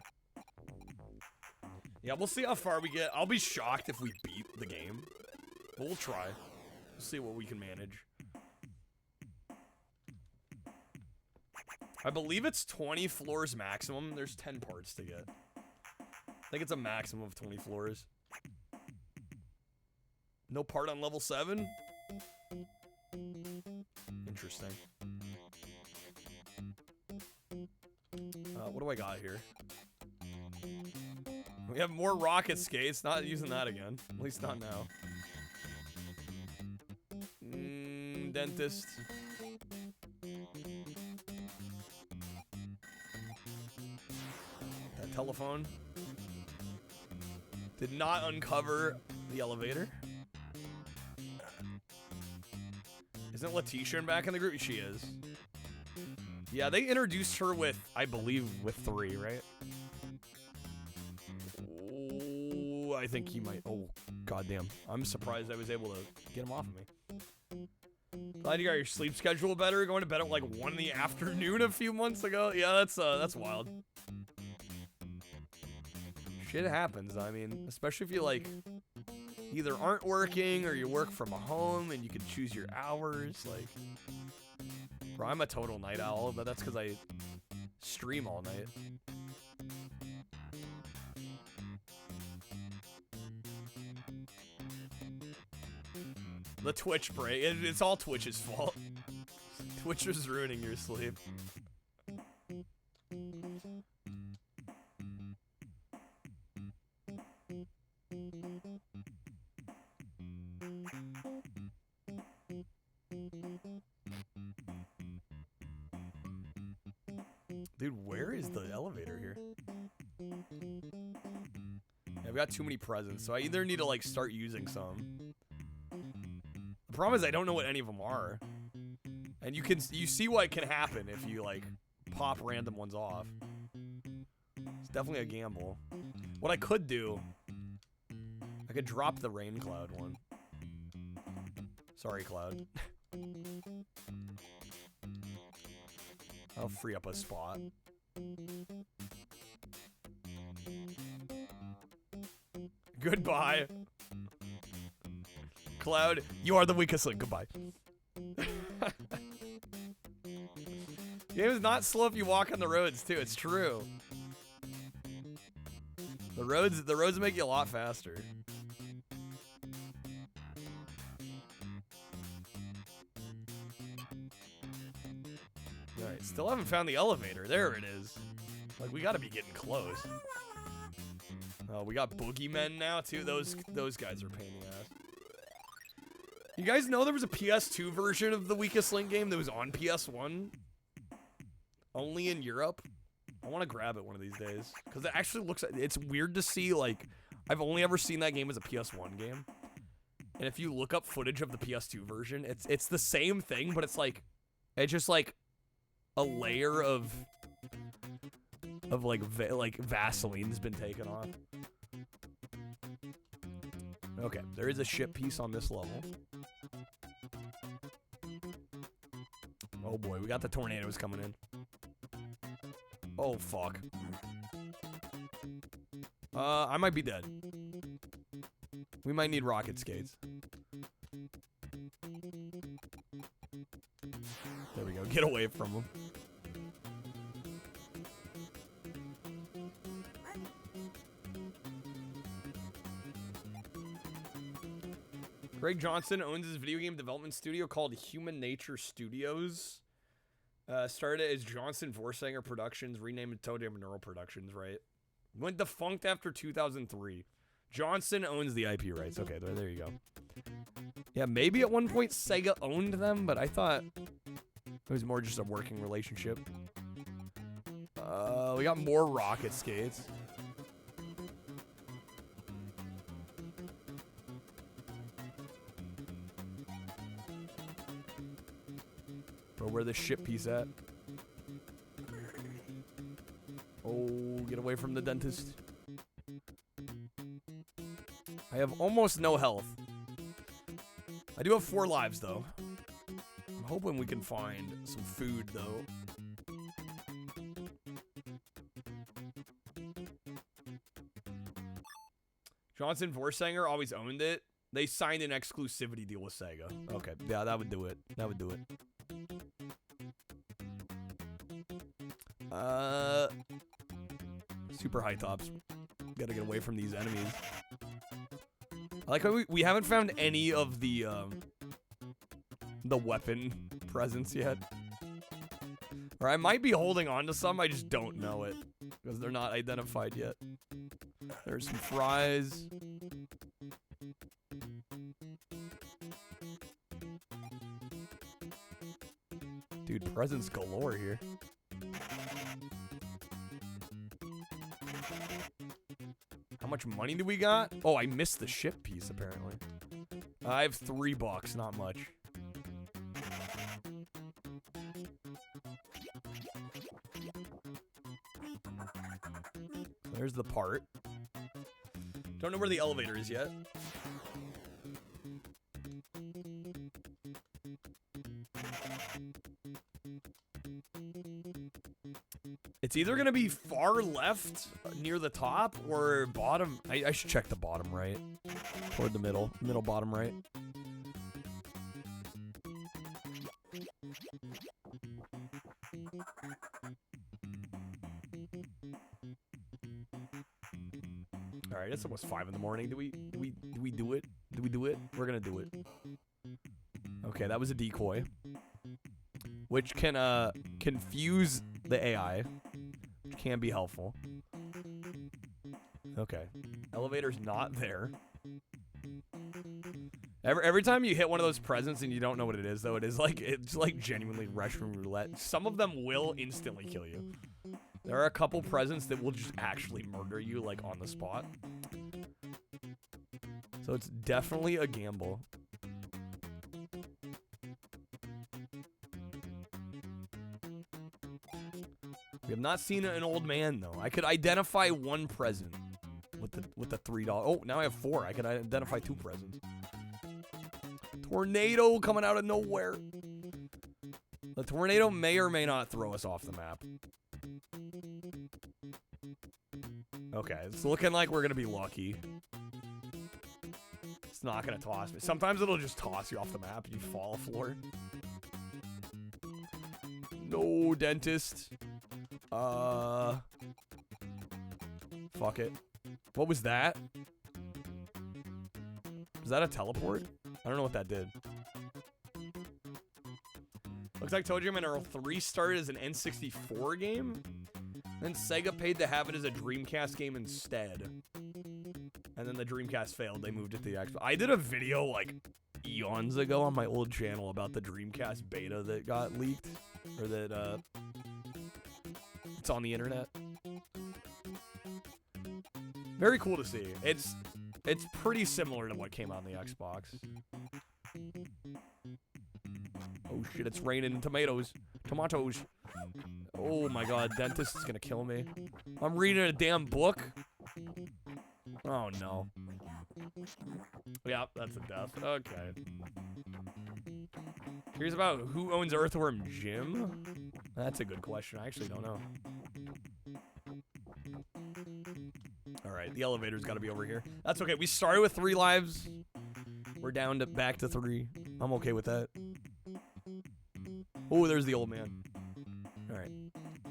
Speaker 1: Yeah, we'll see how far we get. I'll be shocked if we beat the game. But we'll try. We'll see what we can manage. I believe it's 20 floors maximum. There's 10 parts to get. I think it's a maximum of 20 floors. No part on level 7? Interesting. What do I got here? We have more rocket skates. Not using that again. At least not now. Dentist. That telephone. Did not uncover the elevator. Isn't Letitia back in the group? She is. Yeah, they introduced her with, I believe, with 3, right? Oh, I think he might. Oh, goddamn. I'm surprised I was able to get him off of me. Glad you got your sleep schedule better. Going to bed at like 1 in the afternoon a few months ago. Yeah, that's wild. Shit happens. I mean, especially if you like either aren't working or you work from home and you can choose your hours. Like, bro, I'm a total night owl, but that's because I stream all night. The Twitch break. It's all Twitch's fault. Twitch is ruining your sleep. Dude, where is the elevator here? Yeah, I've got too many presents, so I either need to like start using some. The problem is I don't know what any of them are. And you see what can happen if you like pop random ones off. It's definitely a gamble. What I could do, I could drop the rain cloud one. Sorry, Cloud. I'll free up a spot. Goodbye. Cloud, you are the weakest link. Goodbye. Game is not slow if you walk on the roads too. It's true. The roads make you a lot faster. All right, still haven't found the elevator. There it is. Like we got to be getting close. Oh, we got boogeymen now too. Those guys are pain in the ass. You guys know there was a PS2 version of the Weakest Link game that was on PS1? Only in Europe? I want to grab it one of these days. Because it actually looks... It's weird to see, like... I've only ever seen that game as a PS1 game. And if you look up footage of the PS2 version, it's the same thing, but it's like... It's just like... A layer of like Vaseline's been taken off. Okay, there is a ship piece on this level. Oh boy, we got the tornadoes coming in. Oh fuck. I might be dead. We might need rocket skates. There we go, get away from them. Greg Johnson owns his video game development studio called Human Nature Studios. Started as Johnson Vorsanger Productions, renamed to Toe Jam Neural Productions, right? Went defunct after 2003. Johnson owns the IP rights. Okay, there you go. Yeah, maybe at one point Sega owned them, but I thought it was more just a working relationship. We got more rocket skates. Bro, where the ship piece at? Oh, get away from the dentist. I have almost no health. I do have 4 lives, though. I'm hoping we can find some food, though. Johnson Vorsanger always owned it. They signed an exclusivity deal with Sega. Okay, yeah, that would do it. That would do it. Super high tops. Gotta get away from these enemies. I like how we haven't found any of the weapon presents yet. Or I might be holding on to some, I just don't know it. Because they're not identified yet. There's some fries. Dude, presents galore here. How much money do we got? Oh, I missed the ship piece, apparently. I have $3, not much. There's the part. Don't know where the elevator is yet. It's either going to be far left near the top or bottom. I should check the bottom right. Toward the middle. Middle bottom right. All right, it's almost 5 in the morning. Do we do it? Do we do it? We're going to do it. Okay, that was a decoy. Which can confuse the AI. Which can be helpful. Okay. Elevator's not there. Every time you hit one of those presents and you don't know what it is, though, it's like genuinely restroom roulette. Some of them will instantly kill you. There are a couple presents that will just actually murder you, like, on the spot. So it's definitely a gamble. We have not seen an old man, though. I could identify one present with the $3. Oh, now I have 4. I can identify 2 presents. Tornado coming out of nowhere. The tornado may or may not throw us off the map. Okay, it's looking like we're gonna be lucky. It's not gonna toss me. Sometimes it'll just toss you off the map and you fall floor. No, dentist. Fuck it. What was that? Was that a teleport? I don't know what that did. Looks like ToeJam and 3 started as an N64 game. Then Sega paid to have it as a Dreamcast game instead. And then the Dreamcast failed. They moved it to the Xbox. I did a video like eons ago on my old channel about the Dreamcast beta that got leaked. Or that, it's on the internet. Very cool to see. It's pretty similar to what came out on the Xbox. Oh shit, it's raining tomatoes. Tomatoes. Oh my god, dentist is gonna kill me. I'm reading a damn book. Oh no. Yeah, that's a death. Okay. Here's about who owns Earthworm Jim. That's a good question. I actually don't know. Alright, the elevator's gotta be over here. That's okay. We started with 3 lives. We're down to back to 3. I'm okay with that. Oh, there's the old man. Alright.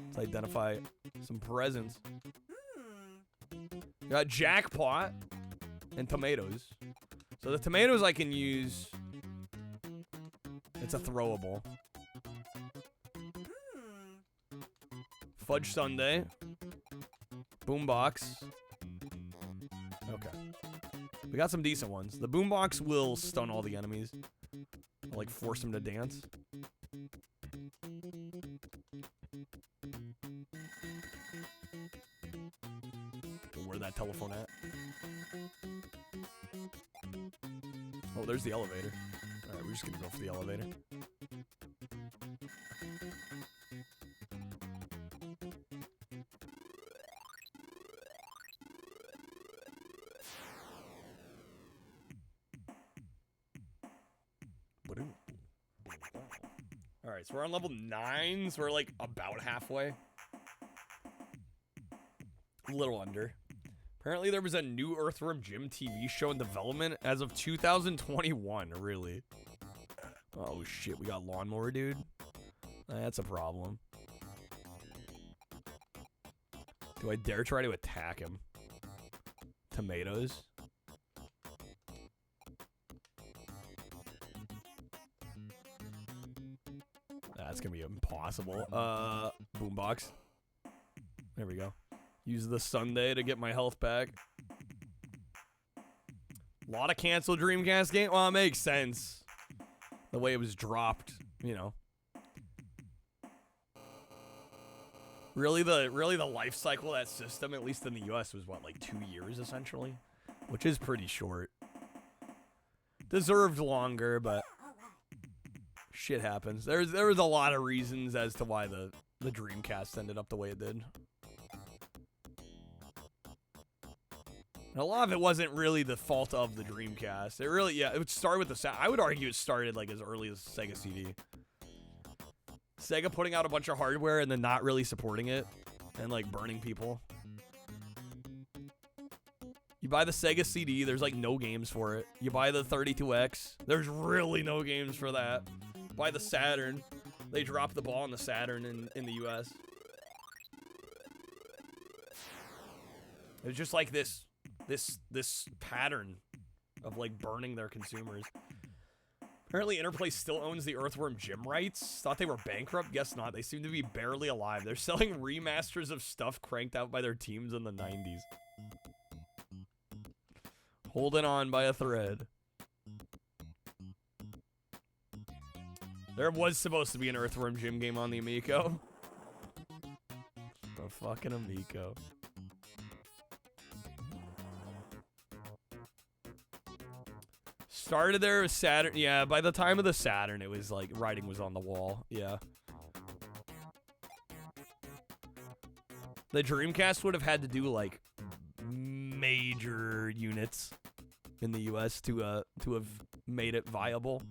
Speaker 1: Let's identify some presents. Got jackpot and tomatoes. So the tomatoes I can use. It's a throwable. Fudge sundae. Boombox. Okay. We got some decent ones. The boombox will stun all the enemies. I'll, like, force them to dance. Where that telephone at? Oh, there's the elevator. Alright, we're just gonna go for the elevator. Alright, so we're on level 9, so we're like about halfway. A little under. Apparently there was a new Earthworm Jim TV show in development as of 2021, really. Oh shit, we got Lawnmower Dude. That's a problem. Do I dare try to attack him? Tomatoes. That's gonna be impossible. Boombox. There we go. Use the Sunday to get my health back. A lot of canceled Dreamcast game. Well, it makes sense. The way it was dropped, you know. Really the life cycle of that system, at least in the US, was what, like 2 years essentially? Which is pretty short. Deserved longer, but shit happens. There was a lot of reasons as to why the Dreamcast ended up the way it did. And a lot of it wasn't really the fault of the Dreamcast. It really, yeah, it would start with the I would argue it started like as early as Sega CD. Sega putting out a bunch of hardware and then not really supporting it and like burning people. You buy the Sega CD, there's like no games for it. You buy the 32X, there's really no games for that. Buy the Saturn, they dropped the ball on the Saturn in the US. It's just like this pattern of like burning their consumers. Apparently Interplay still owns the Earthworm Jim rights. Thought they were bankrupt? Guess not. They seem to be barely alive. They're selling remasters of stuff cranked out by their teams in the 90s. Holding on by a thread. There was supposed to be an Earthworm Jim game on the Amico. The fucking Amico. Started there with Saturn. Yeah, by the time of the Saturn, it was like writing was on the wall. Yeah. The Dreamcast would have had to do like major units in the US to have made it viable.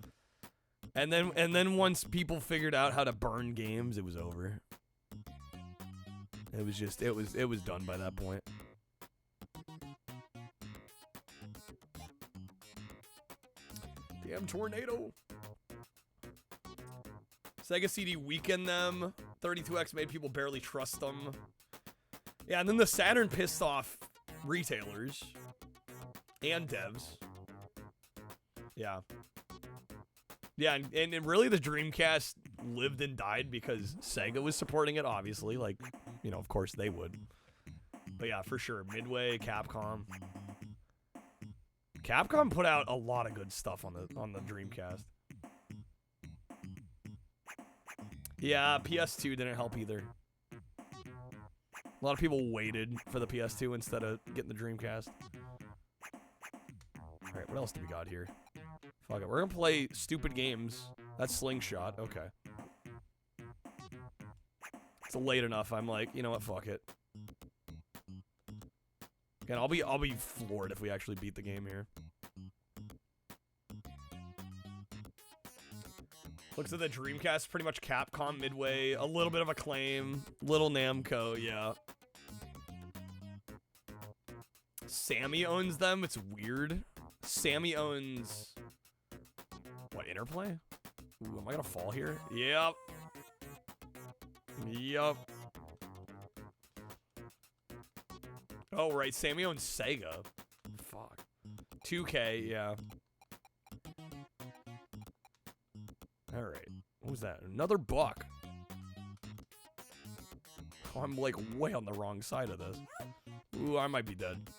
Speaker 1: And then once people figured out how to burn games, it was over. It was just it was done by that point. Damn tornado. Sega CD weakened them. 32X made people barely trust them. Yeah, and then the Saturn pissed off retailers and devs. Yeah. Yeah, and really the Dreamcast lived and died because Sega was supporting it, obviously. Like, you know, of course they would. But yeah, for sure. Midway, Capcom. Capcom put out a lot of good stuff on the Dreamcast. Yeah, PS2 didn't help either. A lot of people waited for the PS2 instead of getting the Dreamcast. Alright, what else do we got here? Fuck it, we're gonna play stupid games. That's Slingshot, okay. It's late enough, I'm like, you know what, fuck it. Again, I'll be floored if we actually beat the game here. Looks like the Dreamcast, pretty much Capcom, Midway, a little bit of Acclaim, little Namco, yeah. Sammy owns them, it's weird. Sammy owns... What, Interplay? Ooh, am I gonna fall here? Yep. Yep. Oh, right, Sammy owns Sega. Fuck. 2K, yeah. Alright. What was that? Another buck. Oh, I'm like way on the wrong side of this. Ooh, I might be dead.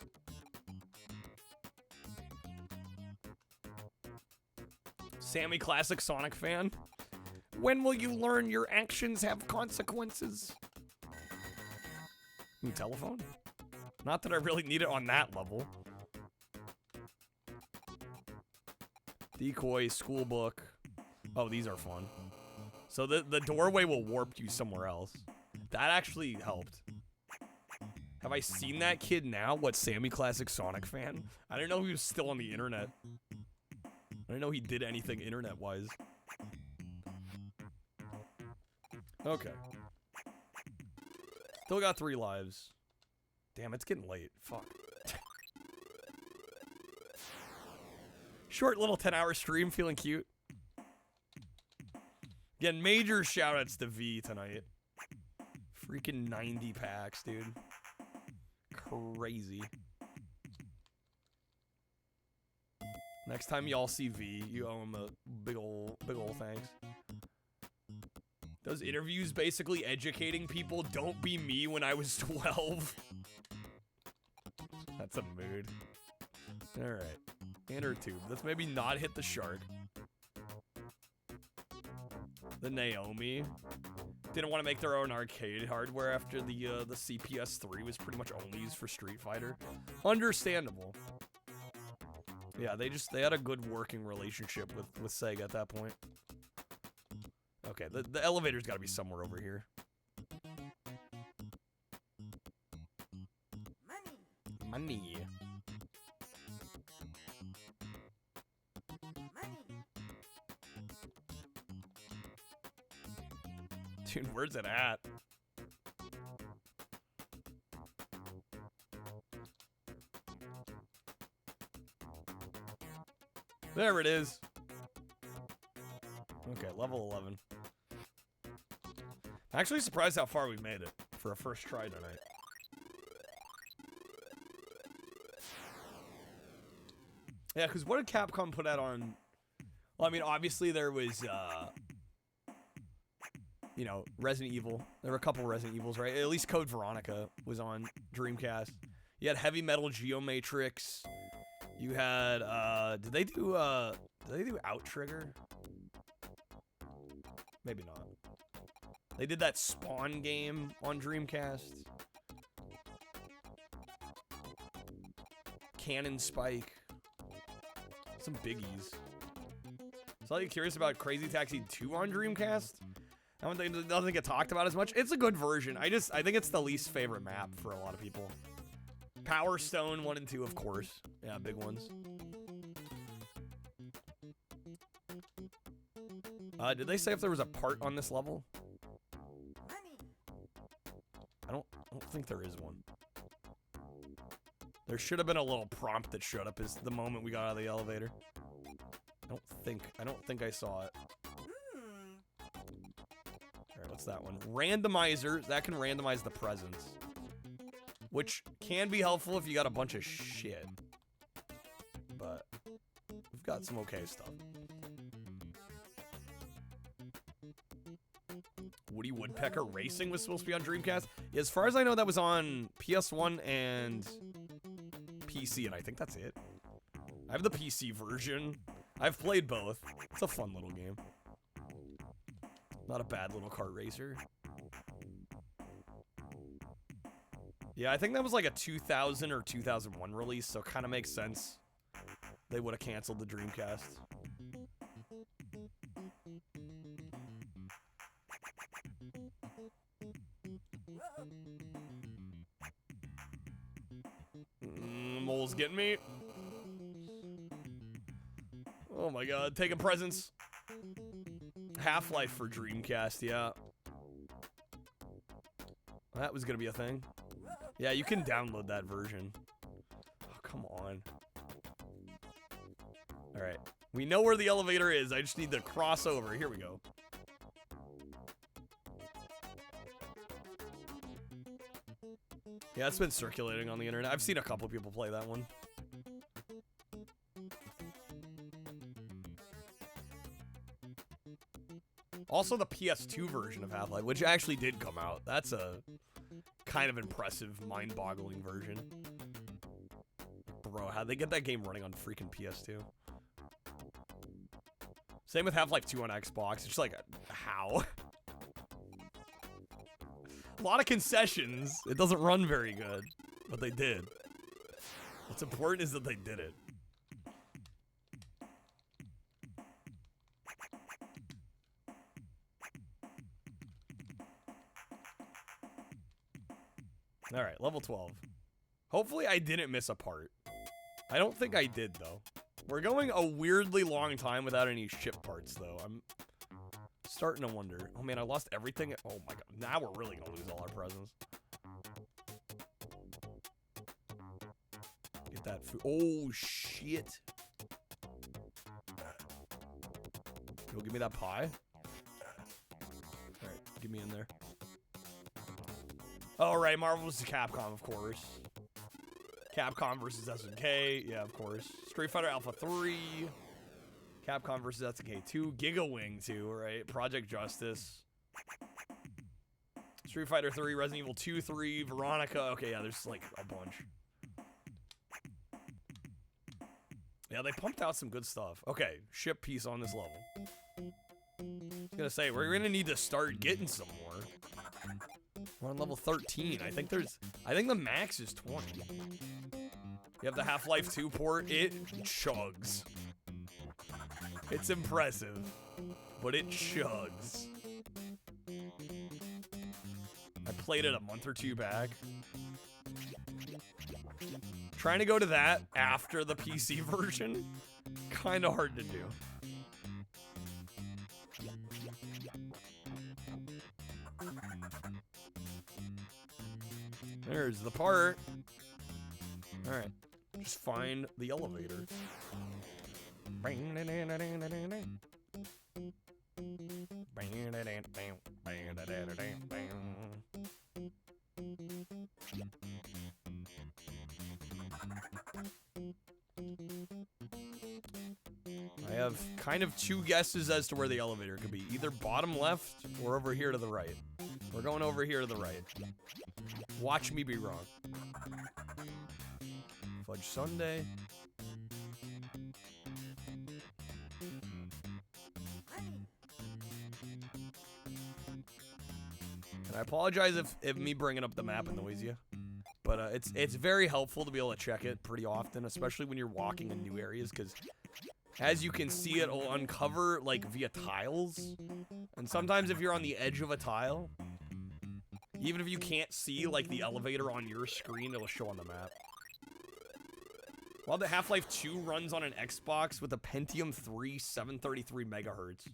Speaker 1: Sammy Classic Sonic fan? When will you learn your actions have consequences? Ooh, telephone? Not that I really need it on that level. Decoy, school book. Oh, these are fun. So the doorway will warp you somewhere else. That actually helped. Have I seen that kid now? What, Sammy Classic Sonic fan? I didn't know he was still on the internet. I didn't know he did anything internet-wise. Okay. Still got 3 lives. Damn, it's getting late. Fuck. Short little 10-hour stream, feeling cute. Again, major shoutouts to V tonight. Freaking 90 packs, dude. Crazy. Next time y'all see V, you owe him a big ol' thanks. Those interviews basically educating people, don't be me when I was 12. That's a mood. Alright. Inner tube. Let's maybe not hit the shark. The Naomi. Didn't want to make their own arcade hardware after the CPS3 was pretty much only used for Street Fighter. Understandable. Yeah, they had a good working relationship with Sega at that point. Okay, the elevator's got to be somewhere over here. Money. Dude, where's it at? There it is. Okay, level 11. Actually surprised how far we made it for a first try tonight. Yeah, because what did Capcom put out on... Well, I mean, obviously there was, you know, Resident Evil. There were a couple Resident Evils, right? At least Code Veronica was on Dreamcast. You had Heavy Metal Geomatrix. You had, did they do Outrigger? Maybe not. They did that Spawn game on Dreamcast. Cannon Spike. Some biggies. Slightly curious about Crazy Taxi 2 on Dreamcast. I don't think it doesn't get talked about as much. It's a good version. I think it's the least favorite map for a lot of people. Power Stone 1 and 2, of course. Yeah, big ones. Did they say if there was a part on this level? I don't think there is one. There should have been a little prompt that showed up as the moment we got out of the elevator. I don't think I saw it. What's that one? Randomizer. That can randomize the presents. Which can be helpful if you got a bunch of shit. But we've got some okay stuff. Woody Woodpecker Racing was supposed to be on Dreamcast. Yeah, as far as I know, that was on PS1 and PC, and I think that's it. I have the PC version. I've played both. It's a fun little game. Not a bad little kart racer. Yeah, I think that was like a 2000 or 2001 release, so it kind of makes sense. They would have canceled the Dreamcast. Mole's getting me. Oh my god, taking presents. Half-Life for Dreamcast, yeah. That was gonna be a thing. Yeah, you can download that version. Oh, come on. Alright. We know where the elevator is. I just need to cross over. Here we go. Yeah, it's been circulating on the internet. I've seen a couple people play that one. Also the PS2 version of Half-Life, which actually did come out. That's a kind of impressive, mind-boggling version. Bro, how'd they get that game running on freaking PS2? Same with Half-Life 2 on Xbox. It's just like, how? A lot of concessions. It doesn't run very good, but they did. What's important is that they did it. Alright, level 12. Hopefully I didn't miss a part. I don't think I did, though. We're going a weirdly long time without any ship parts, though. I'm starting to wonder. Oh, man, I lost everything. Oh, my God. Now we're really going to lose all our presents. Get that food. Oh, shit. Go give me that pie. Alright, get me in there. All right, Marvel vs. Capcom, of course. Capcom versus SNK, yeah, of course. Street Fighter Alpha 3. Capcom versus SNK 2. Giga Wing 2, right? Project Justice. Street Fighter 3, Resident Evil 2, 3, Veronica. Okay, yeah, there's like a bunch. Yeah, they pumped out some good stuff. Okay, ship piece on this level. I was gonna say, we're gonna need to start getting some more. We're on level 13. I think the max is 20. You have the Half-Life 2 port. It chugs. It's impressive, but it chugs. I played it a month or two back. Trying to go to that after the PC version, kind of hard to do. There's the part. Alright. Just find the elevator. I have kind of two guesses as to where the elevator could be. Either bottom left or over here to the right. We're going over here to the right. Watch me be wrong. Fudge Sundae. And I apologize if me bringing up the map annoys you. But it's very helpful to be able to check it pretty often, especially when you're walking in new areas, because as you can see, it'll uncover like via tiles. And sometimes if you're on the edge of a tile, even if you can't see like the elevator on your screen, it'll show on the map. While the Half-Life 2 runs on an Xbox with a Pentium 3 733 megahertz.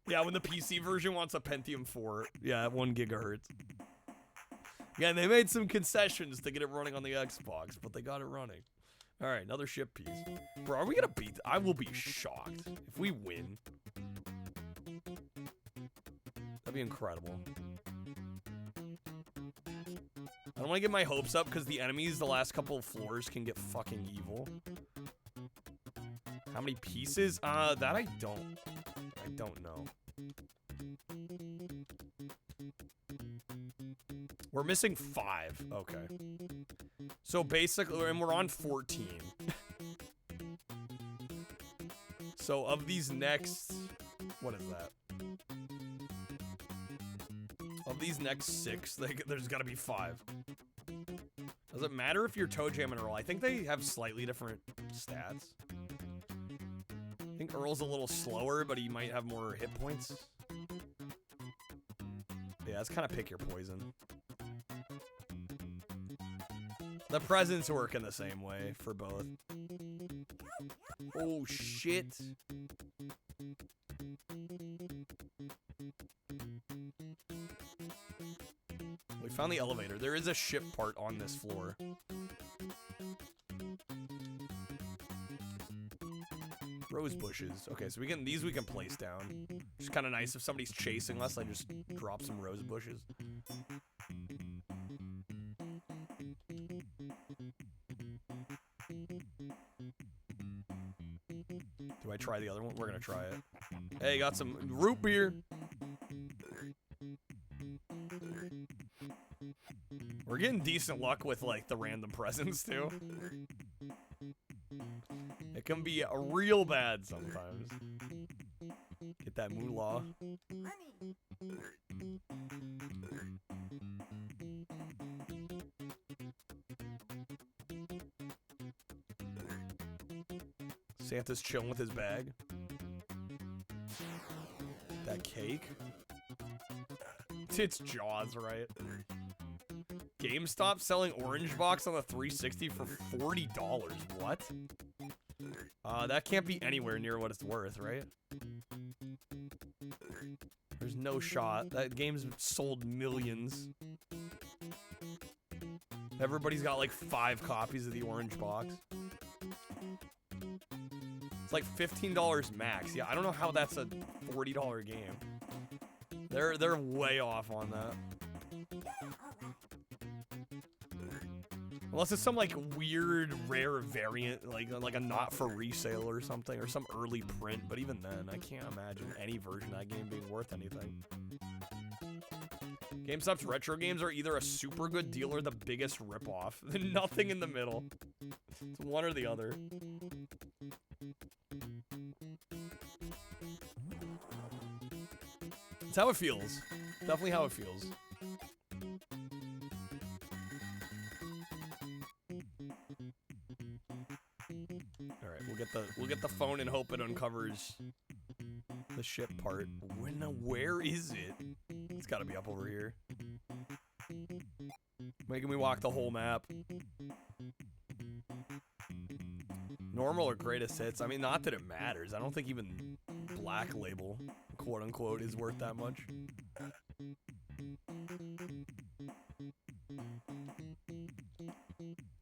Speaker 1: Yeah, when the PC version wants a Pentium 4, yeah, at 1 gigahertz. Yeah, they made some concessions to get it running on the Xbox, but they got it running. All right, another ship piece. Bro, are we gonna beat? I will be shocked if we win. That'd be incredible. I don't want to get my hopes up because the enemies the last couple of floors can get fucking evil. How many pieces? That I don't know. We're missing 5. Okay. So basically, and we're on 14. So of these next, what is that? Of these next 6, there's gotta be 5. Does it matter if you're toe jamming Earl? I think they have slightly different stats. I think Earl's a little slower, but he might have more hit points. Yeah, it's kind of pick your poison. The presents work in the same way for both. Oh, shit. We found the elevator. There is a ship part on this floor. Rose bushes. Okay, so these we can place down. It's kind of nice if somebody's chasing us, I just drop some rose bushes. Do I try the other one? We're gonna try it. Hey, got some root beer. We're getting decent luck with like the random presents too. It can be real bad sometimes. Get that moolah. Santa's chilling with his bag. That cake. It's Jaws, right? GameStop selling Orange Box on the 360 for $40. What? That can't be anywhere near what it's worth, right? There's no shot. That game's sold millions. Everybody's got like 5 copies of the Orange Box. It's like $15 max. Yeah, I don't know how that's a $40 game. They're way off on that. Unless it's some like weird rare variant, like a not for resale or something, or some early print. But even then, I can't imagine any version of that game being worth anything. GameStop's retro games are either a super good deal or the biggest ripoff. Nothing in the middle. It's one or the other. It's how it feels. Definitely how it feels. We'll get the phone and hope it uncovers the ship part. Where is it? It's got to be up over here. Making me walk the whole map. Normal or greatest hits? I mean, not that it matters. I don't think even Black Label, quote unquote, is worth that much.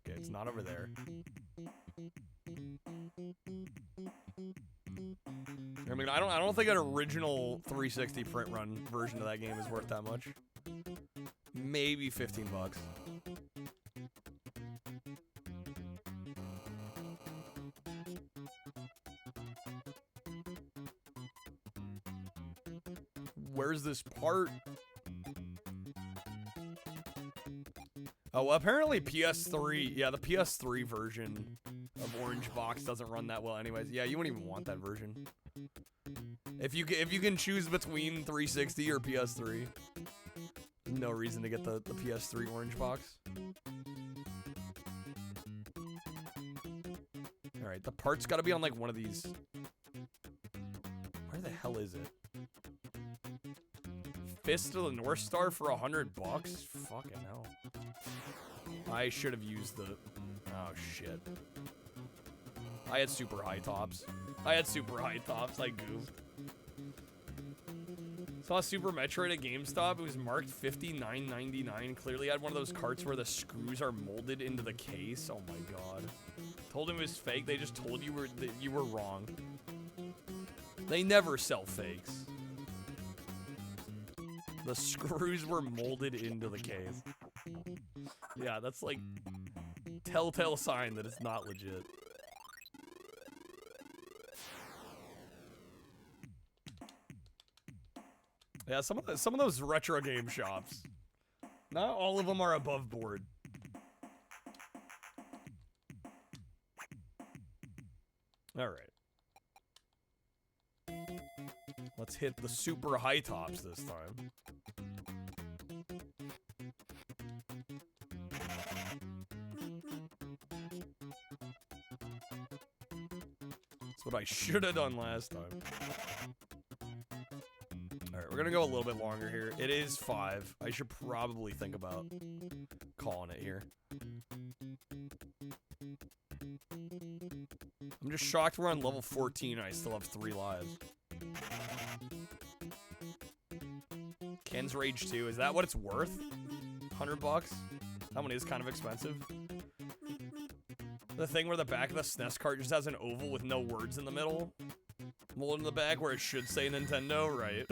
Speaker 1: Okay, it's not over there. I mean, I don't think an original 360 print run version of that game is worth that much. Maybe $15. Where's this part? Oh, apparently PS3. Yeah, the PS3 version of Orange Box doesn't run that well anyways. Yeah, you wouldn't even want that version. If you can choose between 360 or PS3, no reason to get the PS3 Orange Box. Alright, the part's gotta be on like one of these. Where the hell is it? Fist of the North Star for $100? Fucking hell. I should have used the... Oh, shit. I had super high tops. I goofed. Saw Super Metroid at GameStop. It was marked $59.99. Clearly had one of those carts where the screws are molded into the case. Oh my god. Told him it was fake. They just told you that you were wrong. They never sell fakes. The screws were molded into the case. Yeah, that's like telltale sign that it's not legit. Yeah, some of those retro game shops, not all of them are above board. All right. Let's hit the super high tops this time. That's what I should have done last time. Alright, we're gonna go a little bit longer here. It is 5. I should probably think about calling it here. I'm just shocked we're on level 14 and I still have 3 lives. Ken's Rage 2, is that what it's worth? 100 bucks? That one is kind of expensive. The thing where the back of the SNES cart just has an oval with no words in the middle. Mold in the back where it should say Nintendo, right?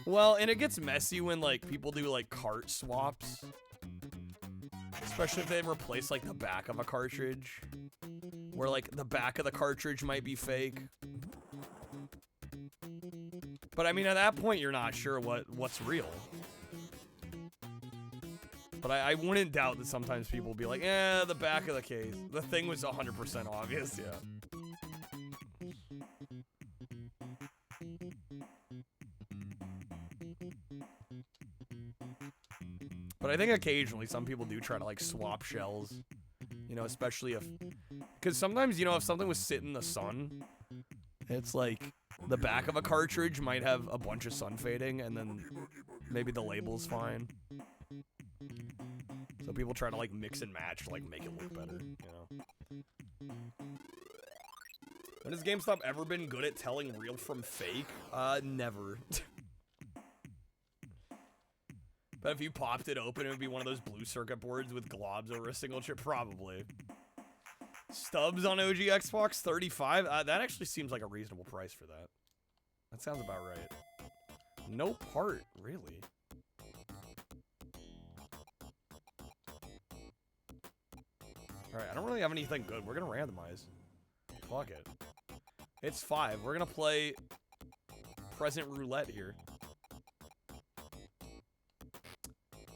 Speaker 1: Well, and it gets messy when, like, people do, like, cart swaps. Especially if they replace, like, the back of a cartridge. Where, like, the back of the cartridge might be fake. But, I mean, at that point, you're not sure what's real. But I wouldn't doubt that sometimes people will be like, eh, the back of the case. The thing was 100% obvious, yeah. But I think occasionally some people do try to, like, swap shells. You know, especially if... Because sometimes, you know, if something was sitting in the sun, it's like the back of a cartridge might have a bunch of sun fading, and then maybe the label's fine. So people try to, like, mix and match to, like, make it look better, you know? When has GameStop ever been good at telling real from fake? Never. But if you popped it open, it would be one of those blue circuit boards with globs over a single chip, probably. Stubs on OG Xbox, 35? That actually seems like a reasonable price for that. That sounds about right. No part, really. Alright, I don't really have anything good. We're gonna randomize. Fuck it. It's 5. We're gonna play present roulette here.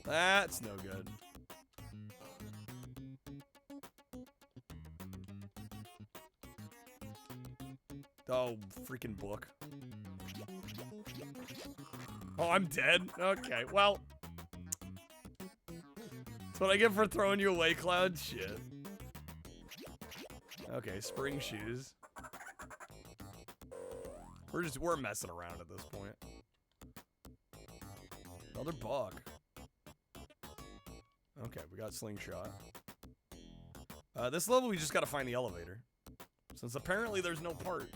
Speaker 1: That's no good. Oh, freaking book. Oh, I'm dead? Okay, well. That's what I get for throwing you away, Cloud. Shit. Okay, spring shoes. We're messing around at this point. Another buck. Okay, we got slingshot. This level we just gotta find the elevator. Since apparently there's no part.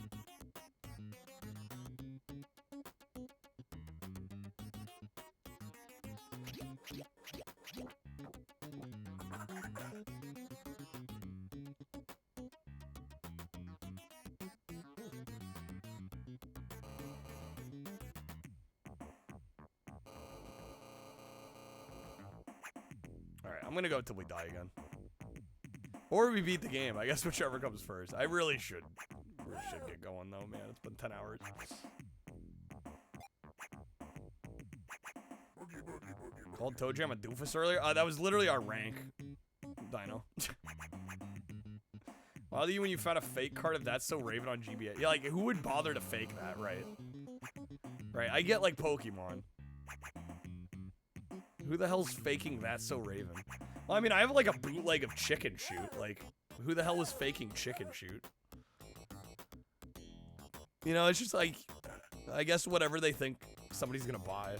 Speaker 1: Alright, I'm gonna go till we die again. Or we beat the game. I guess whichever comes first. I really should get going though, man. It's been 10 hours. Called Toe Jam a doofus earlier? That was literally our rank. Dino. Wow, you when you found a fake card of That's So Raven on GBA. Yeah, like, who would bother to fake that, right? Right, I get, like, Pokemon. Who the hell's faking That's So Raven? Well, I mean, I have, like, a bootleg of Chicken Shoot. Like, who the hell is faking Chicken Shoot? You know, it's just, like, I guess whatever they think somebody's gonna buy.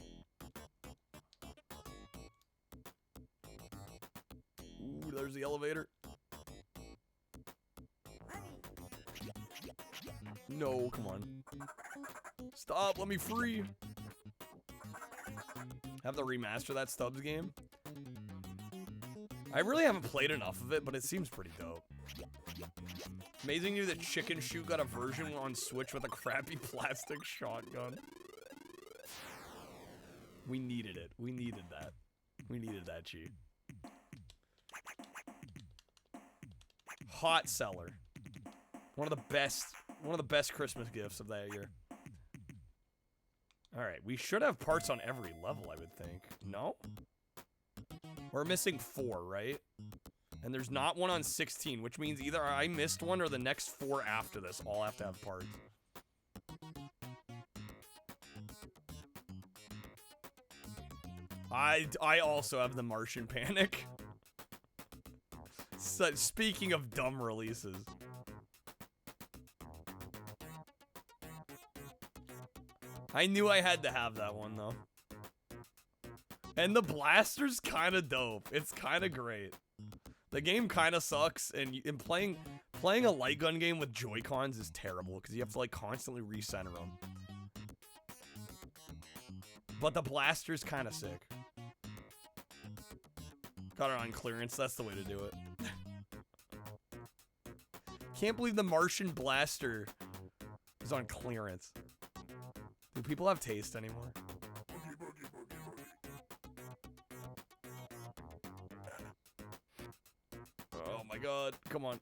Speaker 1: Ooh, there's the elevator. No, come on. Stop, let me free. Have to remaster that Stubbs game. I really haven't played enough of it, but it seems pretty dope. Amazing you that Chicken Shoot got a version on Switch with a crappy plastic shotgun. We needed it. We needed that. We needed that cheat. Hot Cellar. One of the best Christmas gifts of that year. Alright, we should have parts on every level, I would think. No? We're missing 4, right? And there's not one on 16, which means either I missed one or the next 4 after this all have to have parts. I also have the Martian Panic. So, speaking of dumb releases. I knew I had to have that one, though. And the blaster's kind of dope. It's kind of great. The game kind of sucks, and playing a light gun game with Joy-Cons is terrible, because you have to, like, constantly recenter them. But the blaster's kind of sick. Got it on clearance, that's the way to do it. Can't believe the Martian Blaster is on clearance. Do people have taste anymore? Oh my god, come on.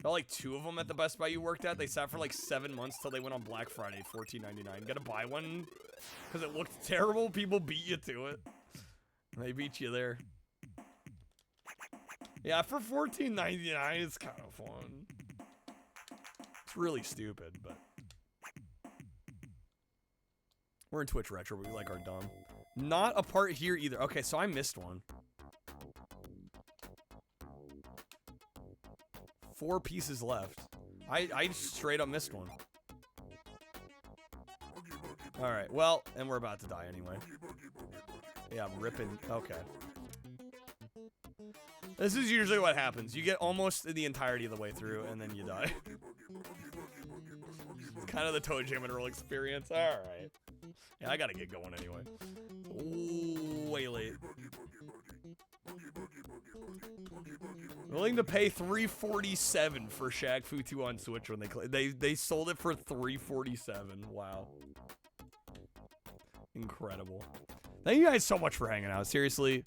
Speaker 1: Got like 2 of them at the Best Buy you worked at. They sat for like 7 months till they went on Black Friday, $14.99. Gotta buy one because it looked terrible. People beat you to it. They beat you there. Yeah, for $14.99, it's kind of fun. It's really stupid, but we're in Twitch Retro. We like our dumb. Not a part here either. Okay, so I missed one. 4 pieces left. I straight up missed one. Alright, well, and we're about to die anyway. Yeah, I'm ripping. Okay. This is usually what happens. You get almost the entirety of the way through, and then you die. It's kind of the Toe Jam and Roll experience. Alright. Yeah, I gotta get going anyway. Ooh, way late. Willing to pay $347 for Shaq Fu 2 on Switch when they sold it for $347. Wow. Incredible. Thank you guys so much for hanging out. Seriously.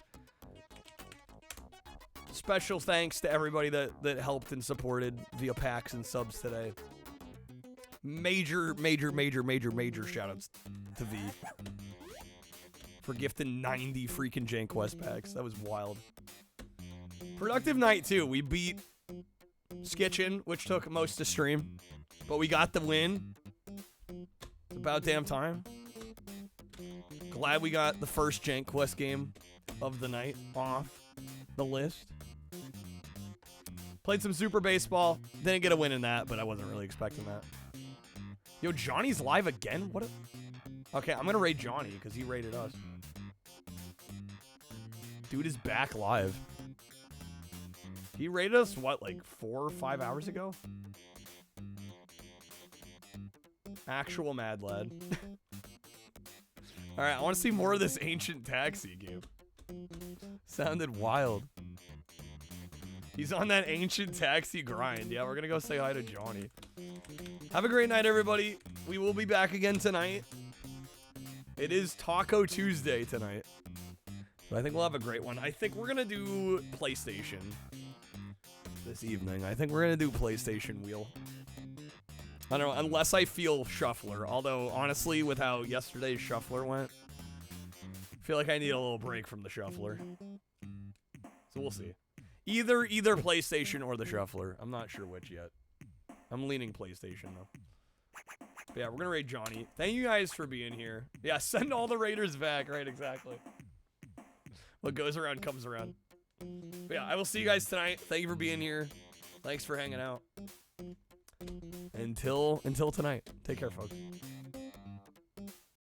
Speaker 1: Special thanks to everybody that helped and supported via packs and subs today. Major shoutouts to V for gifting 90 freaking JANKQuEST packs. That was wild. Productive night too. We beat Skitchin, which took most to stream, but we got the win. It's about damn time. Glad we got the first JANKQuEST game of the night off the list. Played some Super Baseball. Didn't get a win in that, but I wasn't really expecting that. Yo, Johnny's live again? What a... Okay, I'm going to raid Johnny because he raided us. Dude is back live. He raided us, what, like 4 or 5 hours ago? Actual mad lad. Alright, I want to see more of this Ancient Taxi game. Sounded wild. He's on that Ancient Taxi grind. Yeah, we're gonna go say hi to Johnny. Have a great night, everybody. We will be back again tonight. It is Taco Tuesday tonight. So I think we'll have a great one. I think we're gonna do PlayStation this evening. I think we're gonna do PlayStation Wheel. I don't know, unless I feel Shuffler. Although, honestly, with how yesterday's Shuffler went, I feel like I need a little break from the Shuffler. So we'll see. Either PlayStation or the Shuffler. I'm not sure which yet. I'm leaning PlayStation, though. But yeah, we're gonna raid Johnny. Thank you guys for being here. Yeah, send all the raiders back. Right, exactly. What goes around comes around. But yeah, I will see you guys tonight. Thank you for being here. Thanks for hanging out. Until tonight. Take care, folks.